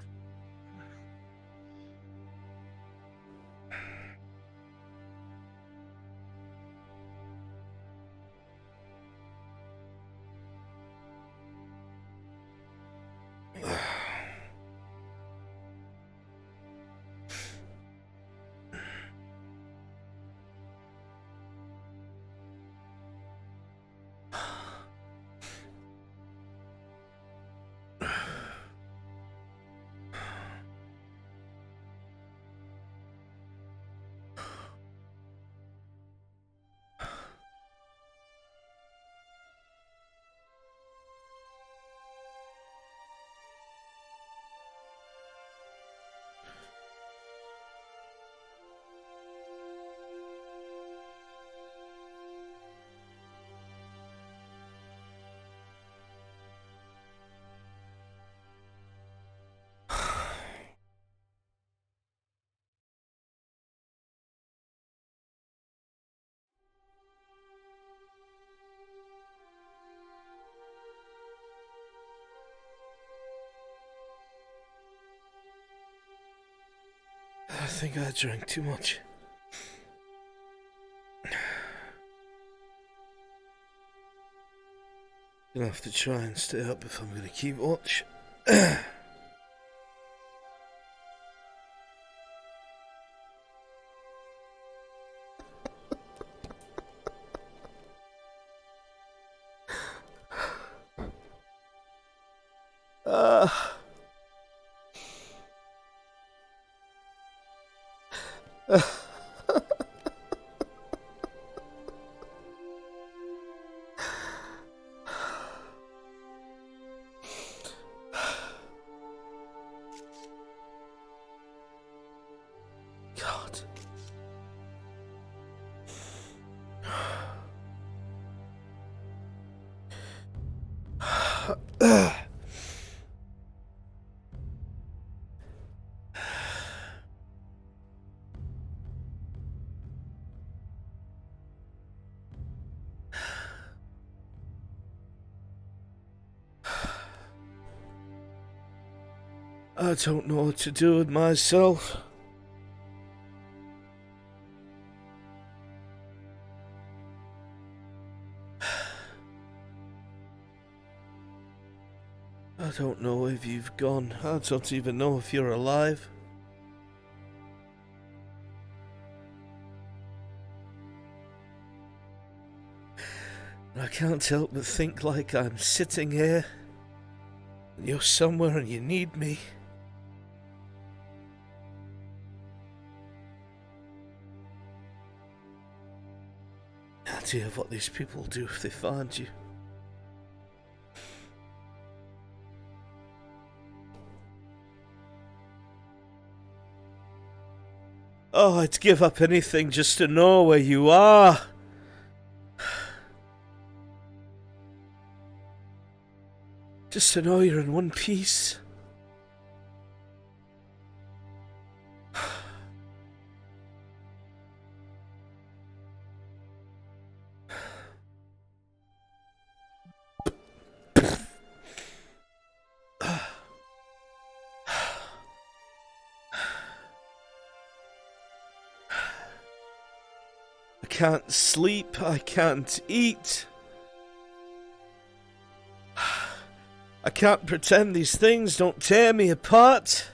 think I drank too much. Gonna have to try and stay up if I'm gonna keep watch. God. I don't know what to do with myself. I don't know if you've gone. I don't even know if you're alive. I can't help but think like I'm sitting here, and you're somewhere and you need me. Idea of what these people do if they find you. Oh, I'd give up anything just to know where you are. Just to know you're in one piece. I can't sleep, I can't eat. I can't pretend these things don't tear me apart.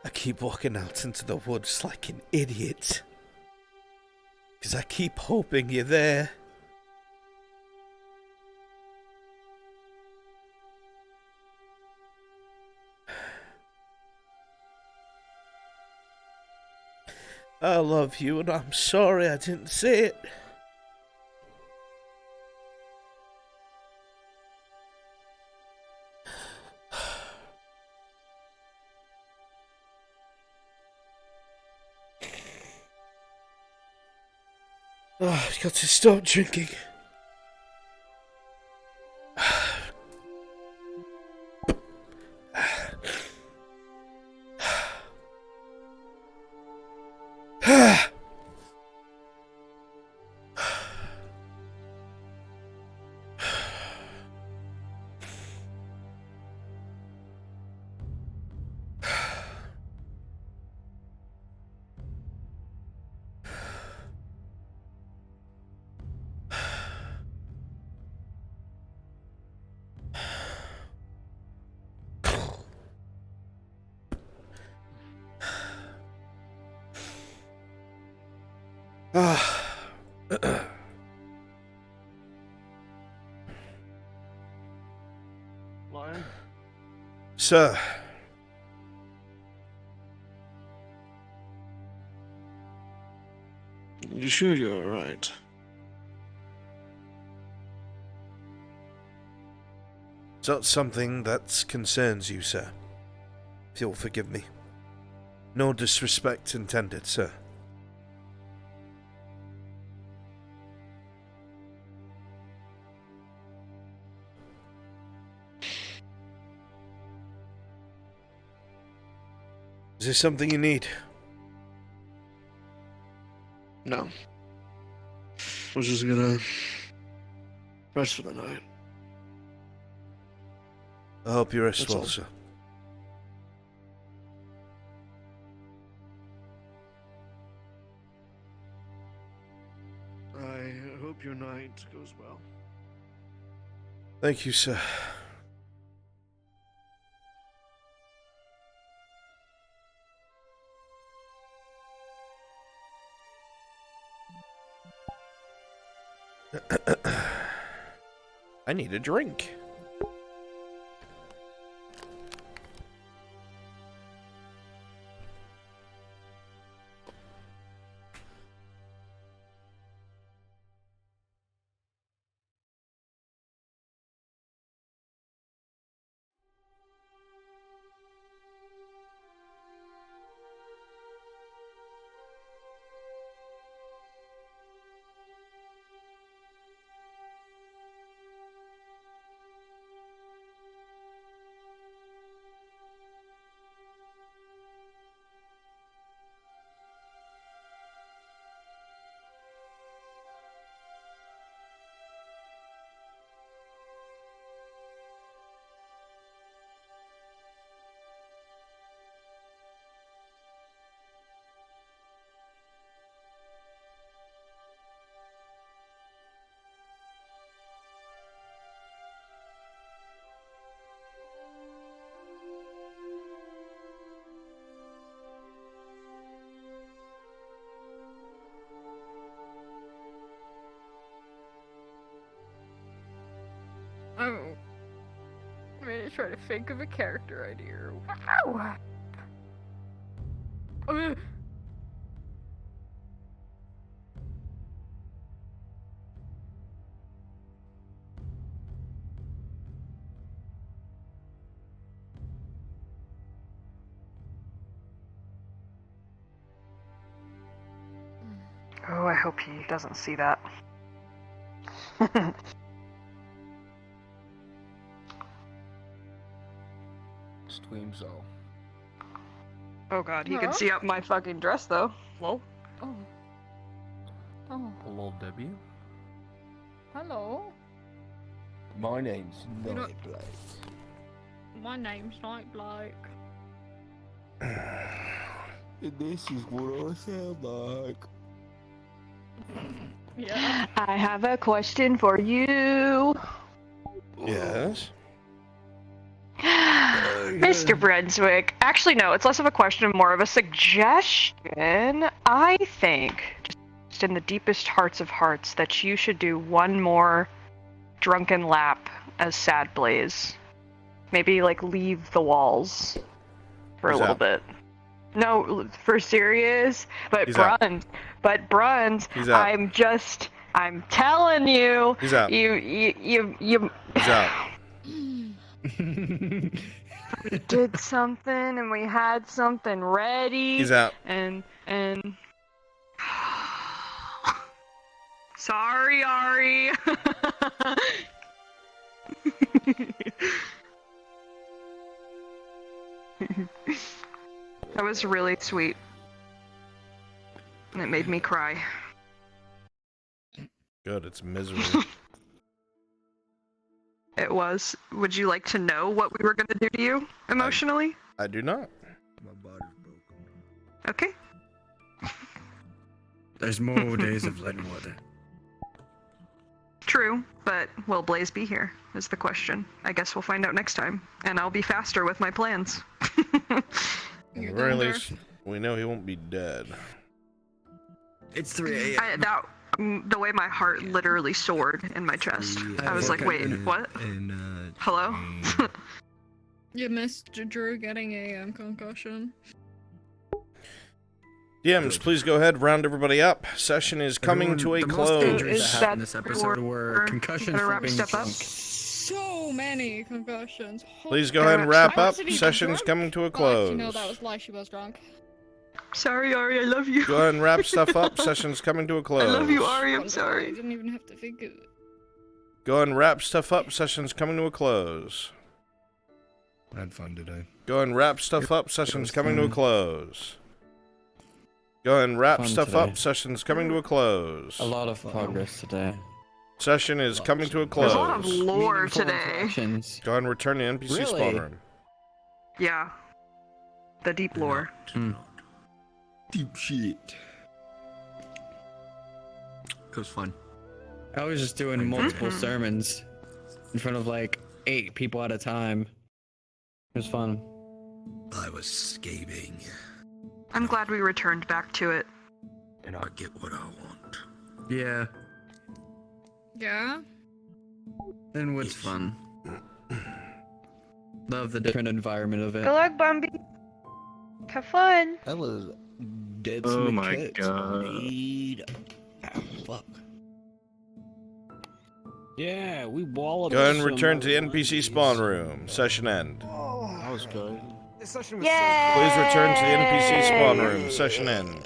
I keep walking out into the woods like an idiot. 'Cause I keep hoping you're there. I love you and I'm sorry I didn't say it. Oh, I've got to stop drinking. Lion? Sir. You sure you're alright? Is that something that concerns you, sir? If you'll forgive me. No disrespect intended, sir. Is there something you need? No. I was just gonna rest for the night. I hope you rest That's well, all. sir. I hope your night goes well. Thank you, sir. I need a drink. I'm gonna try to think of a character idea. Wow! Oh, I hope he doesn't see that. Streamso. Oh god, he can Huh? see up my fucking dress though. Whoa. Oh. Oh. Hello, Debbie. Hello. My name's You know- Nightblade. My name's Nightblake. And this is what I sound like. Yeah. I have a question for you. Yes. Mr. Brunswick. Actually, no, it's less of a question, more of a suggestion. I think, just in the deepest hearts of hearts, that you should do one more drunken lap as Sad Blaze. Maybe, like, leave the walls for a Who's little that? bit. No, for serious. But He's out. Bruns, He's out. I'm telling you, He's out. you He's out. we did something and we had something ready. He's out. And sorry, Ari. That was really sweet. And it made me cry. Good, it's misery. It was. Would you like to know what we were going to do to you emotionally? I do not. My body's broken. Okay. There's more days of Linwood. True, but will Blaze be here? Is the question. I guess we'll find out next time. And I'll be faster with my plans. At the very least, we know he won't be dead. It's 3 a.m. The way my heart literally soared in my chest. I was like, wait, what? Hello? You missed Drew getting a concussion. DMs, please go ahead, round everybody up. Session is coming to a The most close. dangerous that happened in this episode were concussions from being drunk. So many concussions. Please go ahead and wrap up. Wasn't even Session's drunk. coming to a Well, close. actually, no, that was lie. She was drunk. Sorry, Ari, I love you. Go ahead and wrap stuff up. Session's coming to a close. I love you, Ari, I'm I sorry. didn't even have to think of it. Go ahead and wrap stuff up. Session's coming to a close. I had fun today. Go ahead and wrap stuff up. Session's coming to a close. Go ahead and wrap Fun stuff today. up. Session's coming to a close. A lot of progress today. Session is coming to a There's a lot of close. lore today. Go ahead and return to NPC spawn Really? room. Yeah. The deep lore. Deep shit. It was fun. I was just doing multiple sermons in front of like 8 people at a time. It was fun. I was scathing. I'm glad we returned back to it. And I get what I want. Yeah. Yeah? Linwood's fun. Love the different environment of it. Good luck, Bumby. Have fun. That was dead. Oh my god. Fuck. Yeah, we walloped. Go ahead and return to the NPC spawn room. Session end. That was good. Yay! Please return to the NPC spawn room. Session end.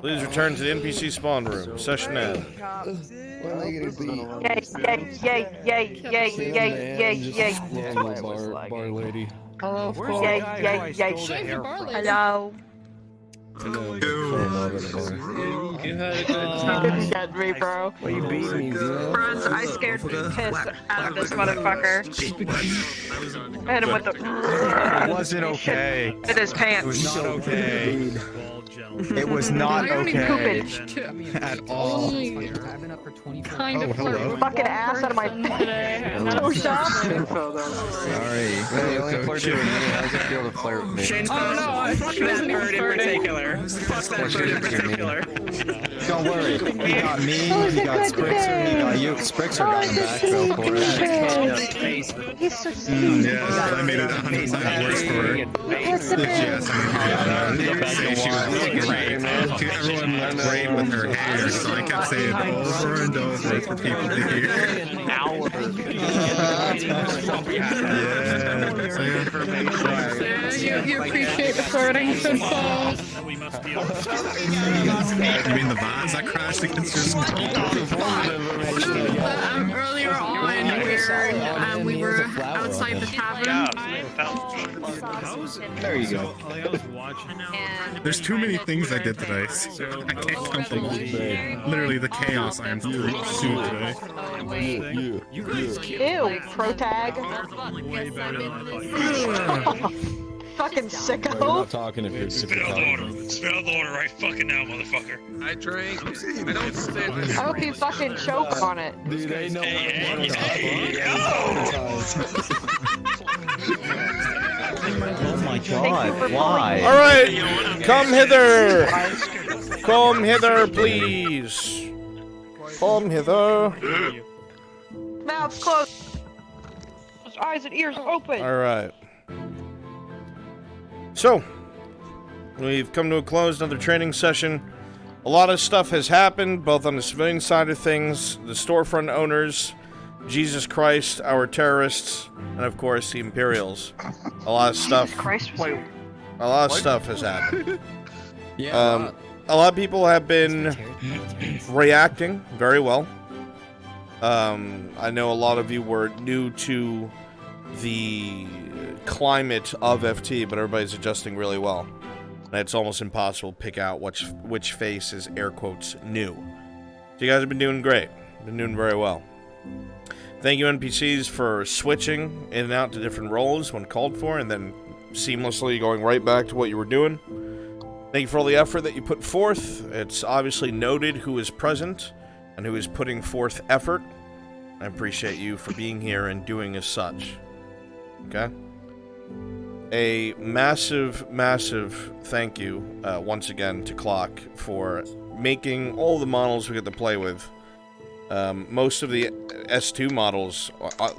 Please return to the NPC spawn room. Session end. Yay! Bar lady. Hello, Hello. You had a good Didn't get me, bro. Well, you beat me, bro. Friends, I scared the piss out of this motherfucker. I hit him with the. It wasn't okay. It is pants. It was not okay. It was not okay at all. Kind of hello. Fucking ass out of my toe shop. Sorry. Hey, only flirted with me. How does it feel to flirt with me? Shane's Oh no, I fuck that that bird in particular. Fuck that bird in particular. Don't worry. He got me, he got Sprixer, he got you. Sprixer got him back, though, for it. He's so Yes, I made it 100% worse for her. Yes, I say she was great. Everyone looked great with her hair, so I kept saying over and over for people to hear. You appreciate the flirting so far. You mean the vase I crashed against your screen? Earlier on, we were outside the tavern. There you go. There's too many things I did today. I can't count them all. Literally the chaos I am pursuing today. Ew, protag. Fucking sicko. You're not talking if you're Spit out the order. Spit out the order right fucking now, motherfucker. I drank. I don't stand. I hope you fucking choke on it. Dude, ain't no Oh my god, why? Alright, come hither! Come hither, please! Come hither. Mouths closed. Eyes and ears open. Alright. So, we've come to a close, another training session. A lot of stuff has happened, both on the civilian side of things, the storefront owners, Jesus Christ, our terrorists, and of course the Imperials. A lot of stuff. A lot of stuff has happened. A lot of people have been reacting very well. I know a lot of you were new to the climate of FT, but everybody's adjusting really well. And it's almost impossible to pick out which face is air quotes new. So you guys have been doing great. Been doing very well. Thank you NPCs for switching in and out to different roles when called for, and then seamlessly going right back to what you were doing. Thank you for all the effort that you put forth. It's obviously noted who is present and who is putting forth effort. I appreciate you for being here and doing as such. Okay? A massive, massive thank you once again to Clock for making all the models we get to play with. Most of the S2 models,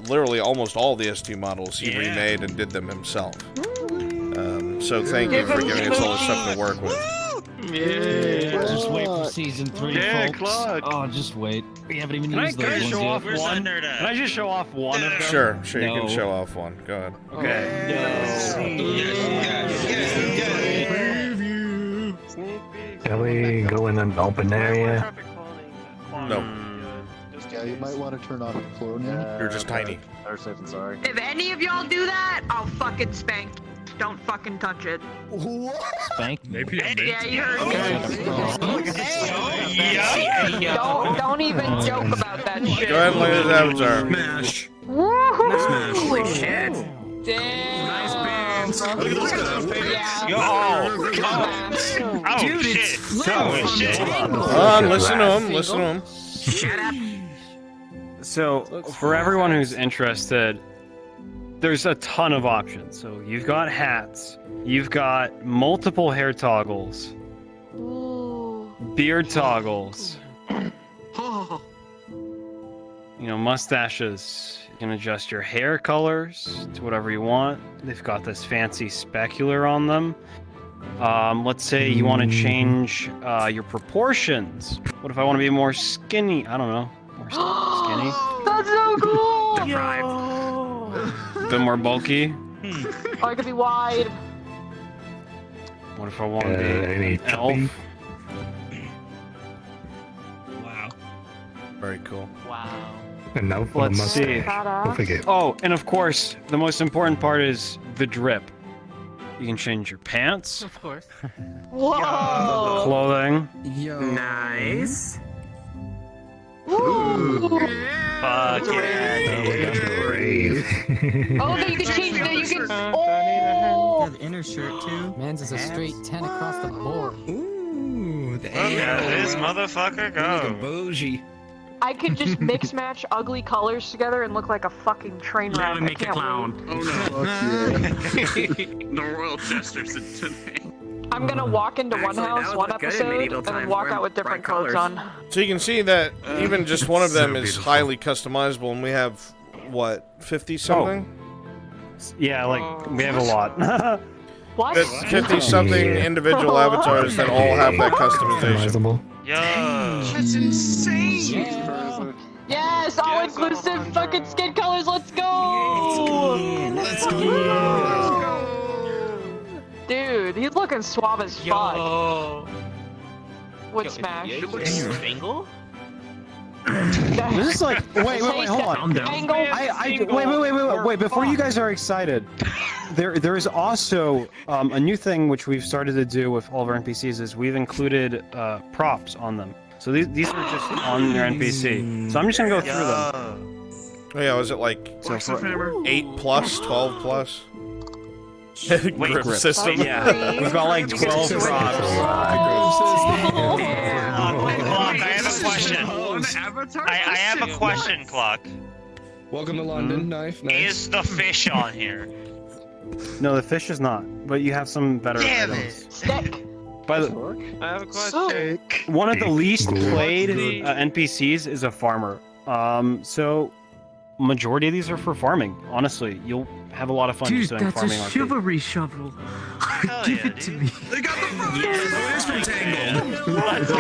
literally almost all the S2 models, he remade and did them himself. So thank you for giving us all this stuff to work with. Yeah. Just wait for season 3, folks. Clark. Oh, just wait. We haven't even Can I used those ones show yet. off one? Can I just show off one of them? Sure, you No. can show off one. Go ahead. Okay. Can we go in an open area? No. Yeah, you might want to turn off the cloning. You're just tiny. Better safe than sorry. If any of y'all do that, I'll fucking spank. Don't fucking touch it. Spank? Maybe Yeah, you heard me. Yeah. Don't even joke about that shit. Go ahead and look at his avatar. Smash. Woohoo! Holy shit. Damn. Nice bands. Yeah. Oh, Dude, shit. it's Oh, shit. Listen to him. Listen to him. Shut up. So, for everyone who's interested, there's a ton of options. So, you've got hats, you've got multiple hair toggles, beard toggles, mustaches. You can adjust your hair colors to whatever you want. They've got this fancy specular on them. Let's say you want to change your proportions. What if I want to be more skinny? I don't know. More skinny? That's so cool! A bit more bulky? Or it could be wide. What if I want to be an elf? Wow. Very cool. Wow. And now for the Let's see. mustache. Don't forget. Oh, and of course, the most important part is the drip. You can change your pants, Of course. Whoa! clothing. Yo. Nice. Woo! Fuck yeah. Brave. Oh, no, you can change that. You can. Yeah, Oh! the inner shirt too. Man's is a straight 10 across the board. Ooh, damn. Yeah, this motherfucker Looking go. bougie. I could just mix match ugly colors together and look like a fucking train wreck. Gotta make I a can't clown. wait. Oh no. The royal jesters in today. I'm gonna walk into one Actually, that house would one look good in episode medieval and then times, walk wearing out with different bright clothes colours. on. So you can see that even just one of them so is beautiful. highly customizable, and we have, what, 50 something? Yeah, like, we have a lot. What? 50 something individual avatars that all have that customization. Customizable. Yo. That's insane. Yes, all inclusive fucking skin colors. Let's go! Let's go. Dude, he's looking suave as fuck. Yo. Would smash. Spangle? This is like, wait, hold on. Wait, before you guys are excited, there is also a new thing which we've started to do with all of our NPCs is we've included props on them. So these are just on your NPC. So I'm just gonna go through them. Oh yeah, was it like 8 plus, 12 plus? Grip system. Yeah, we've got like 12 props. Clock, I have a question. I have a question, Clock. Welcome to London. Nice. Is the fish on here? No, the fish is not, but you have some better Damn items. Stick. By the I have a question. one of the least played NPCs is a farmer. So majority of these are for farming. Honestly, you'll have a lot of fun Dude, just doing that's a farming. chivalry shovel. Give it to me. They got the first tangled. Let's go.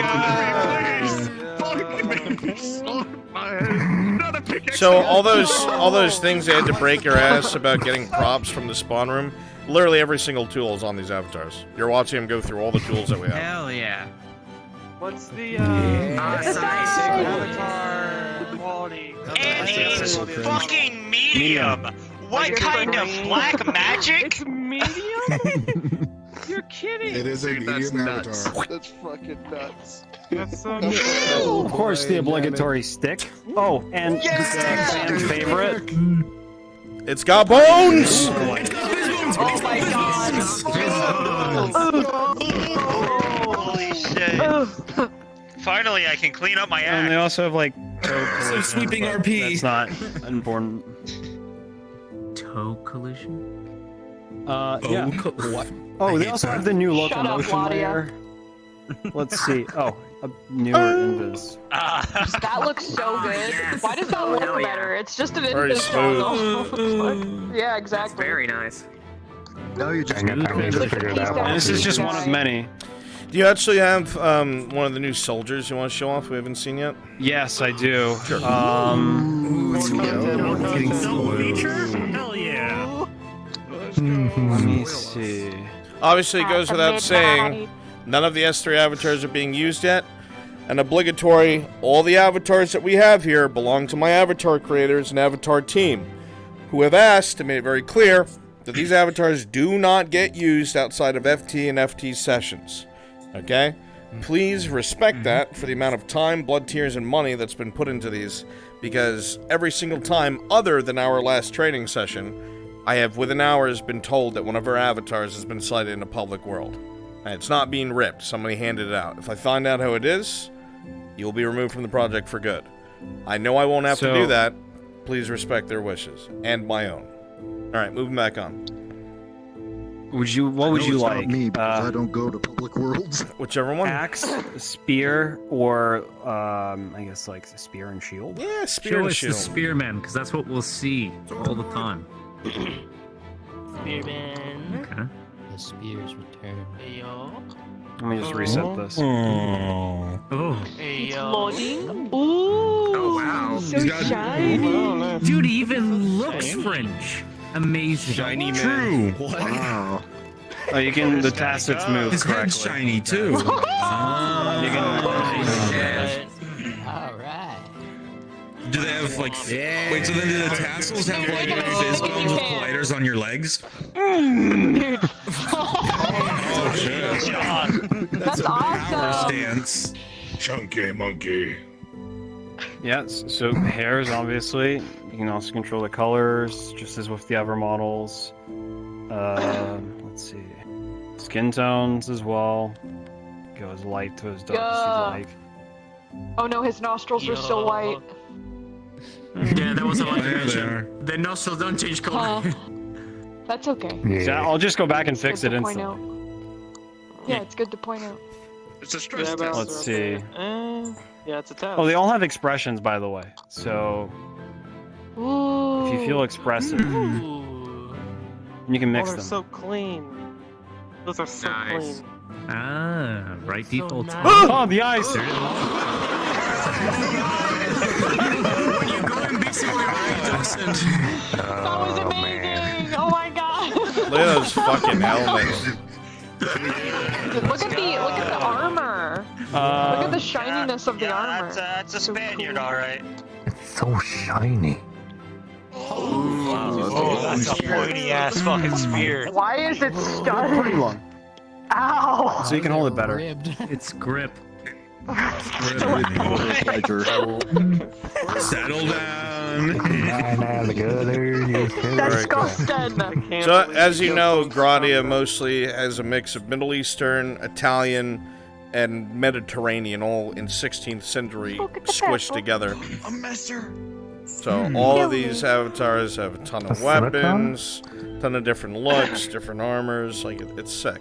So all those things they had to break your ass about getting props from the spawn room, literally every single tool is on these avatars. You're watching them go through all the tools that we have. Hell yeah. What's the Avatar quality? It is fucking medium. What kind of black magic? It's medium? You're kidding. It is a medium avatar. That's fucking nuts. That's so Of course, the obligatory stick. Oh, and fan favorite. It's got bones. Oh my god. Holy shit. Finally, I can clean up my And they act. also have like toe So collision, sweeping but RP. That's not important. Toe collision? Yeah. What? Oh, they also have the new Shut up, locomotion Claudia. layer. Let's see. Oh, a newer invis. That looks so good. Why does that look Hell yeah. better? It's just an Very invis toggle. Yeah, exactly. Very nice. Now you just Dang it, I need to figure it out. And this is just one of many. Do you actually have one of the new soldiers you want to show off we haven't seen yet? Yes, I do. Getting so feature? Hell yeah. Let me see. Obviously, it goes without saying, none of the S3 avatars are being used yet. And obligatory, all the avatars that we have here belong to my avatar creators and avatar team, who have asked and made it very clear that these avatars do not get used outside of FT and FT sessions. Okay? Please respect that for the amount of time, blood, tears, and money that's been put into these, because every single time, other than our last training session, I have within hours been told that one of our avatars has been sighted in a public world. And it's not being ripped. Somebody handed it out. If I find out who it is, you will be removed from the project for good. I know I won't have to do that. Please respect their wishes. And my own. Alright, moving back on. What would you like? Me, because I don't go to public worlds. Whichever one. Axe, spear, or I guess like spear and shield? Yeah, spear Show and us shield. the spearman, because that's what we'll see all the time. Spearman. Okay. The spears return. Ayo. Let me just reset this. Oh. Ayo. It's loading. Ooh. Oh, wow. So shiny. Dude, he even looks French. Amazing. Shiny man. True. What? Wow. Oh, you can, the tacits move His correctly. head's shiny too. You can, Alright. Do they have like? Wait, so then do the tassels have like fizz bones with colliders on your legs? Oh shit! That's awesome. Stance. Chunky monkey. yes, so hairs, obviously. You can also control the colors, just as with the other models. Let's see. Skin tones as well. Go as light to as dark as you'd like. Oh no, his nostrils are still white. Yeah, that was all I There they mentioned. are. The nostrils don't change color. That's okay. So I'll just go back and fix it Good to point instantly. out. Yeah, it's good to point out. It's a stress test. Let's see. Yeah, it's a test. Oh, they all have expressions, by the way. So Ooh. if you feel expressive, Ooh. you can Oh, mix they're them. so clean. Those are so Nice. clean. Ah, right So default. nice. Oh, the eyes! When you go and be somewhere Justin. That was amazing! Oh my god! Look at those fucking helmets. Look at the armor. Look at the shininess of the armor. That's a Spaniard, alright. It's so shiny. Oh, that's a pointy ass fucking spear. Why is it Pretty studded? long. Ow! So you can hold it better. It's grip. Settle down. That's disgusting. So, as you know, Gradia mostly has a mix of Middle Eastern, Italian, and Mediterranean, all in 16th century squished together. A messer. So all of these avatars have a ton of weapons, ton of different looks, different armors. Like it's sick.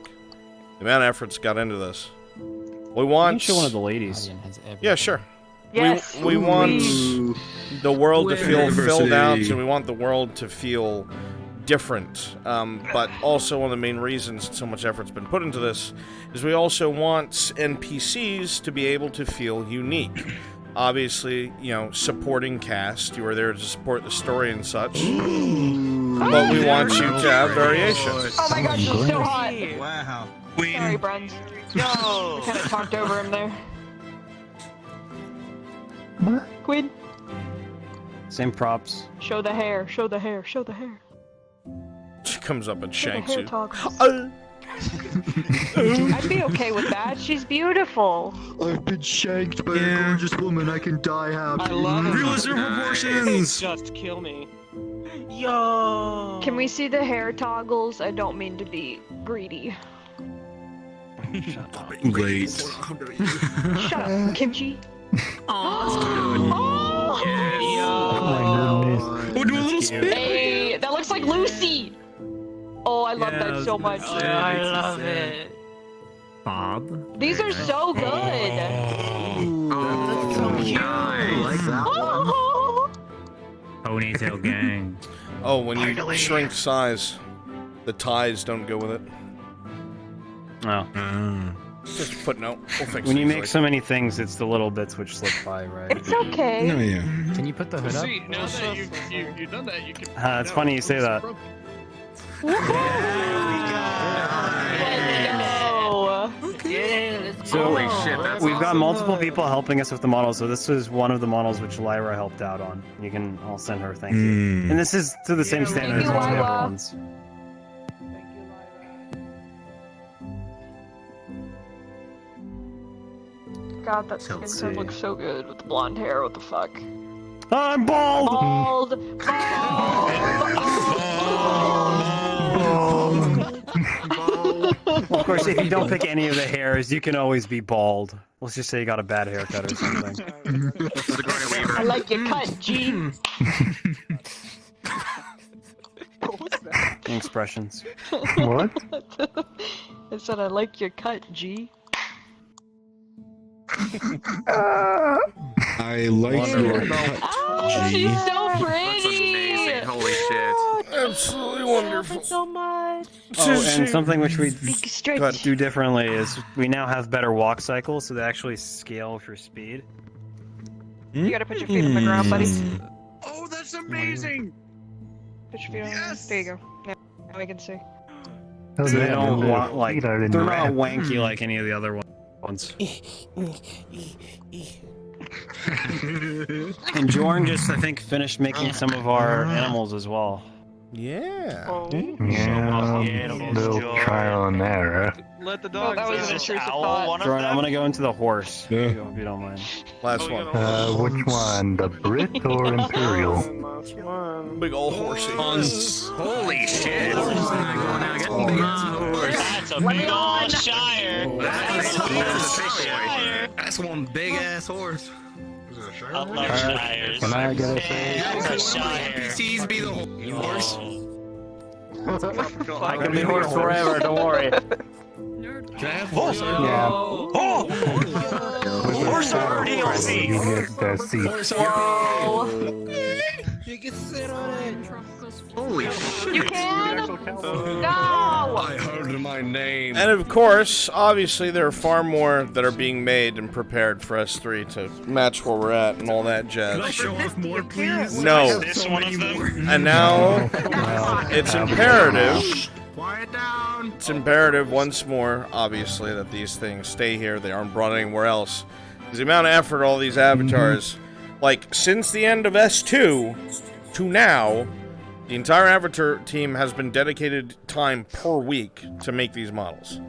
The amount of effort's got into this. We You want. can show one of the ladies. Yeah, sure. Yes. We want the world to feel filled out, Diversity. and we want the world to feel different. But also, one of the main reasons so much effort's been put into this is we also want NPCs to be able to feel unique. Obviously, you know, supporting cast. You are there to support the story and such. But we want you to have variation. Oh my gosh, it's so hot. Wow. Sorry, Bruns. Yo! Kind of talked over him there. Quinn, Same props. show the hair, show the hair, show the hair. She comes up and Show the shanks hair you. toggles. I'd be okay with that. She's beautiful. I've been shanked by a gorgeous woman. I can die happy. I love it. Realistic proportions. Just kill me. Yo. Can we see the hair toggles? I don't mean to be greedy. Late. Shut up, Kimchi. Oh. Oh, do a little spin. Hey, that looks like Lucy. Oh, I love that so much. I love it. Bob. These are so good. Oh, that's so cute. Like that one. Oh. Ponytail gang. Oh, when you shrink size, the ties don't go with it. No. Just a footnote. We'll fix When you things make like- so many things, it's the little bits which slip by, right? It's okay. Oh yeah. Can you put the hood up? See, now that you've done that, you can. It's funny you say that. Yeah. So we've got multiple people helping us with the models. So this is one of the models which Lyra helped out on. You can all send her thank you. And this is to the same standard as all the other ones. God, that skin tone looks so good with the blonde hair. What the fuck? I'm bald! Bald! Of course, if you don't pick any of the hairs, you can always be bald. Let's just say you got a bad haircut or something. I like your cut, G. What was that? Expressions. What? I said I like your cut, G. I like your cut. Oh, she's so pretty! Holy shit. Absolutely wonderful. So much. Oh, and something which we do differently is we now have better walk cycles, so they actually scale with your speed. You gotta put your feet on the ground, buddy. Oh, that's amazing! Put your feet on the ground. There you go. Yeah, now we can see. They don't want, like, they're not wanky like any of the other ones. And Jorn just, I think, finished making some of our animals as well. Yeah. Yeah, little trial and error. Let the dog. dogs That was out. intrusive Owl, thought. one of Jorn, I'm them? gonna go into the horse, if you don't mind. Last one. Which one, the Brit or Imperial? Big old horsey. Holy shit! That's a big old Shire. That's one big ass horse. I love Shires. Can I get a say? That's a Shire. NPCs be the horse. I can be horse forever, don't worry. Can I have horse? Yeah. Oh! Horse over DLC! You get the seat. You can sit on it. Holy shit! You can? No! I heard my name. And of course, obviously, there are far more that are being made and prepared for S3 to match where we're at and all that jazz. Can I show off more, please? No. Is this one of them? And now, it's imperative. Quiet down. It's imperative once more, obviously, that these things stay here. They aren't brought anywhere else. Because the amount of effort all these avatars, like, since the end of S2 to now, the entire avatar team has been dedicated time per week to make these models.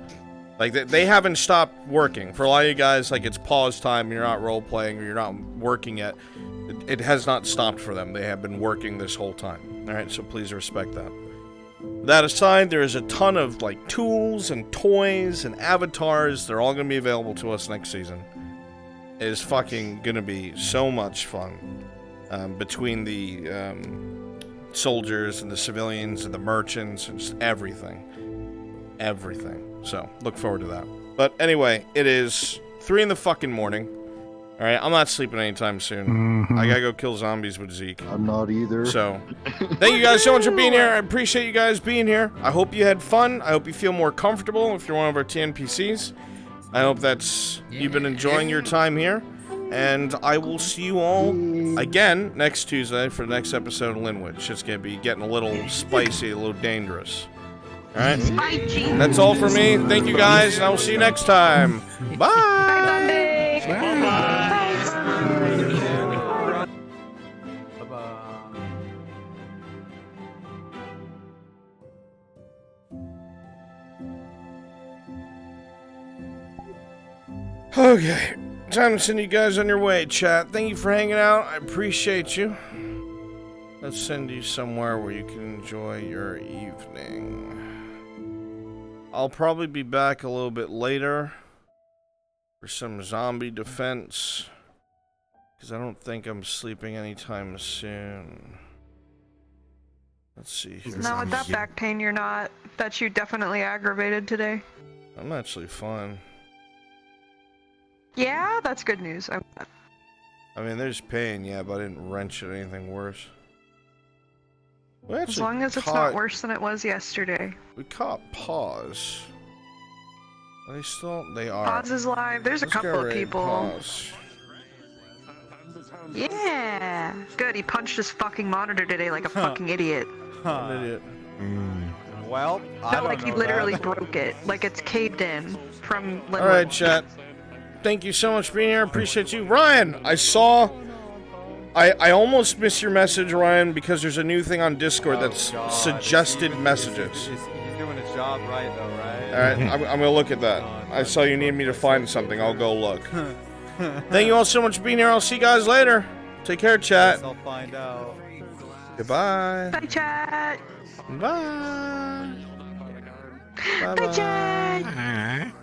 Like, they haven't stopped working. For a lot of you guys, like, it's pause time, you're not role-playing, or you're not working yet. It has not stopped for them. They have been working this whole time. Alright, so please respect that. That aside, there is a ton of, like, tools and toys and avatars. They're all going to be available to us next season. It is fucking going to be so much fun. Between the soldiers and the civilians and the merchants and just everything. Everything. So, look forward to that. But anyway, it is 3 in the fucking morning. Alright, I'm not sleeping anytime soon. I gotta go kill zombies with Zeke. I'm not either. So, thank you guys so much for being here. I appreciate you guys being here. I hope you had fun. I hope you feel more comfortable if you're one of our TNPCs. I hope that's you've been enjoying your time here. And I will see you all again next Tuesday for the next episode of Linwood. Shit's gonna be getting a little spicy, a little dangerous. Alright? That's all for me. Thank you guys, and I will see you next time. Bye! Bye. Okay, time to send you guys on your way, chat. Thank you for hanging out. I appreciate you. Let's send you somewhere where you can enjoy your evening. I'll probably be back a little bit later for some zombie defense, because I don't think I'm sleeping anytime soon. Let's see here. No, with that back pain, you're not. That you definitely aggravated today. I'm actually fine. Yeah, that's good news. I mean, there's pain, yeah, but I didn't wrench it anything worse. As long as it's not worse than it was yesterday. We caught Pause. Are they still? They are. Pause is live. There's a couple of people. Pause. Yeah. Good. He punched his fucking monitor today like a fucking idiot. An idiot. Well, No, like he literally broke it. Like it's caved in from Linwood. Alright, chat. Thank you so much for being here. Appreciate you. Ryan, I saw... I almost missed your message, Ryan, because there's a new thing on Discord that's suggested messages. He's doing his job right, though, right? Alright, I'm gonna look at that. I saw you need me to find something. I'll go look. Thank you all so much for being here. I'll see you guys later. Take care, chat. Guess I'll find out. Goodbye. Bye, chat. Bye. Bye, chat.